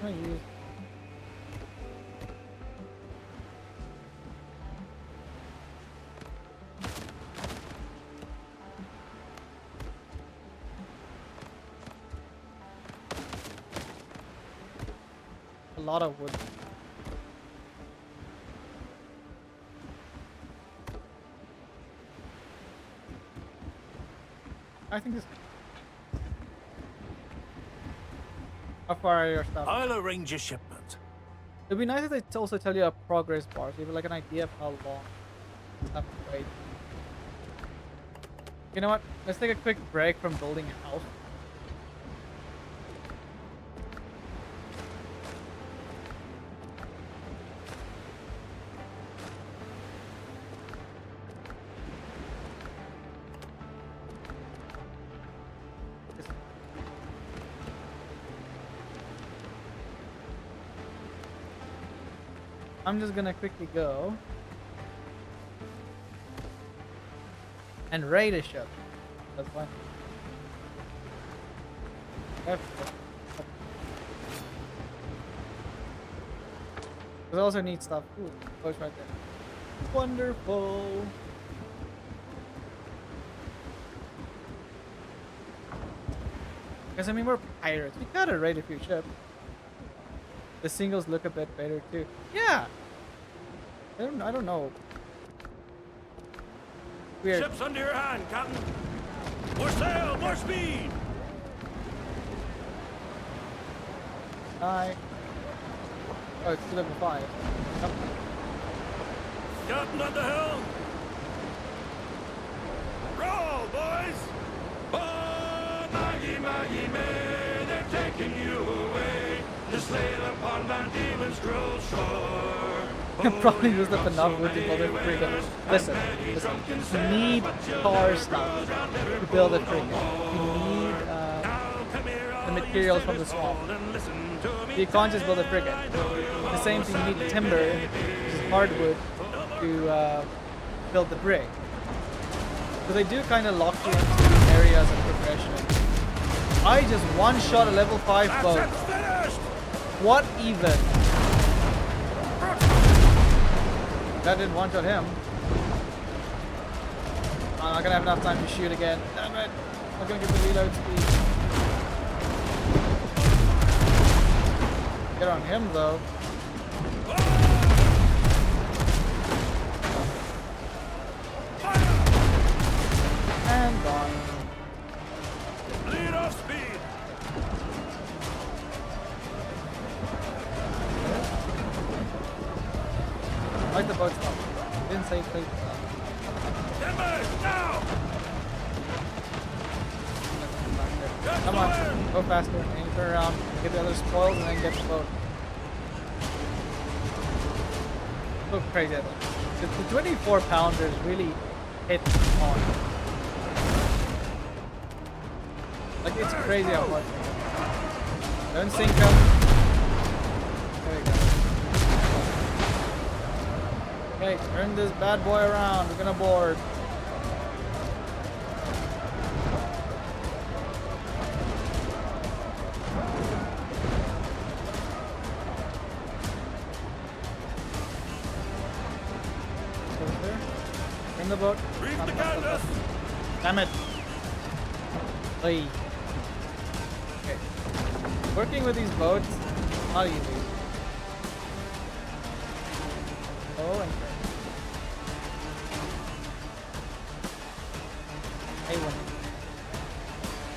I'm gonna use. A lot of wood. I think this. How far are your stuff? I'll arrange a shipment. It'd be nice if they also tell you a progress bar, so you have like an idea of how long you have to wait. You know what? Let's take a quick break from building a house. I'm just gonna quickly go and raid a ship. That's fine. We also need stuff. Ooh, oh, it's right there. Wonderful. Because I mean, we're pirates. We gotta raid a few ships. The singles look a bit better too. Yeah. I don't know. Weird. Ships under your hand, Captain. More sail, more speed. Hi. Oh, it's level 5. Yep. Captain at the helm. Roll, boys. Oh, Maggie, Maggie, May, they're taking you away. To sail upon Van Diemen's Cruel shore. Probably used up enough wood to build a frigate. Listen. You need car stuff to build a frigate. You need the materials from the swamp. You can't just build a frigate. The same thing, you need timber, which is hardwood, to build the brig. So they do kind of lock you into areas of progression. I just one-shot a level 5 boat. What even? That didn't one-shot him. I'm not gonna have enough time to shoot again. Damn it! I'm not gonna get the reload speed. Get on him though. And gone. Lead off speed. Like the boat stop. Didn't say please stop. Timbers, now. Come on, go faster. And then you turn around, get the other spoils, and then get the boat. So crazy. I think. The 24 pounders really hit on. Like, it's crazy how hard they hit. Don't sink them. There we go. Okay, turn this bad boy around. We're gonna board. In the boat. Reef the canvas! Damn it. Oy. Okay. Working with these boats, not easy. Oh, and turn. Hey, one.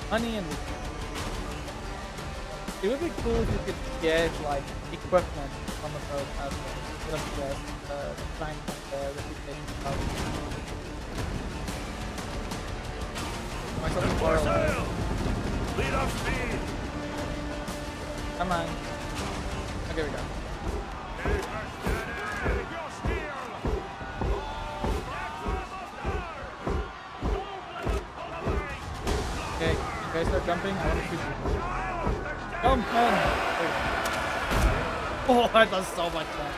Honey and whiskey. It would be cool if you could get like equipment on the boat as well. Instead of just the sign the reputation of myself in More far away. sail! Lead off speed! Come on. Okay, we go. Okay, you guys start jumping. I want to shoot you. Jump, man! Oh, that does so much fun.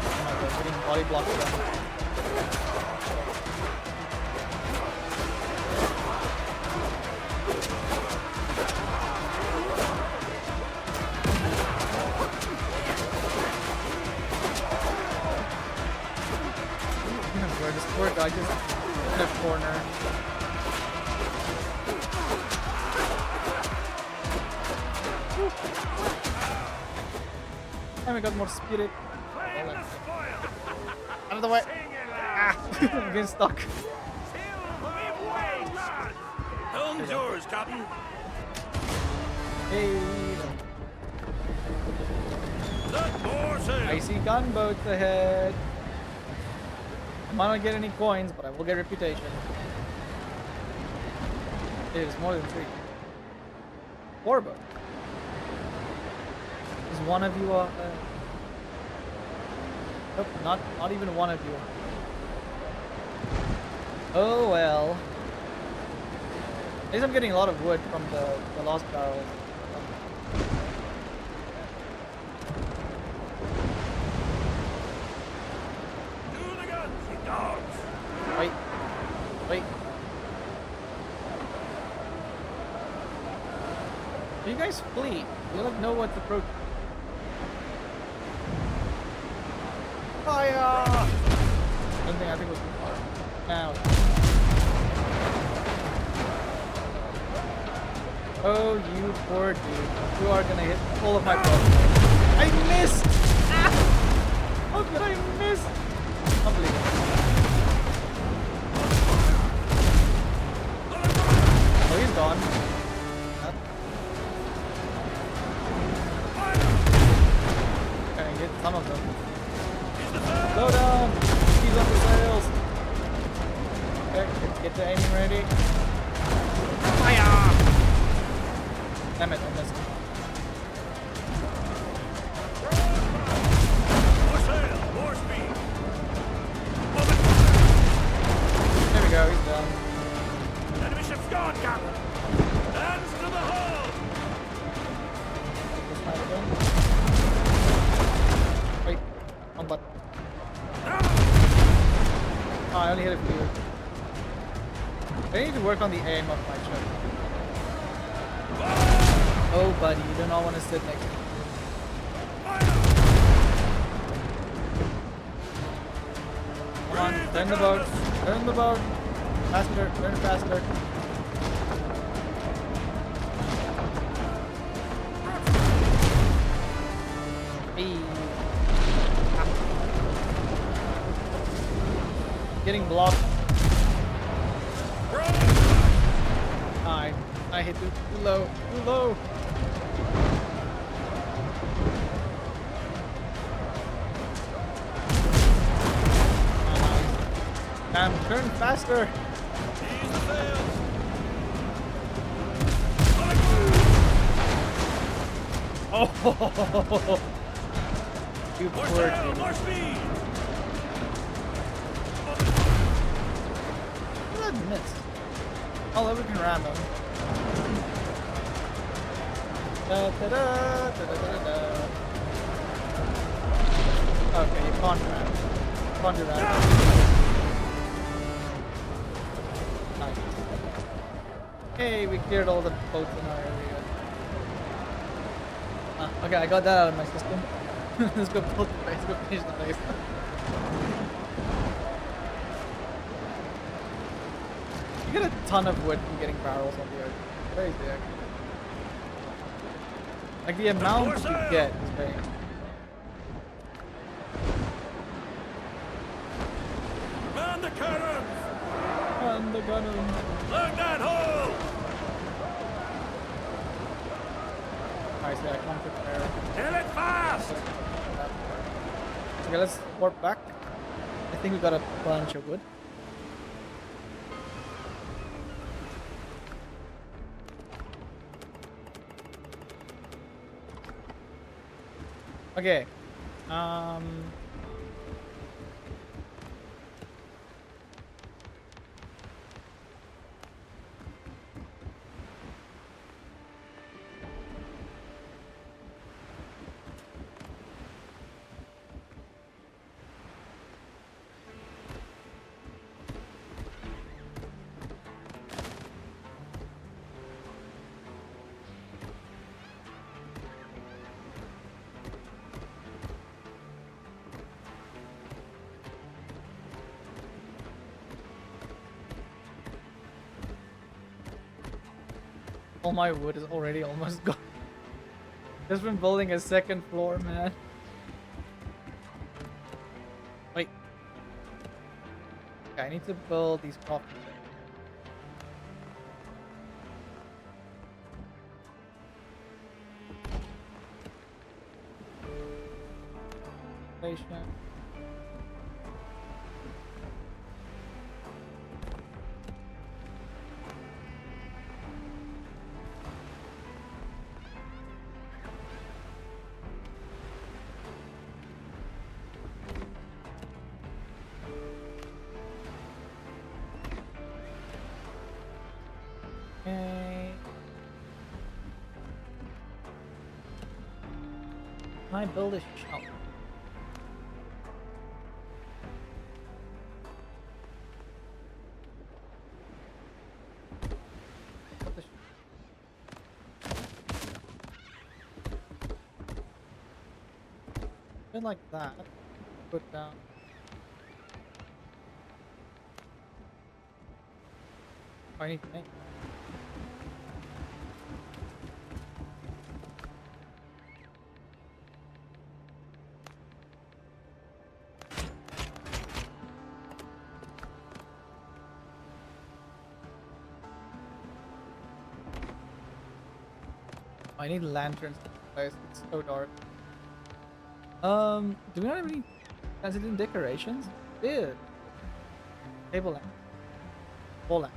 Oh my god, getting body blocked down. Where this poor guy just in the corner. And we got more spirit. Out of the way. Ah, I'm getting stuck. Helm's yours, Captain. Hey, Let more sail! I see gunboats ahead. I might not get any coins, but I will get reputation. It is more than 3. 4 boats. Is one of you nope, not even one of you. Oh well. At least I'm getting a lot of wood from the lost barrels. To the guns, you dogs! Wait. Wait. You guys flee. You like know what's approaching. Fire! Something I think was too far. Now. Oh, you poor dude. You are gonna hit all of my bullets. I missed! Ah! How could I miss? Unbelievable. Oh, he's gone. Yep. Gonna get some of them. Slow down! He's on the sails! Okay, let's get the aiming ready. Fire! Damn it, I missed. More sail! More speed! There we go, he's done. Enemy ship's gone, Captain! Hands to the hull! Take this side again. Wait, one button. Oh, I only hit a few. I need to work on the aim of my ship. Oh, buddy, you do not want to sit next to me. Come on, turn the boat. Turn the boat. Faster, turn faster. Hey. Getting blocked. I hit too low. Too low. Turn faster. Ease the sails. Oh, you More poor sail, kid. more speed. How did that miss? Oh, that we can ram him. Da, da, da, da, da, da, da. Okay, you can't ram. Can't do that. Nice. Hey, we cleared all the boats in our area. Okay, I got that out of my system. Let's go build the base. Go finish the base. You get a ton of wood from getting barrels on the ocean. Crazy, actually. Like the amount you get is very. Man the cannons. On the gun. Lug that hole. Nice, yeah, I can't prepare. Kill it fast. Okay, let's warp back. I think we got a bunch of wood. Okay. All my wood is already almost gone. Just from building a second floor, man. Wait. Okay, I need to build these coffee tables. Station. Okay. Can I build a shelf? What the bit like that. Put down. I need to make. I need lanterns in this place. It's so dark. Do we not have any resident decorations? Dude. Table lamp. Wall lamp.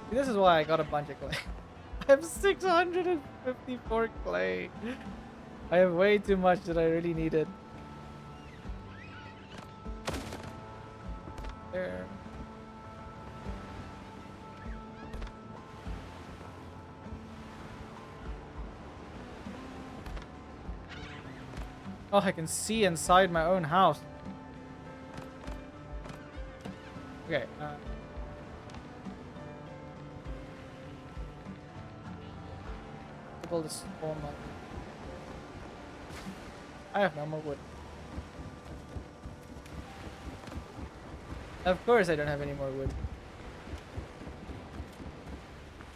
See, this is why I got a bunch of clay. I have 654 clay. I have way too much that I really needed. There. Oh, I can see inside my own house. Okay, build this wall map. I have no more wood. Of course I don't have any more wood.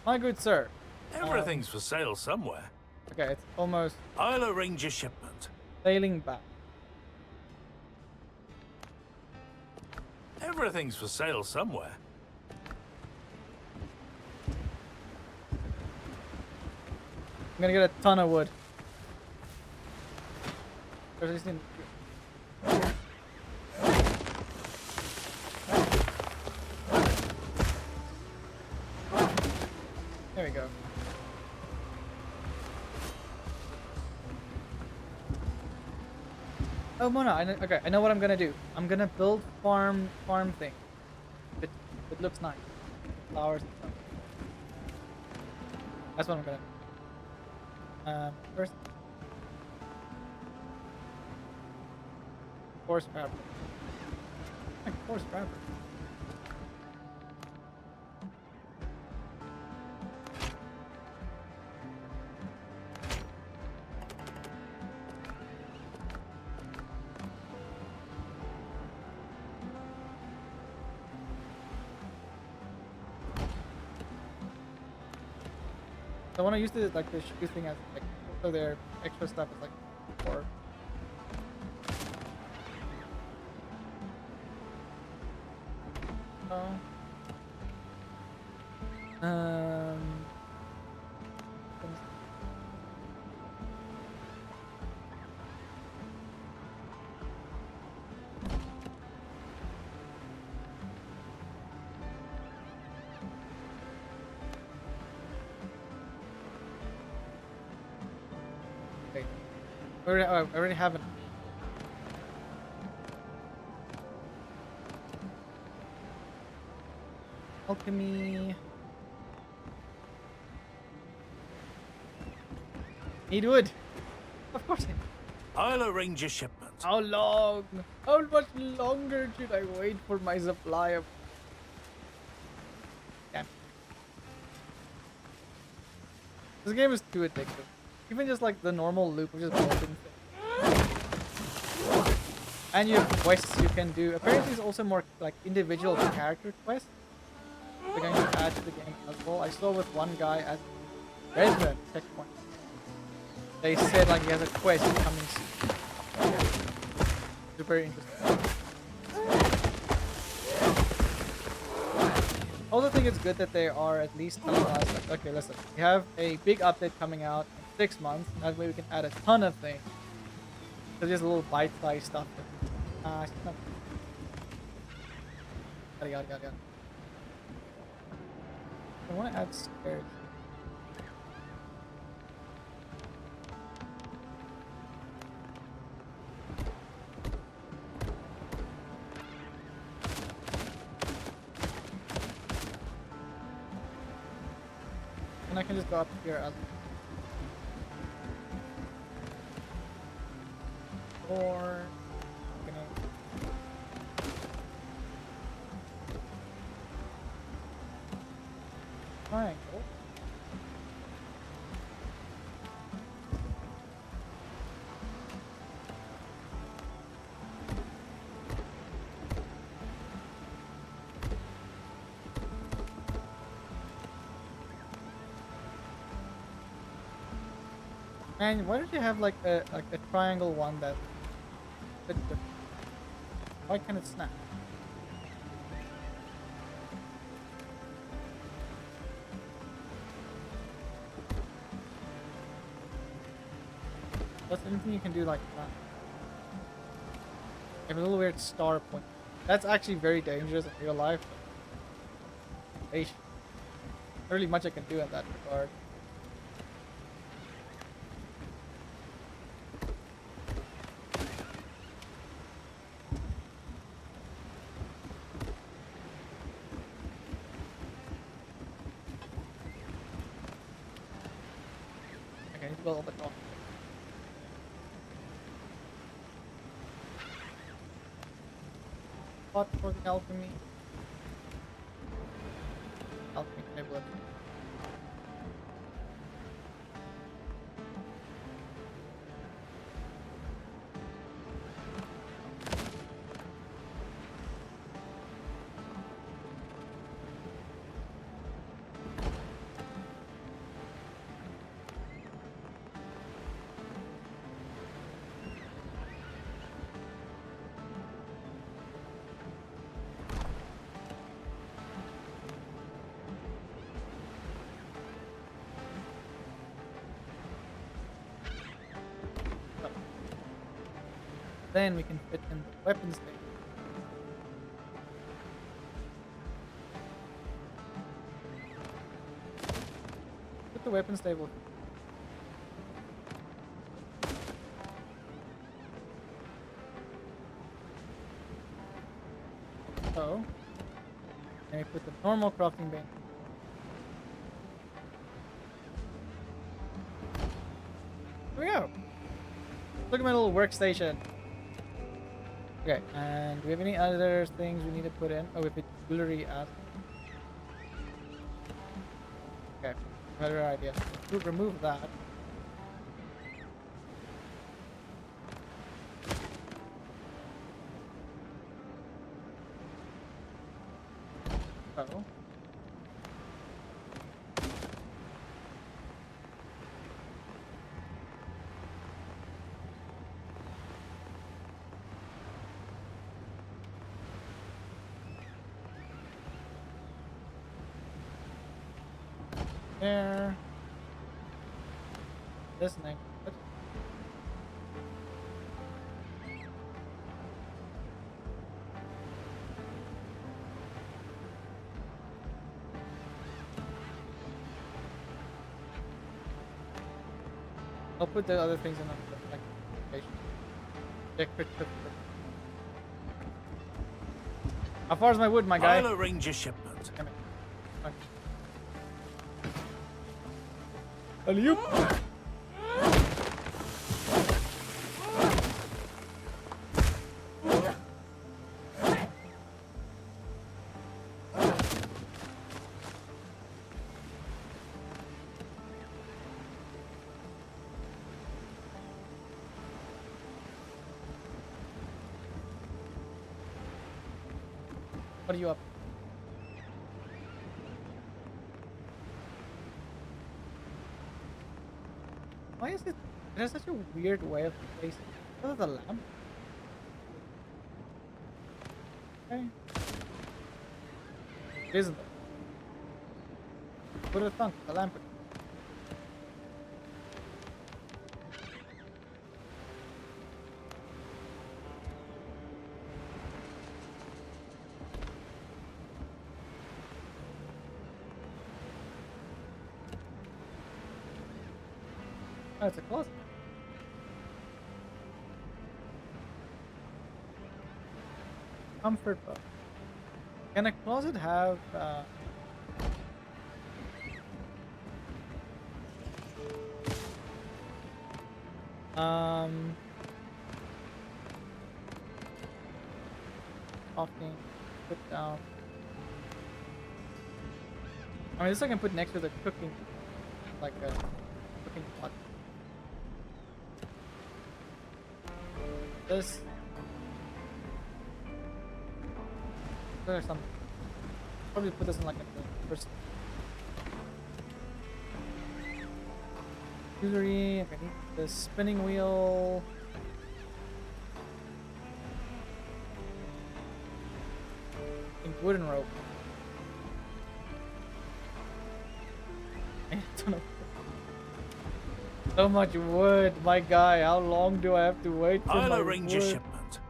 My good sir. Everything's for sale somewhere. Okay, it's almost I'll arrange a shipment. sailing back. Everything's for sale somewhere. I'm gonna get a ton of wood. There's this thing- There we go. Oh, Mona, okay, I know what I'm gonna do. I'm gonna build farm thing. It looks nice. Flowers and stuff. That's what I'm gonna do. First, forest fabric. Forest fabric. I want to use the like the shoe thing as like so their extra stuff is like for. Oh. Um. Okay. I already have it. Alchemy. Need wood. Of course. I'll arrange a shipment. How long? How much longer should I wait for my supply of? Damn. This game is too addictive. Even just like the normal loop of just building things. And you have quests you can do. Apparently, there's also more like individual character quests they're going to add to the game as well. I saw with one guy at Redmond checkpoint. They said like he has a quest coming soon. Super interesting. I also think it's good that they are at least telling us like, okay, listen, we have a big update coming out in 6 months. That way we can add a ton of things. So just a little bite-sized stuff. Yada yada yada. I want to add stairs. And I can just go up here as or I'm gonna triangle. And why don't you have like a triangle one that why can't it snap? That's anything you can do like that. You have a little weird star point. That's actually very dangerous in real life. There's not really much I can do in that regard. Okay, need to build a bit more. Spot for the alchemy. Alchemy table. Then we can fit in the weapons table. Put the weapons table. So, and we put the normal crafting bench. Here we go. Look at my little workstation. Okay, and do we have any other things we need to put in? Oh, we put jewelry as. Okay, better idea. Remove that. Oh. There. This thing. What? I'll put the other things in the location. How far is my wood, my guy? I'll arrange a shipment. Damn it. Okay. Alley-oop. What are you up? Why is it? It has such a weird way of placing. What is the lamp? Okay. It isn't. Put a thunk, the lamp. Oh, it's a closet. Comfort book. Can a closet have often put down? I mean, this I can put next to the cooking, like a cooking pot. This. There's some. Probably put this in like a first. Jewelry. Okay, need the spinning wheel. And wooden rope. I don't know. So much wood, my guy. How long do I have to wait for I'll my arrange a wood? shipment.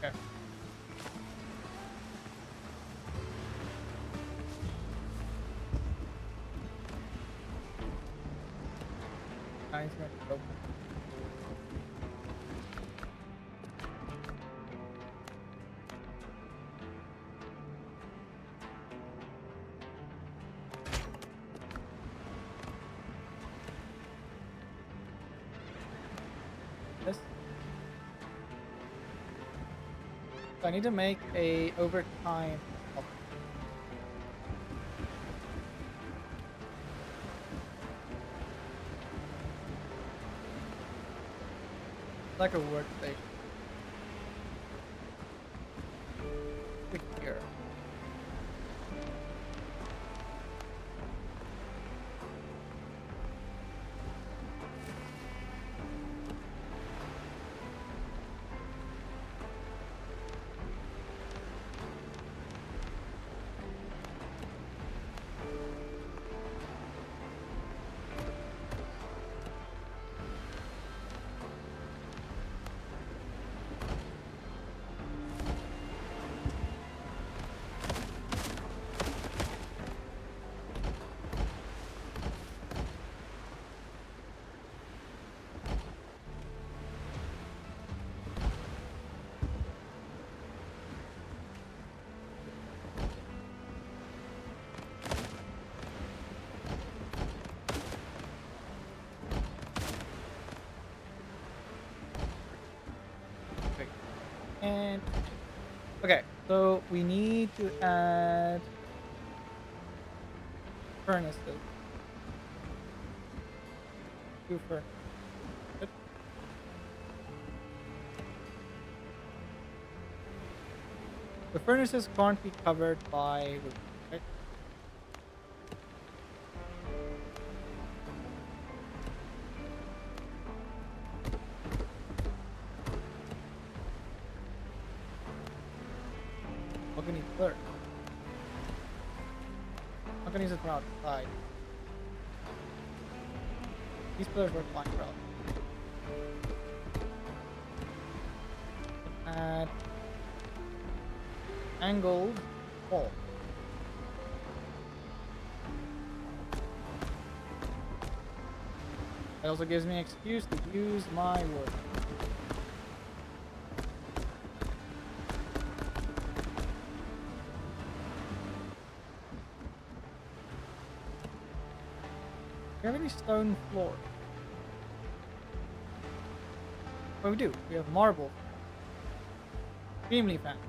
Okay. Nice rope. This. So I need to make a overtime. Like a workstation. Click here. And okay, so we need to add furnaces. 2 furnaces. Good. The furnaces can't be covered by wood, right? Mahogany pillar. Mahogany's from outside. These pillars work fine for us. Add angled wall. It also gives me an excuse to use my wood. Do we have any stone floor? Oh, we do. We have marble. Extremely fancy.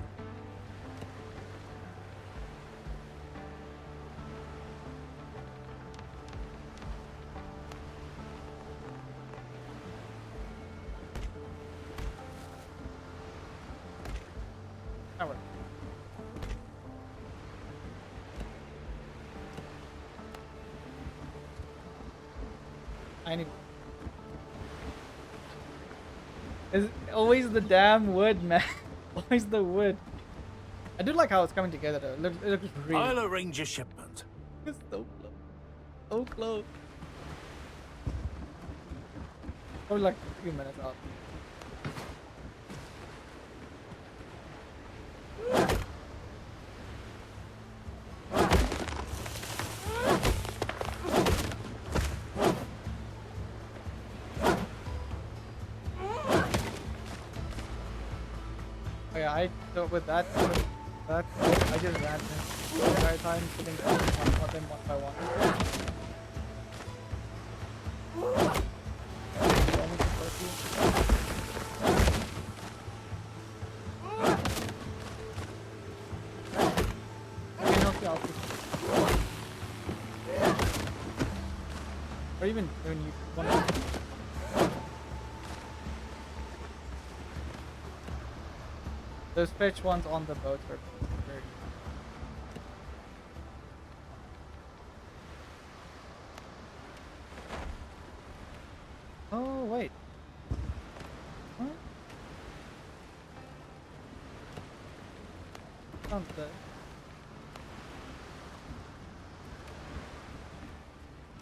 That works. I need. It's always the damn wood, man. Always the wood. I do like how it's coming together though. It looks really. I'll arrange a shipment. It's so close. So close. Probably like a few minutes out. Oh yeah, with that, I just ran the entire time sitting on them one by one. I need to first I can help you out. Or even when you want to. Those fetch ones on the boat are very. Oh wait. What? Sounds good.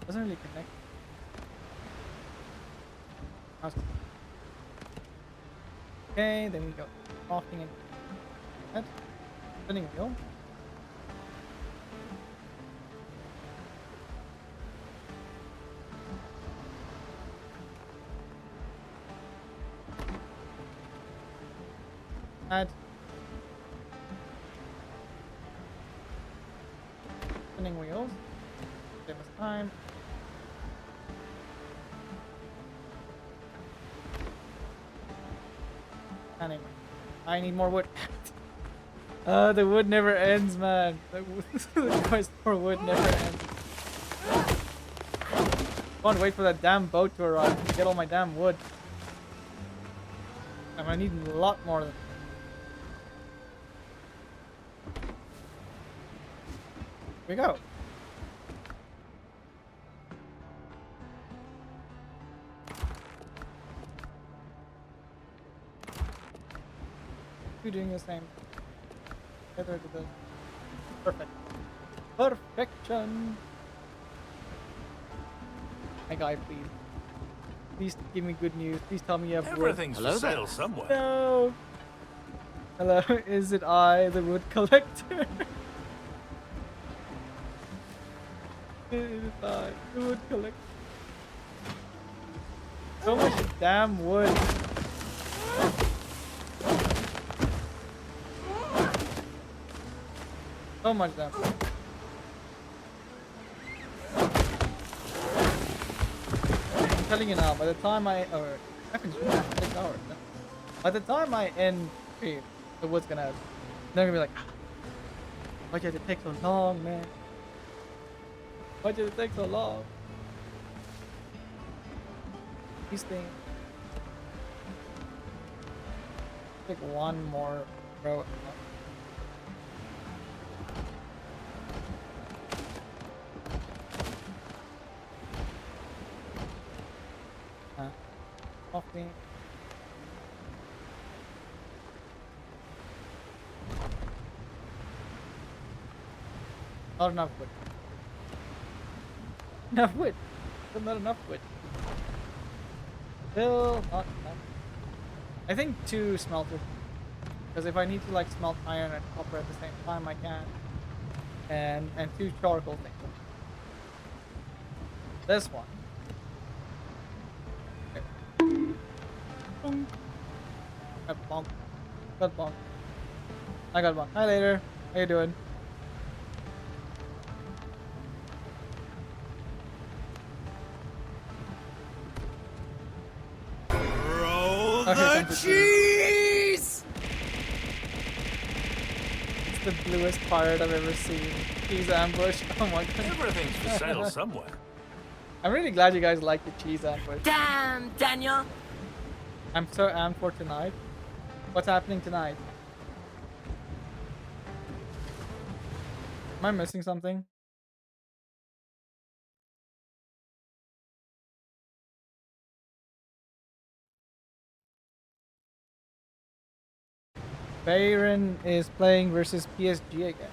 Doesn't really connect. Okay, then we go crafting and that. Spinning wheel. Add. Spinning wheels. Save us time. Anyway, I need more wood. The wood never ends, man. The quest for wood never ends. Can't wait for that damn boat to arrive to get all my damn wood. I'm gonna need a lot more than. Here we go. You're doing the same. Together to the perfect. Perfection. My guy, please. Please give me good news. Please tell me you have wood. Everything's for sale somewhere. No. Hello, is it I, the wood collector? It is I, the wood collector. So much damn wood. So much damn wood. I'm telling you now, by the time I by the time I end stream, the wood's gonna they're gonna be like, why did it take so long, man? Why did it take so long? These things take one more row. Off me. Not enough wood. Enough wood. Still not enough wood. Still not enough. I think 2 smelters. Because if I need to like smelt iron and copper at the same time, I can. And 2 charcoal things. This one. Boom. Got bonk. Got bonk. I got bonk. Hi later. How you doing? Roll Okay, the cheese! It's the bluest pirate I've ever seen. Cheese ambush. Oh my god. Everything's for sale somewhere. I'm really glad you guys like the cheese ambush. Damn, Daniel. I'm so amped for tonight. What's happening tonight? Am I missing something? Bayern is playing versus PSG again.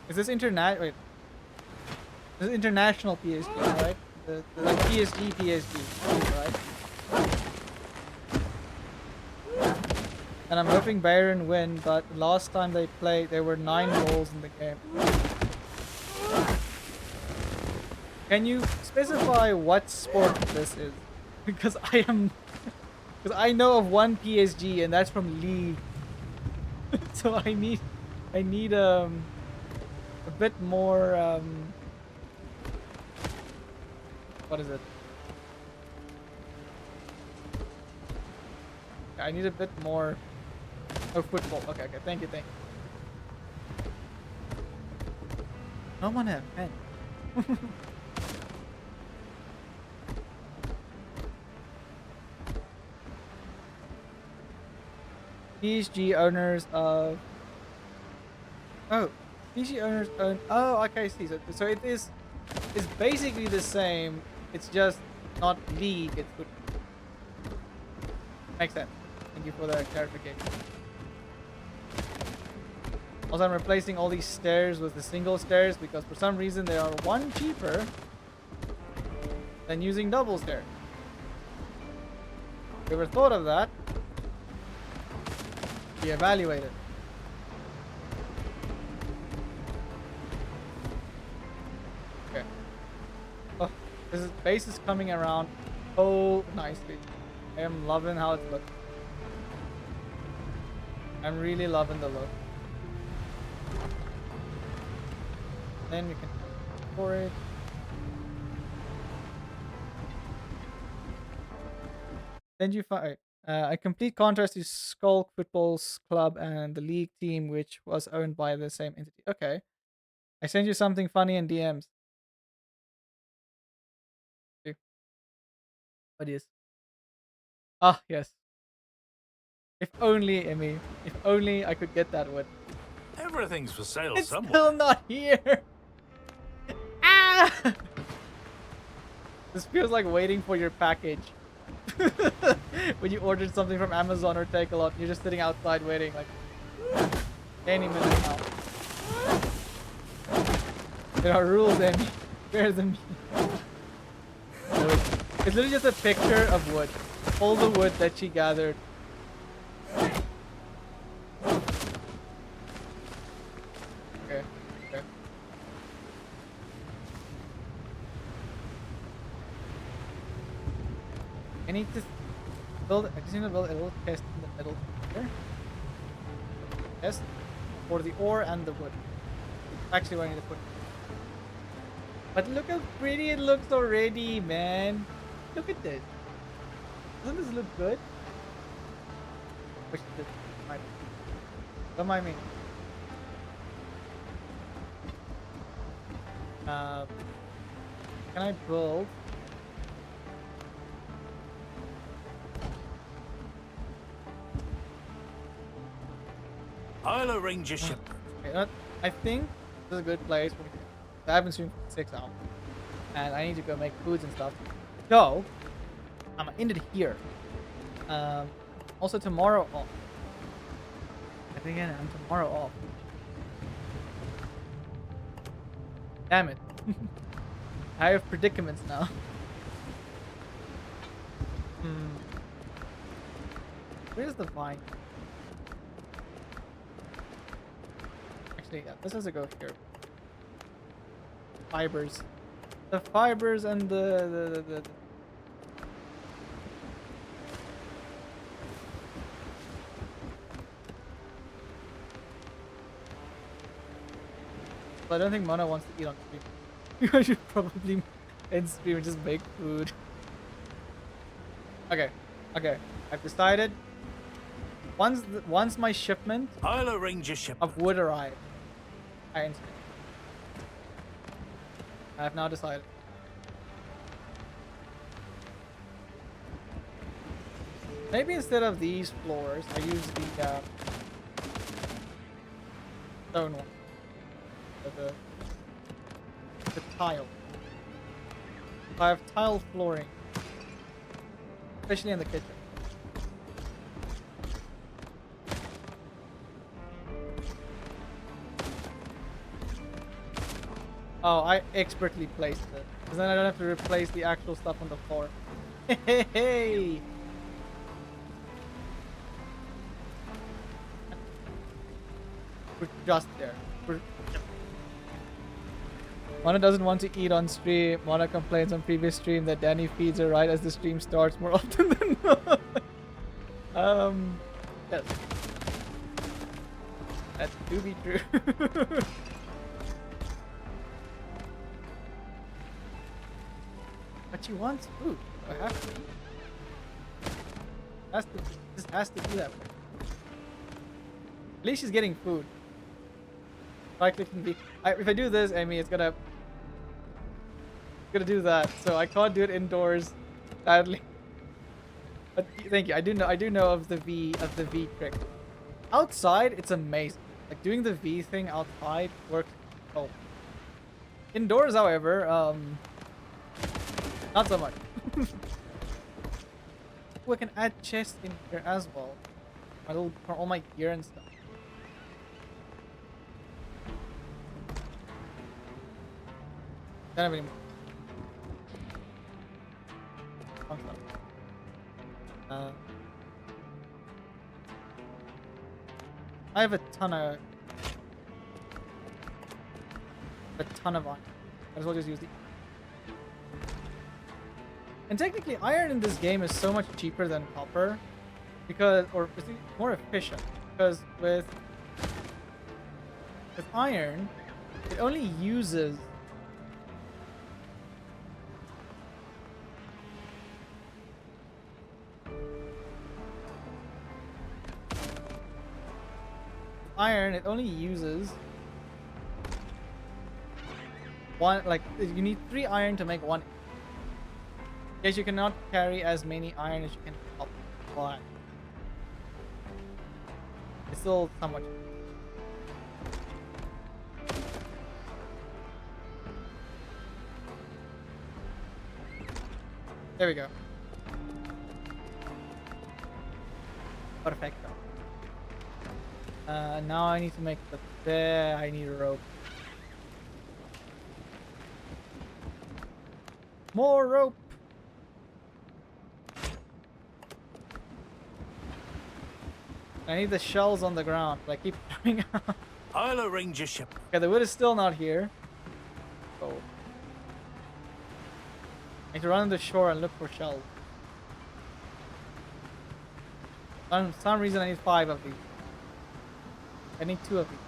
Is this internet? Wait. This is international PSG, right? The like PSG, right? And I'm hoping Bayern win, but last time they played, there were 9 goals in the game. Can you specify what sport this is? Because because I know of one PSG, and that's from League. So I need a bit more what is it? I need a bit more. Oh, football. Okay, okay. Thank you, thank you. No one have pen. PSG owners of. Oh, PSG owners own. Oh, okay, I see. So it is. It's basically the same. It's just not league. It's football. Makes sense. Thank you for the clarification. Also, I'm replacing all these stairs with the single stairs because for some reason they are 1 cheaper than using double stairs. Ever thought of that? Be evaluated. Okay. Oh, this base is coming around so nicely. I am loving how it looks. I'm really loving the look. Then we can for it. Then you find a complete contrast to Skulk Football's club and the league team, which was owned by the same entity. Okay, I sent you something funny in DMs. Okay. What is? Ah, yes. If only, Emmy. If only I could get that wood. Everything's for sale It's somewhere. still not here. Ah! This feels like waiting for your package. When you ordered something from Amazon or Takealot, you're just sitting outside waiting, like any minute now. There are rules, Emmy. Where's the meat? Wood. It's literally just a picture of wood. All the wood that she gathered. Okay. Okay. I need to build. I just need to build a little chest in the middle here. Chest for the ore and the wood. Actually, what I need to put. But look how pretty it looks already, man. Look at this. Doesn't this look good? Which this might. Don't mind me. Can I build? I'll arrange a shipment. Okay, you know what? I think this is a good place for me to. I haven't streamed for 6 hours, and I need to go make foods and stuff. So I'm gonna end it here. Also tomorrow off. I think again, I'm tomorrow off. Damn it! I have predicaments now. Where's the vine? Actually, yeah, this has to go here. Fibers. The fibers and the But I don't think Mona wants to eat on stream. I should probably end stream and just make food. Okay, okay. I've decided. Once my shipment I'll arrange a shipment. of wood arrives, I end stream. I have now decided. Maybe instead of these floors, I use the stone one. The tile. I have tile flooring, especially in the kitchen. Oh, I expertly placed it, because then I don't have to replace the actual stuff on the floor. Hey! We're just there. Mona doesn't want to eat on stream. Mona complains on previous stream that Danny feeds her right as the stream starts more often than not. Yes. That do be true. But she wants food. So I have to. This has to do that. At least she's getting food. Right clicking B. If I do this, Amy, it's gonna do that. So I can't do it indoors, sadly. But thank you. I do know of the V trick. Outside, it's amazing. Like doing the V thing outside works. Oh. Indoors, however, not so much. We can add chests in here as well. For all my gear and stuff. Don't have any more. I have a ton of iron. Might as well just use the. And technically, iron in this game is so much cheaper than copper, because it's more efficient. Because with iron, it only uses. Iron, it only uses one, like you need 3 iron to make 1. Yes, you cannot carry as many iron as you can apply. It's still somewhat. There we go. Perfecto. Now I need to make the bed. I need a rope. More rope. I need the shells on the ground. But I keep throwing out. I'll arrange a ship. Okay, the wood is still not here. So I need to run to the shore and look for shells. For some reason I need 5 of these. I need 2 of these.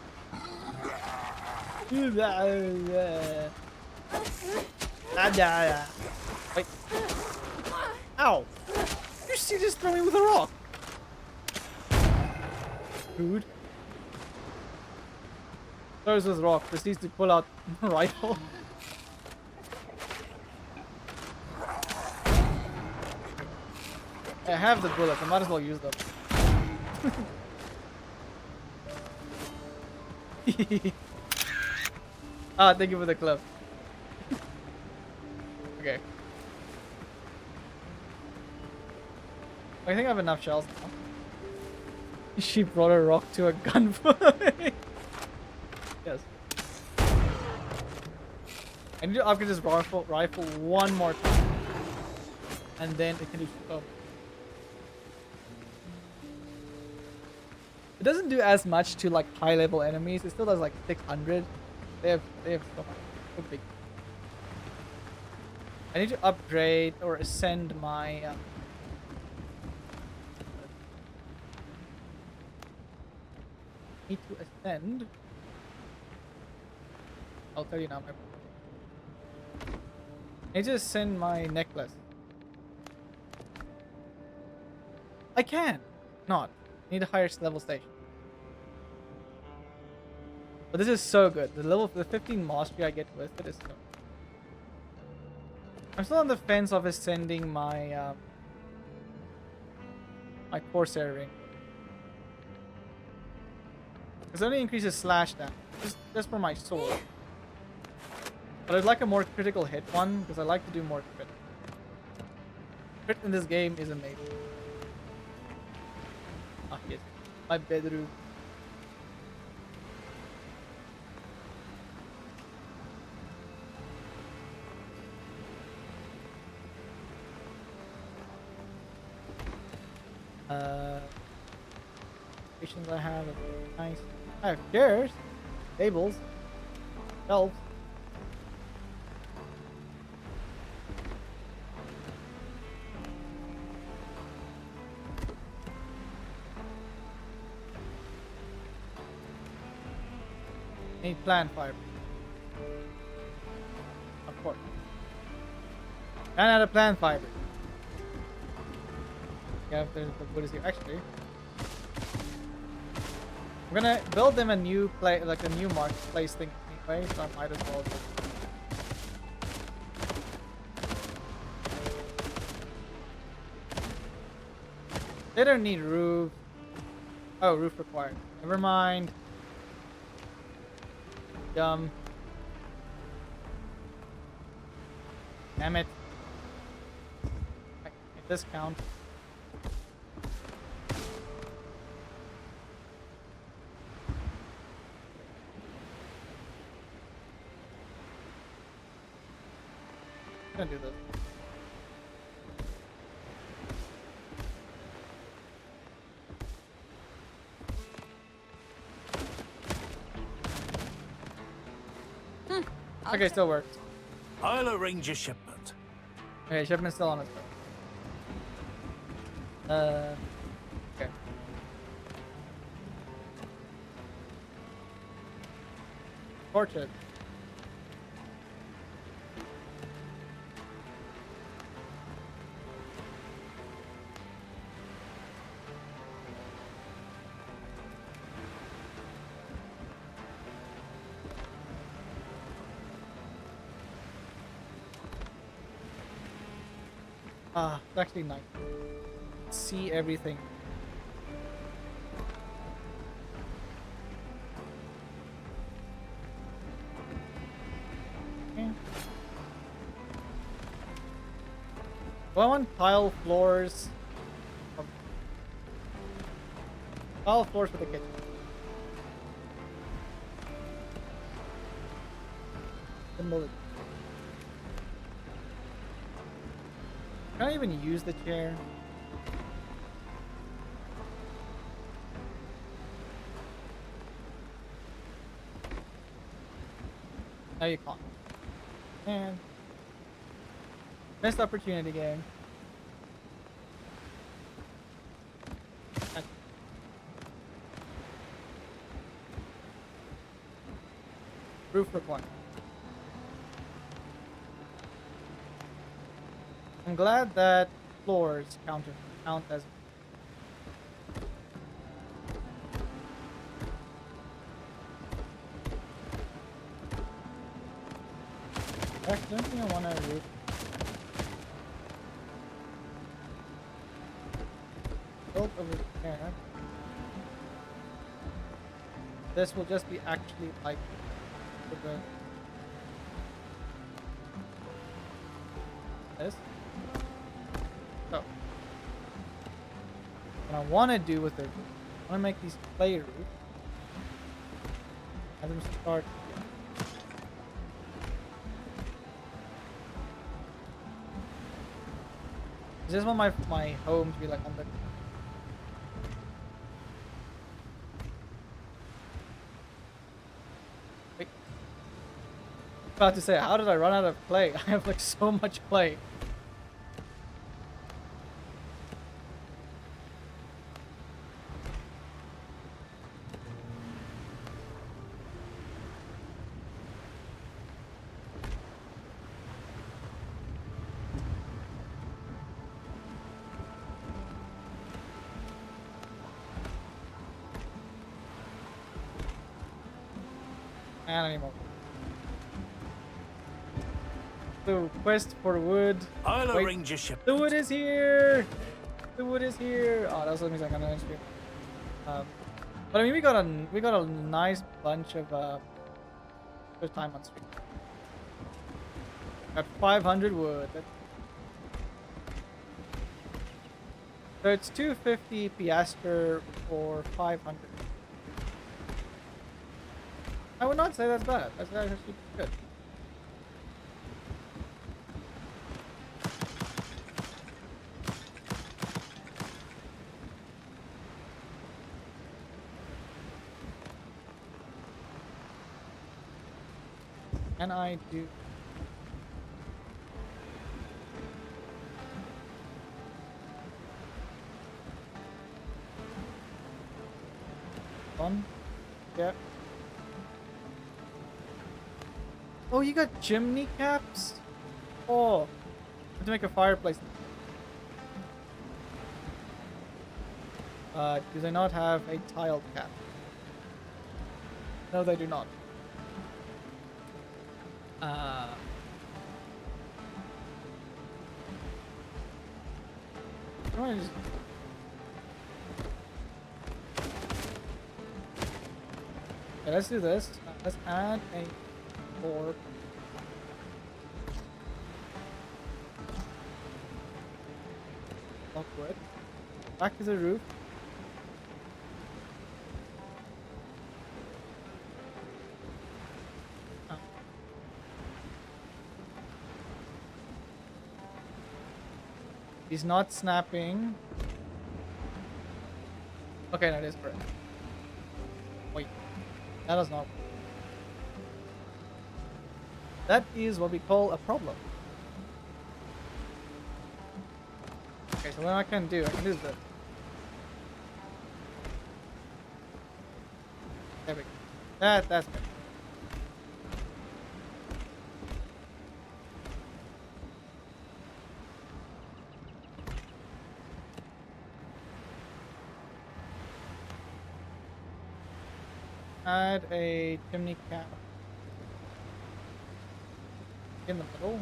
Wait. Ow! You just throw me with a rock. Dude. Throws with rock, proceeds to pull out a rifle. I have the bullets, I might as well use them. Ah, thank you for the club. Okay. I think I have enough shells now. She brought a rock to a gunfight. Yes. I need to upgrade this rifle one more time. And then it can do so. It doesn't do as much to like high level enemies. It still does like 600. They have so big. I need to upgrade or ascend my need to ascend. I'll tell you now. I need to ascend my necklace. I can not. I need a higher level station. But this is so good. The 15 mastery I get with it is so. I'm still on the fence of ascending my my Corsair ring. Because it only increases slash damage. Just for my sword. But I'd like a more critical hit one, because I like to do more crit. Crit in this game is amazing. Ah, yes. My bedroom. Stations I have are nice. I have chairs, tables, shelves. Need plant fiber. Of course. Ran out of plant fiber. Yeah, if there's the wood is here. Actually, we're gonna build them a new like a new marketplace thing anyway, so I might as well just. They don't need roof. Oh, roof required. Never mind. Dumb. Damn it. Make this count. I'm gonna do this. Okay, still works. I'll arrange a shipment. Okay, shipment's still on its way. Okay. Torches. Ah, it's actually nice. See everything. Do I want tile floors? Tile floors for the kitchen. Symbol. Can I even use the chair? No, you can't. Man. Missed opportunity game. Roof requirement. I'm glad that floors count as. I don't think I want a roof. Built over there. This will just be actually like for the this. So what I want to do with the roof, I want to make these clay roofs. Have them start. I just want my home to be like on the. Wait. About to say, how did I run out of clay? I have like so much clay. And anymore. So quest for wood. I'll Wait. arrange a shipment. The wood is here. The wood is here. Oh, that also means I can end stream. But I mean, we got a nice bunch of good time on stream. Got 500 wood. So it's 250 piastre for 500. I would not say that's bad. That's actually good. Can I do? One? Yeah. Oh, you got chimney caps? Oh, I have to make a fireplace. Do they not have a tiled cap? No, they do not. Come on, just... Okay, let's do this. Let's add a 4. Awkward. Back to the roof. He's not snapping. Okay, no, it is correct. Wait, that does not work. That is what we call a problem. Okay, so what I can do this. There we go. That's good. Add a chimney cap in the middle.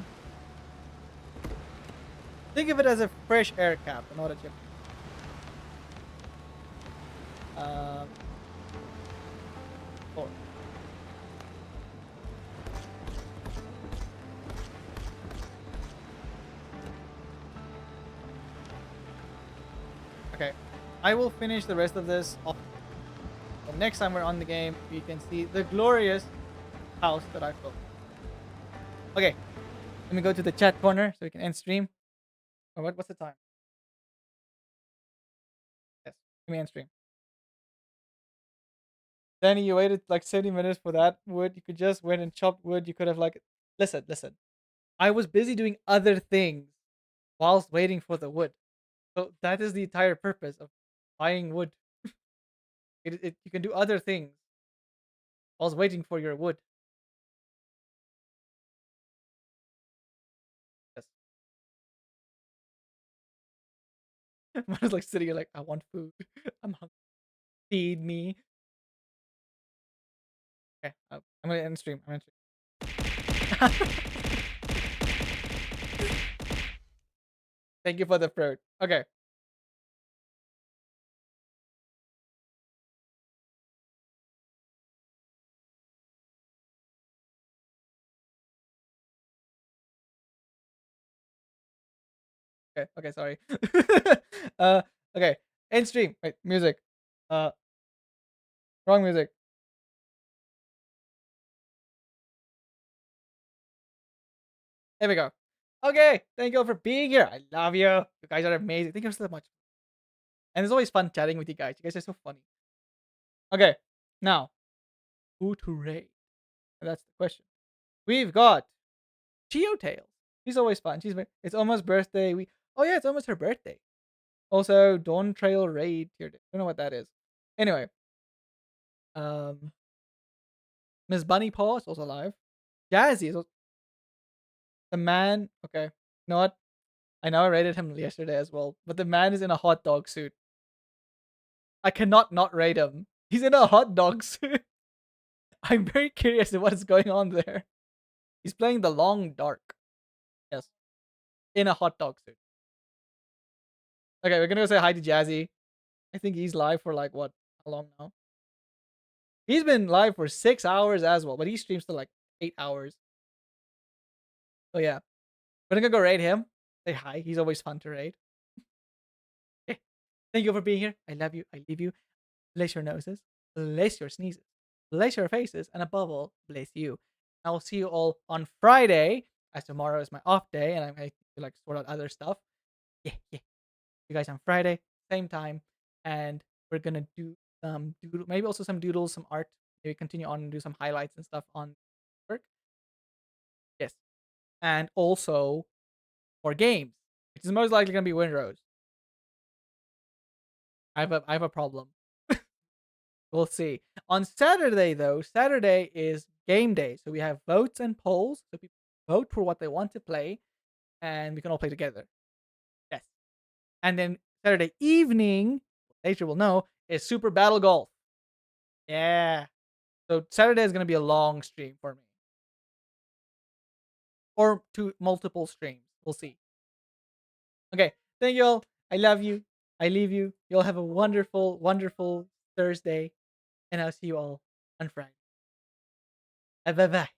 Think of it as a fresh air cap, not a chimney. Floor. Okay. I will finish the rest of this off. The next time we're on the game, we can see the glorious house that I built. Okay. Let me go to the chat corner so we can end stream. Oh, what's the time? Yes. Give me end stream. Danny, you waited like 70 minutes for that wood. You could just went and chopped wood. You could have like listen. I was busy doing other things whilst waiting for the wood. So that is the entire purpose of buying wood. You can do other things whilst waiting for your wood. Yes. I was like sitting here like, I want food. I'm hungry. Feed me. Okay, I'm gonna end stream. I'm gonna stream. Thank you for the fruit. Okay. Okay, sorry. uh, okay. End stream. Wait, music. Uh, wrong music. There we go. Okay, thank you all for being here. I love you. You guys are amazing. Thank you so much. And it's always fun chatting with you guys. You guys are so funny. Okay, now who to raid? That's the question. We've got Chio Tails. She's always fun. It's almost birthday. Oh yeah, it's almost her birthday. Also, Dawn Trail raid here. Don't know what that is. Anyway, Miss Bunny Paw is also alive. Jazzy is also, the man. Okay, you know what? I know I rated him yesterday as well, but the man is in a hot dog suit. I cannot not rate him. He's in a hot dog suit. I'm very curious of what is going on there. He's playing the long dark. Yes, in a hot dog suit. Okay, we're gonna go say hi to Jazzy. I think he's live for like what? How long now? He's been live for 6 hours as well, but he streams to like 8 hours. So yeah, we're gonna go raid him. Say hi. He's always fun to raid. Okay. Thank you for being here. I love you. I leave you. Bless your noses. Bless your sneezes. Bless your faces. And above all, bless you. I will see you all on Friday, as tomorrow is my off day, and I'm going to like sort out other stuff. Yeah. You guys on Friday, same time, and we're gonna do some maybe also some doodles, some art. Maybe continue on and do some highlights and stuff on work. Yes, and also for games, which is most likely gonna be Windrose. I have a problem. We'll see. On Saturday though, Saturday is game day, so we have votes and polls. So people vote for what they want to play, and we can all play together. Yes, and then Saturday evening, later we'll know, is Super Battle Golf. Yeah. So Saturday is gonna be a long stream for me, or two multiple streams. We'll see. Okay, thank you all. I love you. I leave you. You all have a wonderful, wonderful Thursday, and I'll see you all on Friday. Bye bye.